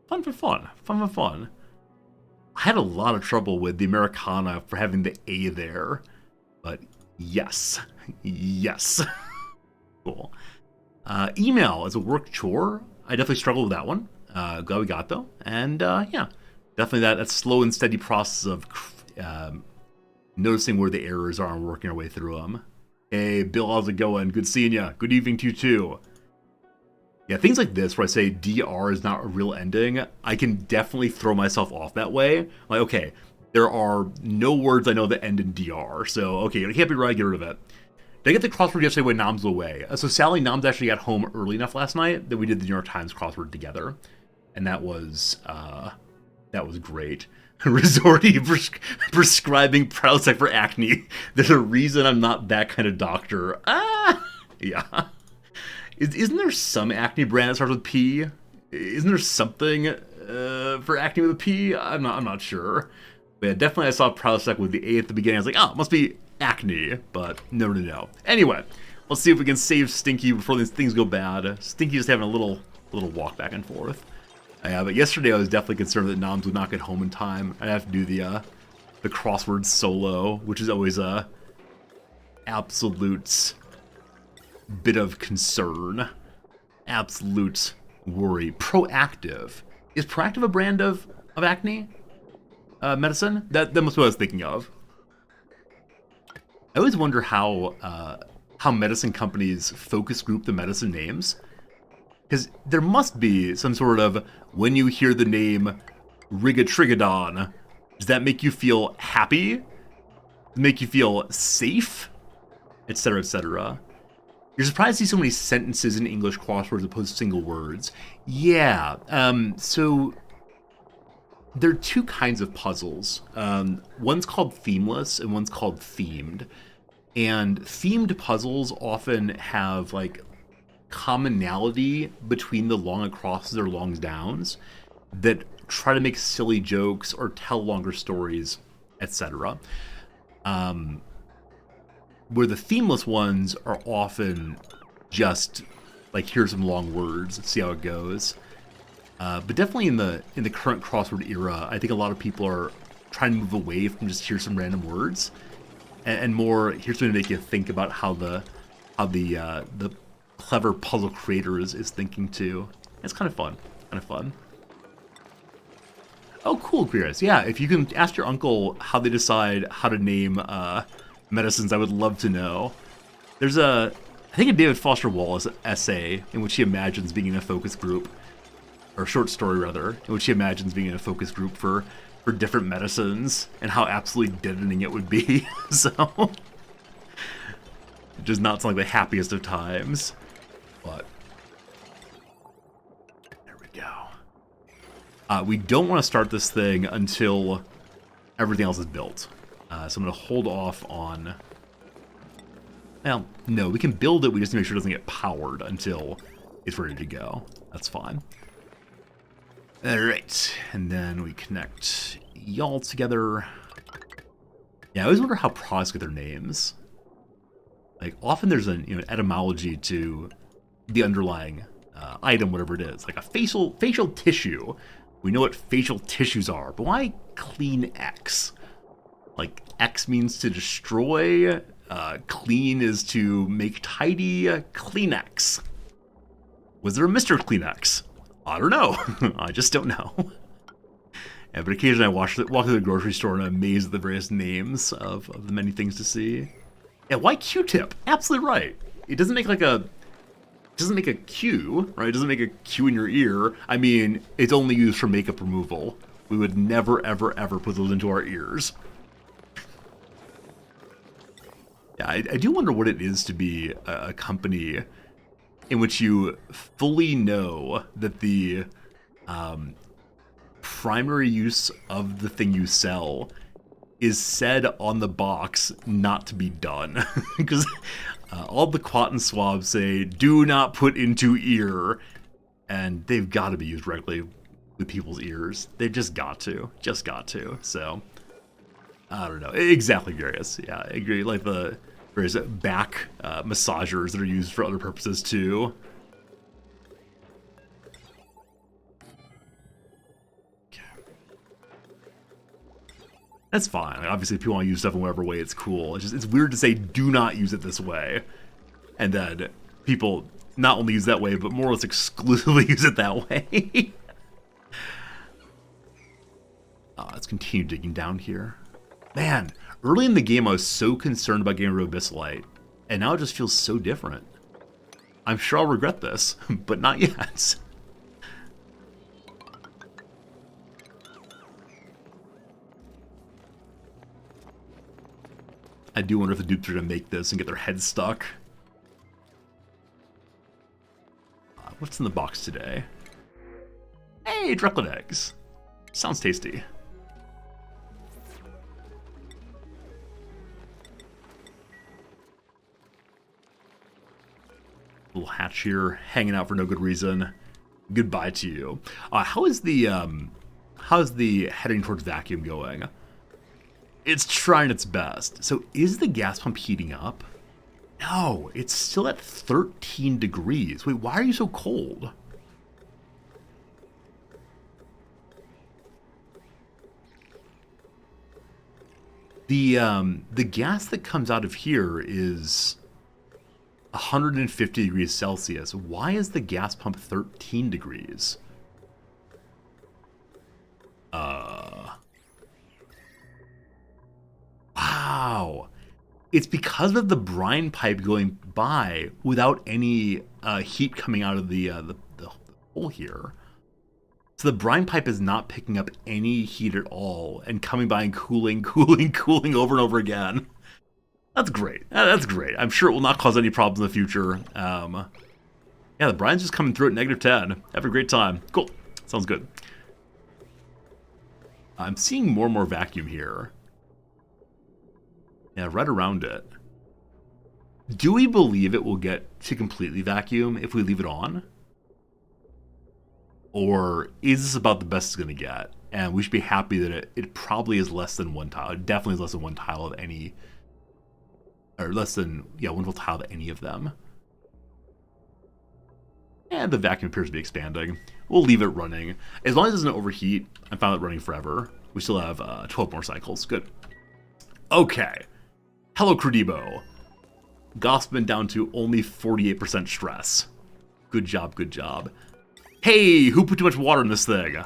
Fun for fun. Fun for fun. I had a lot of trouble with the Americana for having the A there. But yes. Yes. Cool. Email as a work chore. I definitely struggled with that one. Glad we got though. And yeah, definitely that slow and steady process of noticing where the errors are and working our way through them. Hey, Bill, how's it going? Good seeing ya. Good evening to you too. Yeah, things like this where I say DR is not a real ending, I can definitely throw myself off that way. Like, okay, there are no words I know that end in DR, so okay, it can't be right, get rid of it. Did I get the crossword yesterday when Nam's away? So Sally Nam's actually got home early enough last night that we did the New York Times crossword together, and that was great. Resorty prescribing Prilosec for acne. There's a reason I'm not that kind of doctor. Yeah. Isn't there some acne brand that starts with P? Isn't there something for acne with a P? I'm not sure. But yeah, definitely I saw Prilosec with the A at the beginning. I was like, oh, it must be acne. But no. Anyway, let's see if we can save Stinky before things go bad. Stinky just having a little walk back and forth. But yesterday I was definitely concerned that Noms would not get home in time. I'd have to do the crossword solo, which is always a absolute bit of concern, absolute worry. Proactiv. Is Proactiv a brand of acne medicine? That must be what I was thinking of. I always wonder how medicine companies focus group the medicine names. Because there must be some sort of, when you hear the name Rigatrigadon, does that make you feel happy? Make you feel safe? Etc., etc. You're surprised to see so many sentences in English crosswords opposed to single words. Yeah, so there are two kinds of puzzles. One's called themeless and one's called themed. And themed puzzles often have, like, commonality between the long acrosses or long downs that try to make silly jokes or tell longer stories, etc. Where the themeless ones are often just like, here's some long words, see how it goes. But definitely in the current crossword era, I think a lot of people are trying to move away from just here's some random words, and more here's something to make you think about how the clever puzzle creator is thinking too. It's kind of fun. Oh, cool, Queers. Yeah, if you can ask your uncle how they decide how to name medicines, I would love to know. There's I think a David Foster Wallace essay in which he imagines being in a focus group, or short story rather, in which he imagines being in a focus group for different medicines and how absolutely deadening it would be. So, it does not sound like the happiest of times. But there we go. We don't want to start this thing until everything else is built. So I'm going to hold off on... Well, no, we can build it. We just need to make sure it doesn't get powered until it's ready to go. That's fine. All right. And then we connect y'all together. Yeah, I always wonder how products get their names. Like, often there's an etymology to the underlying item, whatever it is. Like a facial tissue. We know what facial tissues are, but why Kleenex? Like, X means to destroy, clean is to make tidy. Kleenex. Was there a Mr. Kleenex? I don't know. I just don't know. Yeah, but occasionally I walk through the grocery store and I'm amazed at the various names of the many things to see. Yeah, why Q-tip? Absolutely right. It doesn't make a Q, right? It doesn't make a Q in your ear. I mean, it's only used for makeup removal. We would never, ever, ever put those into our ears. Yeah, I do wonder what it is to be a company in which you fully know that the primary use of the thing you sell is said on the box not to be done. Because all the cotton swabs say, do not put into ear, and they've got to be used regularly with people's ears. They've just got to. So, I don't know. Exactly, Garius. Yeah, I agree. Like the various back massagers that are used for other purposes too. Okay. That's fine. Like, obviously, if people want to use stuff in whatever way it's cool. It's weird to say do not use it this way, and then people not only use that way, but more or less exclusively use it that way. Let's continue digging down here. Man, early in the game I was so concerned about getting rid of Abyssalite, and now it just feels so different. I'm sure I'll regret this, but not yet. I do wonder if the dupes are going to make this and get their heads stuck. What's in the box today? Hey, Drunklet eggs. Sounds tasty. Little hatch here, hanging out for no good reason. Goodbye to you. How's the heading towards vacuum going? It's trying its best. So is the gas pump heating up? No, it's still at 13 degrees. Wait, why are you so cold? The gas that comes out of here is 150 degrees Celsius. Why is the gas pump 13 degrees? Wow. It's because of the brine pipe going by without any heat coming out of the hole here. So the brine pipe is not picking up any heat at all and coming by and cooling, cooling, cooling over and over again. That's great. That's great. I'm sure it will not cause any problems in the future. Yeah, the brine's just coming through at -10. Have a great time. Cool. Sounds good. I'm seeing more and more vacuum here. Yeah, right around it. Do we believe it will get to completely vacuum if we leave it on? Or is this about the best it's going to get? And we should be happy that it probably is less than one tile. It definitely is less than one tile of any... Or less than, yeah, one full tile of any of them. And the vacuum appears to be expanding. We'll leave it running. As long as it doesn't overheat, I found it running forever. We still have 12 more cycles. Good. Okay. Hello, Crudebo. Gospman down to only 48% stress. Good job, good job. Hey, who put too much water in this thing?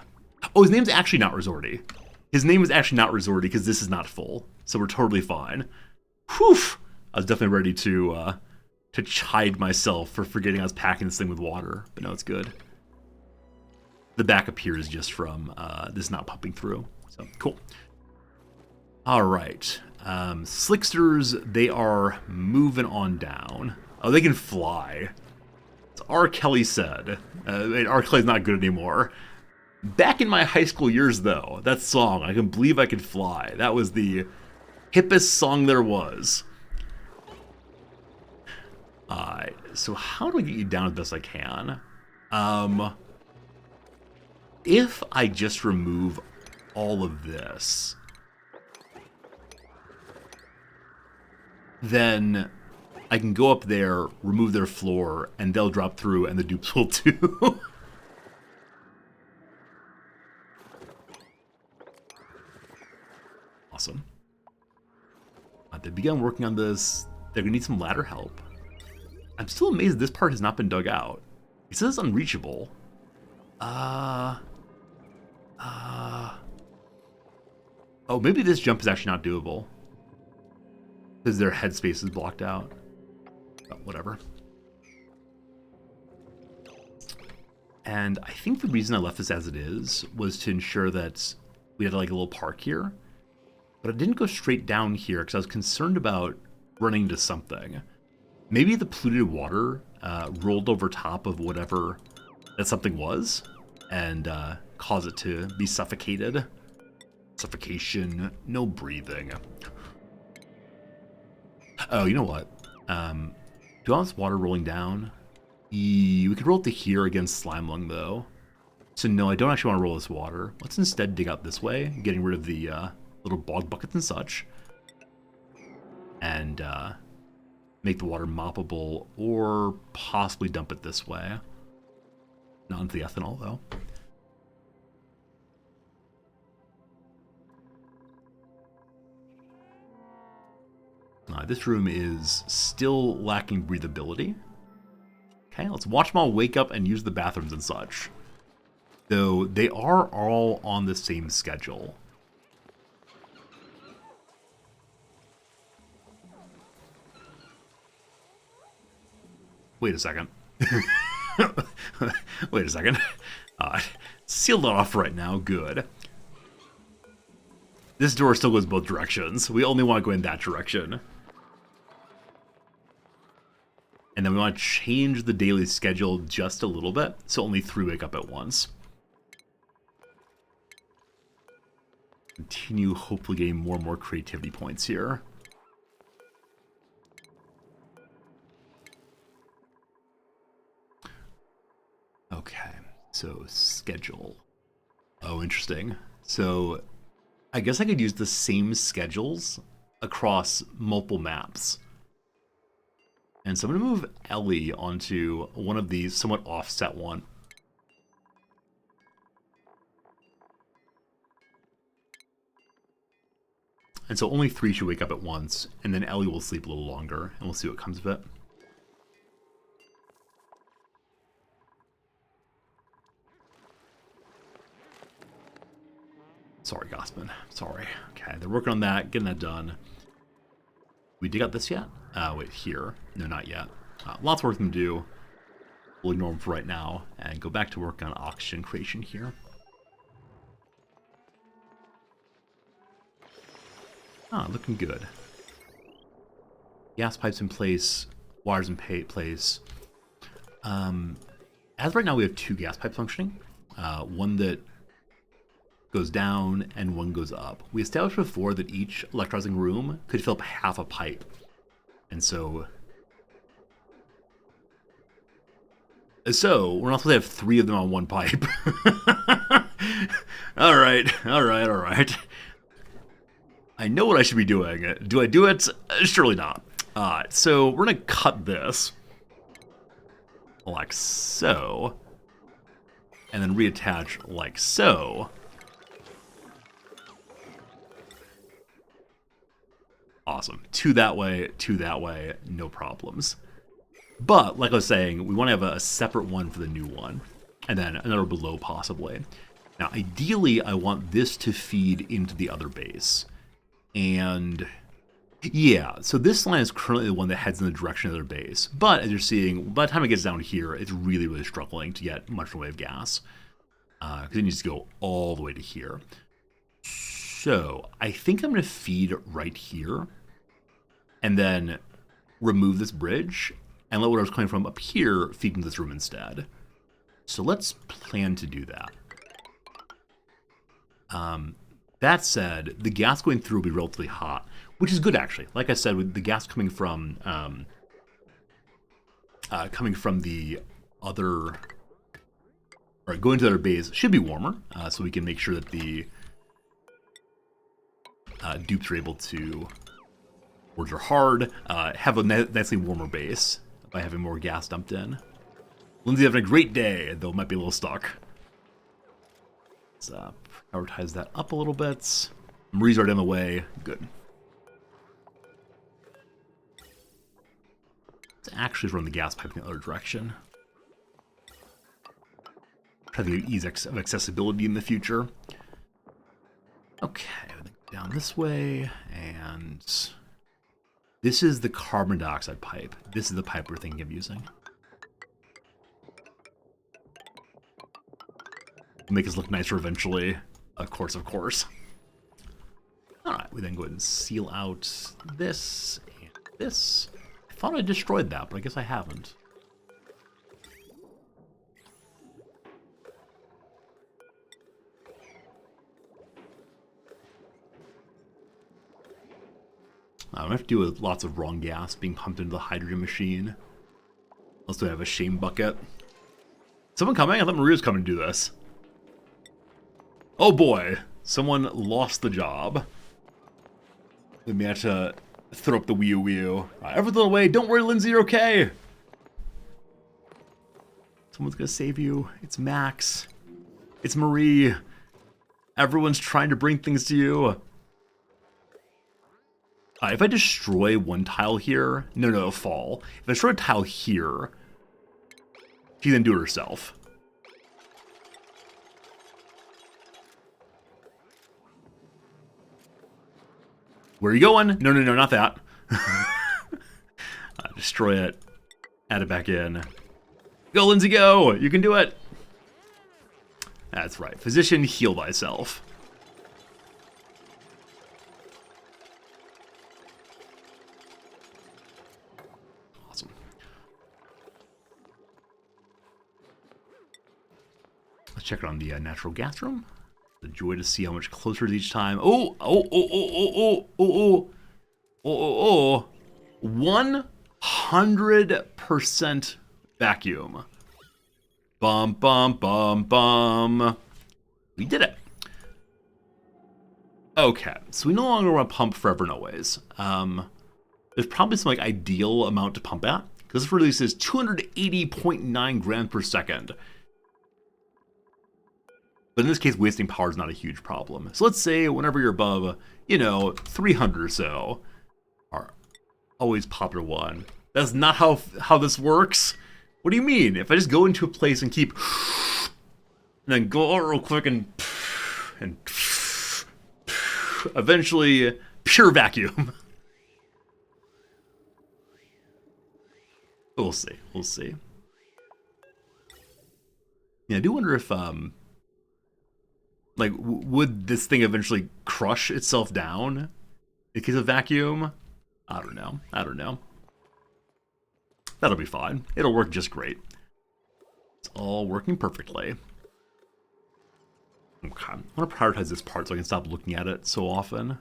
Oh, his name's actually not Resorty. His name is actually not Resorty because this is not full. So we're totally fine. Whew. I was definitely ready to chide myself for forgetting I was packing this thing with water. But no, it's good. The backup here is just from this not pumping through. So, cool. All right. Slicksters, they are moving on down. Oh, they can fly. As R. Kelly said. R. Kelly's not good anymore. Back in my high school years, though, that song, I Can Believe I Could Fly, that was the hippest song there was. So how do I get you down as best I can? If I just remove all of this, then I can go up there, remove their floor, and they'll drop through, and the dupes will too. Awesome. They began working on this. They're gonna need some ladder help. I'm still amazed this part has not been dug out. It says it's unreachable. Oh, maybe this jump is actually not doable. Because their headspace is blocked out. Oh, whatever. And I think the reason I left this as it is was to ensure that we had like a little park here. But I didn't go straight down here because I was concerned about running into something. Maybe the polluted water rolled over top of whatever that something was and caused it to be suffocated. Suffocation, no breathing. Oh, you know what? Do I want this water rolling down? We could roll it to here against Slime Lung, though. So no, I don't actually want to roll this water. Let's instead dig out this way, getting rid of the little bog buckets and such. And make the water moppable, or possibly dump it this way. Not into the ethanol, though. This room is still lacking breathability. Okay, let's watch them all wake up and use the bathrooms and such. Though they are all on the same schedule. Wait a second. Wait a second. Sealed it off right now. Good. This door still goes both directions. We only want to go in that direction. And then we want to change the daily schedule just a little bit, so only 3 wake up at once. Continue hopefully getting more and more creativity points here. Okay, so schedule. Oh, interesting. So I guess I could use the same schedules across multiple maps. And so I'm going to move Ellie onto one of these, somewhat offset one. And so only 3 should wake up at once, and then Ellie will sleep a little longer, and we'll see what comes of it. Sorry, Gossman. Sorry. Okay, they're working on that, getting that done. We dig out this yet? Wait, here. No, not yet. Lots of work to do. We'll ignore them for right now, and go back to work on oxygen creation here. Looking good. Gas pipes in place, wires in place. As right now, we have 2 gas pipes functioning. One that goes down and one goes up. We established before that each electrolyzing room could fill up half a pipe. And so we're not supposed to have 3 of them on one pipe. All right. I know what I should be doing. Do I do it? Surely not. So we're going to cut this like so, and then reattach like so. Awesome. 2 that way, no problems. But, like I was saying, we want to have a separate one for the new one, and then another below possibly. Now, ideally, I want this to feed into the other base. And yeah, so this line is currently the one that heads in the direction of their base. But as you're seeing, by the time it gets down here, it's really, really struggling to get much in the way of gas. Because it needs to go all the way to here. So I think I'm going to feed right here. And then remove this bridge. And let whatever's coming from up here feed into this room instead. So let's plan to do that. That said, the gas going through will be relatively hot, which is good actually. Like I said, with the gas coming from the other, or going to the other bays, should be warmer, so we can make sure that the dupes are able to, words are hard, have a nicely warmer base by having more gas dumped in. Lindsay having a great day, though might be a little stuck. Let's prioritize that up a little bit. Marie's already on the way. Good. Let's actually run the gas pipe in the other direction. Try to get ease of accessibility in the future. Okay, down this way, and this is the carbon dioxide pipe. This is the pipe we're thinking of using. Make us look nicer eventually. Of course. Alright, we then go ahead and seal out this and this. I thought I destroyed that, but I guess I haven't. I don't have to deal with lots of wrong gas being pumped into the hydrogen machine. Also have a shame bucket. Someone coming? I thought Maria was coming to do this. Oh boy, someone lost the job. We may have to throw up the Wii U. Everything away, don't worry Lindsay, you're okay. Someone's gonna save you. It's Max. It's Marie. Everyone's trying to bring things to you. If I destroy one tile here, no, it'll fall. If I destroy a tile here, she can do it herself. Where are you going? No, not that. Destroy it. Add it back in. Go, Lindsay, go! You can do it! That's right. Physician, heal thyself. Awesome. Let's check it on the natural gas room. The joy to see how much closer it is each time. Oh, oh, oh, oh, oh, oh, oh, oh, oh, oh. 100% vacuum. Bum, bum, bum, bum. We did it. Okay, so we no longer want to pump forever and always. There's probably some like ideal amount to pump at. Because this releases 280.9 grams per second. But in this case, wasting power is not a huge problem. So let's say whenever you're above, 300 or so, our always popular one. That's not how this works. What do you mean? If I just go into a place and keep, and then go out real quick and eventually pure vacuum. We'll see. We'll see. Yeah, I do wonder if like, would this thing eventually crush itself down in case of vacuum? I don't know. I don't know. That'll be fine. It'll work just great. It's all working perfectly. Okay. I want to prioritize this part so I can stop looking at it so often.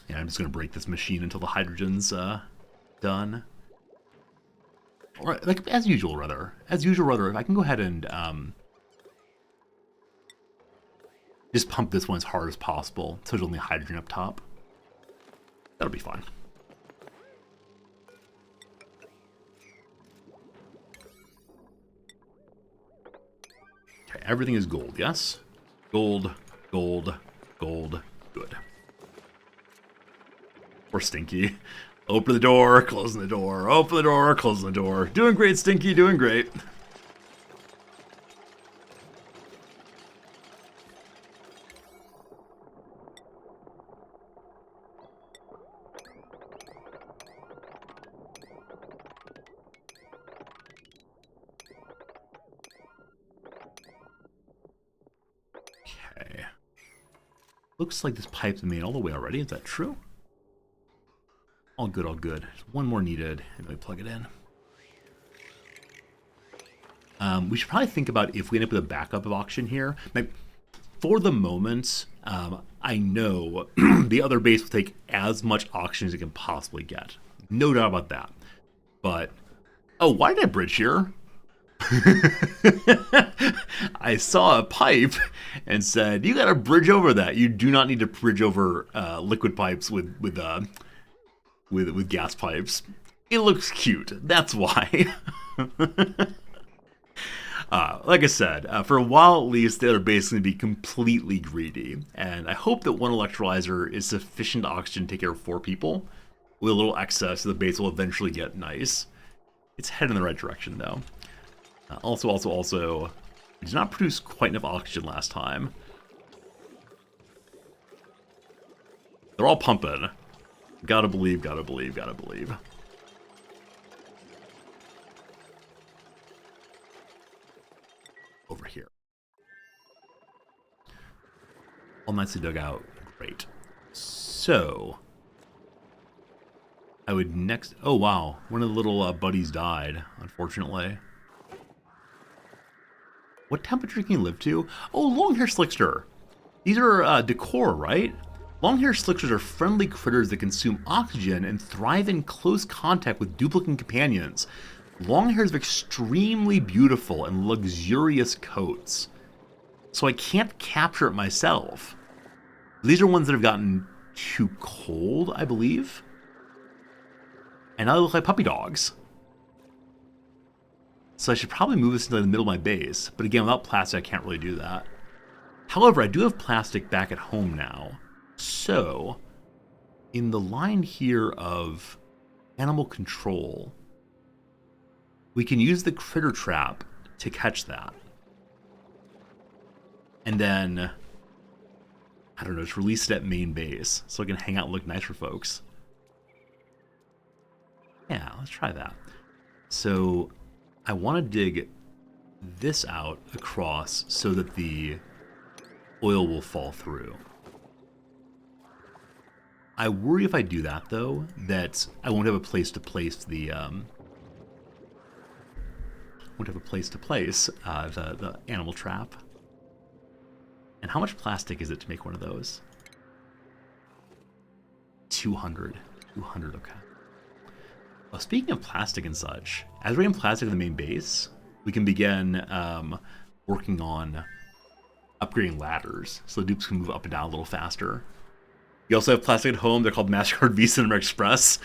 Yeah, I'm just going to break this machine until the hydrogen's done. Or, like, as usual, rather. As usual, rather, if I can go ahead and just pump this one as hard as possible so there's only hydrogen up top. That'll be fine. Okay, everything is gold, yes? Gold, gold, gold, good. Or Stinky. Open the door, closing the door, open the door, closing the door. Doing great, Stinky, doing great. Okay. Looks like this pipe's been made all the way already. Is that true? All good, all good. There's one more needed, and we plug it in. We should probably think about if we end up with a backup of oxygen here. Like, for the moment, I know the other base will take as much oxygen as it can possibly get. No doubt about that. But, oh, why did I bridge here? I saw a pipe and said, you gotta bridge over that. You do not need to bridge over liquid pipes with gas pipes. It looks cute. That's why. Like I said, for a while at least, they're basically be completely greedy. And I hope that one electrolyzer is sufficient oxygen to take care of 4 people. With a little excess, the base will eventually get nice. It's heading in the right direction, though. Also, it did not produce quite enough oxygen last time. They're all pumping. Gotta believe, gotta believe, gotta believe. Over here. All nicely dug out. Great. So, I would next... Oh, wow. One of the little buddies died, unfortunately. What temperature can you live to? Oh, long-hair slickster. These are decor, right? Long-hair slicksters are friendly critters that consume oxygen and thrive in close contact with duplicate companions. Longhairs have extremely beautiful and luxurious coats, so I can't capture it myself. These are ones that have gotten too cold, I believe. And now they look like puppy dogs. So I should probably move this into the middle of my base, but again, without plastic, I can't really do that. However, I do have plastic back at home now. So, in the line here of animal control, we can use the critter trap to catch that. And then I don't know, just release it at main base so I can hang out and look nice for folks. Yeah, let's try that. So I want to dig this out across so that the oil will fall through. I worry if I do that, though, that I won't have a place to place the the animal trap. And how much plastic is it to make one of those? 200. 200, okay. Well, speaking of plastic and such, as we're getting plastic in the main base, we can begin working on upgrading ladders so the dupes can move up and down a little faster. You also have plastic at home. They're called MasterCard, Visa, and American Express.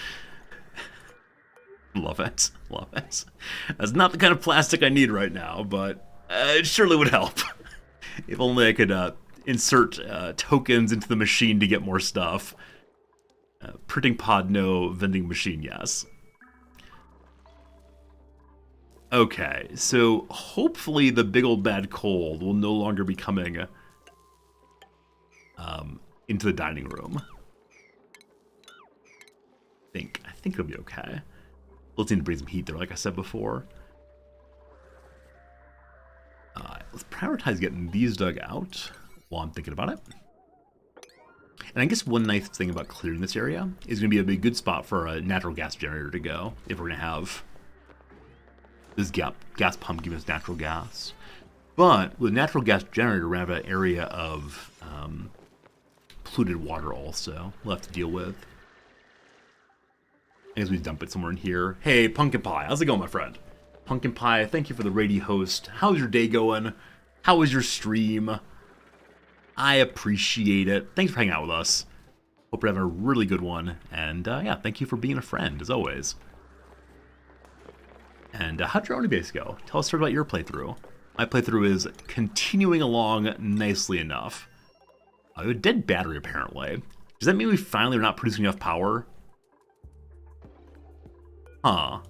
Love it. Love it. That's not the kind of plastic I need right now, but it surely would help. If only I could insert tokens into the machine to get more stuff. Printing pod, no. Vending machine, yes. Okay, so hopefully the big old bad cold will no longer be coming into the dining room. I think it'll be okay. We'll need to bring some heat there, like I said before. Let's prioritize getting these dug out while I'm thinking about it. And I guess one nice thing about clearing this area is going to be a good spot for a natural gas generator to go if we're going to have this gas pump give us natural gas. But with a natural gas generator, we're going to have an area of polluted water also we'll have to deal with. I guess we dump it somewhere in here. Hey, Pumpkin Pie, how's it going, my friend? Pumpkin Pie, thank you for the radio host. How's your day going? How was your stream? I appreciate it. Thanks for hanging out with us. Hope you're having a really good one. And yeah, thank you for being a friend, as always. And how'd your own base go? Tell us about your playthrough. My playthrough is continuing along nicely enough. We have a dead battery, apparently. Does that mean we finally are not producing enough power? Huh.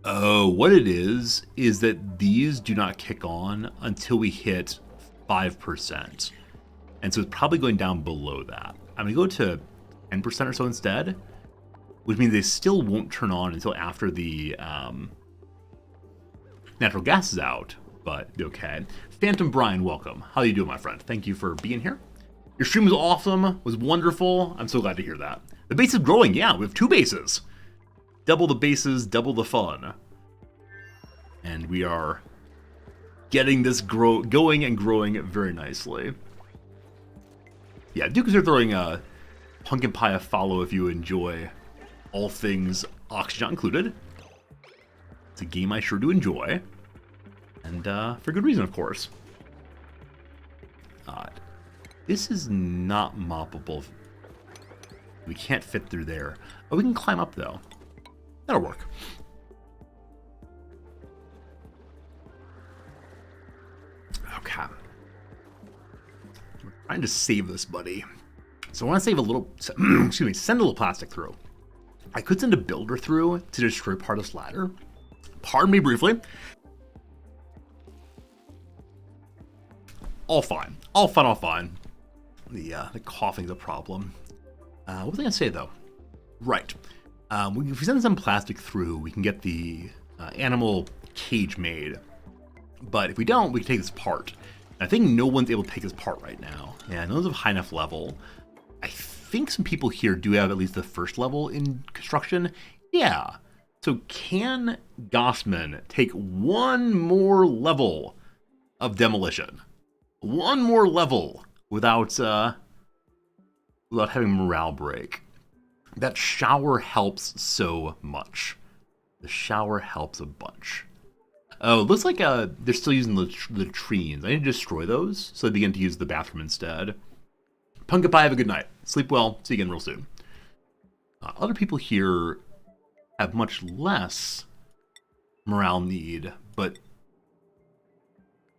Oh, what it is that these do not kick on until we hit 5%. And so it's probably going down below that. I'm going to go to 10% or so instead, which means they still won't turn on until after the natural gas is out, but okay. Phantom Brian, welcome. How you doing, my friend? Thank you for being here. Your stream was awesome, was wonderful. I'm so glad to hear that. The base is growing, yeah, we have 2 bases. Double the bases, double the fun. And we are getting this going and growing very nicely. Yeah, do consider throwing Pumpkin Pie a follow if you enjoy all things Oxygen included. It's a game I sure do enjoy. And for good reason, of course. This is not moppable. We can't fit through there. Oh, we can climb up, though. That'll work. Okay. We're trying to save this, buddy. So I want to save a little, excuse me, send a little plastic through. I could send a builder through to destroy part of this ladder. Pardon me briefly. All fine. All fine, all fine. The coughing's a problem. What was I going to say, though? Right. If we send some plastic through, we can get the animal cage made. But if we don't, we can take this part. And I think no one's able to take this part right now. Yeah, no one's of high enough level. I think some people here do have at least the first level in construction. Yeah. So can Gossman take one more level of demolition? One more level without having morale break. That shower helps so much. The shower helps a bunch. Oh, it looks like they're still using the latrines. I need to destroy those so they begin to use the bathroom instead. Pumpkin Pie, have a good night. Sleep well. See you again real soon. Other people here have much less morale need, but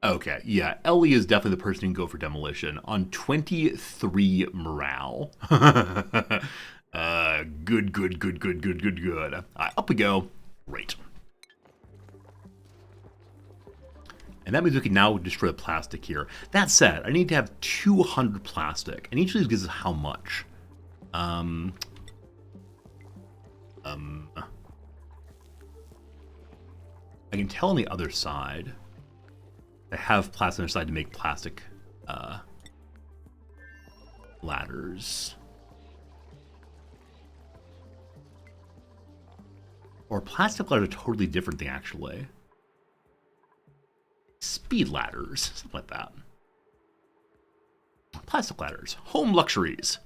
okay, yeah, Ellie is definitely the person who can go for demolition on 23 morale. Good. Up we go. Great. And that means we can now destroy the plastic here. That said, I need to have 200 plastic. And each of these gives us how much? I can tell on the other side. I have plastic on the other side to make plastic ladders. Or plastic ladders are totally different thing, actually. Speed ladders, something like that. Plastic ladders, home luxuries.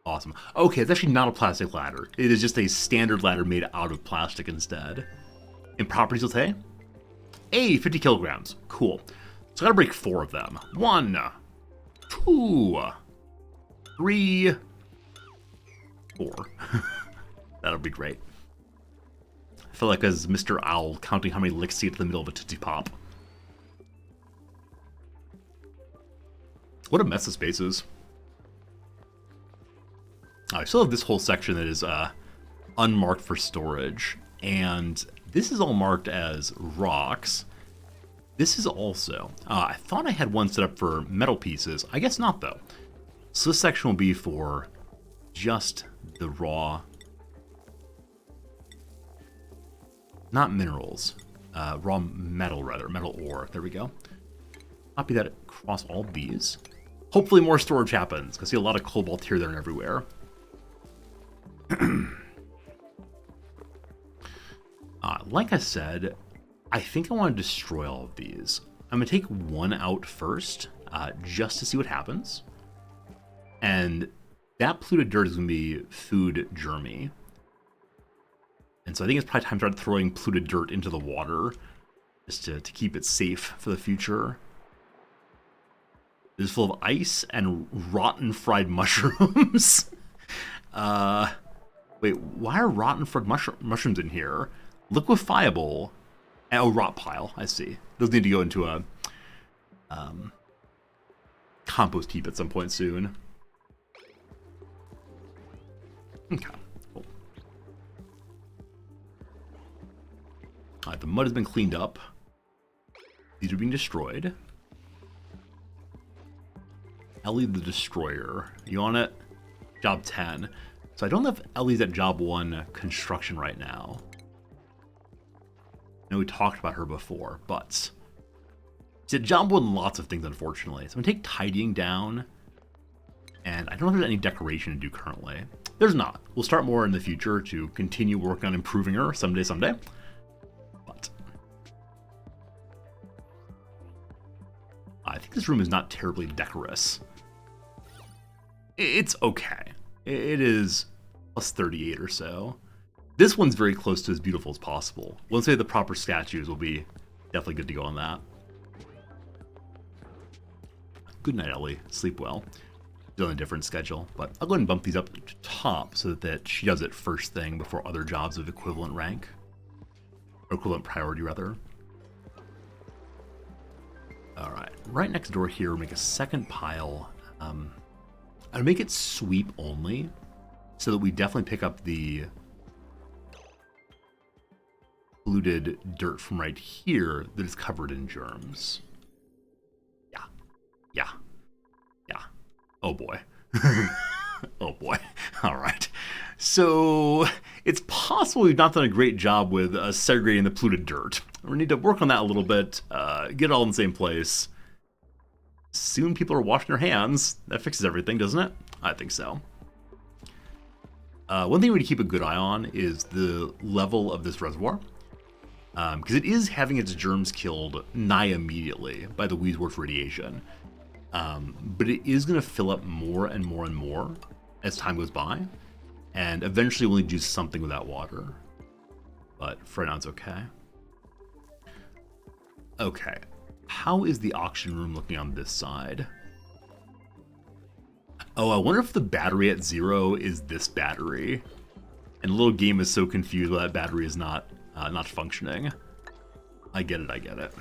Awesome. Okay, it's actually not a plastic ladder. It is just a standard ladder made out of plastic instead. In properties, we'll say, hey, 50 kilograms. Cool. So I gotta break 4 of them. 1, 2, 3, 4. That'll be great. I feel like as Mr. Owl counting how many licks he gets in the middle of a Tootsie Pop. What a mess of spaces. I still have this whole section that is unmarked for storage, and this is all marked as rocks. This is also, I thought I had one set up for metal pieces. I guess not, though. So this section will be for just the raw, not minerals, raw metal, rather, metal ore. There we go. Copy that across all these. Hopefully more storage happens, because I see a lot of cobalt here, there, and everywhere. Like I said, I think I want to destroy all of these. I'm going to take one out first, just to see what happens. And that polluted dirt is going to be food germy. And so I think it's probably time to start throwing polluted dirt into the water, just to keep it safe for the future. This is full of ice and rotten fried mushrooms. Wait, why are rotten fried mushrooms in here? Liquefiable. Oh, rot pile. I see. Those need to go into a compost heap at some point soon. Okay. Cool. Alright, the mud has been cleaned up. These are being destroyed. Ellie the Destroyer. You on it? Job 10. So I don't know if Ellie's at job 1 construction right now. I know we talked about her before, but she's at job 1 lots of things, unfortunately. So I'm going to take tidying down, and I don't know if there's any decoration to do currently. There's not. We'll start more in the future to continue working on improving her someday. But I think this room is not terribly decorous. It's okay. It is plus 38 or so. This one's very close to as beautiful as possible. Once we have the proper statues, we'll be definitely good to go on that. Good night, Ellie. Sleep well. She's on a different schedule, but I'll go ahead and bump these up to top so that she does it first thing before other jobs of equivalent rank. Or equivalent priority, rather. Alright, right next door here, we'll make a second pile. I'll make it sweep only, so that we definitely pick up the polluted dirt from right here that is covered in germs. Yeah. Oh boy. Oh boy. All right. So it's possible we've not done a great job with segregating the polluted dirt. We need to work on that a little bit, get it all in the same place. Soon people are washing their hands. That fixes everything, doesn't it? I think so. One thing we need to keep a good eye on is the level of this reservoir. Because it is having its germs killed nigh immediately by the Wheezewort radiation. But it is going to fill up more and more and more as time goes by. And eventually we'll need to do something with that water. But for now it's okay. Okay. How is the auction room looking on this side? Oh, I wonder if the battery at 0 is this battery. And the little game is so confused why that battery is not functioning. I get it. Okay,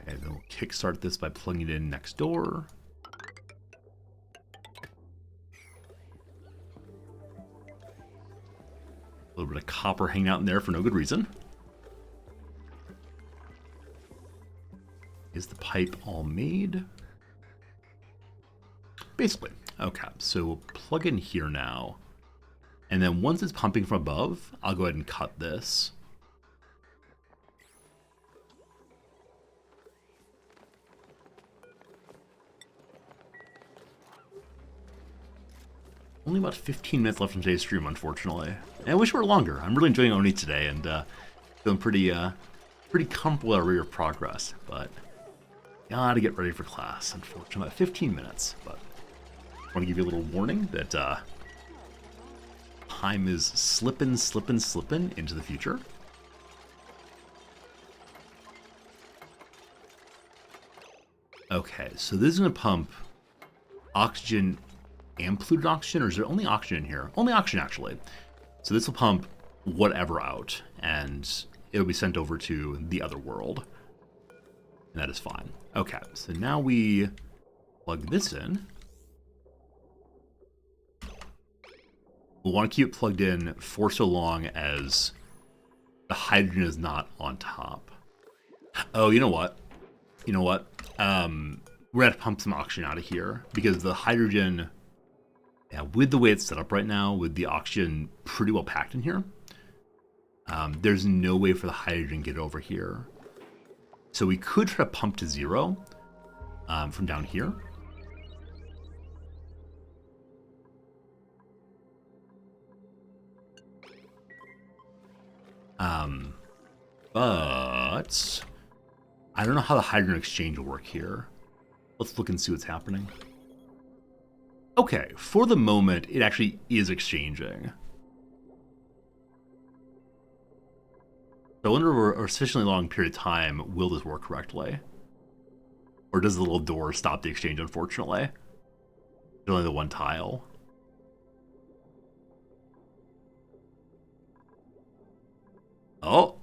then we'll kickstart this by plugging it in next door. little bit of copper hanging out in there for no good reason. Is the pipe all made? Basically. Okay, so we'll plug in here now. And then once it's pumping from above, I'll go ahead and cut this. Only about 15 minutes left in today's stream, unfortunately. And I wish it were longer. I'm really enjoying Oni today and feeling pretty comfortable at our rate of progress. But gotta get ready for class, unfortunately. About 15 minutes, but I want to give you a little warning that time is slipping into the future. Okay, so this is going to pump oxygen and polluted oxygen, or is there only oxygen in here? Only oxygen, actually. So this will pump whatever out, and it'll be sent over to the other world. And that is fine. Okay, so now we plug this in. We'll want to keep it plugged in for so long as the hydrogen is not on top. Oh, you know what? We're going to have to pump some oxygen out of here, because the hydrogen... Yeah, with the way it's set up right now, with the oxygen pretty well packed in here, there's no way for the hydrogen to get over here. So we could try to pump to 0 from down here. But I don't know how the hydrogen exchange will work here. Let's look and see what's happening. Okay, for the moment, it actually is exchanging. So under a sufficiently long period of time, will this work correctly? Or does the little door stop the exchange, unfortunately? There's only the one tile. Oh!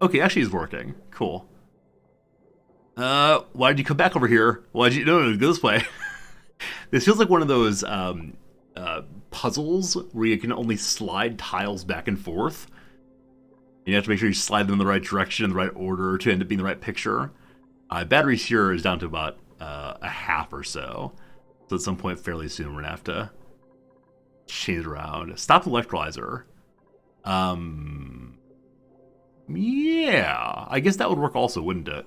Okay, actually it's working. Cool. Why did you come back over here? No, go this way. This feels like one of those puzzles where you can only slide tiles back and forth. And you have to make sure you slide them in the right direction, in the right order to end up being the right picture. Batteries here is down to about a half or so. So at some point fairly soon we're going to have to change it around. Stop the electrolyzer. Yeah, I guess that would work also, wouldn't it?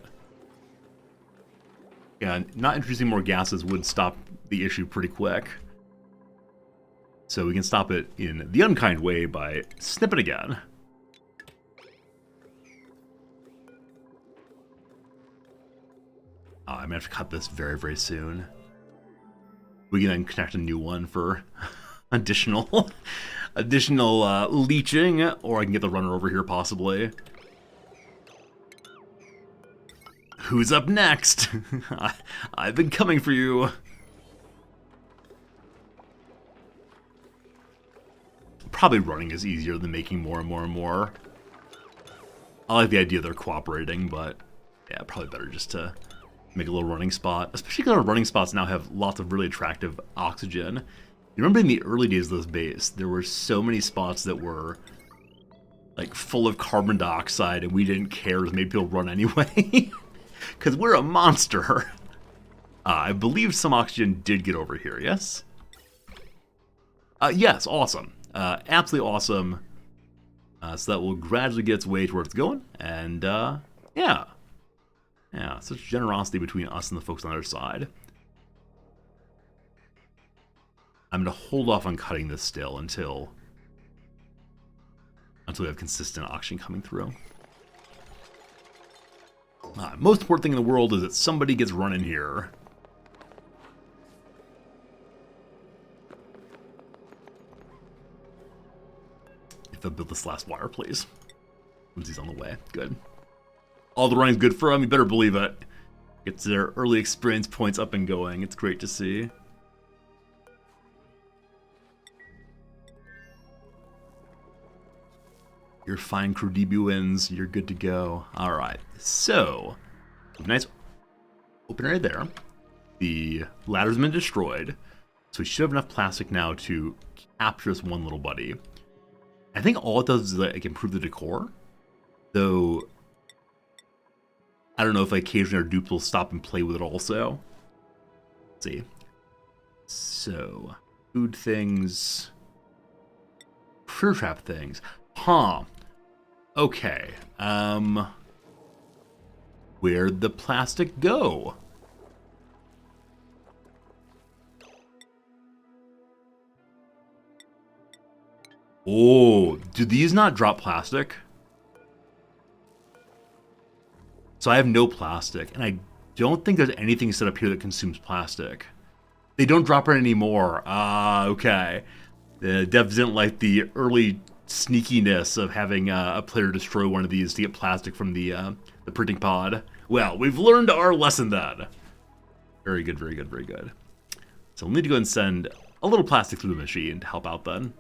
Yeah, not introducing more gases would stop the issue pretty quick. So we can stop it in the unkind way by snipping again. I'm going to have to cut this very, very soon. We can then connect a new one for additional leaching, or I can get the runner over here possibly. Who's up next? I've been coming for you. Probably running is easier than making more and more and more. I like the idea they're cooperating, but yeah, probably better just to make a little running spot. Especially because our running spots now have lots of really attractive oxygen. You remember in the early days of this base, there were so many spots that were like full of carbon dioxide and we didn't care, it made people run anyway. Because we're a monster. I believe some oxygen did get over here, yes? Yes, awesome. Absolutely awesome. So that will gradually get its way to where it's going. And, yeah. Yeah, such generosity between us and the folks on the other side. I'm going to hold off on cutting this still until we have consistent oxygen coming through. Most important thing in the world is that somebody gets running here. If they'll build this last wire, please. Once he's on the way. Good. All the running's good for him, you better believe it. Gets their early experience points up and going. It's great to see. Your fine crew DB wins. You're good to go. All right. So, nice open area there. The ladder's been destroyed. So we should have enough plastic now to capture this one little buddy. I think all it does is like improve the decor. Though I don't know if occasionally our dupes will stop and play with it also. Let's see. So food things. Critter trap things. Huh. Okay. Where'd the plastic go? Oh, do these not drop plastic? So I have no plastic, and I don't think there's anything set up here that consumes plastic. They don't drop it anymore. Ah, okay. The devs didn't like the early sneakiness of having a player destroy one of these to get plastic from the printing pod. Well, we've learned our lesson then. Very good, very good, very good. So we'll need to go and send a little plastic through the machine to help out then.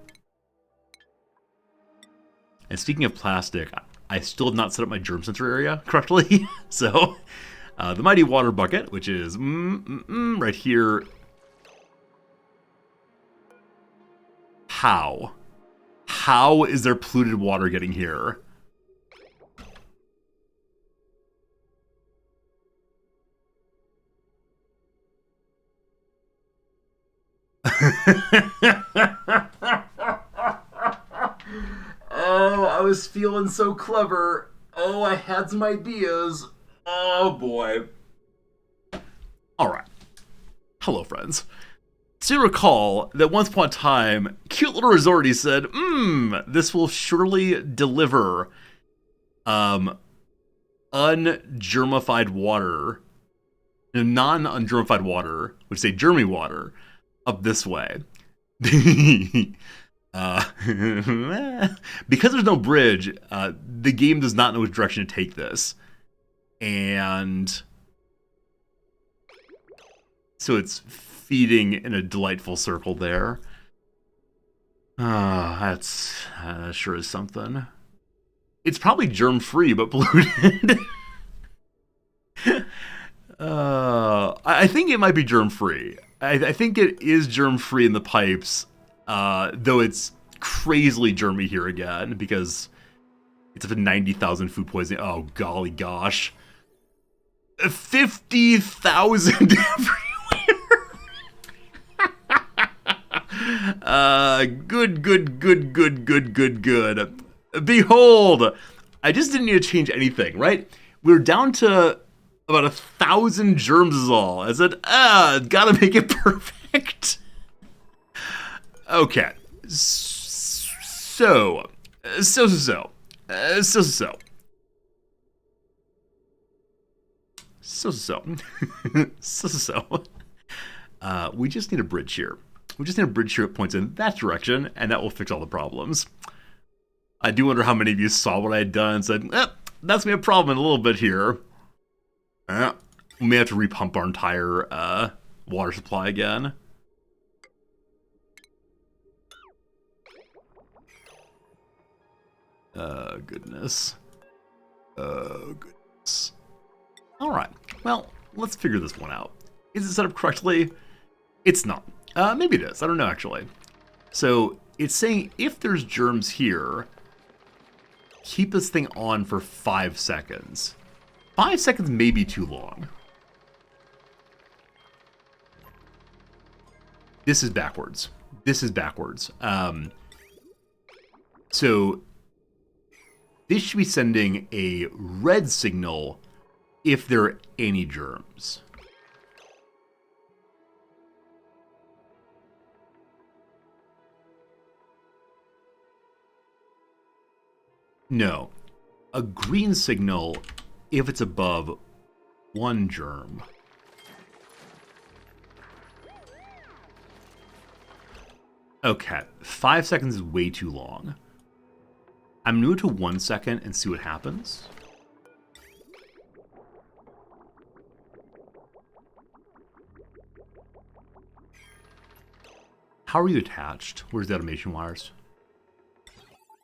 And speaking of plastic, I still have not set up my germ sensor area correctly. So the mighty water bucket, which is right here. How? How is there polluted water getting here? Oh, I was feeling so clever. Oh, I had some ideas. Oh, boy. All right. Hello, friends. So you recall that once upon a time, cute little Resorty said, this will surely deliver ungermified water, non-ungermified water, which say germy water, up this way. Because there's no bridge, the game does not know which direction to take this. And so it's feeding in a delightful circle there. That's sure is something. It's probably germ-free, but polluted. I think it might be germ-free. I think it is germ-free in the pipes, though it's crazily germy here again, because it's up to 90,000 food poisoning. Oh, golly gosh. 50,000 everywhere! Good. Behold! I just didn't need to change anything, right? We're down to about 1,000 germs is all. I said, gotta make it perfect. Okay. So. We just need a bridge here. We just need a bridge here that points in that direction, and that will fix all the problems. I do wonder how many of you saw what I had done and said, that's me a problem in a little bit here. We may have to repump our entire water supply again. Goodness. Goodness. Alright, well, let's figure this one out. Is it set up correctly? It's not. Maybe it is. I don't know, actually. So, it's saying if there's germs here, keep this thing on for 5 seconds. 5 seconds may be too long. This is backwards. So, this should be sending a red signal if there are any germs. No. A green signal if it's above 1 germ. Okay, 5 seconds is way too long. I'm new to 1 second and see what happens. How are you attached? Where's the automation wires?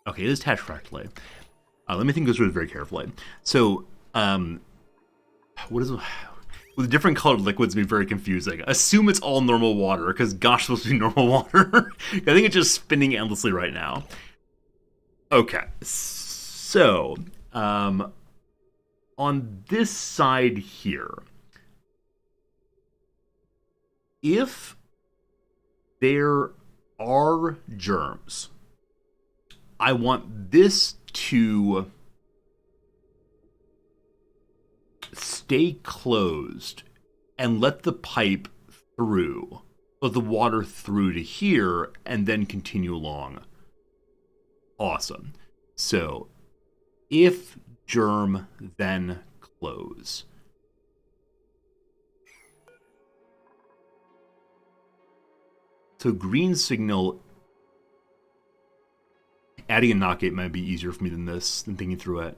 Okay, it is attached correctly. Let me think this through very carefully. So, what is with different colored liquids be very confusing. Assume it's all normal water, because gosh, it's supposed to be normal water. I think it's just spinning endlessly right now. Okay, so on this side here, if there are germs, I want this to stay closed and let the pipe through, let the water through to here, and then continue along. Awesome. So, if germ, then close. So green signal, adding a knock gate might be easier for me than this, than thinking through it.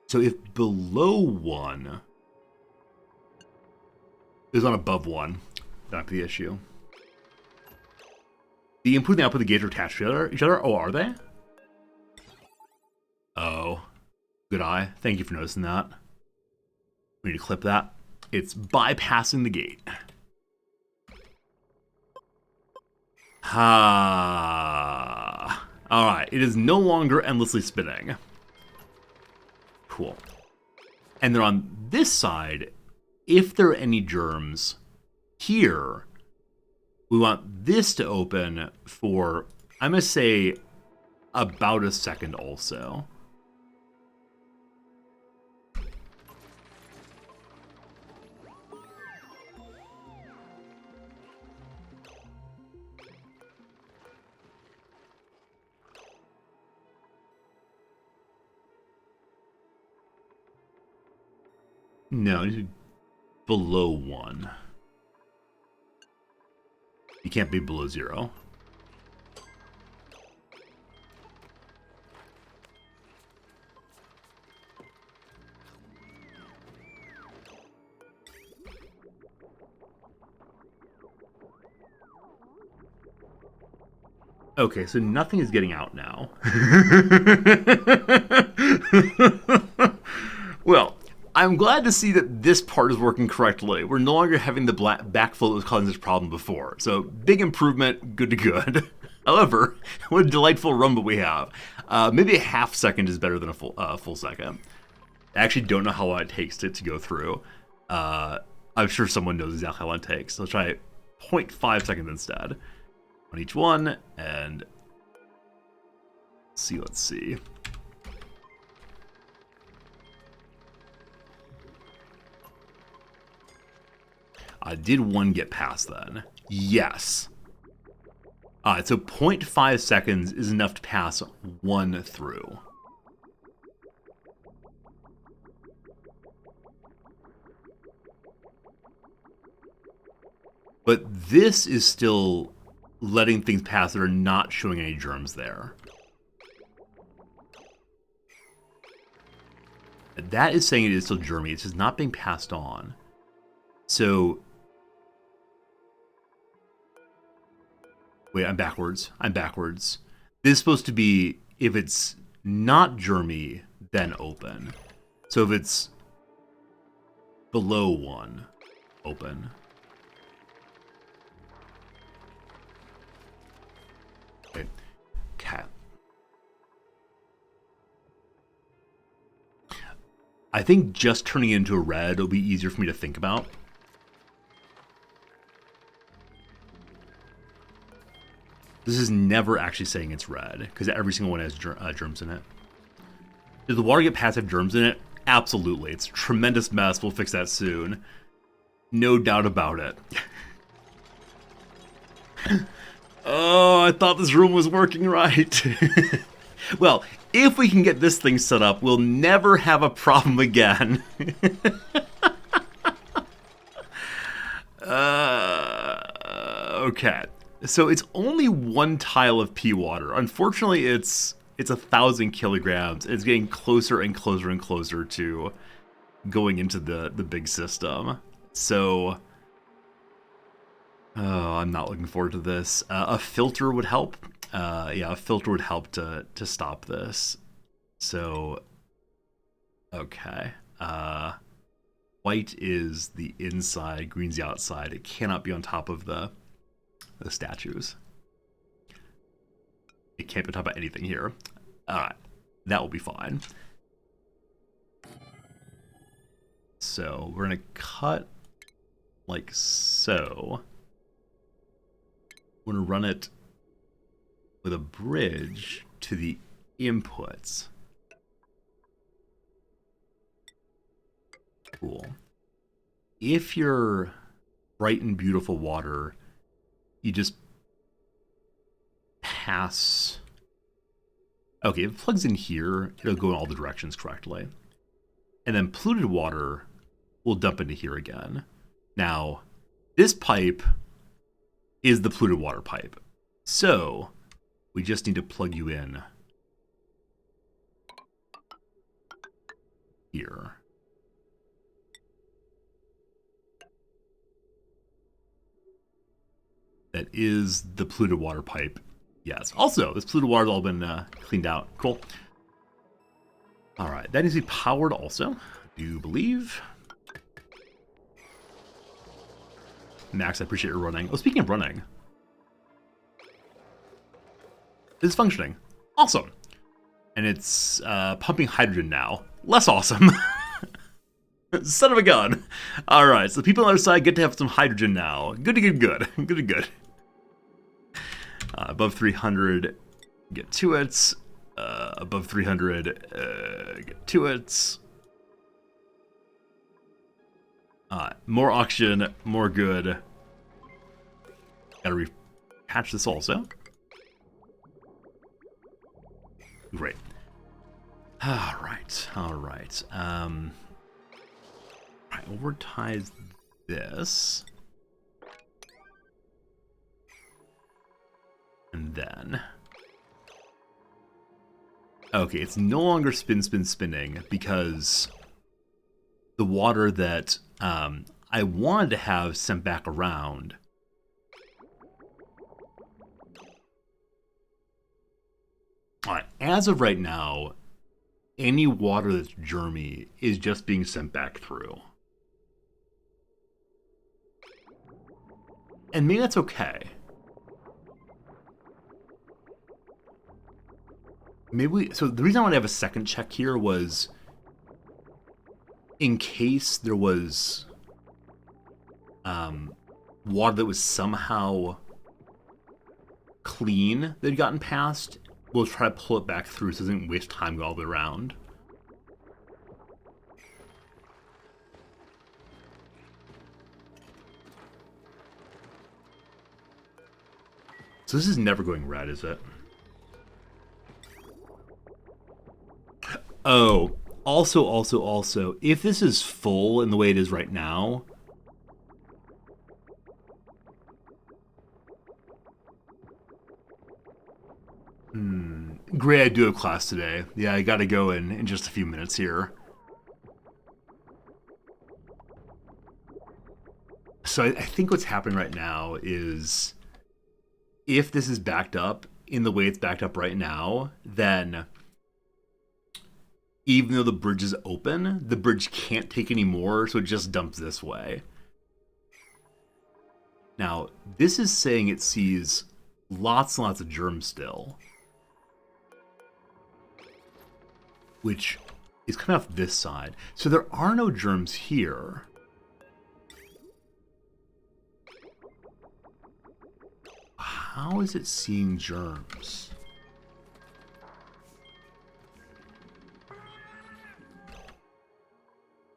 So if below 1 is on above 1, that'd be the issue. The input and the output of the gauge are attached to each other? Oh, are they? Oh. Good eye. Thank you for noticing that. We need to clip that. It's bypassing the gate. Ha. Alright, it is no longer endlessly spinning. Cool. And then on this side, if there are any germs here, we want this to open for, I'm going to say, about a second also. No, below 1. You can't be below 0. Okay, so nothing is getting out now. Well, I'm glad to see that this part is working correctly. We're no longer having the backflow that was causing this problem before. So, big improvement, good to good. However, what a delightful rumble we have. Maybe a half second is better than a full second. I actually don't know how long it takes to go through. I'm sure someone knows exactly how long it takes. So let's try 0.5 seconds instead on each one, and let's see. Did one get past then? Yes. So 0.5 seconds is enough to pass one through. But this is still letting things pass that are not showing any germs there. That is saying it is still germy. It's just not being passed on. So... Wait, I'm backwards. This is supposed to be, if it's not germy, then open. So if it's below 1, open. Okay. I think just turning it into a red will be easier for me to think about. This is never actually saying it's red, because every single one has germs in it. Did the water get past have germs in it? Absolutely. It's a tremendous mess. We'll fix that soon. No doubt about it. Oh, I thought this room was working right. Well, if we can get this thing set up, we'll never have a problem again. Okay. So it's only one tile of pea water. Unfortunately, it's 1,000 kilograms. It's getting closer and closer and closer to going into the big system. So, I'm not looking forward to this. A filter would help. Yeah, a filter would help to stop this. So, okay. White is the inside, green's the outside. It cannot be on top of the statues. It can't be on top of anything here. Alright, that will be fine. So we're going to cut like so. We're going to run it with a bridge to the inputs. Cool. If you're bright and beautiful water, you just pass. Okay, if it plugs in here, it'll go in all the directions correctly. And then polluted water will dump into here again. Now, this pipe is the polluted water pipe. So, we just need to plug you in here. That is the polluted water pipe. Yes. Also, this polluted water's all been cleaned out. Cool. All right. That needs to be powered also, do you believe? Max, I appreciate your running. Oh, speaking of running. This is functioning. Awesome. And it's pumping hydrogen now. Less awesome. Son of a gun. All right, so the people on the other side get to have some hydrogen now. Good. Good. Above 300, get to it. Above 300, get to it. More oxygen, more good. Gotta repatch this also. Great. All right. Right, overties this. And then... Okay, it's no longer spinning because the water that I wanted to have sent back around Alright, as of right now, any water that's germy is just being sent back through. And maybe that's okay. So the reason I want to have a second check here was in case there was water that was somehow clean that had gotten passed, we'll try to pull it back through so it doesn't waste time going all the way around. So this is never going red, is it? Oh, also, if this is full in the way it is right now, Gray, I do have class today. Yeah, I gotta go in just a few minutes here. So I think what's happening right now is if this is backed up in the way it's backed up right now, then even though the bridge is open, the bridge can't take any more, so it just dumps this way. Now, this is saying it sees lots and lots of germs still, which is coming off this side. So there are no germs here. How is it seeing germs?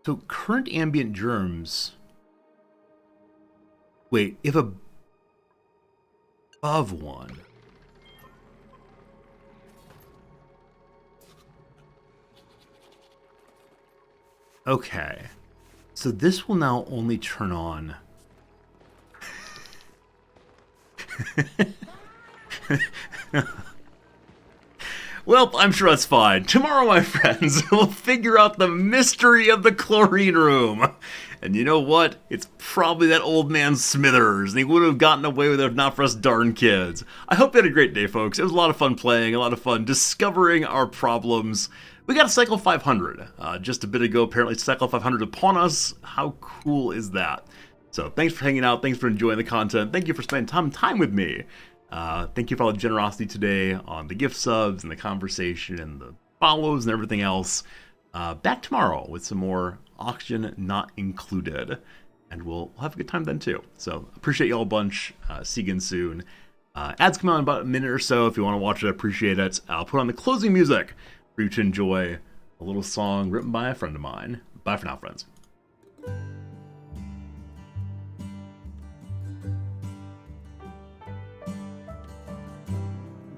So current ambient germs... Wait, if above one... Okay. So this will now only turn on... Well, I'm sure that's fine. Tomorrow, my friends, we'll figure out the mystery of the chlorine room. And you know what? It's probably that old man Smithers, and he would have gotten away with it if not for us darn kids. I hope you had a great day, folks. It was a lot of fun playing, a lot of fun discovering our problems We got a Cycle 500 just a bit ago. Apparently, Cycle 500 upon us. How cool is that? So thanks for hanging out. Thanks for enjoying the content. Thank you for spending time with me. Thank you for all the generosity today on the gift subs and the conversation and the follows and everything else. Back tomorrow with some more Oxygen Not Included. And we'll have a good time then too. So appreciate y'all a bunch. See you again soon. Ads come out in about a minute or so. If you want to watch it, I appreciate it. I'll put on the closing music for you to enjoy a little song written by a friend of mine. Bye for now, friends.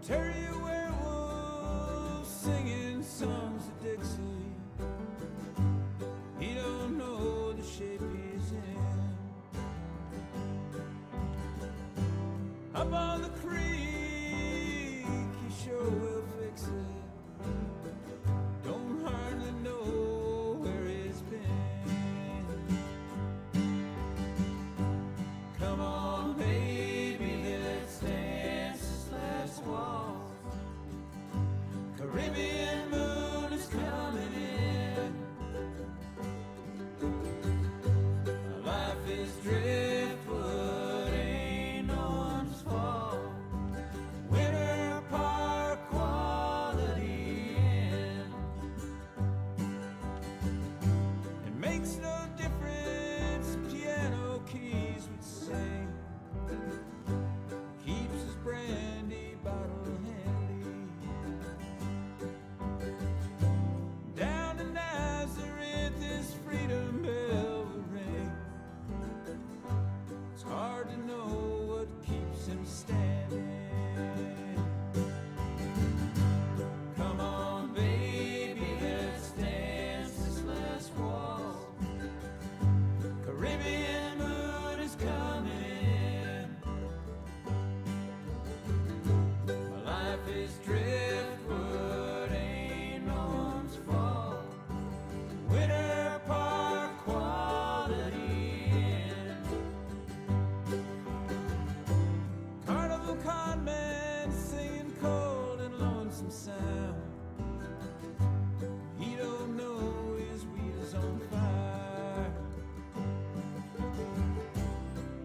Terry Werewolf singing songs of Dixie. He don't know the shape he's in. Up on the creek, he sure will fix it. Don't hardly know where he's been. Come on, baby, let's dance this last waltz. Caribbean moon is coming in. Life is driftwood, ain't no one's fault. Winter Park quality inn. It makes no difference, piano keys would sing. Keeps his brandy bottle handy. Down to Nazareth, his freedom bell will ring. It's hard to know what keeps him standing. Come on, baby, let's dance this last waltz. Caribbean moon is coming in. My life is driftwood, ain't no one's fault. Winter Park quality inn. Carnival conman singing cold and lonesome sound. He don't know his wheels on fire.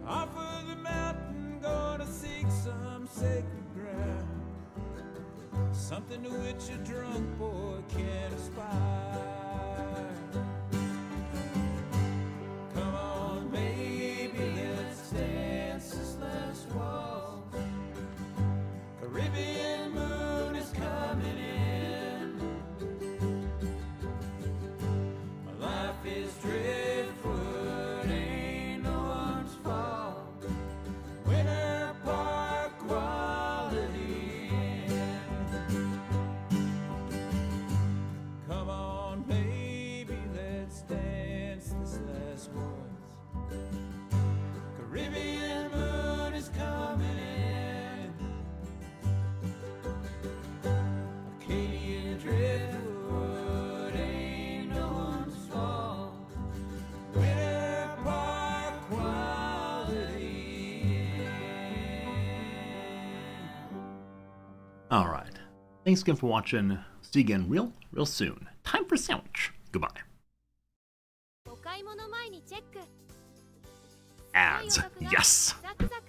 Off of the mountain, gonna seek some sacred ground. Something to which a drunk boy can aspire. Come on, baby, let's dance this last waltz. Caribbean moon is coming in. My life is driftwood, ain't no one's fault. Winter Park quality inn. Come on, baby, let's dance this last waltz. Caribbean moon is coming in. Acadian driftwood, ain't no one's fault. Winter Park quality inn. All right. Thanks again for watching. See you again real soon. Time for sandwich. Goodbye. お買い物前にチェック Ads. Yes. ザクザク